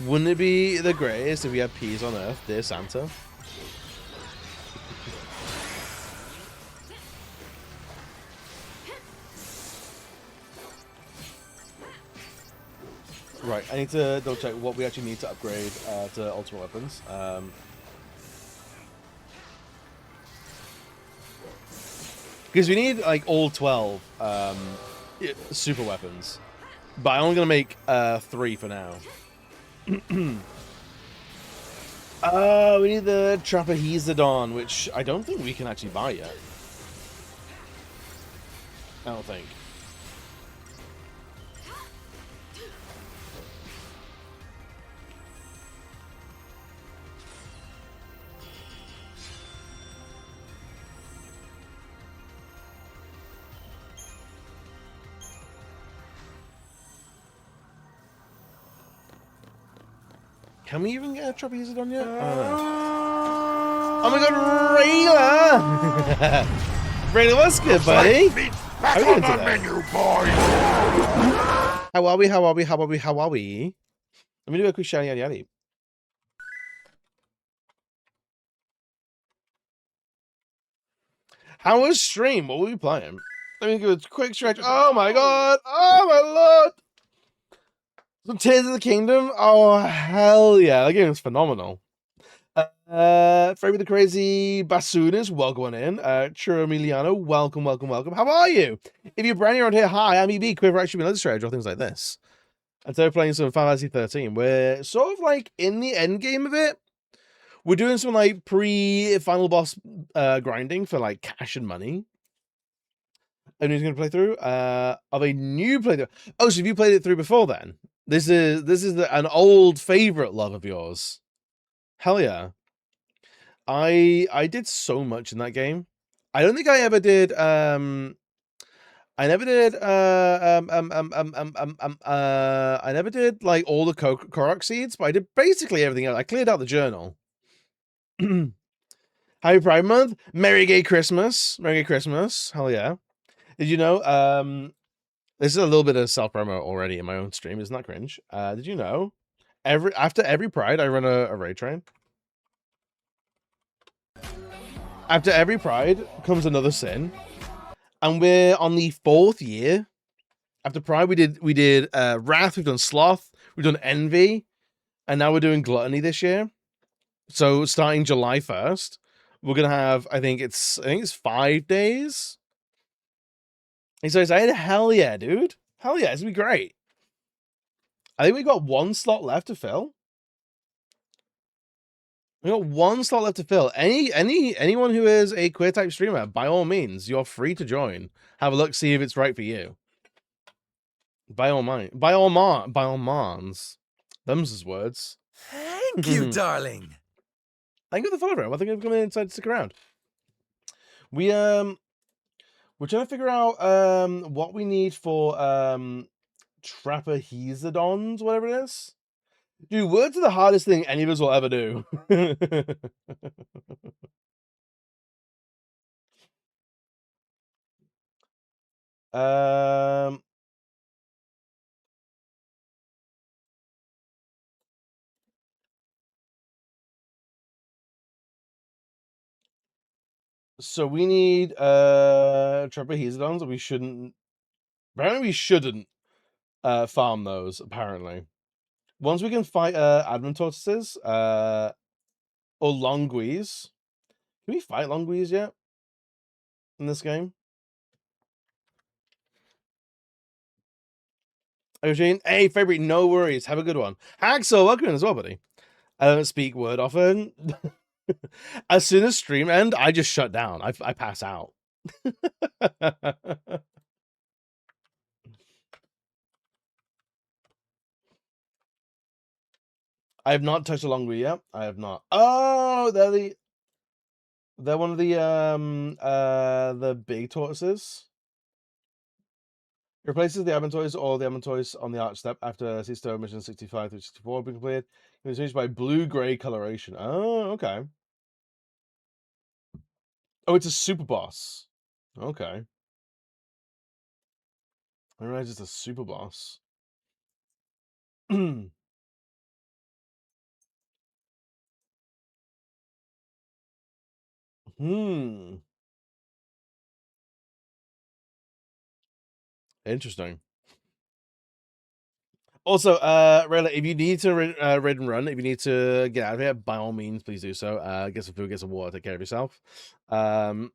Wouldn't it be the greatest if we had peas on Earth, dear Santa? Right, I need to double check what we actually need to upgrade to ultimate weapons. Because we need like all 12 super weapons, but I'm only gonna make 3 for now. We need the Trapehizodon, which I don't think we can actually buy yet. I don't think. Can we even get a Trapehizodon yet? Oh my god, Rayla! Rayla, what's good, buddy? How are you doing today? How are we? How are we? How are we? How are we? Let me do a quick shiny yaddy yaddy. How was stream? What were we playing? Let me give a quick stretch. Oh my god! Oh my lord! Some Tears of the Kingdom? Oh, hell yeah. That game is phenomenal. Freddy the Crazy Bassoonist, welcome on in. Churro Emiliano, welcome. How are you? If you're brand new around here, hi, I'm EB, Quiver Action Illustrator, or things like this. And so we're playing some Fantasy XIII. We're sort of like in the end game of it. We're doing some like pre-final boss grinding for like cash and money. And who's going to play through? Of a new playthrough. Oh, so have you played it through before then? This is an old favorite love of yours. Hell yeah. I did so much in that game. I don't think I ever did I never did I never did like all the Korok seeds, but I did basically everything else. I cleared out the journal. Happy Pride Month. Merry Gay Christmas. Merry Gay Christmas. Hell yeah. Did you know this is a little bit of self-promo already in my own stream, isn't that cringe? Did you know after every Pride I run a raid train? After every Pride comes another sin, and we're on the 4th year. After Pride, we did Wrath, we've done Sloth, we've done Envy, and now we're doing Gluttony this year. So starting July 1st, we're gonna have I think it's 5 days. And so I said, hell yeah, dude, hell yeah, it's gonna be great. I think we got 1 slot left to fill. We got 1 slot left to fill. Anyone who is a queer type streamer, by all means, you're free to join. Have a look, see if it's right for you. By all means. Them's his words. Thank you, darling. Thank you for the follow, bro. I think I've come inside to stick around. We're trying to figure out what we need for Trapehizodons, whatever it is. Dude, words are the hardest thing any of us will ever do. So we need Trapehizodons, and we shouldn't. Apparently, we shouldn't farm those. Apparently, once we can fight admin tortoises or longuis. Can we fight longuis yet in this game? Eugene, hey February, no worries. Have a good one. Haxel, welcome in as well, buddy. I don't speak word often. As soon as stream end, I just shut down. I pass out. I have not touched a longui yet. I have not. Oh, they're one of the big tortoises. It replaces the Abentois or the Abentois on the arch step after Sisto mission 65 through 64 have been completed. It was finished by blue-gray coloration. Oh, okay. Oh, it's a super boss. Okay. I realize it's a super boss. Interesting. Also, Rayla, if you need to raid and run, if you need to get out of here, by all means, please do so. Get some food, get some water, take care of yourself. They're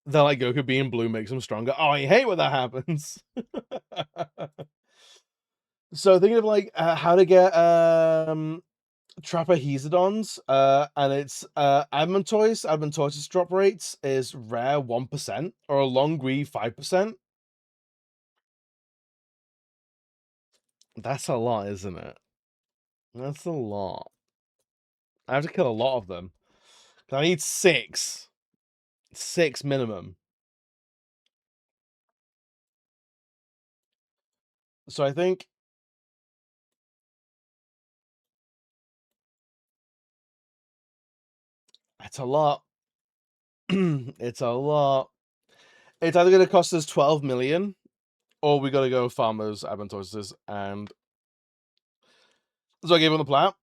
like Goku being blue makes him stronger. Oh, I hate when that happens. So thinking of like how to get Trapehizodons, and it's Admontois drop rates is rare 1% or a Longui 5%. That's a lot, isn't it? That's a lot. I have to kill a lot of them. I need 6. 6 minimum. So I think it's a lot. It's a lot. It's either going to cost us 12 million or we got to go farmers, Advantoises, and so I gave him the plat.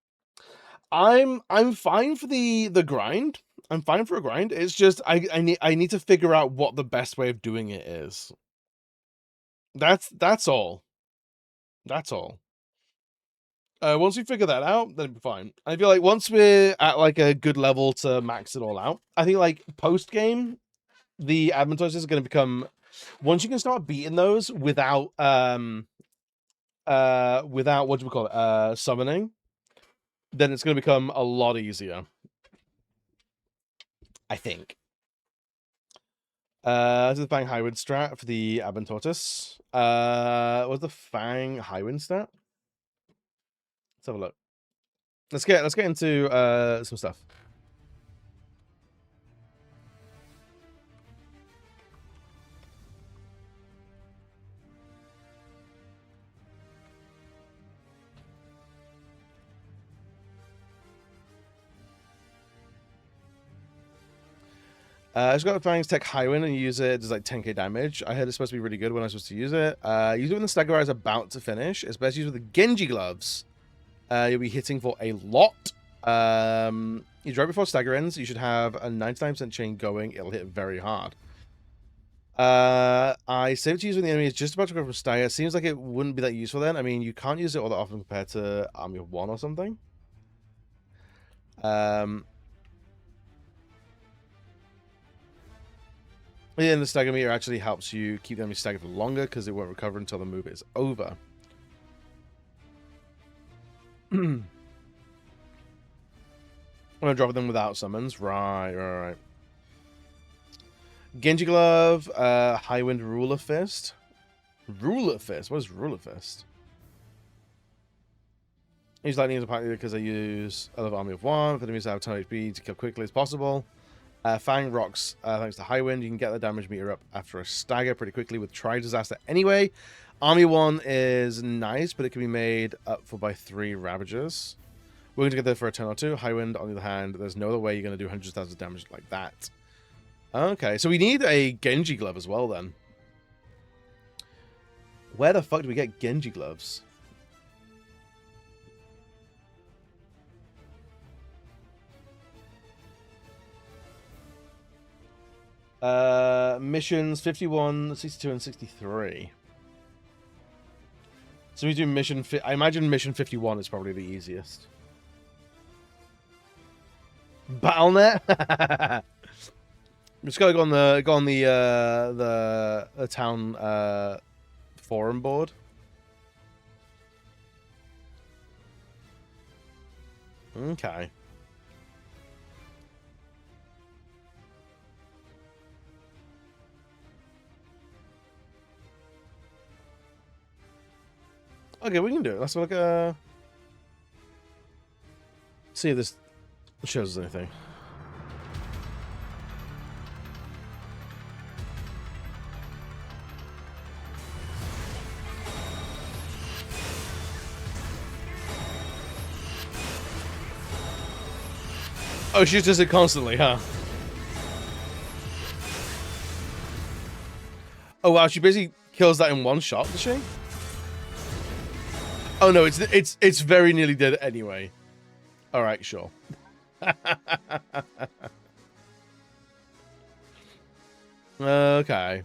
I'm fine for the grind. I'm fine for a grind. It's just I need to figure out what the best way of doing it is. That's all. That's all. Once we figure that out, then it'll be fine. I feel like once we're at like a good level to max it all out, I think like post game, the admin choices are going to become, once you can start beating those without without, what do we call it, summoning, then it's going to become a lot easier, I think. This is the Fang Highwind strat for the admin tortoise. What's the Fang Highwind stat? Let's have a look. Let's get into some stuff. I just got Fang's Tech Highwind and use it. It does like 10k damage. I heard it's supposed to be really good when I'm supposed to use it. Use it when the Stagger is about to finish. It's best used with the Genji gloves. You'll be hitting for a lot. You draw before Stagger ends. You should have a 99% chain going. It'll hit very hard. I saved to use when the enemy is just about to go from Stagger. Seems like it wouldn't be that useful then. I mean, you can't use it all that often compared to Army of One or something. Yeah, and the stagger meter actually helps you keep the enemy staggered for longer because it won't recover until the move is over. I'm gonna drop them without summons. Right. Genji Glove, Highwind Ruler Fist. Ruler Fist? What is Ruler Fist? Use lightning as a party because I use I love Army of One for the enemies that have 10 HP to kill quickly as possible. Fang rocks, thanks to Highwind, you can get the damage meter up after a stagger pretty quickly with Tri Disaster anyway. Army 1 is nice, but it can be made up for by 3 Ravagers. We're going to get there for a turn or 2. Highwind, on the other hand, there's no other way you're going to do hundreds of thousands of damage like that. Okay, so we need a Genji Glove as well then. Where the fuck do we get Genji Gloves? Missions 51, 62, and 63. So we do mission. I imagine mission 51 is probably the easiest. BattleNet. Just gotta go on the town forum board. Okay. Okay, we can do it. Let's look see if this shows us anything. Oh, she does it constantly, huh? Oh wow, she basically kills that in one shot, does she? Oh no, it's very nearly dead anyway. All right, sure. Okay.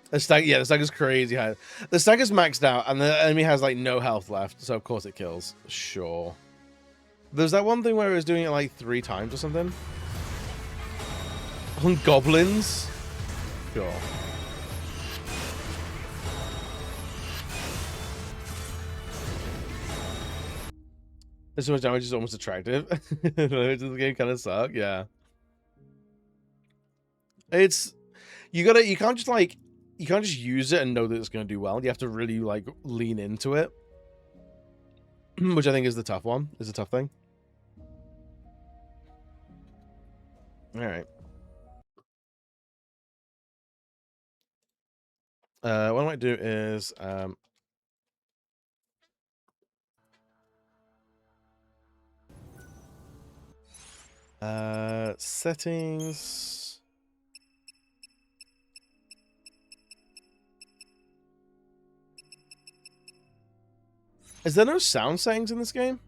The stagger's crazy high. The stagger's maxed out, and the enemy has like no health left, so of course it kills. Sure. There's that one thing where it was doing it like 3 times or something. On goblins. Sure. There's so much damage is almost attractive. The game kind of suck, yeah. It's you can't just use it and know that it's gonna do well. You have to really like lean into it. Which I think is the tough one. Is a tough thing. Alright. What I might do is settings. Is there no sound settings in this game?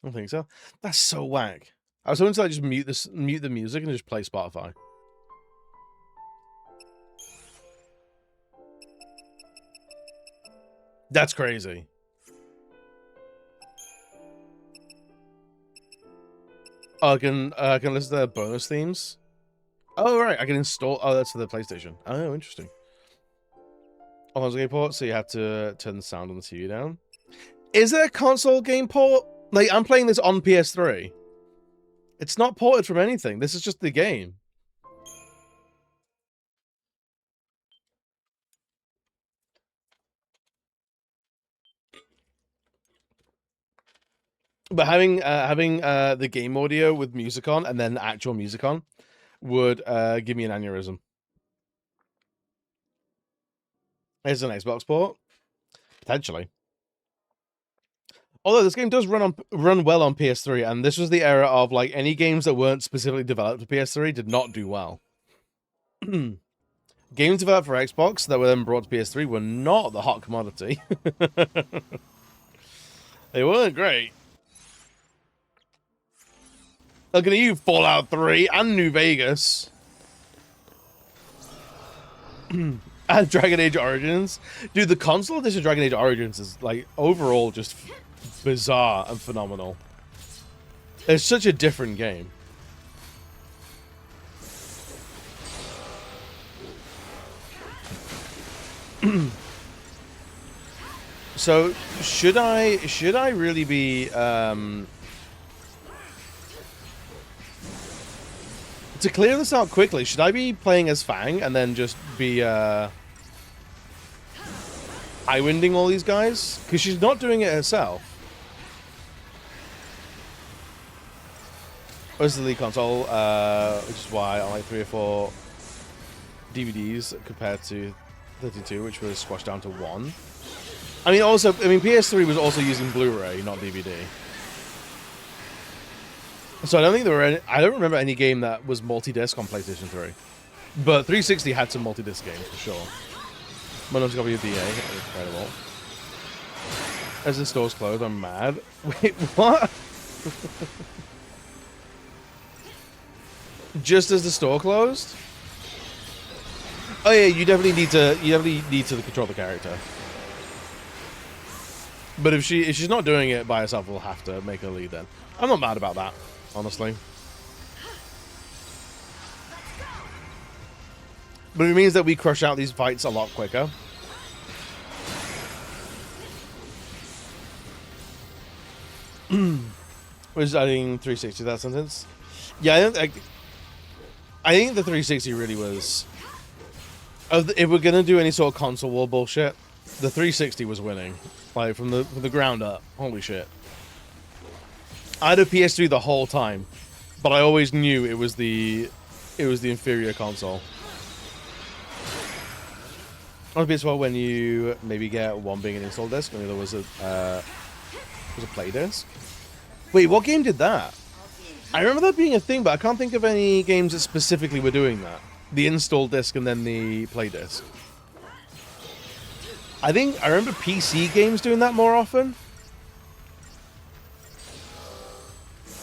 I don't think so. That's so whack. I was hoping to like just mute the music and just play Spotify. That's crazy. Oh, I can listen to the bonus themes. Oh right, I can install. Oh, that's for the PlayStation. Oh, interesting. Oh, there's a game port, so you have to turn the sound on the TV down. Is there a console game port? Like, I'm playing this on PS3. It's not ported from anything. This is just the game. But having the game audio with music on and then actual music on would give me an aneurysm. Is an Xbox port? Potentially. Although this game does run well on PS3, and this was the era of like any games that weren't specifically developed for PS3 did not do well. Games developed for Xbox that were then brought to PS3 were not the hot commodity. They weren't great. Look at you, Fallout 3 and New Vegas. And Dragon Age Origins. Dude, the console edition of Dragon Age Origins is like overall just bizarre and phenomenal. It's such a different game. So should I really be to clear this out quickly, should I be playing as Fang and then just be eye-winding all these guys? Because she's not doing it herself. This is the lead console, which is why I like 3 or 4 DVDs compared to 32, which was squashed down to 1. I mean, PS3 was also using Blu-ray, not DVD. So I don't think there were any, I don't remember any game that was multi-disc on PlayStation 3. But 360 had some multi-disc games for sure. My mom's copy of DA, incredible. As the store's closed, I'm mad. Wait, what? Just as the store closed? Oh yeah, you definitely need to control the character. But if she's not doing it by herself, we'll have to make her lead then. I'm not mad about that, honestly. But it means that we crush out these fights a lot quicker. Was adding 360 to that sentence? Yeah, I think the 360 really was. If we're gonna do any sort of console war bullshit, the 360 was winning, like from the ground up. Holy shit! I had a PS3 the whole time, but I always knew it was the inferior console. On PS4, when you maybe get one being an install disc, and the other was a play disc. Wait, what game did that? I remember that being a thing, but I can't think of any games that specifically were doing that. The install disc and then the play disc. I remember PC games doing that more often.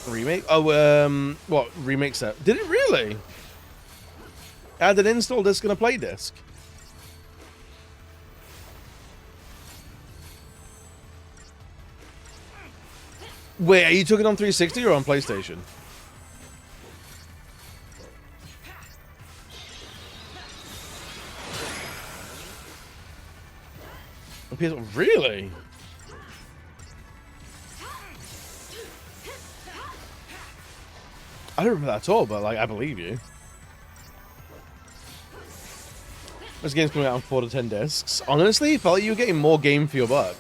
Remake? Oh, what? Remake set. Did it really? I had an install disc and a play disc. Wait, are you talking on 360 or on PlayStation? Really? I don't remember that at all, but like I believe you. This game's coming out on 4 to 10 discs. Honestly, felt like you were getting more game for your buck.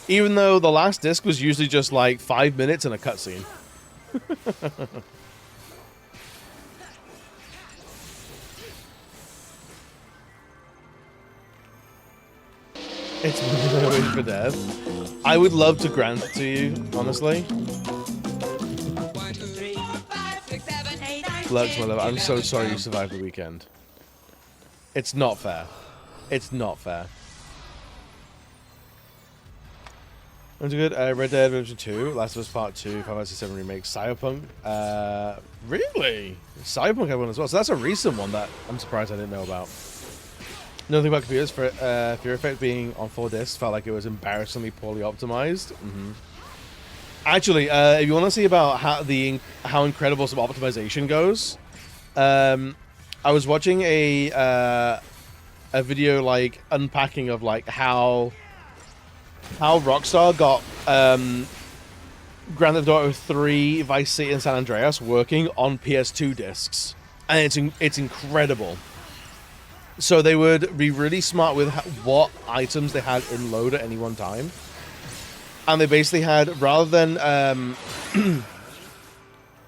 Even though the last disc was usually just like 5 minutes and a cutscene. It's waiting for death. I would love to grant it to you, honestly. Lurks, my love. I'm so sorry you survived the weekend. It's not fair. It's not fair. One's good. Red Dead Redemption 2, Last of Us Part 2, Final Fantasy VII Remake, Cyberpunk. Really? Cyberpunk had one as well. So that's a recent one that I'm surprised I didn't know about. Another thing about computers, for Fear Effect being on 4 discs felt like it was embarrassingly poorly optimized. Actually, if you want to see about how incredible some optimization goes, I was watching a video like unpacking of like how Rockstar got Grand Theft Auto 3, Vice City, and San Andreas working on PS2 discs, and it's incredible. So they would be really smart with what items they had in load at any one time. And they basically had, rather than,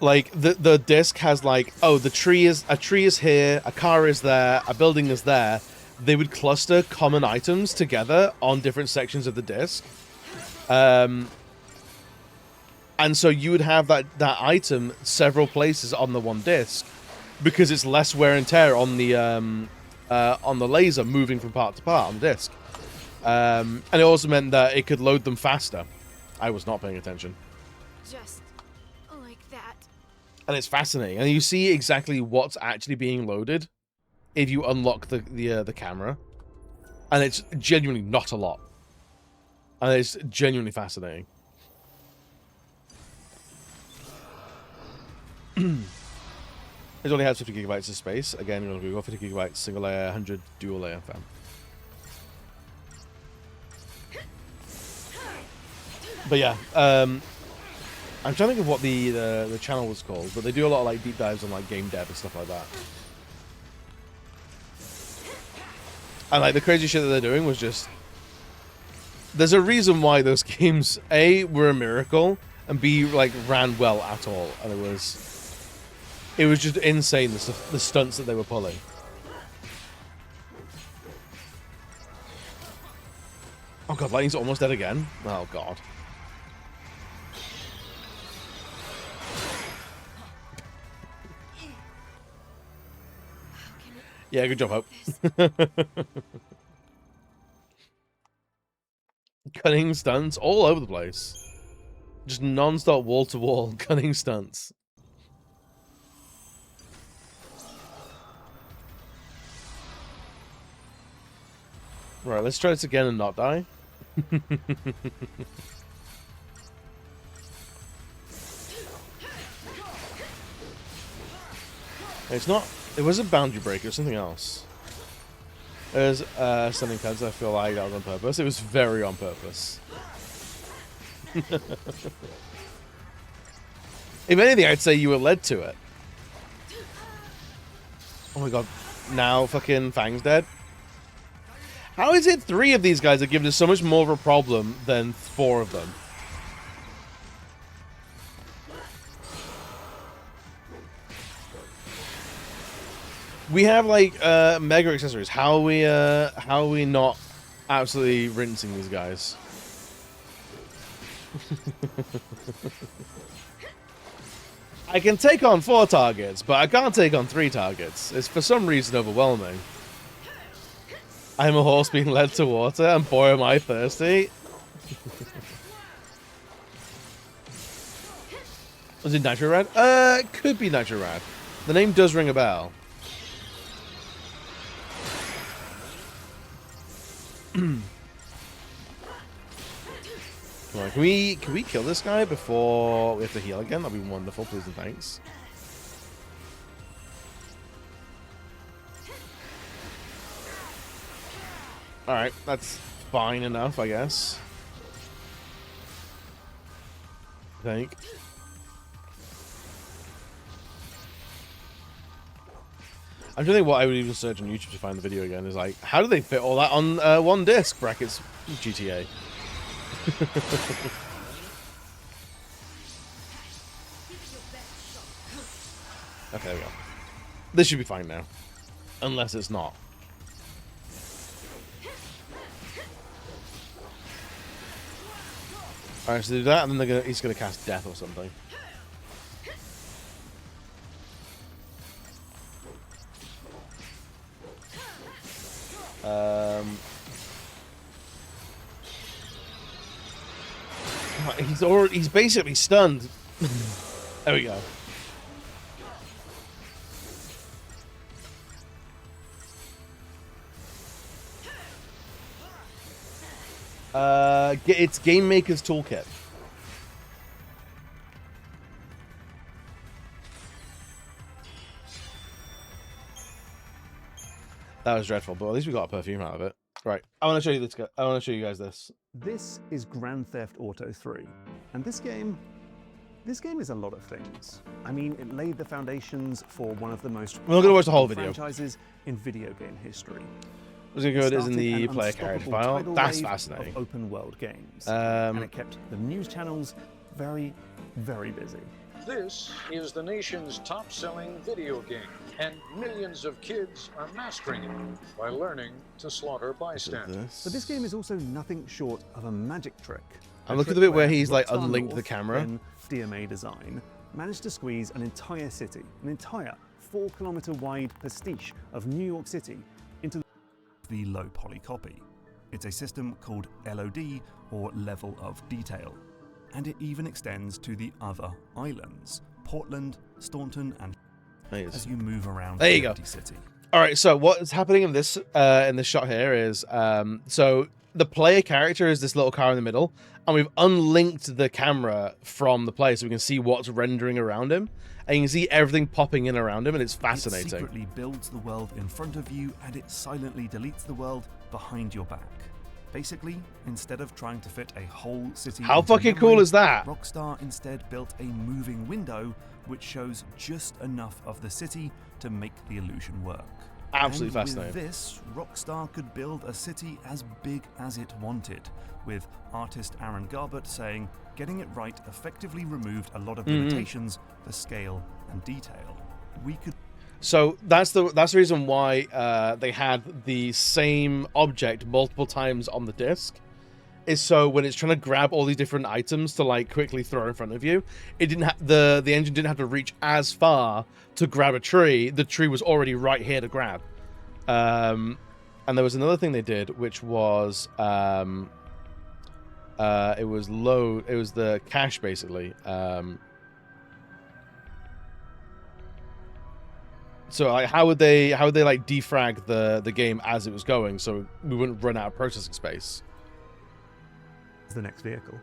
like, the disc has, like, oh, a tree is here, a car is there, a building is there. They would cluster common items together on different sections of the disc. And so you would have that item several places on the one disc, because it's less wear and tear on the laser moving from part to part on the disc. And it also meant that it could load them faster. I was not paying attention. Just like that. And it's fascinating. And you see exactly what's actually being loaded if you unlock the camera. And it's genuinely not a lot. And it's genuinely fascinating. It only has 50 gigabytes of space. Again, you're going to Google 50 gigabytes, single layer, 100 dual layer fan. But yeah, I'm trying to think of what the channel was called, but they do a lot of like deep dives on like game dev and stuff like that. And like the crazy shit that they're doing was just, there's a reason why those games A were a miracle and B like ran well at all, and it was just insane the stunts that they were pulling. Oh god, Lightning's almost dead again. Oh god. Yeah, good job, Hope. Cunning stunts all over the place. Just non-stop wall-to-wall cunning stunts. Right, let's try this again and not die. It's not... It wasn't Boundary Breaker, it was something else. There's something tense, I feel like that was on purpose. It was very on purpose. If anything, I'd say you were led to it. Oh my god, now fucking Fang's dead? How is it 3 of these guys are giving us so much more of a problem than 4 of them? We have like mega accessories. How are we not absolutely rinsing these guys? I can take on 4 targets, but I can't take on 3 targets. It's for some reason overwhelming. I'm a horse being led to water, and boy am I thirsty. Was it Nitro Rad? It could be Nitro Rad. The name does ring a bell. Come on, can we kill this guy before we have to heal again? That'd be wonderful, please and thanks. Alright, that's fine enough, I guess. I think. I'm trying to think what I would even search on YouTube to find the video again. Is like, how do they fit all that on one disc? Brackets GTA. Okay, there we go. This should be fine now. Unless it's not. Alright, so do that, and then he's gonna cast Death or something. He's basically stunned. There we go. It's Game Maker's Toolkit. That was dreadful, but at least we got a perfume out of it. Right, I want to show you this. I want to show you guys this. This is Grand Theft Auto 3, and this game is a lot of things. I mean, it laid the foundations for one of the most We're not going to watch the whole video. franchises in video game history. I was going to go with in the player character file. That's fascinating. Open world games, and it kept the news channels very, very busy. This is the nation's top-selling video game, and millions of kids are mastering it by learning to slaughter bystanders. But this game is also nothing short of a magic trick. And look at the bit where he's like unlinked the camera. DMA Design managed to squeeze an entire city, an entire 4-kilometer wide pastiche of New York City into the low poly copy. It's a system called LOD, or Level of Detail. And it even extends to the other islands, Portland, Staunton, and as you move around there you the go. city. All right, so what's happening in this shot here is so the player character is this little car in the middle, and we've unlinked the camera from the player so we can see what's rendering around him, and you can see everything popping in around him, and it's fascinating. It secretly builds the world in front of you, and it silently deletes the world behind your back. Basically, instead of trying to fit a whole city, how fucking cool is that? Rockstar instead built a moving window which shows just enough of the city to make the illusion work. Absolutely and fascinating. With this, Rockstar could build a city as big as it wanted, with artist Aaron Garbett saying, getting it right effectively removed a lot of limitations for scale and detail. We could. So that's the reason why they had the same object multiple times on the disc, is so when it's trying to grab all these different items to like quickly throw in front of you, it didn't have the engine didn't have to reach as far to grab a tree. The tree was already right here to grab. And there was another thing they did, which was it was the cache basically. So like, how would they like defrag the game as it was going so we wouldn't run out of processing space? The next vehicle.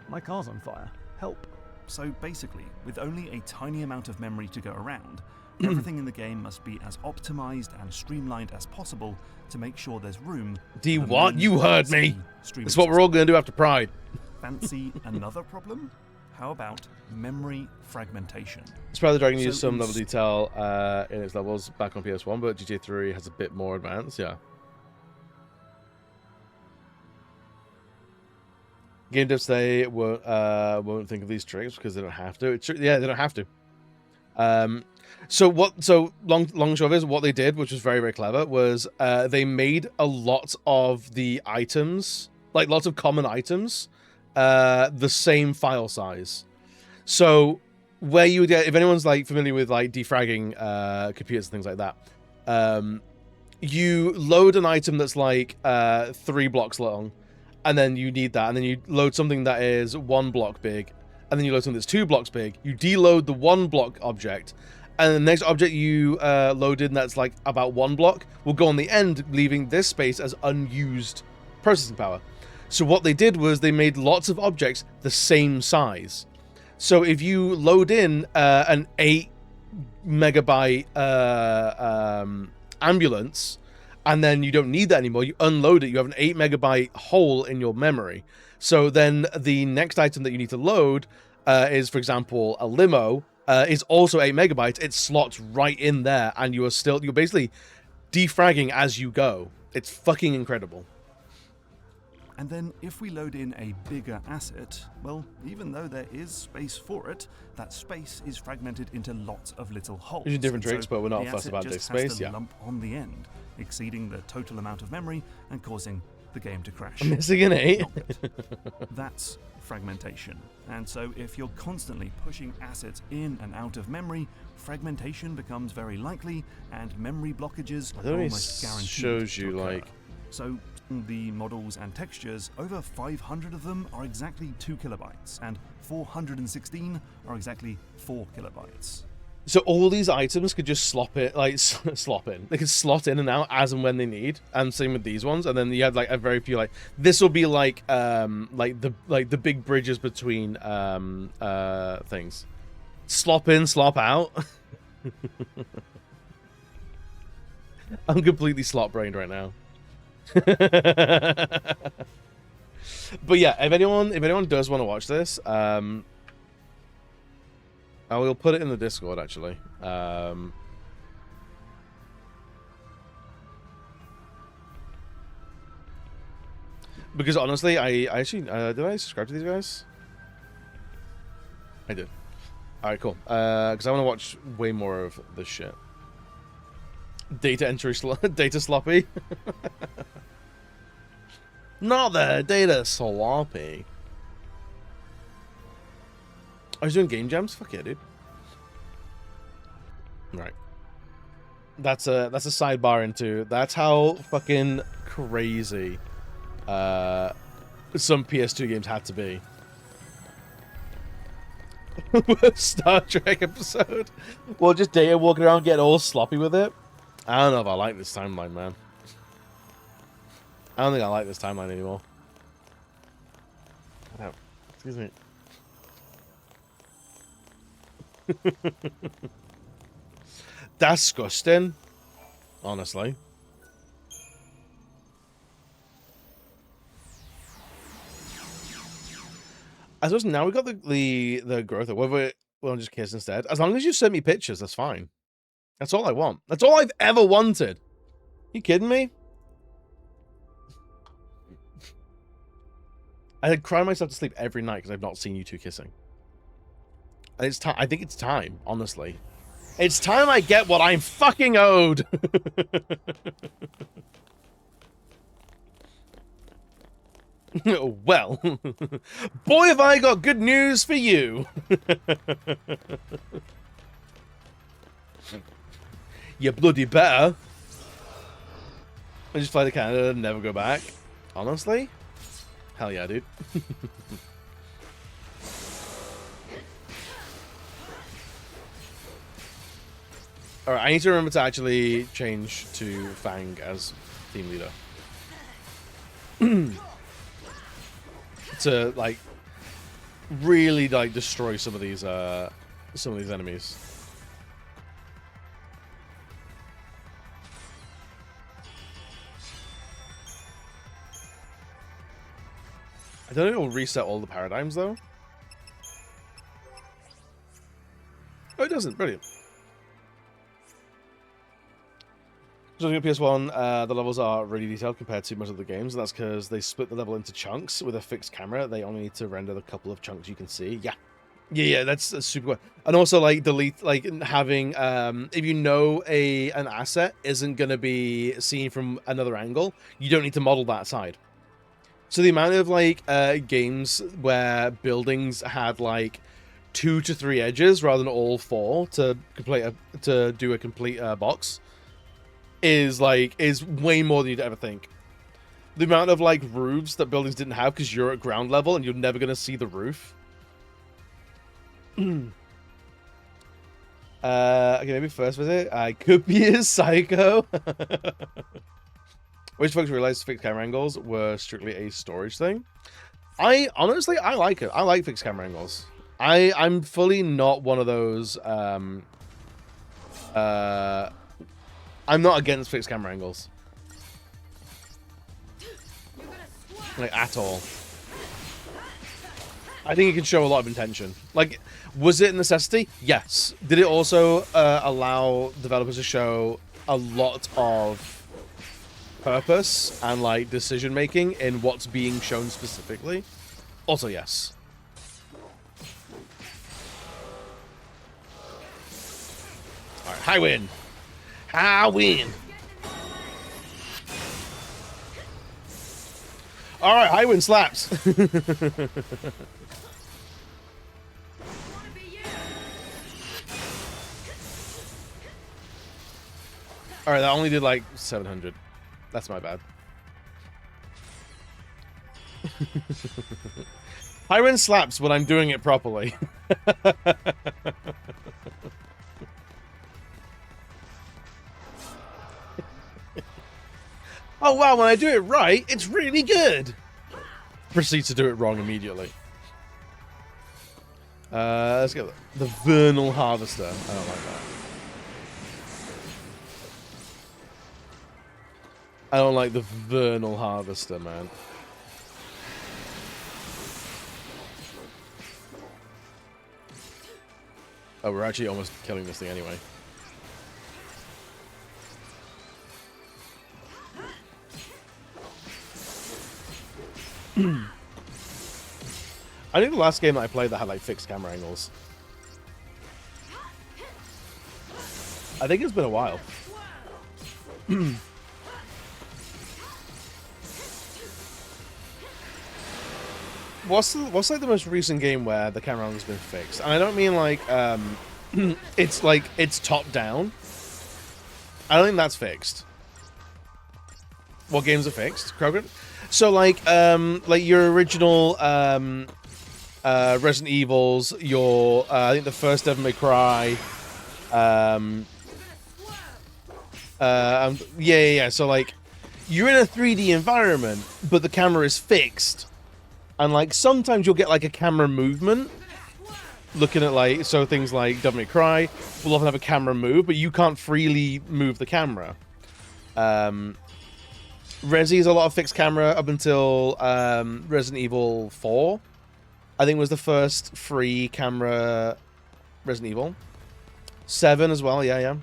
My car's on fire. Help. So basically, with only a tiny amount of memory to go around, everything in the game must be as optimized and streamlined as possible to make sure there's room. What? You heard me. That's what we're all going to do after Pride. Fancy another problem? How about memory fragmentation? Spyro the Dragon used some level detail in its levels back on PS1, but GTA 3 has a bit more advanced, yeah. Game devs today won't think of these tricks because they don't have to. Yeah, they don't have to. So long and short of it is what they did, which was very, very clever, was they made a lot of the items, like lots of common items, the same file size. So where you would get, if anyone's like familiar with like defragging computers and things like that, you load an item that's like 3 blocks long, and then you need that, and then you load something that is 1 block big, and then you load something that's 2 blocks big. You deload the 1 block object, and the next object you load in that's like about 1 block will go on the end, leaving this space as unused processing power. So what they did was they made lots of objects the same size. So if you load in an 8 megabyte ambulance, and then you don't need that anymore, you unload it, you have an 8 megabyte hole in your memory. So then the next item that you need to load is, for example, a limo, is also 8 megabytes. It slots right in there, and you're basically defragging as you go. It's fucking incredible. And then if we load in a bigger asset, well, even though there is space for it, that space is fragmented into lots of little holes. These are different tricks, but we're not fussed about this space, yeah. Lump on the end, exceeding the total amount of memory and causing the game to crash. I'm missing an 8. That's fragmentation. And so if you're constantly pushing assets in and out of memory, fragmentation becomes very likely, and memory blockages are almost guaranteed. Shows you like. So the models and textures, over 500 of them are exactly 2 kilobytes, and 416 are exactly 4 kilobytes. So all these items could just slop in. They could slot in and out as and when they need, and same with these ones. And then you had like a very few like this will be like the big bridges between things. Slop in, slop out. I'm completely slot brained right now. But yeah, if anyone does want to watch this, I will put it in the Discord, actually. Because honestly, I actually... did I subscribe to these guys? I did. Alright, cool. Because I want to watch way more of this shit. Data entry... data sloppy. Not the data sloppy. I was doing game jams? Fuck yeah, dude. Right. That's a sidebar into... That's how fucking crazy some PS2 games had to be. Star Trek episode. Well, just Data walking around getting all sloppy with it. I don't know if I like this timeline, man. I don't think I like this timeline anymore. Oh, excuse me. That's disgusting, honestly. I suppose now we got the growth of whether we'll just kiss instead. As long as you send me pictures, that's fine. That's all I want. That's all I've ever wanted. You kidding me? I cry myself to sleep every night because I've not seen you two kissing. And it's time. I think it's time, honestly. It's time I get what I'm fucking owed. Well, boy, have I got good news for you. You bloody better. I just fly to Canada and never go back. Honestly? Hell yeah, dude. Alright, I need to remember to actually change to Fang as team leader. To, like, really, like, destroy some of these enemies. I don't know if it'll reset all the paradigms, though. Oh, it doesn't. Brilliant. So on PS1, the levels are really detailed compared to most of the games, and that's because they split the level into chunks with a fixed camera. They only need to render the couple of chunks you can see. Yeah, that's super cool. And also, like, delete, like, having, if you know an asset isn't going to be seen from another angle, you don't need to model that side. So the amount of, like, games where buildings had, like, 2 to 3 edges rather than all 4 to do a complete box is way more than you'd ever think. The amount of, like, roofs that buildings didn't have because you're at ground level and you're never going to see the roof. Okay, maybe first visit. I could be a psycho. Which folks realized fixed camera angles were strictly a storage thing. Honestly, I like it. I like fixed camera angles. I'm fully not one of those I'm not against fixed camera angles. Like, at all. I think it can show a lot of intention. Like, was it a necessity? Yes. Did it also allow developers to show a lot of purpose and, like, decision making in what's being shown specifically? Also, yes. Alright, high win. I win. All right, high win slaps. All right, that only did like 700. That's my bad. Pyron slaps when I'm doing it properly. Oh wow, when I do it right, it's really good. Proceed to do it wrong immediately. Let's get the Vernal Harvester. I don't like that. I don't like the Vernal Harvester, man. Oh, we're actually almost killing this thing anyway. I think the last game that I played that had like fixed camera angles. I think it's been a while. What's like the most recent game where the camera angle's been fixed? And I don't mean like it's top down. I don't think that's fixed. What games are fixed? Krogan? So like your original Resident Evils, your I think the first Devil May Cry, yeah. So like you're in a 3D environment, but the camera is fixed, and like sometimes you'll get like a camera movement. Looking at like things like Devil May Cry will often have a camera move, but you can't freely move the camera. Resi is a lot of fixed camera up until Resident Evil 4. I think was the first free camera Resident Evil. 7 as well, yeah.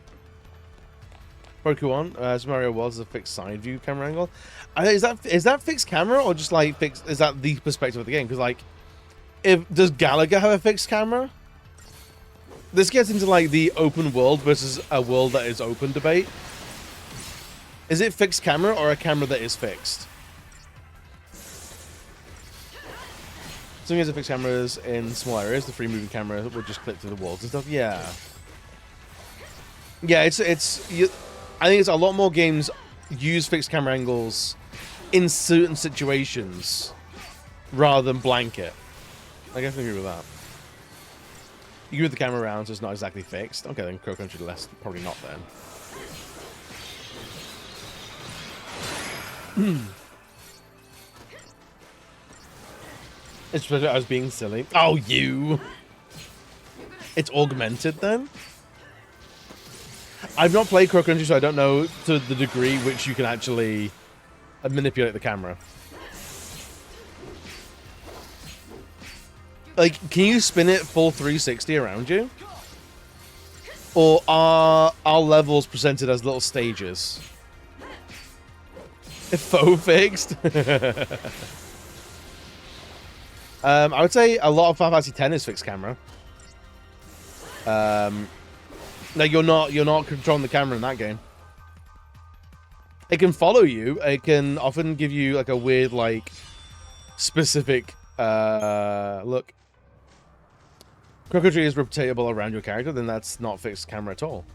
Pokemon, Super Mario World is a fixed side view camera angle. Is that fixed camera or just like fixed? Is that the perspective of the game? Because like, does Galaga have a fixed camera? This gets into like the open world versus a world that is open debate. Is it fixed camera or a camera that is fixed? Some games are fixed cameras in small areas. The free moving camera will just clip through the walls and stuff. Yeah. Yeah, I think it's a lot more games use fixed camera angles in certain situations rather than blanket. I definitely agree with that. You move the camera around so it's not exactly fixed. Okay, then Crow Country less, probably not then. It's because I was being silly. Oh, you! It's augmented then? I've not played Crow Country, so I don't know to the degree which you can actually manipulate the camera. Like, can you spin it full 360 around you? Or are our levels presented as little stages? Faux fixed? I would say a lot of Final Fantasy X is fixed camera. Like you're not controlling the camera in that game. It can follow you. It can often give you like a weird like specific look. Crocodile is rotatable around your character, then that's not fixed camera at all.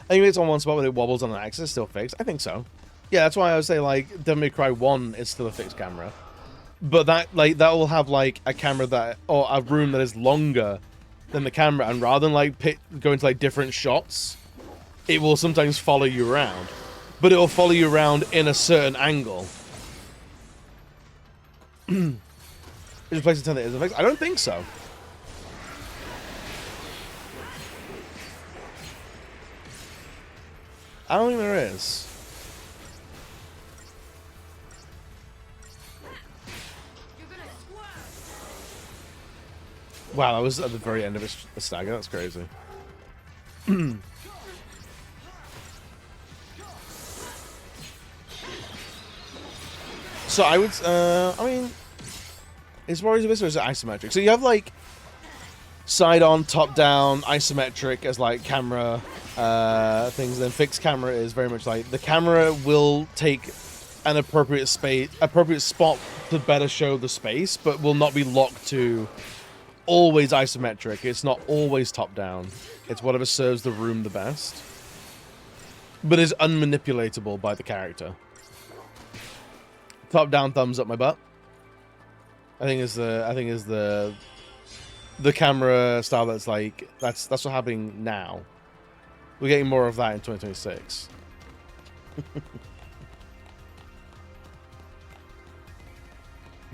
Anyway, it's on one spot where it wobbles on an axis, still fixed. I think so. Yeah, that's why I would say like Devil May Cry 1 is still a fixed camera. But that will have like a camera that or a room that is longer than the camera, and rather than like go into like different shots, it will sometimes follow you around. But it will follow you around in a certain angle. Is a place to turn that is fixed? I don't think so. I don't think there is. Wow, that was at the very end of a stagger. That's crazy. So I would, I mean, is Warriors Abyss or is it isometric? So you have like side-on, top-down, isometric as like camera things. Then fixed camera is very much like the camera will take an appropriate spot to better show the space, but will not be locked to always isometric. It's not always top-down. It's whatever serves the room the best, but is unmanipulatable by the character. Top down, thumbs up my butt. I think is the camera style that's like that's what's happening now. We're getting more of that in 2026.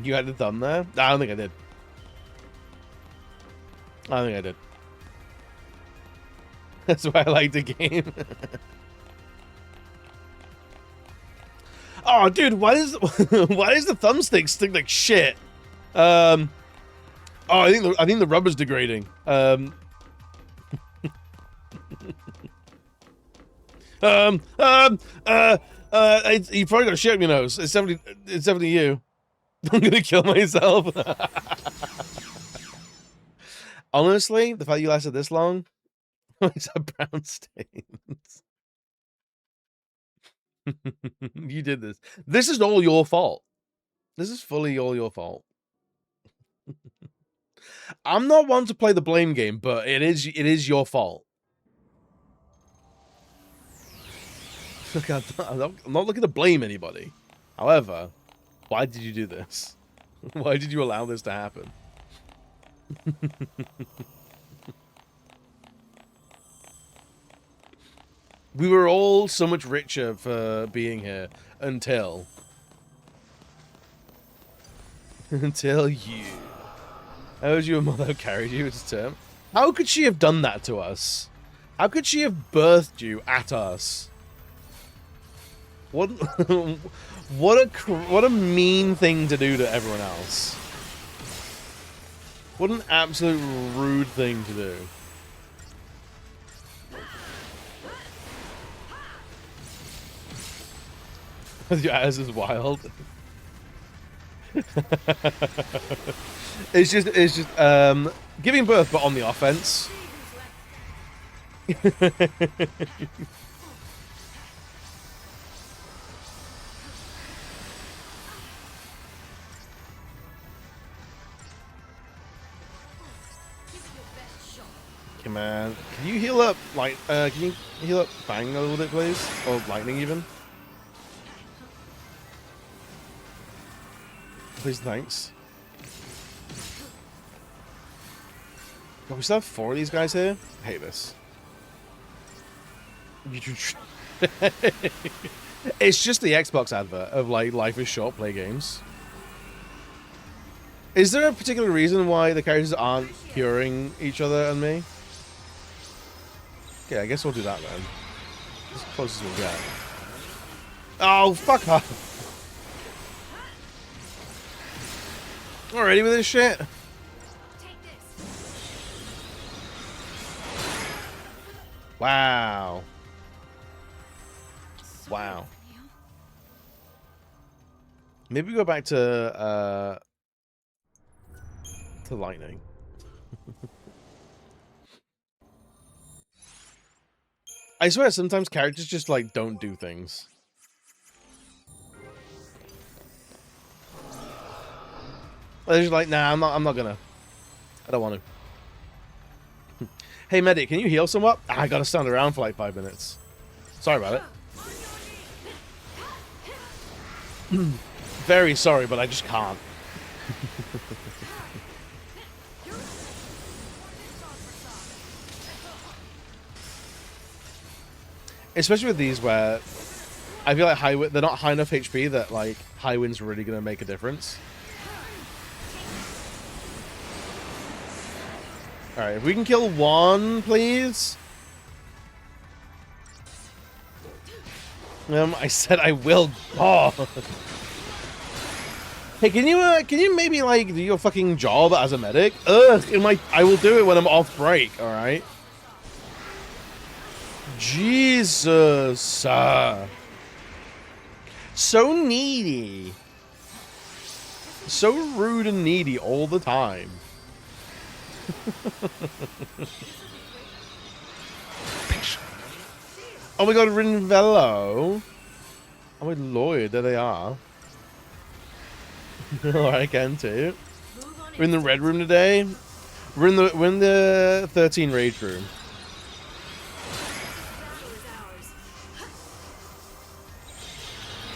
You had the thumb there? I don't think I did. I don't think I did. That's why I like the game. Oh, dude, why does the thumbstick stick like shit? Oh, I think the rubber's degrading. You probably got shit up your nose. It's definitely you. I'm gonna kill myself. Honestly, the fact you lasted this long, it's a brown stains. You did this. This is all your fault. This is fully all your fault. I'm not one to play the blame game, but it is your fault. Look, I'm not looking to blame anybody. However, why did you do this? Why did you allow this to happen? We were all so much richer for being here until you. How was your mother carried you to term? How could she have done that to us? How could she have birthed you at us? What what a mean thing to do to everyone else. What an absolute rude thing to do. Your ass is wild. It's just giving birth, but on the offense. Okay, man. Can you heal up, like, can you heal up Fang a little bit, please? Or Lightning, even? Please, thanks. God, we still have 4 of these guys here? I hate this. It's just the Xbox advert of, like, life is short, play games. Is there a particular reason why the characters aren't curing each other and me? Okay, I guess we'll do that then. As close as we'll get. Oh, fuck off! Already with this shit? Wow. Wow. Maybe go back to Lightning. I swear sometimes characters just like don't do things. They're just like, nah, I'm not gonna. I don't want to. Hey medic, can you heal somewhat? I gotta stand around for like 5 minutes. Sorry about it. Very sorry, but I just can't. Especially with these where I feel like they're not high enough HP that like high wind's really gonna make a difference. Alright, if we can kill one, please. I said I will. Oh. Hey, can you maybe like do your fucking job as a medic? Ugh, I will do it when I'm off break. All right. Jesus. So needy. So rude and needy all the time. Oh my god, Rinvello. Oh my lord, there they are. Alright, I can too. We're in the red room today. We're in the 13 rage room.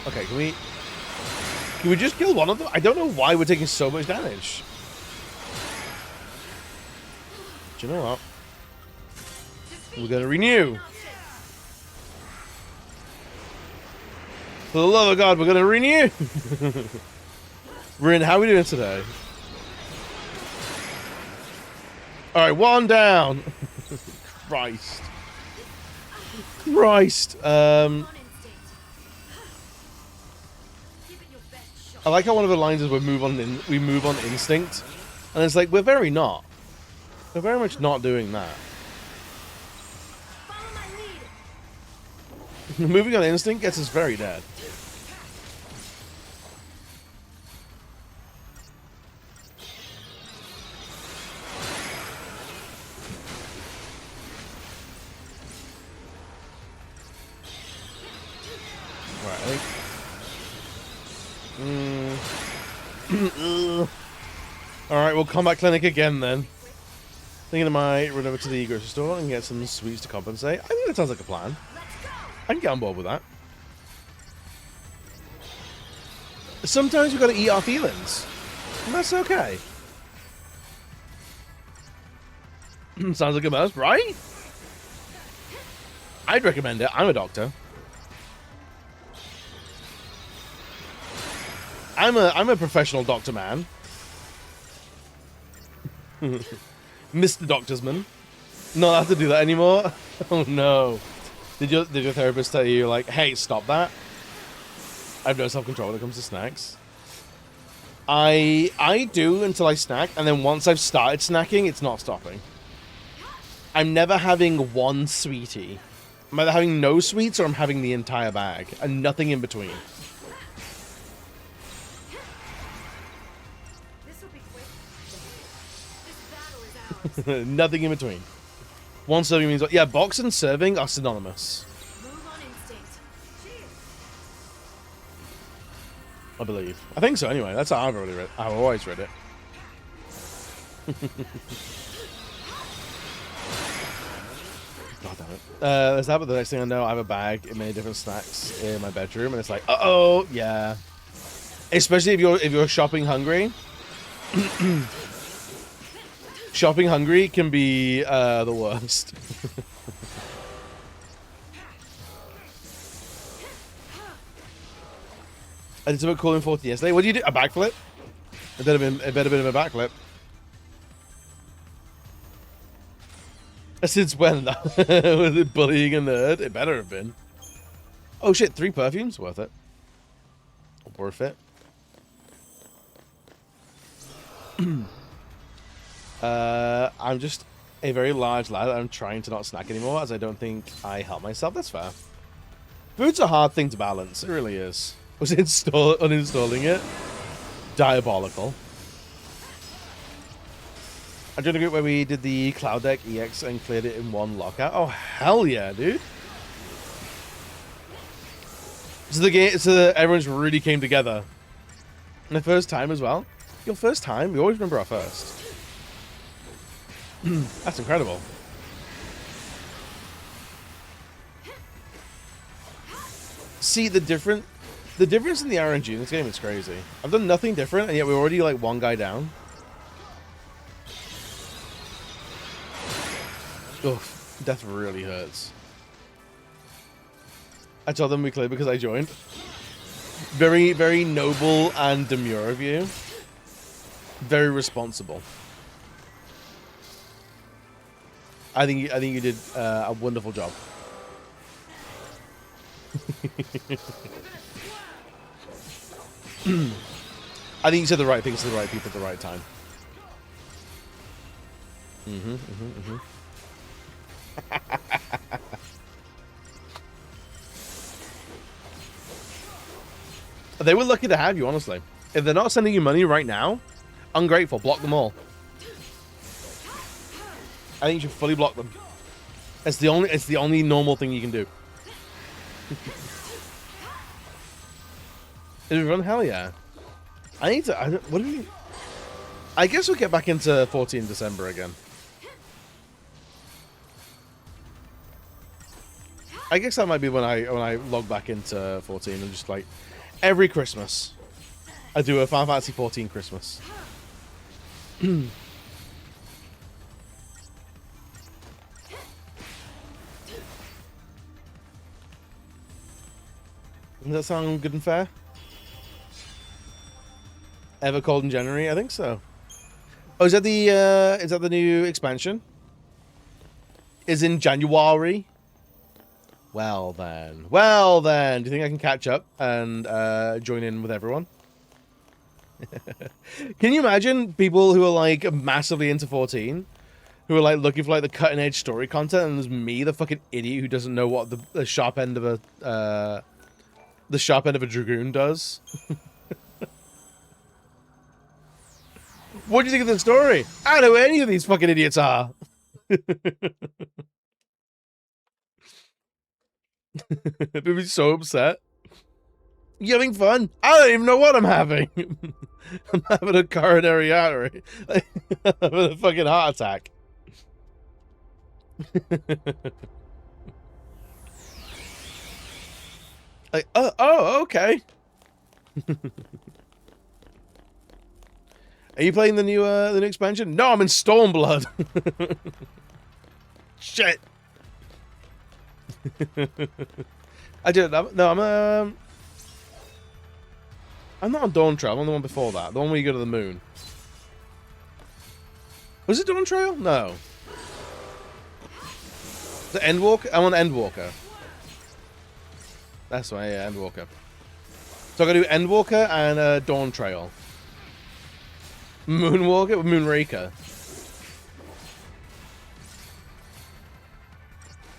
Okay, can Can we just kill one of them? I don't know why we're taking so much damage. Do you know what? We're gonna renew. For the love of God, we're gonna renew. Rin, how are we doing today? Alright, one down. Christ. Christ. I like how one of the lines is we move on instinct. And it's like, we're very not. We're very much not doing that. Moving on instinct gets us very dead. Right, I think... Alright, we'll combat clinic again then. Thinking I might run over to the grocery store and get some sweets to compensate. I think that sounds like a plan. I can get on board with that. Sometimes we've got to eat our feelings. And that's okay. Sounds like a must, right? I'd recommend it. I'm a doctor. I'm a professional doctor man. Mr. Doctorsman. Not allowed to do that anymore? Oh no. Did your therapist tell you, like, hey, stop that? I have no self-control when it comes to snacks. I do until I snack, and then once I've started snacking, it's not stopping. I'm never having one sweetie. I'm either having no sweets or I'm having the entire bag, and nothing in between. Nothing in between. One serving means... Yeah, box and serving are synonymous. I believe. I think so, anyway. That's how I've already read. I've always read it. God damn it. That's that, but the next thing I know, I have a bag in many different snacks in my bedroom, and it's like, uh-oh, yeah. Especially if you're shopping hungry. Shopping hungry can be the worst. I did something cool in 40 yesterday. What do you do? A backflip? It better have been a backflip. Since when? Was it bullying a nerd? It better have been. Oh shit, 3 perfumes? Worth it. Worth it. I'm just a very large lad. I'm trying to not snack anymore as I don't think I help myself. That's fair. Food's a hard thing to balance. It really is. Was uninstalling it? Diabolical. I joined a group where we did the Cloud Deck EX and cleared it in one lockout. Oh, hell yeah, dude. So everyone's really came together. And the first time as well. Your first time? We always remember our first. That's incredible. See, the difference in the RNG in this game is crazy. I've done nothing different, and yet we're already like one guy down. Oof, death really hurts. I told them we cleared because I joined. Very, very noble and demure of you. Very responsible. I think you did a wonderful job. I think you said the right things to the right people at the right time. They were lucky to have you, honestly. If they're not sending you money right now, ungrateful. Block them all. I think you should fully block them. It's the only normal thing you can do. Did we run? Hell yeah. I need to. What do we? I guess we'll get back into 14 December again. I guess that might be when I log back into 14 and just like every Christmas. I do a Final Fantasy XIV Christmas. Does that sound good and fair? Ever Cold in January? I think so. Oh, is that the new expansion? Is in January? Well then. Well then. Do you think I can catch up and join in with everyone? Can you imagine people who are like massively into 14? Who are like looking for like the cutting edge story content, and there's me, the fucking idiot who doesn't know what the sharp end of a dragoon does. What do you think of the story? I don't know who any of these fucking idiots are. They'd be so upset. You having fun? I don't even know what I'm having. I'm having a coronary artery. I'm having a fucking heart attack. Like, oh, okay. Are you playing the new expansion? No, I'm in Stormblood. Shit. I did. No, I'm not on Dawn Trail. I'm on the one before that. The one where you go to the moon. Was it Dawn Trail? No. The Endwalker? I'm on Endwalker. That's right, yeah, Endwalker. So I gotta do Endwalker and Dawn Trail. Moonwalker? Moonraker.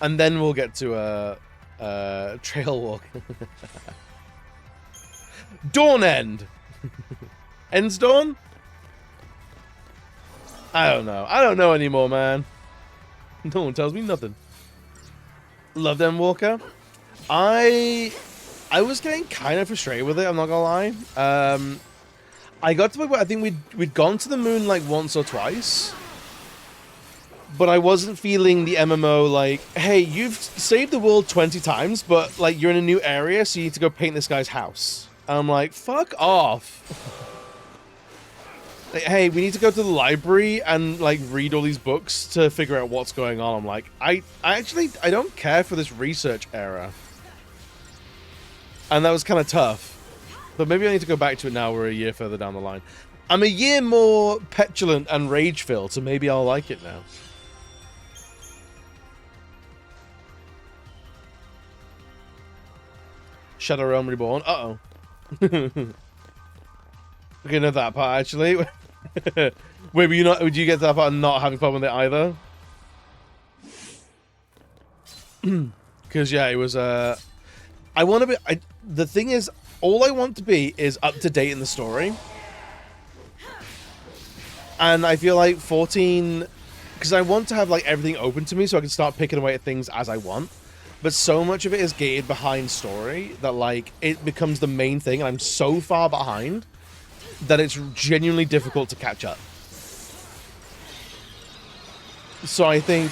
And then we'll get to Trail Walk. Dawn End! Ends Dawn? I don't know. I don't know anymore, man. No one tells me nothing. Loved Endwalker. I was getting kind of frustrated with it, I'm not gonna lie. I got to the point where I think we'd gone to the moon like once or twice. But I wasn't feeling the MMO like, hey, you've saved the world 20 times, but like you're in a new area, so you need to go paint this guy's house. And I'm like, fuck off. Like, hey, we need to go to the library and like read all these books to figure out what's going on. I'm like, I don't care for this research era. And that was kind of tough. But maybe I need to go back to it now. We're a year further down the line. I'm a year more petulant and rage-filled, so maybe I'll like it now. Shadow Realm Reborn. Uh-oh. Okay, no, that part, actually. Wait, would you get to that part and not having fun with it either? Because, yeah, it was, I want to be... the thing is, all I want to be is up to date in the story. And I feel like 14... Because I want to have, like, everything open to me so I can start picking away at things as I want. But so much of it is gated behind story that, like, it becomes the main thing, and I'm so far behind that it's genuinely difficult to catch up. So I think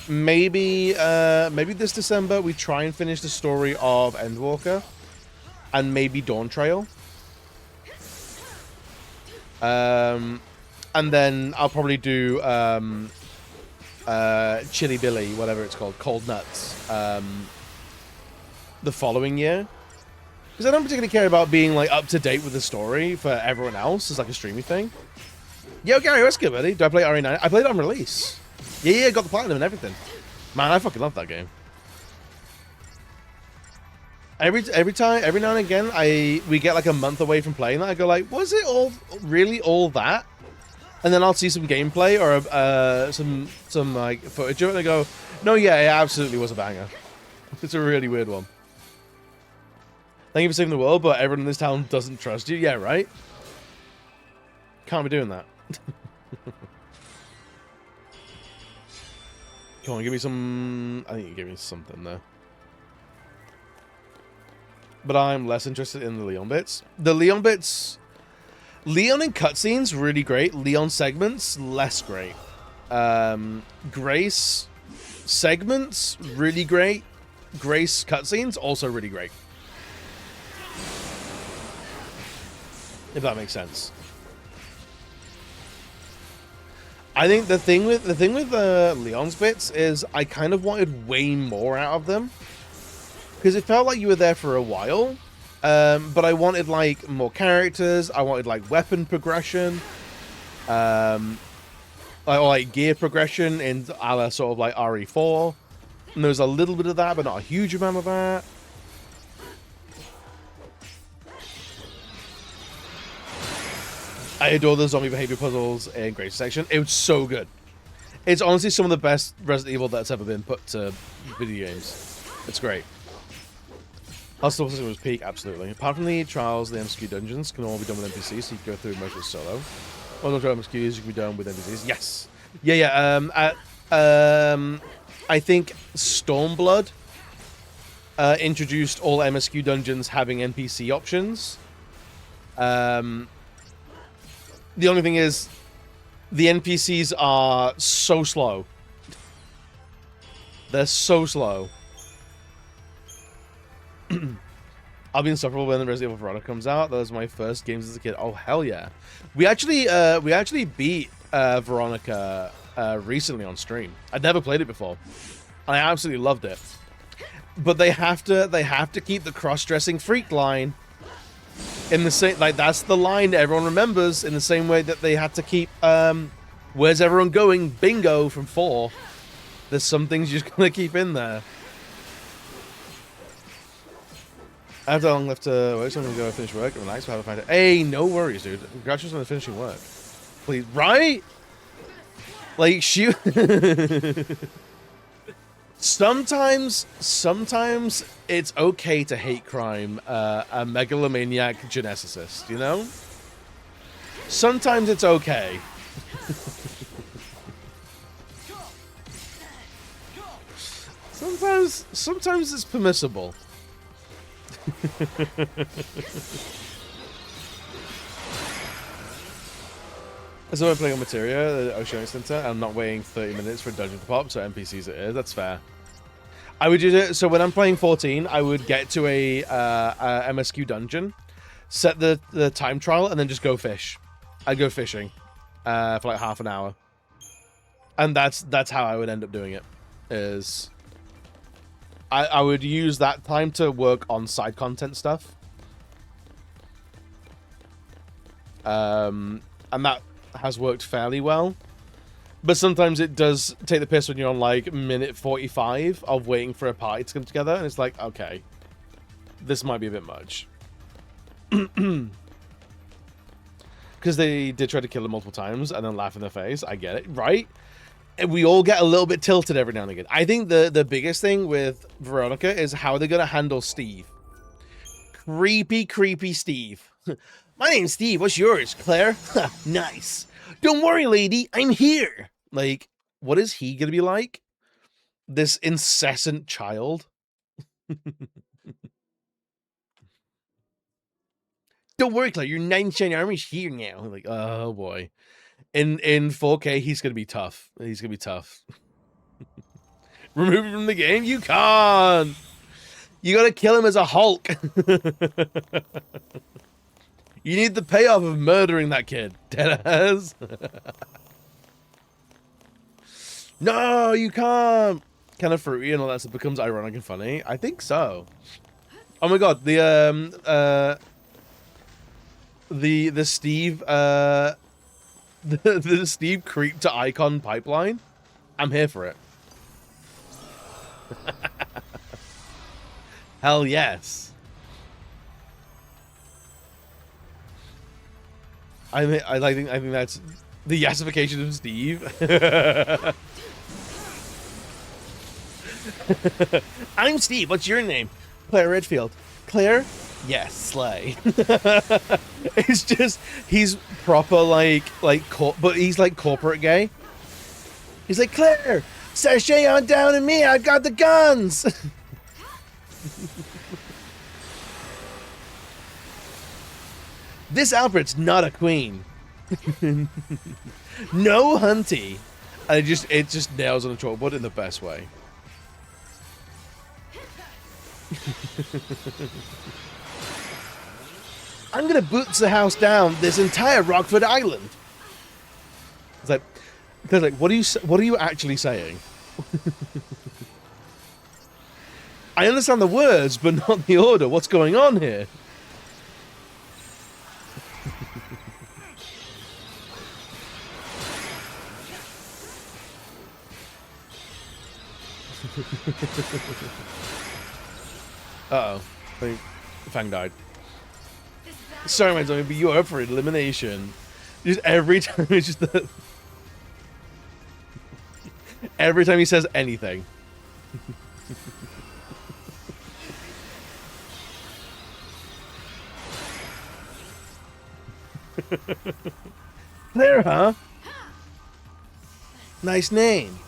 maybe this December we try and finish the story of Endwalker and maybe Dawn Trail. And then I'll probably do Chili Billy, whatever it's called, Cold Nuts, the following year. Because I don't particularly care about being like up to date with the story for everyone else as like a streamy thing. Yo, Gary, what's good, buddy? Do I play RE9? I played it on release. Yeah, got the platinum and everything. Man, I fucking love that game. Every now and again, we get like a month away from playing that. I go like, was it really all that? And then I'll see some gameplay or some like footage of it, and I go, no, yeah, it absolutely was a banger. It's a really weird one. Thank you for saving the world, but everyone in this town doesn't trust you. Yeah, right? Can't be doing that. Come on, give me some... I think you gave me something there. But I'm less interested in the Leon bits. The Leon bits... Leon in cutscenes, really great. Leon segments, less great. Grace segments, really great. Grace cutscenes, also really great. if that makes sense. I think the thing with Leon's bits is I kind of wanted way more out of them, because it felt like you were there for a while, but I wanted like more characters. I wanted like weapon progression, or like gear progression in a la sort of like RE4. And there's a little bit of that, but not a huge amount of that. I adore the zombie behavior puzzles in Great Section. It was so good. It's honestly some of the best Resident Evil that's ever been put to video games. It's great. Hostile system was peak, absolutely. Apart from the trials, the MSQ dungeons can all be done with NPCs, so you can go through most of it solo. All the MSQs you can be done with NPCs. Yes. Yeah. I think Stormblood introduced all MSQ dungeons having NPC options. The only thing is, the NPCs are so slow. They're so slow. I'll be insufferable when the Resident Evil Veronica comes out. Those were my first games as a kid. Oh hell yeah! We actually beat Veronica recently on stream. I'd never played it before, and I absolutely loved it. But they have to keep the cross-dressing freak line in the same, like, that's the line that everyone remembers, in the same way that they had to keep where's everyone going bingo from 4. There's some things you're just gonna keep in there. I have that long left to wait, so I'm gonna go finish work and relax. Have a fine day. Hey, no worries, dude. Congratulations on finishing work. Please, right? Like, shoot. Sometimes it's okay to hate crime, a megalomaniac geneticist, you know? Sometimes it's okay. Sometimes it's permissible. So I'm playing on Materia, the Oceanic Center. I'm not waiting 30 minutes for a dungeon to pop, so NPCs it is. That's fair. I would do it. So when I'm playing 14, I would get to a MSQ dungeon, set the time trial, and then just go fish. I'd go fishing for like half an hour, and that's how I would end up doing it. Is I would use that time to work on side content stuff, and that has worked fairly well. But sometimes it does take the piss when you're on like minute 45 of waiting for a party to come together, and it's like, okay, this might be a bit much. Because they did try to kill him multiple times and then laugh in their face. I get it, right? And we all get a little bit tilted every now and again. I think the biggest thing with Veronica is how they're going to handle Steve. Creepy Steve. My name's Steve. What's yours, Claire? Nice. Don't worry, lady. I'm here. Like, what is he going to be like? This incessant child? Don't worry, Claire. Your 9 armor's here now. I'm like, oh, boy. In 4K, he's going to be tough. He's going to be tough. Remove him from the game? You can't. You got to kill him as a Hulk. You need the payoff of murdering that kid. Deadass. No, you can't. Kind of fruity and all that stuff becomes ironic and funny. I think so. Oh my god, the Steve the Steve creep to icon pipeline. I'm here for it. Hell yes. I think that's the yassification of Steve. I'm Steve. What's your name? Claire Redfield. Claire? Yes, slay. It's just he's proper but he's like corporate gay. He's like, Claire, sashay on down to me. I got the guns. This Albert's not a queen. No hunty. It just nails on a chalkboard in the best way. I'm gonna boots the house down this entire Rockford Island. It's like, because like, what are you actually saying? I understand the words, but not the order. What's going on here? Uh-oh. I think Fang died. Sorry, my Tommy, but you are up for elimination. Just every time, it's just the... every time he says anything. There, huh? Nice name.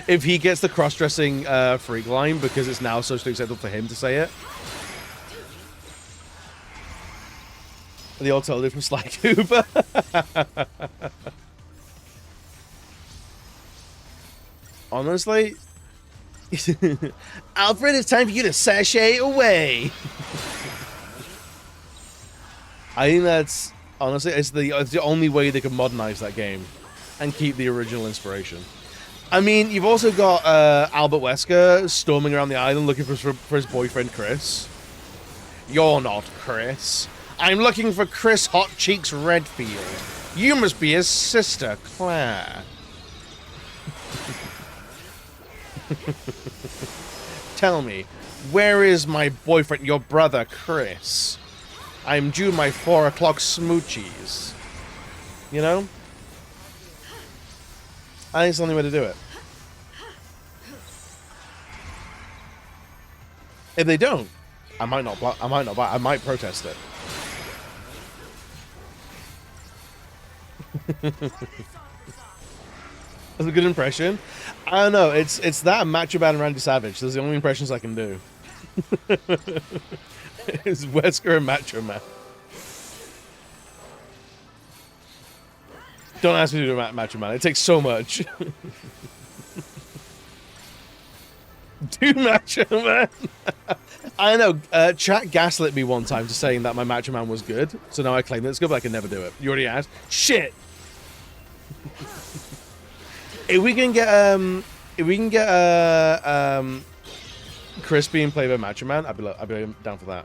If he gets the cross-dressing freak line because it's now socially acceptable for him to say it. The alternative from Sly Cooper. Honestly, Alfred, it's time for you to sashay away. I think that's honestly it's the only way they can modernize that game and keep the original inspiration. I mean, you've also got Albert Wesker storming around the island looking for his boyfriend Chris. You're not Chris. I'm looking for Chris Hot Cheeks Redfield. You must be his sister, Claire. Tell me, where is my boyfriend, your brother, Chris? I'm due my 4 o'clock smoochies. You know? I think it's the only way to do it. If they don't, I might not protest it. That's a good impression. I don't know. It's that Macho Man and Randy Savage. Those are the only impressions I can do. It's Wesker and Macho Man. Don't ask me to do Macho Man. It takes so much. Do Macho Man. I know. Chat gaslit me one time to saying that my Macho Man was good. So now I claim that it's good, but I can never do it. You already asked. Shit. If we can get Chris being played by Macho Man, I'd be down for that.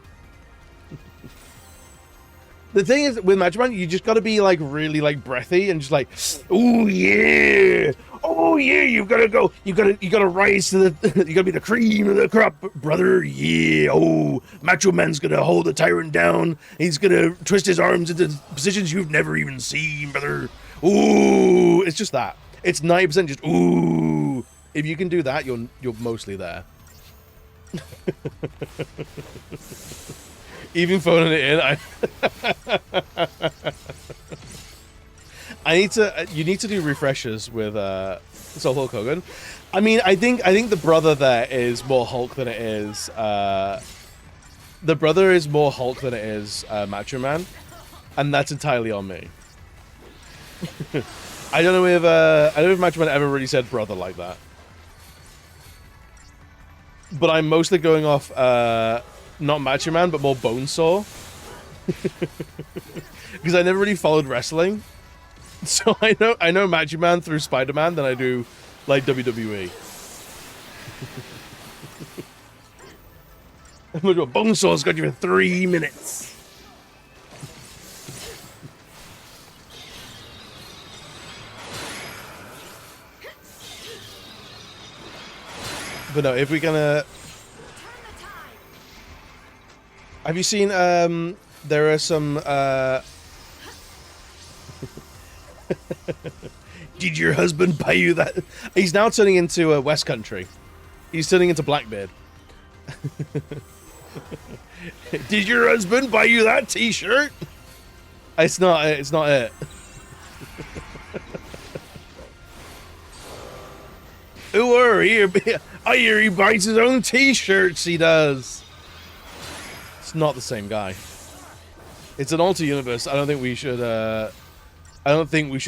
The thing is, with Macho Man, you just got to be like really like breathy and just like, oh yeah, you gotta rise to the, you gotta be the cream of the crop, brother. Yeah, oh, Macho Man's gonna hold the tyrant down. He's gonna twist his arms into positions you've never even seen, brother. Ooh, it's just that. It's 90% just ooh. If you can do that, you're mostly there. Even phoning it in, you need to do refreshers with Hulk Hogan. I mean, I think the brother there is more Hulk than it is the brother is more Hulk than it is Macho Man, and that's entirely on me. I don't know if Macho Man ever really said brother like that. But I'm mostly going off not Macho Man, but more Bonesaw. Because I never really followed wrestling. So I know Macho Man through Spider-Man than I do like WWE. Bonesaw's got you for 3 minutes. But no, if we're gonna... Have you seen, there are some, Did your husband buy you that? He's now turning into West Country. He's turning into Blackbeard. Did your husband buy you that t-shirt? It's not it. Don't worry, I hear he buys his own t-shirts, he does. It's not the same guy. It's an alter universe I don't think we should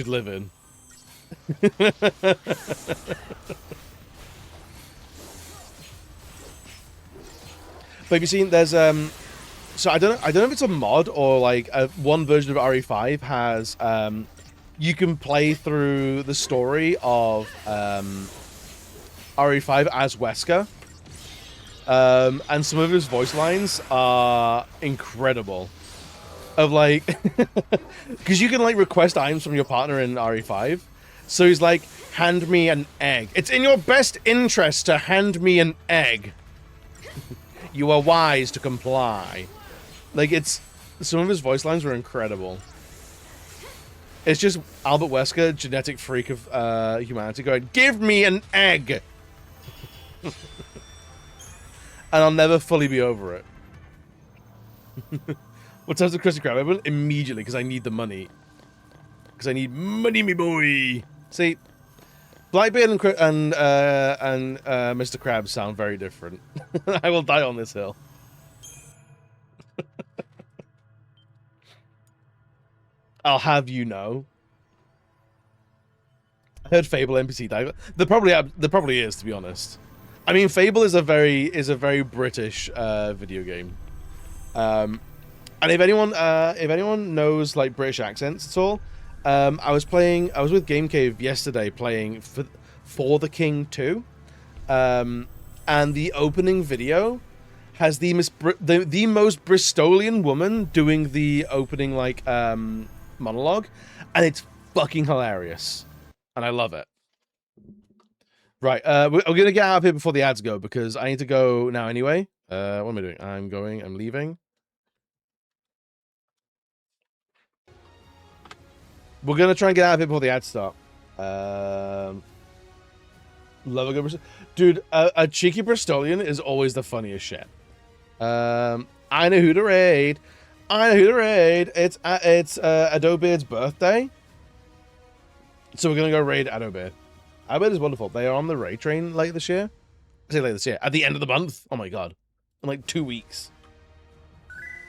live in. But have you seen? There's So I don't know if it's a mod or like one version of RE5 has you can play through the story of RE5 as Wesker. And some of his voice lines are incredible. Of like, because you can like request items from your partner in RE5. So he's like, hand me an egg. It's in your best interest to hand me an egg. You are wise to comply. Like, it's, some of his voice lines were incredible. It's just Albert Wesker, genetic freak of humanity, going, give me an egg! And I'll never fully be over it. What time's the Krusty Krab open? Immediately, because I need the money. Because I need money, me boy! See, Blackbeard and Mr. Krabs sound very different. I will die on this hill. I'll have you know. I heard Fable NPC dive. There probably is, to be honest. I mean, Fable is a very British video game. And if anyone knows like British accents at all, I was with Game Cave yesterday playing for the King 2, and the opening video has the most Bristolian woman doing the opening like monologue, and it's fucking hilarious, and I love it. Right, we're gonna get out of here before the ads go because I need to go now anyway. What am I doing? I'm leaving. We're gonna try and get out of here before the ads start. Love a good dude. A cheeky Bristolian is always the funniest shit. I know who to raid. It's Adobeard's birthday, so we're gonna go raid Adobeard. Adobeard is wonderful. They are on the raid train late this year. I say late this year, at the end of the month. Oh my god, in like 2 weeks.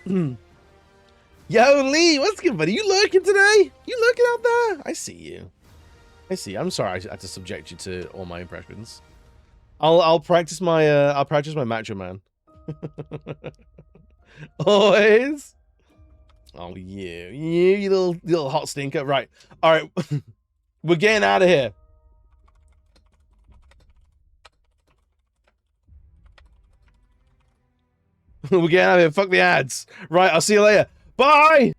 Yo, Lee, what's good, buddy? You lurking today? You lurking out there? I see you. I'm sorry I had to subject you to all my impressions. I'll practice my Macho Man. Always. Oh, you little hot stinker. Right. All right. We're getting out of here. We're getting out of here. Fuck the ads. Right. I'll see you later. Bye.